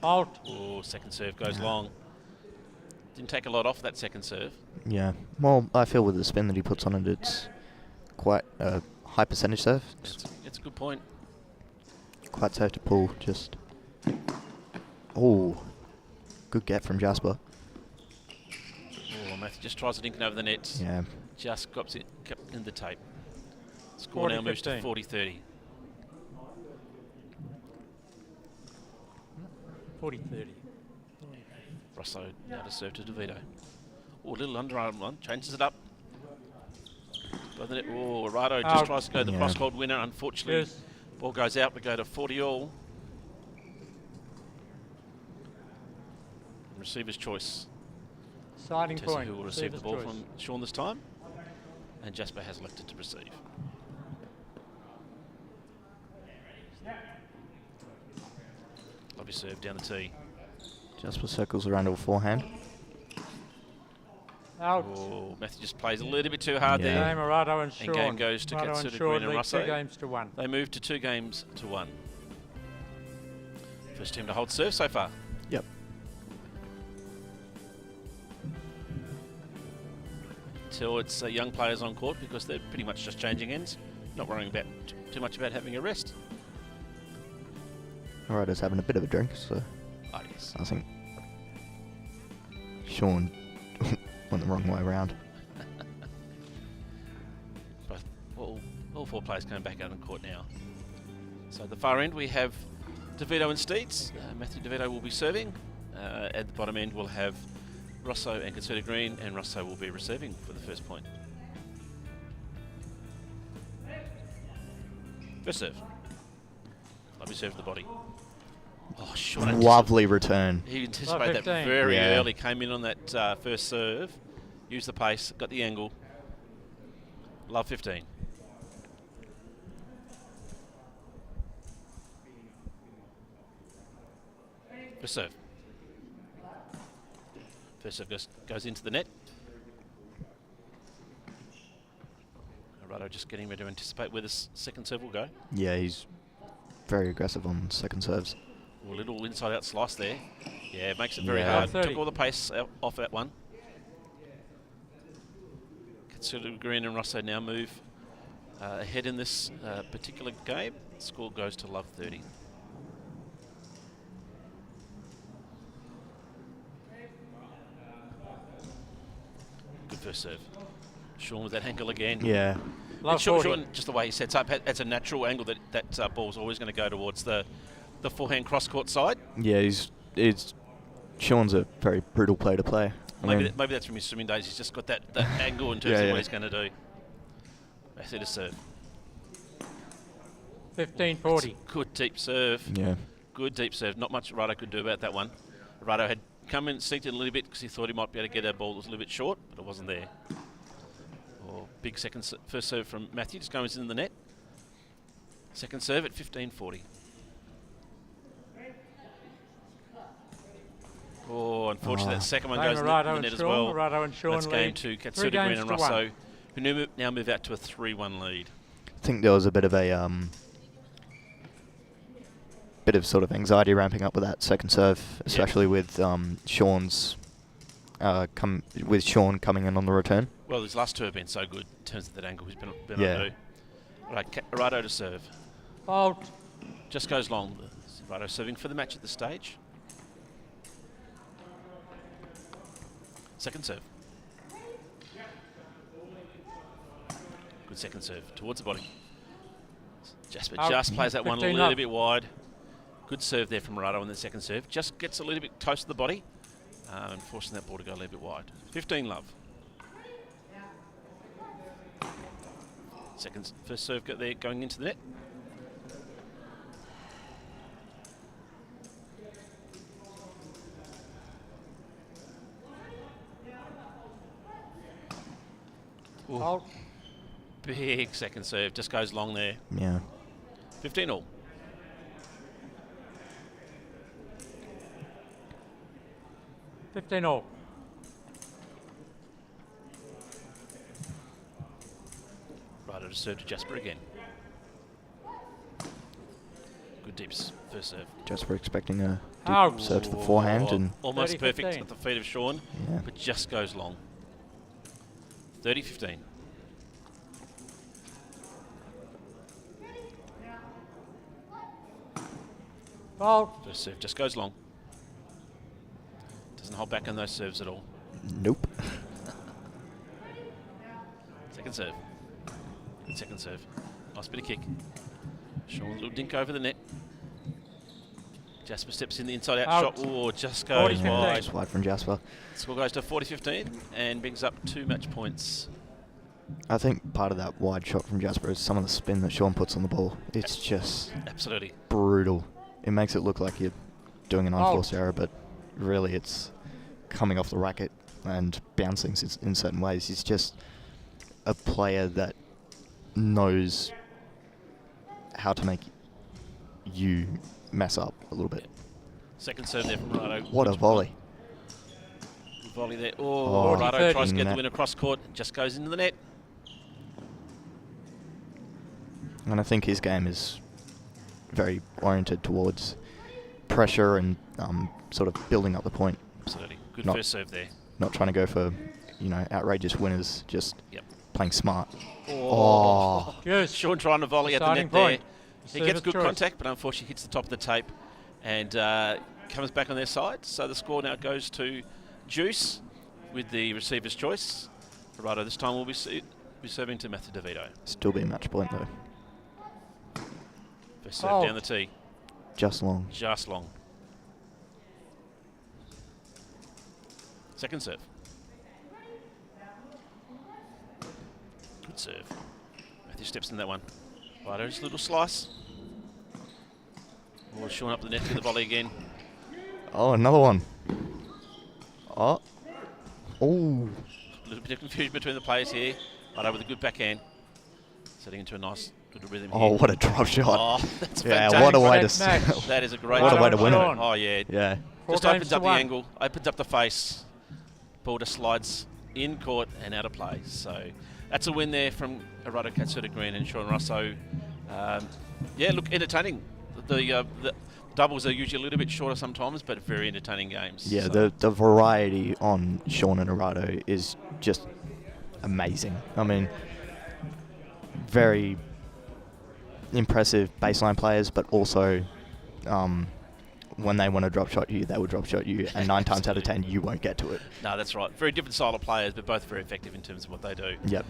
Out. Oh, second serve goes long. Didn't take a lot off that second serve. Yeah. Well, I feel with the spin that he puts on it, it's quite a high percentage serve. It's a good point. Quite safe to pull. Just. Oh, Good get from Jasper. Oh, Matthew just tries to dink it over the net. Yeah. Just got it kept in the tape. Score now moves to 40-30. 40-30. Rosso now to serve to DeVito. Oh, a little underarm one. Changes it up. By the net. Oh, Arato just tries to go the cross-court winner. Unfortunately, Yes. ball goes out. We go to 40 all. Receiver's choice. Deciding Tessa, point. who will receive the Receiver's ball choice. from Sean this time. And Jasper has elected to receive. Lovely serve down the tee. Jasper circles around to a forehand. Out. Oh, Matthew just plays a little bit too hard Yeah. there. Game Arato and Sean. game goes to Arato and Katsuta Sean Green and lead Rosso. 2 games to 1. They move to 2 games to 1. First team to hold serve so far. Yep. Till it's young players on court because they're pretty much just changing ends. Not worrying about too much about having a rest. Arato's having a bit of a drink, so Oh, yes. I think Sean went the wrong way around. But all 4 players coming back out on court now. So at the far end we have DeVito and Steeds. Matthew DeVito will be serving. At the bottom end we'll have Rosso and Katsuta Green, and Rosso will be receiving for the first point. First serve. Lovely serve to the body. Oh, Sean. Lovely return. He anticipated that very Yeah. early. Came in on that first serve. Used the pace. Got the angle. Love 15. First serve. First serve goes into the net. Arato just getting ready to anticipate where this second serve will go. Yeah, he's very aggressive on second serves. A little inside-out slice there. Yeah, it makes it very Yeah. hard. 30. Took all the pace off that one. Katsuta Green and Rosso now move ahead in this particular game. Score goes to love 30. Good first serve. Sean with that angle again. Yeah. Love Sean, 40. just the way he sets up, that's a natural angle that ball's always going to go towards the forehand cross-court side. Yeah, Sean's a very brutal player to play. Maybe that's from his swimming days. He's just got that angle in terms of what he's going to do. That's it, a serve. 15-40. Good deep serve. Yeah. Good deep serve. Not much Arato could do about that one. Arato had come in, synced it a little bit because he thought he might be able to get a ball that was a little bit short, but it wasn't there. Oh, big first serve from Matthew. Just goes in the net. Second serve at 15-40. Oh, unfortunately, that second one Game goes in Arato the and net as Sean. well. Arato and Sean That's game lead 2. 3 Katsuta games Green and to 1. Rosso, who now move out to a 3-1 lead. I think there was a bit of sort of anxiety ramping up with that second serve, especially with Sean's with Sean coming in on the return. Well, his last 2 have been so good in terms of that angle he's been Yeah. on to. Right, Arato to serve. Fault. Just goes long. Arato serving for the match at this stage. Second serve. Good second serve towards the body. Jasper Out. just plays that one a 15 little up. bit wide. Good serve there from Arato on the second serve. Just gets a little bit close to the body and forcing that ball to go a little bit wide. 15 love. First serve there going into the net. Ooh. Fault. Big second serve, just goes long there. Yeah. 15 all. all. Right, to serve to Jasper again. Good deep first serve. Jasper expecting a Out. deep serve to the forehand and almost 30-15. perfect at the feet of Sean, Yeah. but just goes long. 30-15. Fault. First serve just goes long. hold back on those serves at all. Nope. Second serve. Good second serve. Nice bit of kick. Sean, a little dink over the net. Jasper steps in the inside out shot. Oh, just goes wide. Just wide from Jasper. Score goes to 40-15 and brings up 2 match points. I think part of that wide shot from Jasper is some of the spin that Sean puts on the ball. It's just absolutely brutal. It makes it look like you're doing an unforced error, but really it's coming off the racket and bouncing in certain ways. He's just a player that knows how to make you mess up a little bit. Second serve there from Arato. What a volley. Good volley there. Oh, Arato tries to get the win across court. Just goes into the net. And I think his game is very oriented towards pressure and sort of building up the point. Absolutely. Good first serve there. Not trying to go for, outrageous winners, just playing smart. Oh. Yes. Sean trying to volley at the net there. He gets good choice. contact, but unfortunately hits the top of the tape and comes back on their side. So the score now goes to Juice with the receiver's choice. Arato this time will be serving to Matthew DeVito. Still be a match point though. First serve down the tee. Just long. Just long. Second serve. Good serve. Matthew steps in that one. Arato's little slice. Oh, Sean up the net to the volley again. Oh, another one. Oh. Oh. A little bit of confusion between the players here. Arato with a good backhand. Setting into a nice good rhythm here. Oh, what a drop shot. Oh, that's yeah, fantastic. what a way to That is a great what a way to shot. win it. Oh, yeah. Yeah. Just opens up the angle, opens up the face. Ball just slides in court and out of play. So that's a win there from Arato Katsuta Green and Sean Russo. Yeah, look, entertaining. The doubles are usually a little bit shorter sometimes, but very entertaining games. Yeah, so. the variety on Sean and Arato is just amazing. I mean, very impressive baseline players, but also when they want to drop shot you, they will drop shot you, and 9 times out of 10 you won't get to it. No, that's right. Very different style of players, but both very effective in terms of what they do. Yep.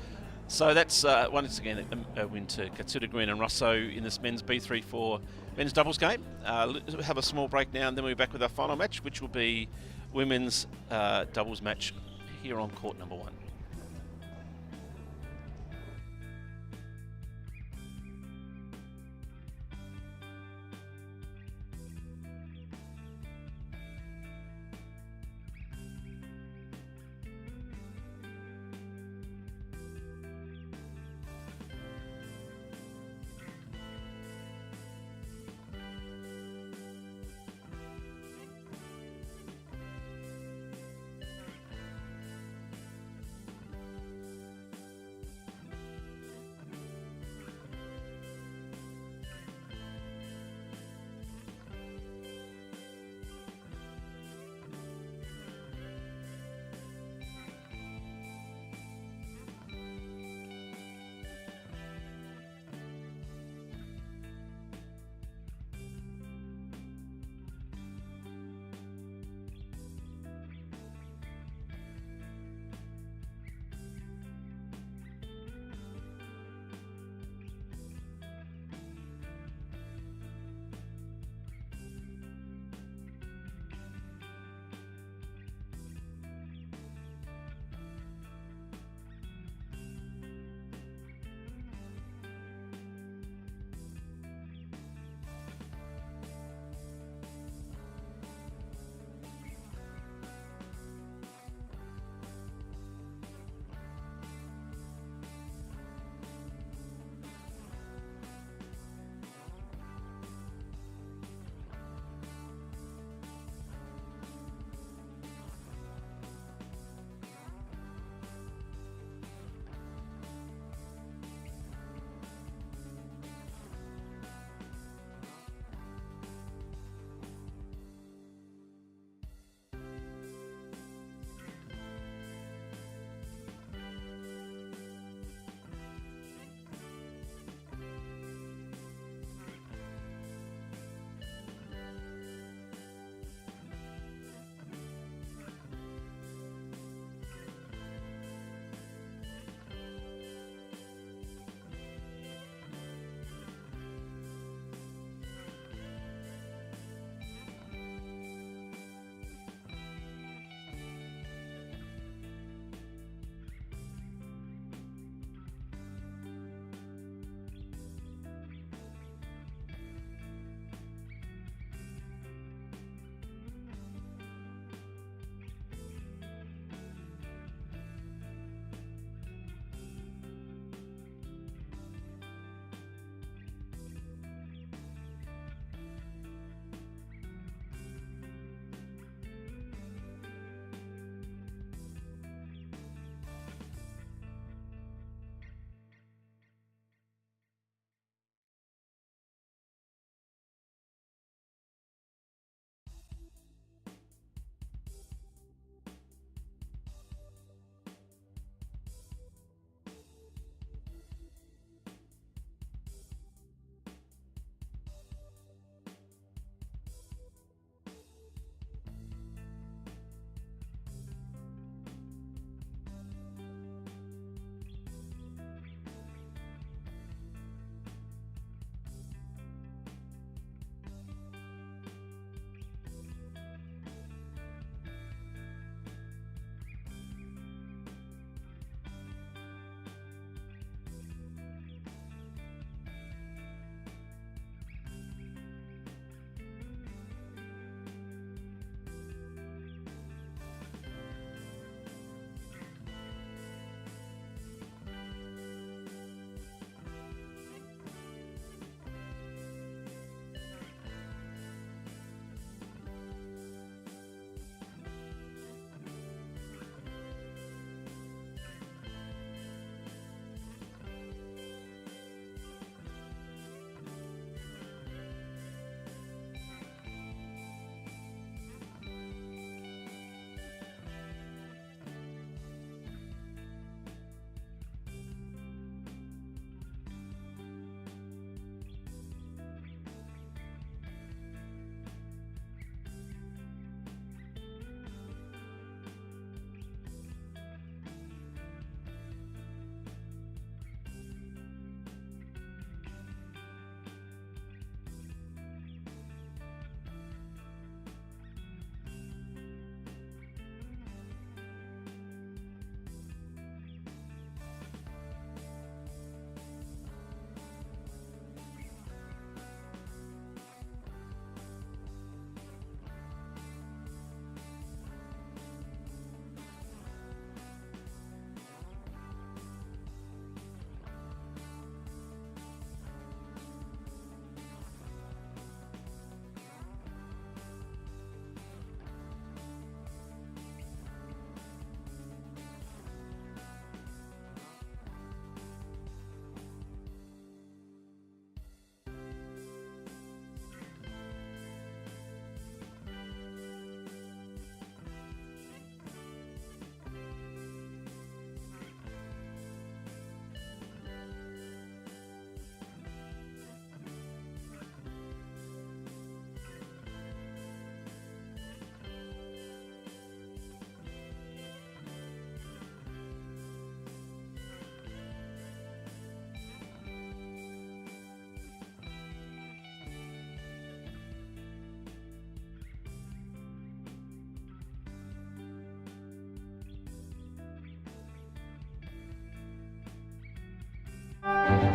So that's once again a win to Katsuta Green and Russo in this men's B3-4 men's doubles game. We'll have a small break now, and then we'll be back with our final match, which will be women's doubles match here on court number 1.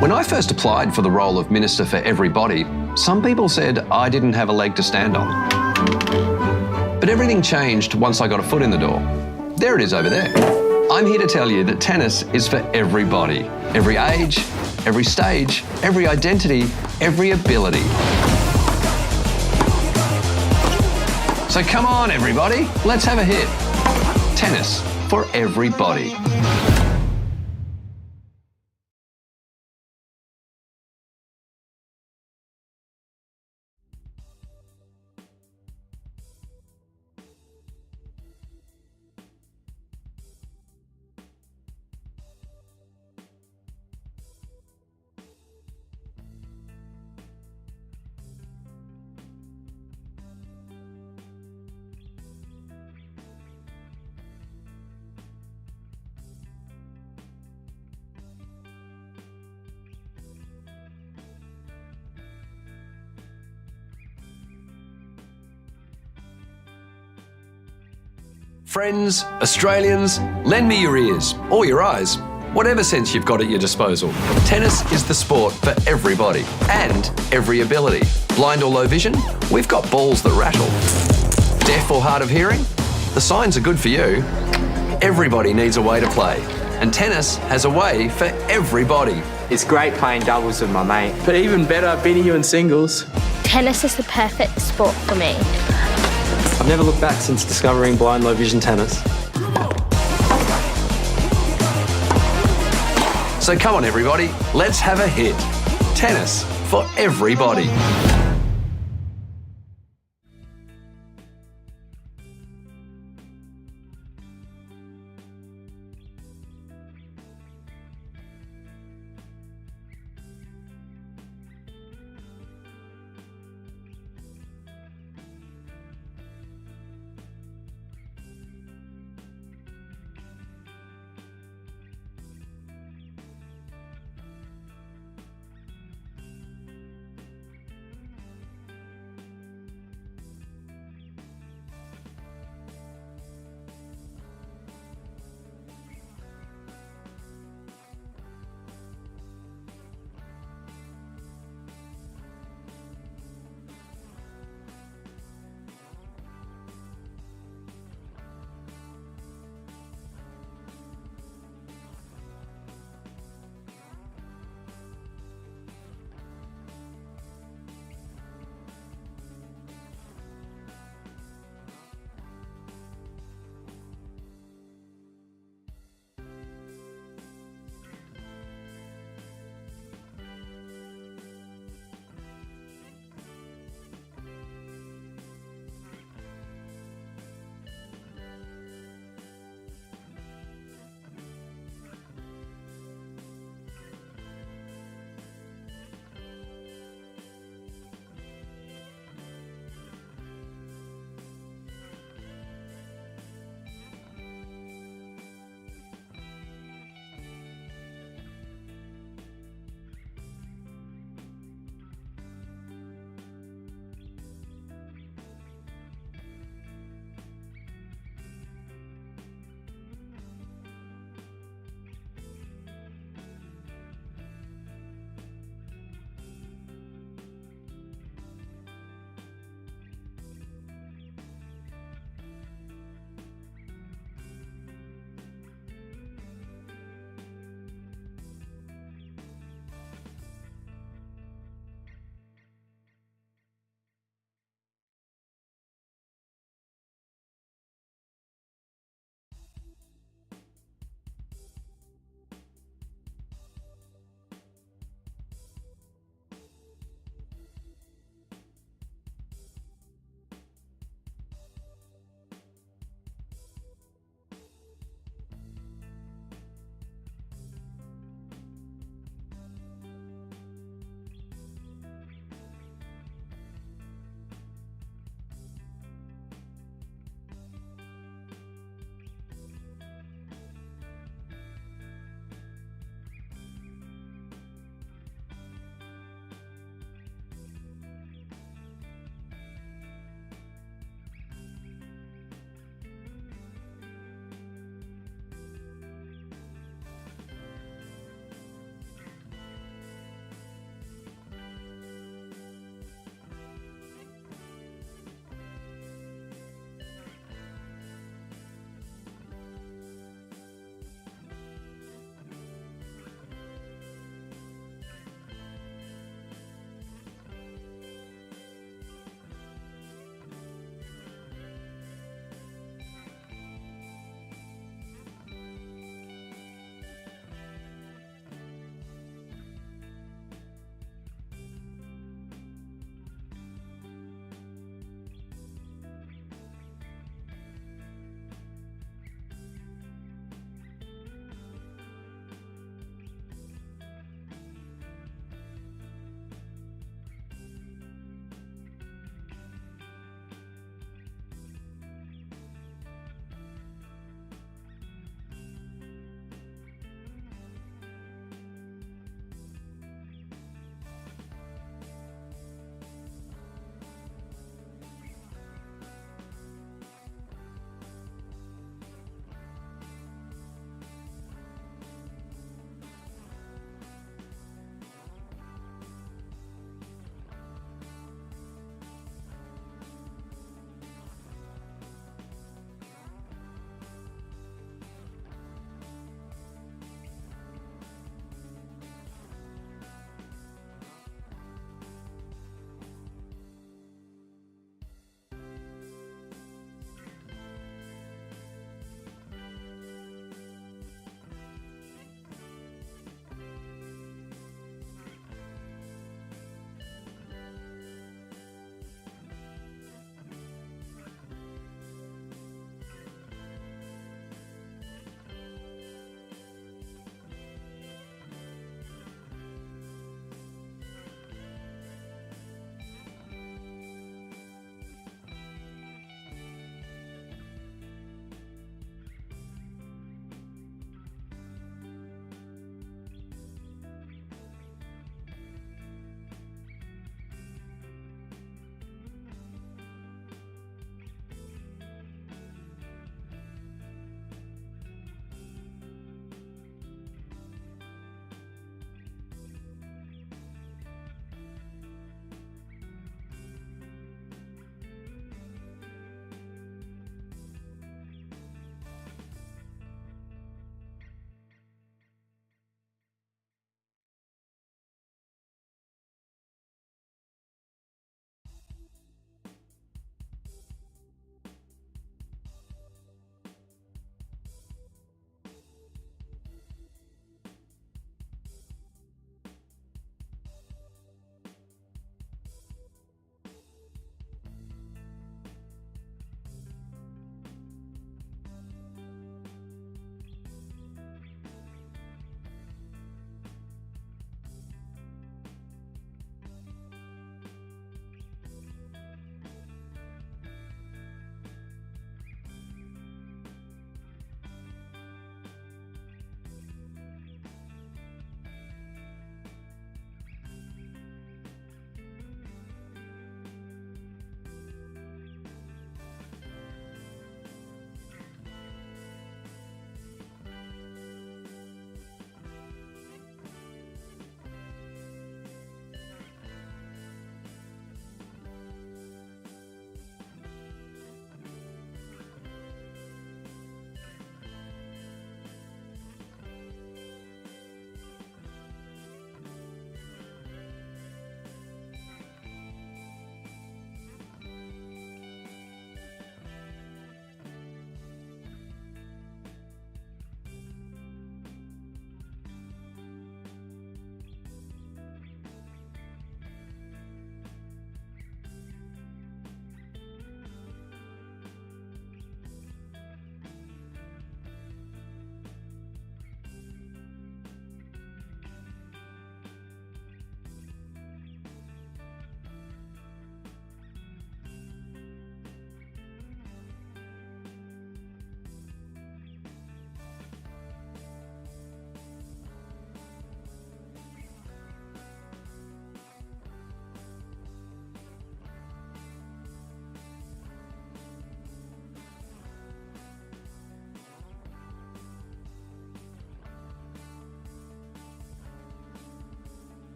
When I first applied for the role of Minister for Everybody, some people said I didn't have a leg to stand on. But everything changed once I got a foot in the door. There it is over there. I'm here to tell you that tennis is for everybody. Every age, every stage, every identity, every ability. So come on, everybody, let's have a hit. Tennis for everybody. Friends, Australians, lend me your ears, or your eyes, whatever sense you've got at your disposal. Tennis is the sport for everybody and every ability. Blind or low vision? We've got balls that rattle. Deaf or hard of hearing? The signs are good for you. Everybody needs a way to play, and tennis has a way for everybody. It's great playing doubles with my mate, but even better beating you in singles. Tennis is the perfect sport for me. I've never looked back since discovering blind low vision tennis. So come on everybody, let's have a hit. Tennis for everybody.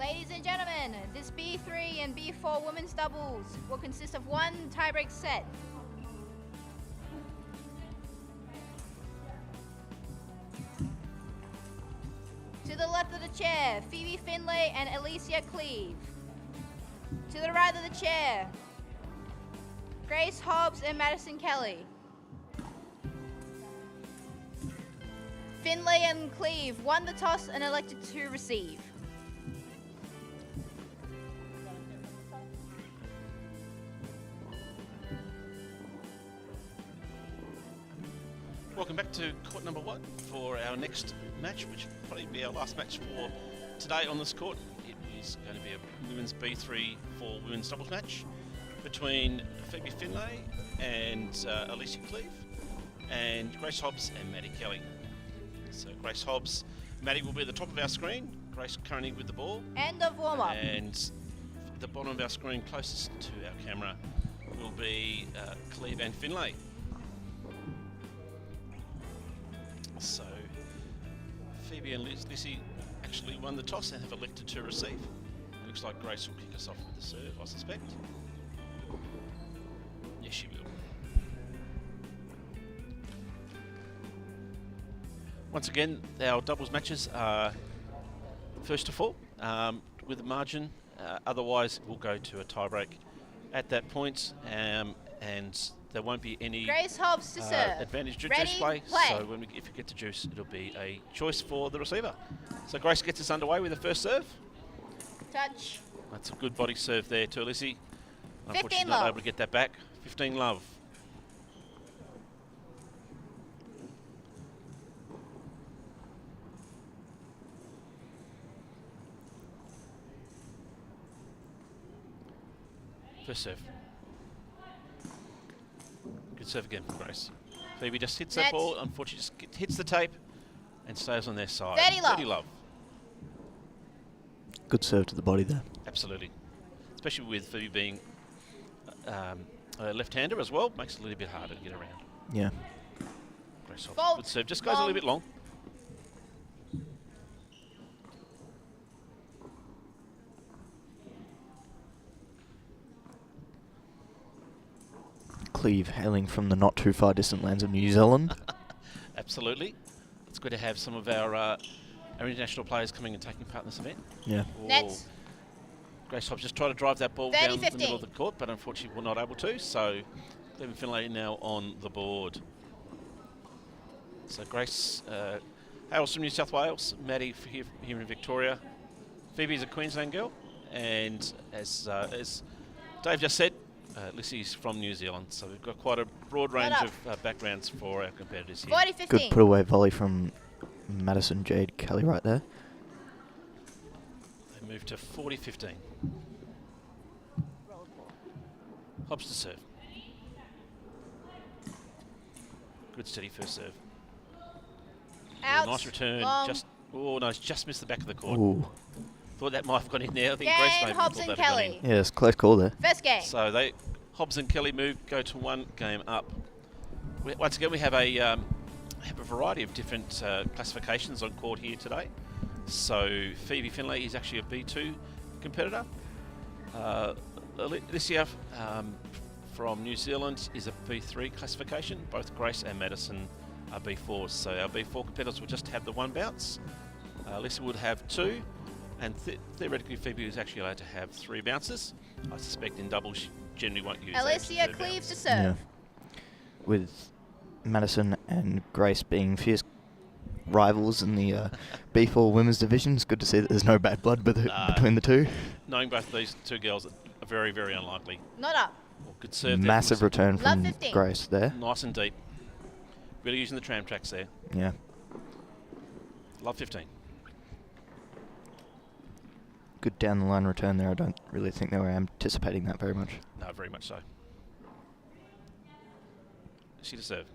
Ladies and gentlemen, this B3 and B4 women's doubles will consist of one tiebreak set. To the left of the chair, Phoebe Finlay and Alicia Cleve. To the right of the chair, Grace Hobbs and Madison Kelly. Finlay and Cleve won the toss and elected to receive. Welcome back to court number 1 for our next match, which will probably be our last match for today on this court. It is going to be a women's B3 for women's doubles match between Phoebe Finlay and Alicia Cleve and Grace Hobbs and Maddie Kelly. So Grace Hobbs, Maddie will be at the top of our screen, Grace currently with the ball. End of warm-up. And the bottom of our screen closest to our camera will be Cleve and Finlay. So Phoebe and Lissy actually won the toss and have elected to receive. It looks like Grace will kick us off with the serve, I suspect. Yes, she will. Once again, our doubles matches are first to fall with a margin. Otherwise, we'll go to a tiebreak at that point, and there won't be any Grace Hobbs to serve. advantage to Ready, juice play. play. So if you get to juice, it'll be a choice for the receiver. So Grace gets us underway with the first serve. Touch. That's a good body serve there to Lissy. 15 Unfortunately, not love. able to get that back. 15 love. First serve. Good serve again from Grace. Phoebe just hits that Net. ball. Unfortunately, just hits the tape and stays on their side. 30 love. 30 love. Good serve to the body there. Absolutely. Especially with Phoebe being a left-hander as well. Makes it a little bit harder to get around. Yeah. Grace Hobbs. Fault. Good serve. Just goes a little bit long. Cleve hailing from the not too far distant lands of New Zealand. Absolutely. It's good to have some of our international players coming and taking part in this event. Yeah. Nets. Grace Hobbs just tried to drive that ball 30, down the 15. middle of the court, but unfortunately we're not able to. So Cleve and Finlay now on the board. So Grace hails from New South Wales. Maddie here in Victoria. Phoebe's a Queensland girl, and as Dave just said, Lissy's from New Zealand. So we've got quite a broad range of backgrounds for our competitors here. 40-15. Good put away volley from Madison Jade Kelly right there. They move to 40-15. Hobbs to serve. Good steady first serve. Out. Nice return. Long. Just missed the back of the court. Ooh. Thought that might have gone in there. I think Game, Grace may have Hobbs thought and that had gone Kelly. in. Yeah, it's a close call there. First game. So Hobbs and Kelly go to one game up. Once again, we have a variety of different classifications on court here today. So Phoebe Finlay is actually a B2 competitor. Alicia from New Zealand is a B3 classification. Both Grace and Madison are B4s. So our B4 competitors will just have the one bounce. Alicia would have two. And theoretically, Phoebe is actually allowed to have 3 bounces. I suspect in doubles, she generally won't use Alicia Cleve to serve. Yeah. With Madison and Grace being fierce rivals in the B4 women's division, it's good to see that there's no bad blood between the two. Knowing both these two girls are very, very unlikely. Not up. Good serve. Massive return Love from 15. Grace there. Nice and deep. Really using the tram tracks there. Yeah. Love 15. Good down the line return there. I don't really think they were anticipating that very much. No, very much so. She to serve.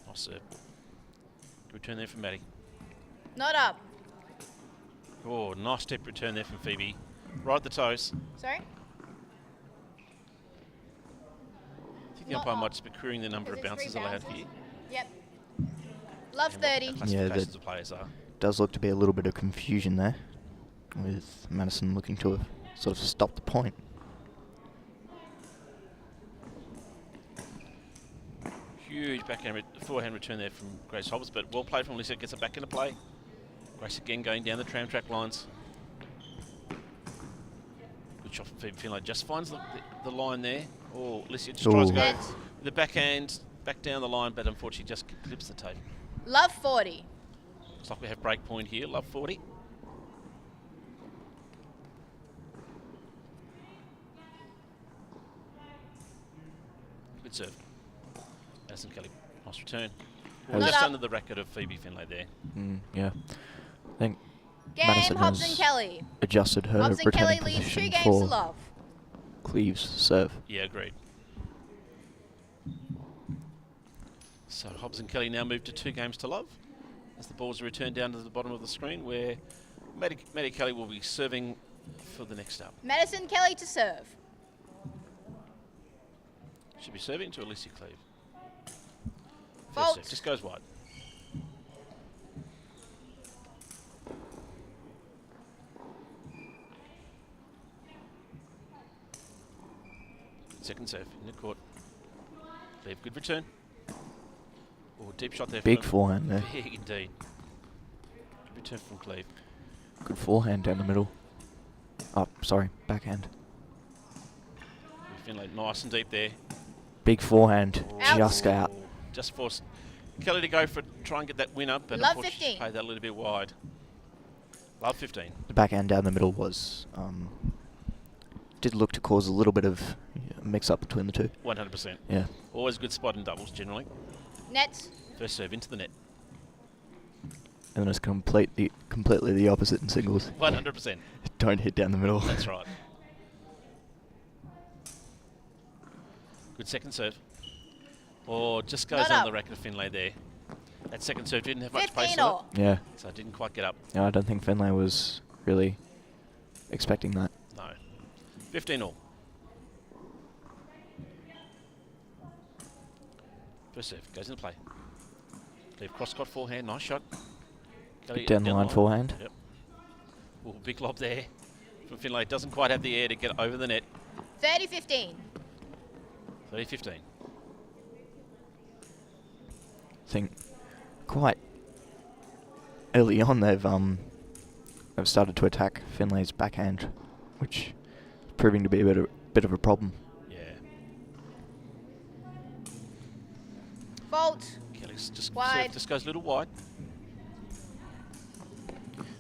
Nice serve. Good return there from Maddie. Not up. Oh, nice step return there from Phoebe. Right at the toes. Sorry? I think the umpire might just be querying the number of bounces allowed here. Yep. Love 30. Classifications of players are. Does look to be a little bit of confusion there. with Madison looking to have sort of stopped the point. Huge forehand return there from Grace Hobbs, but well played from Alicia. Gets it back into play. Grace again going down the tram track lines. Good shot from Phoebe Finlay. Just finds the line there. Oh, Alicia just tries to go with the backhand back down the line, but unfortunately just clips the tape. Love 40. Looks like we have break point here. Love 40. Good serve. Madison Kelly. Nice return. Well, just under the racket of Phoebe Finlay there. Yeah. I think Game Madison Hobbs has and Kelly. adjusted her Hobbs and returning Kelly leads 2 position games to for love. Cleve's serve. Yeah, agreed. So Hobbs and Kelly now move to 2 games to love as the balls are returned down to the bottom of the screen, where Maddie Kelly will be serving for the next up. Madison Kelly to serve. Should be serving to Alicia Cleve. Fault. First serve, just goes wide. Second serve in the court. Cleve, good return. Oh, deep shot there. Big forehand there. Big indeed. Good return from Cleve. Good forehand down the middle. Oh, sorry, backhand. Finlay nice and deep there. Big forehand, just out. Just forced Kelly to go for try and get that winner, but Love unfortunately 15. played that a little bit wide. Love 15. The backhand down the middle was did look to cause a little bit of mix-up between the two. 100%. Yeah. Always a good spot in doubles, generally. Net. First serve into the net. And then it's completely the opposite in singles. 100%. Don't hit down the middle. That's right. Good second serve. Or just goes Not on up. the racket of Finlay there. That second serve didn't have much 15 pace on all. it. Yeah. So it didn't quite get up. No, I don't think Finlay was really expecting that. No. 15 all. First serve goes into play. Leave cross-court forehand, nice shot. Kelly Down the line forehand. Yep. Ooh, big lob there from Finlay. Doesn't quite have the air to get over the net. 30-15. 30-15. I think quite early on they've started to attack Finlay's backhand, which is proving to be a bit of a problem. Yeah. Fault. Kelly's just Wide. just goes a little wide.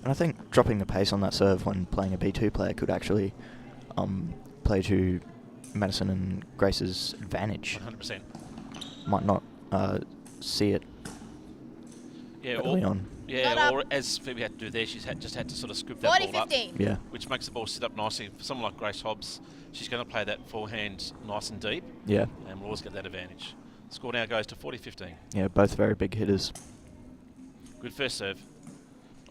And I think dropping the pace on that serve when playing a B2 player could actually play to Madison and Grace's advantage. 100%. Might not see it Yeah, early on. Yeah, or as Phoebe had to do there, she's just had to sort of scoop that ball up. 40-15. Yeah. Which makes the ball sit up nicely. For someone like Grace Hobbs, she's going to play that forehand nice and deep. Yeah. And we'll always get that advantage. Score now goes to 40-15. Yeah, both very big hitters. Good first serve.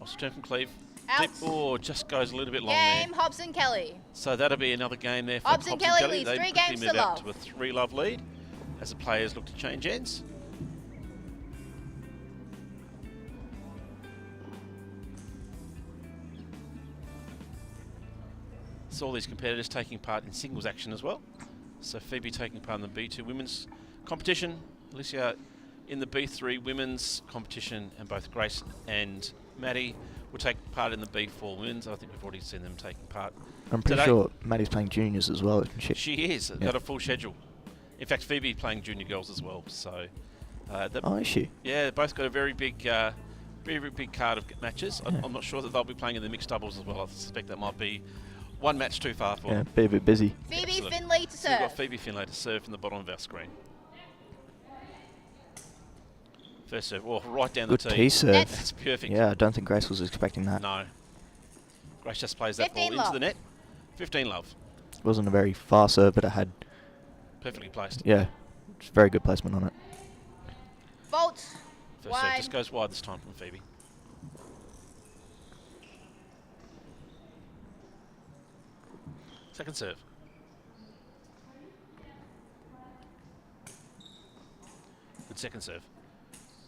Nice return from Cleve. Out. Deep, oh, just goes a little bit long Game there. Hobbs and Kelly. So that'll be another game there for Hobbs and Kelly leads They 3 quickly games move to out love. to a 3-love lead as the players look to change ends. So all these competitors taking part in singles action as well. So Phoebe taking part in the B2 women's competition, Alicia in the B3 women's competition, and both Grace and Maddie will take part in the B4 women's. I think we've already seen them taking part. I'm pretty today. sure Maddie's playing juniors as well, isn't she? She is. Yeah. Got a full schedule. In fact, Phoebe playing junior girls as well. So, Oh, is she? yeah, they've both got a very big card of matches. Yeah. I'm not sure that they'll be playing in the mixed doubles as well. I suspect that might be one match too far for Yeah, them. be a bit busy. Phoebe Excellent. Finlay to So we've got serve. Phoebe Finlay to serve from the bottom of our screen. First serve, oh, right down Good the tee. tee serve. That's perfect. Yeah, I don't think Grace was expecting that. No. Grace just plays that ball 15 into love. the net. 15 love. It wasn't a very far serve, but it had, Perfectly placed. yeah, just very good placement on it. Fault. First serve Wide. just goes wide this time from Phoebe. Second serve. Good second serve.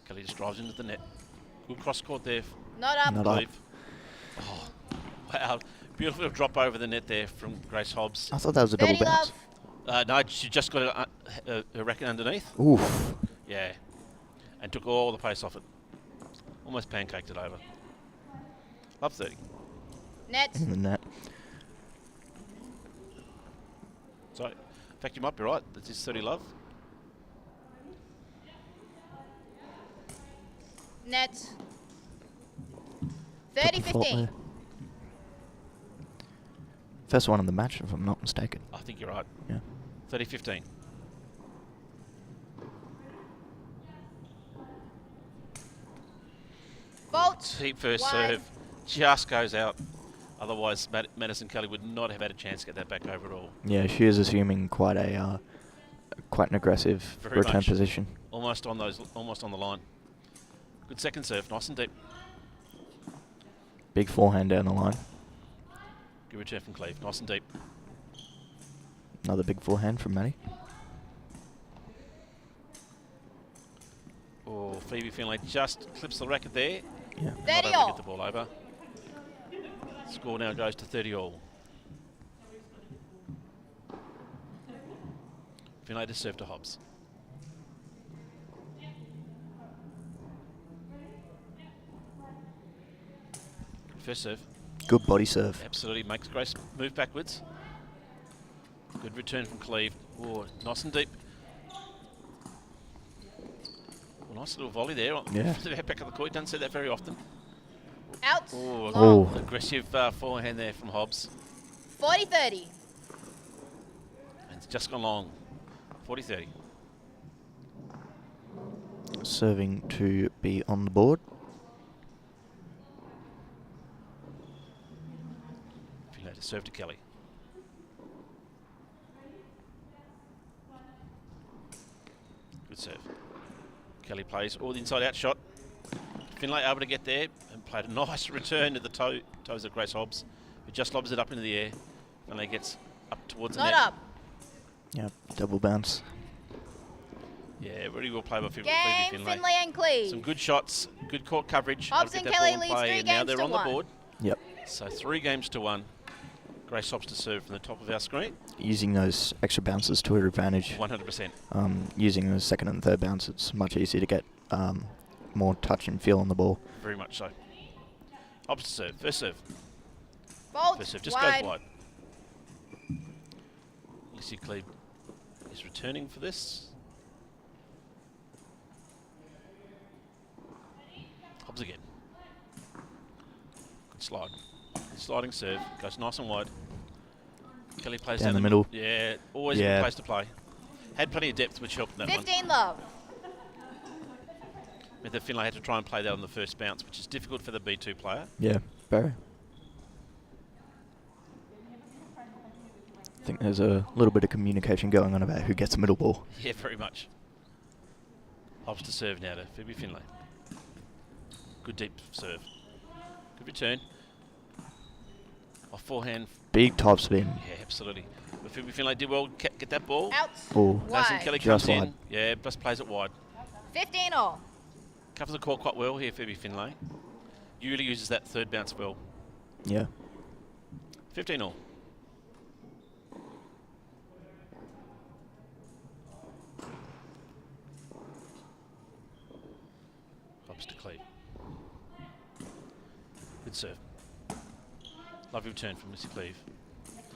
Kelly just drives into the net. Good cross court there. Not up. Not up. Cleve. Oh, Wow, beautiful little drop over the net there from Grace Hobbs. I thought that was a double 30 bounce. love. No, she just got a racket underneath. Oof. Yeah, and took all the pace off it. Almost pancaked it over. Love 30. Net. In the net. So, in fact, you might be right. This is 30 love. Net. Took the fault 30-15. there. First one in the match, if I'm not mistaken. I think you're right. Yeah. 30-15. Fault. Deep first Wide. serve. Just goes out. Otherwise, Madison Kelly would not have had a chance to get that back over at all. Yeah, she is assuming quite an aggressive Very return much. position. Almost on the line. Good second serve, nice and deep. Big forehand down the line. Good return from Cleve, nice and deep. Another big forehand from Maddie. Oh, Phoebe Finlay just clips the racket there. Yeah. Not 30 able to all. get the ball over. Score now goes to 30 all. Finlay to serve to Hobbs. First serve. Good body serve. Absolutely makes Grace move backwards. Good return from Cleve. Oh, nice and deep. Well, nice little volley there. Yeah. Back at the court. Don't see that very often. Out. Oh, Oh. aggressive forehand there from Hobbs. 40-30. And it's just gone long. 40-30. Serving to be on the board. Finlay to serve to Kelly. Good serve. Kelly plays all the inside out shot. Finlay able to get there and played a nice return to the toes of Grace Hobbs, who just lobs it up into the air. Finlay gets up towards the Not net. up. Yeah, double bounce. Yeah, really well played by Phoebe Game, Finlay. Finlay and Cleve. Some good shots, good court coverage. Hobbs Able to and get that Kelly ball in leads play, 3 and now games they're to on the 1. board. Yep. So 3 games to 1. Grace Hobbs to serve from the top of our screen. Using those extra bounces to her advantage. 100%. Using the second and third bounce, it's much easier to get more touch and feel on the ball. Very much so. Hobbs to serve. First serve. Fault. First serve just Wide. goes wide. Lissy Cleve is returning for this. Hobbs again. Good slide. Good sliding serve. Goes nice and wide. Kelly plays Down down the middle. Yeah, always a Yeah. good place to play. Had plenty of depth, which helped in that 15 love. one. But the Finlay had to try and play that on the first bounce, which is difficult for the B2 player. Yeah, very. I think there's a little bit of communication going on about who gets the middle ball. Yeah, very much. Hobbs to serve now to Phoebe Finlay. Good deep serve. Good return. Off forehand. Big top spin. Yeah, absolutely. But Phoebe Finlay did well get that ball. Out. Oh, Madison Kelly just comes in. wide. Yeah, just plays it wide. 15 all. Covers the court quite well here, Phoebe Finlay. Usually uses that third bounce well. Yeah. 15 all. Hobbs to Cleve. Good serve. Lovely return from Missy Cleve.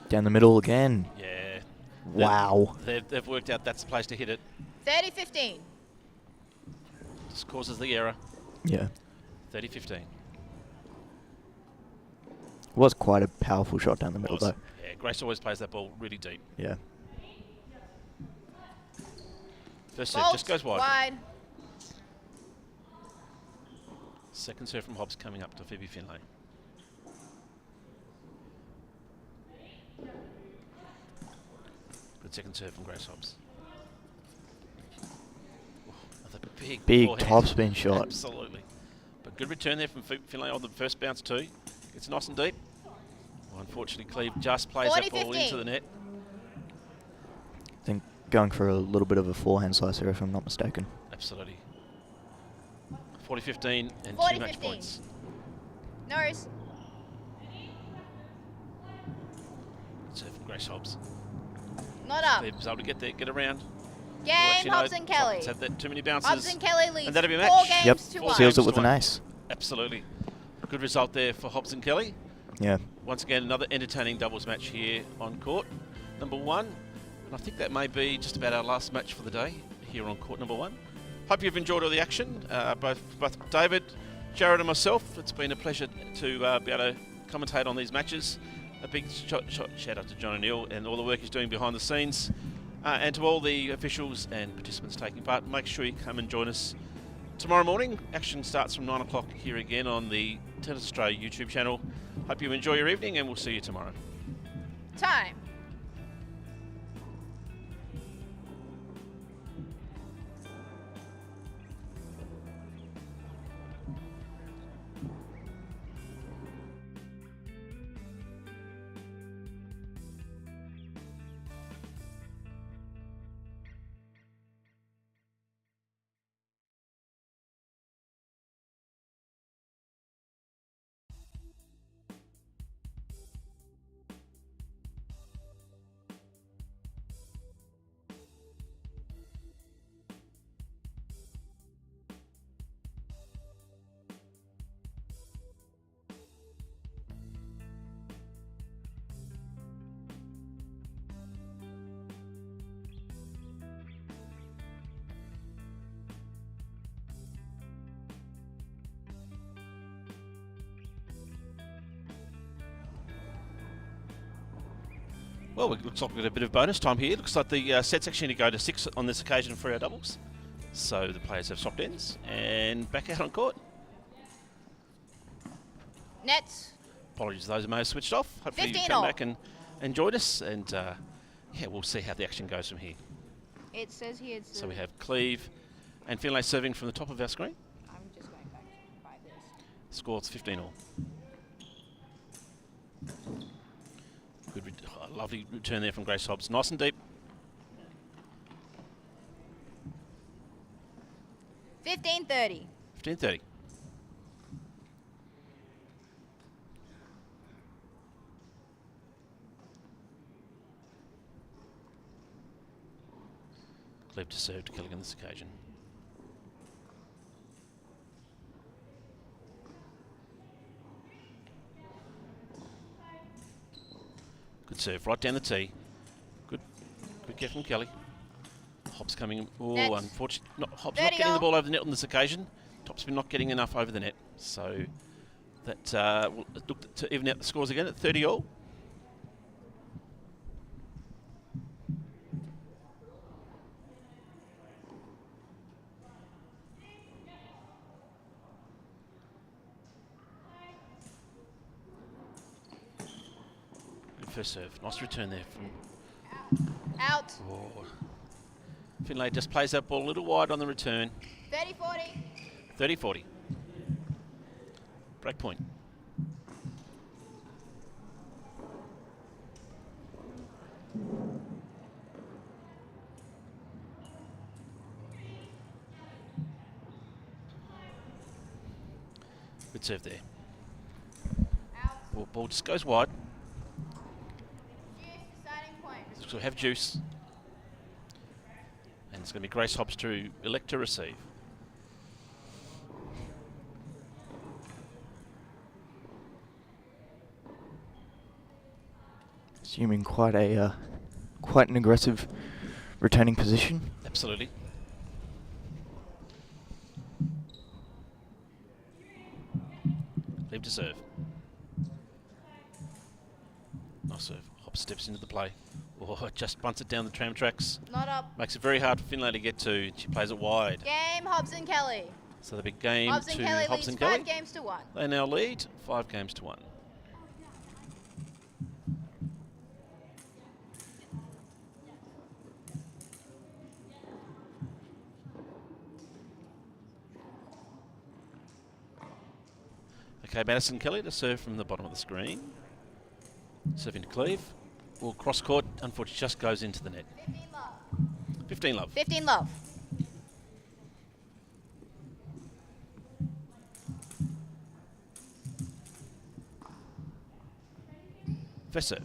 Down the middle again. Yeah. Wow. They've worked out that's the place to hit it. 30-15. Just causes the error. Yeah. 30-15. Was quite a powerful shot down the middle, though. Yeah, Grace always plays that ball really deep. Yeah. First serve Fault. just goes wide. Wide. Second serve from Hobbs coming up to Phoebe Finlay. Good second serve from Grace Hobbs. Oh, another big forehand. top spin shot. Absolutely. But good return there from Finlay on the first bounce too. It's nice and deep. Well, unfortunately, Cleve just plays that ball 40-15. into the net. I think going for a little bit of a forehand slicer, if I'm not mistaken. Absolutely. 40-15 and 2 match 40-15. points. No worries. Good serve from Grace Hobbs. Not up. They're able to get there, get around. Game, Actually, no, Hobbs and Kelly. It's had that too many bounces. Hobbs and Kelly leads And that'll be a 4 match. games Yep, to 1. seals it games with to an one. ace. Absolutely. Good result there for Hobbs and Kelly. Yeah. Once again, another entertaining doubles match here on court number 1. And I think that may be just about our last match for the day here on court number 1. Hope you've enjoyed all the action. Both David, Jared and myself, it's been a pleasure to be able to commentate on these matches. A big shout out to John O'Neill and all the work he's doing behind the scenes. And to all the officials and participants taking part. Make sure you come and join us tomorrow morning. Action starts from 9 o'clock here again on the Tennis Australia YouTube channel. Hope you enjoy your evening and we'll see you tomorrow. Time. Well, it looks like we've got a bit of bonus time here. Looks like the set's actually going to go to 6 on this occasion for our doubles. So the players have soft ends and back out on court. Nets. Apologies to those who may have switched off. Hopefully you 15 come all. back and join us. And yeah, we'll see how the action goes from here. It says here it's. So we have Cleve and Finlay serving from the top of our screen. I'm just going back by this. Score's 15 all. Good, lovely return there from Grace Hobbs. Nice and deep. 15-30. 15-30. Cleve to serve to Kelly on this occasion. Good serve, right down the tee. Good get from Kelly. Hobbs coming. Oh, Nets. unfortunately, Hobbs not getting the ball over the net on this occasion. Topspin not getting enough over the net. So that will look to even out the scores again at 30 all. First serve. Nice return there from... Out. Oh. Finlay just plays that ball a little wide on the return. 30-40. 30-40. Break point. Good serve there. Ball just goes wide. So we have juice. And it's going to be Grace Hobbs to elect to receive. Assuming quite an aggressive returning position. Absolutely. Leave to serve. Nice serve. Hobbs steps into the play. Oh, just bunts it down the tram tracks. Not up. Makes it very hard for Finlay to get to. She plays it wide. Game, Hobbs and Kelly. So the big game Hobbs to and Kelly Hobbs leads and Kelly. 5 games to 1. They now lead 5 games to 1. Okay, Madison Kelly to serve from the bottom of the screen. Serving to Cleve. Well, cross court, unfortunately, just goes into the net. 15 love. 15 love. First serve.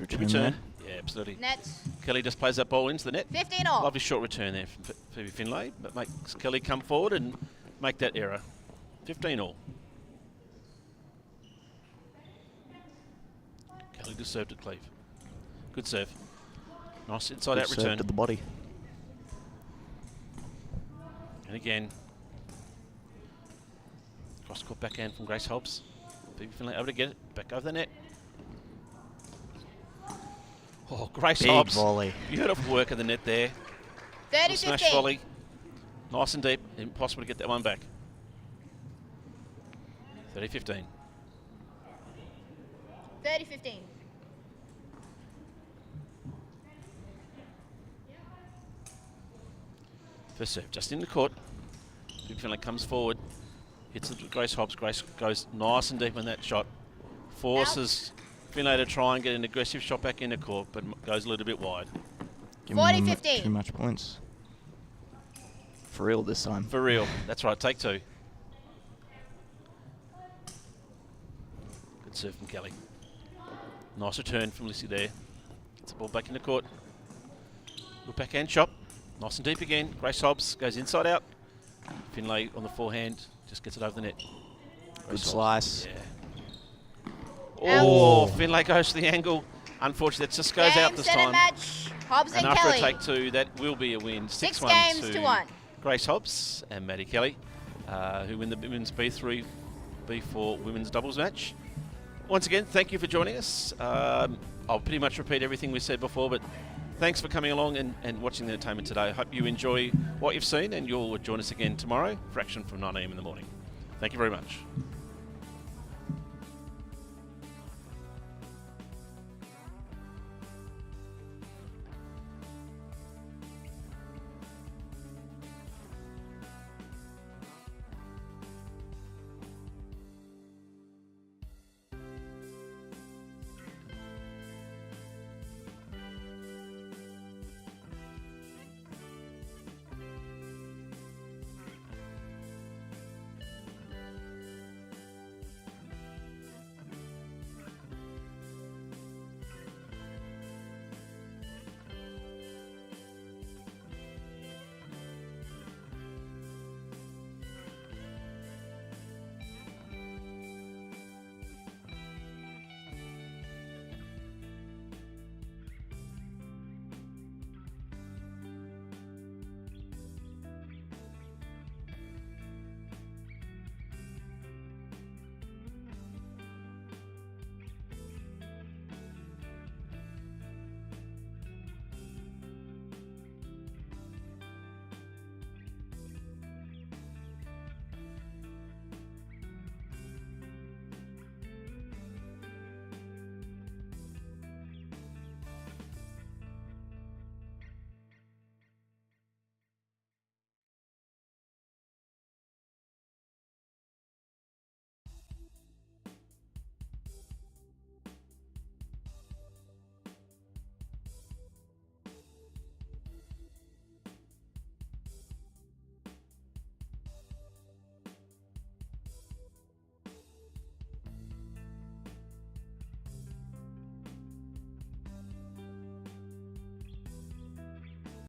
return there. Yeah, absolutely. Net. Kelly just plays that ball into the net. 15 all. Lovely short return there from Phoebe Finlay, but makes Kelly come forward and make that error. 15 all. Kelly just served it, Cleve. Good serve. Nice inside out return. To the body. And again, cross court backhand from Grace Hobbs. Phoebe Finlay able to get it back over the net. Oh, Grace Big Hobbs. volley. Beautiful work of the net there. 30-15. Smash volley. Nice and deep. Impossible to get that one back. 30-15. 30-15. First serve, just in the court. Phoebe Finlay comes forward. Hits it to Grace Hobbs. Grace goes nice and deep on that shot. Forces Finlay to try and get an aggressive shot back in the court, but goes a little bit wide. 40-15. Too much points. For real this time. For real. That's right, take two. Good serve from Kelly. Nice return from Lissy there. Gets the ball back in the court. Good backhand shot. Nice and deep again. Grace Hobbs goes inside out. Finlay on the forehand. Just gets it over the net. Good slice. Yeah. Oh, Finlay goes to the angle. Unfortunately, that just goes out this time. Match. Hobbs and after Kelly. a take two, that will be a win. 6 6-1 games to 1. Grace Hobbs and Maddie Kelly, who win the women's B3, B4 women's doubles match. Once again, thank you for joining us. I'll pretty much repeat everything we said before, but thanks for coming along and watching the entertainment today. I hope you enjoy what you've seen, and you'll join us again tomorrow for action from 9 a.m. in the morning. Thank you very much.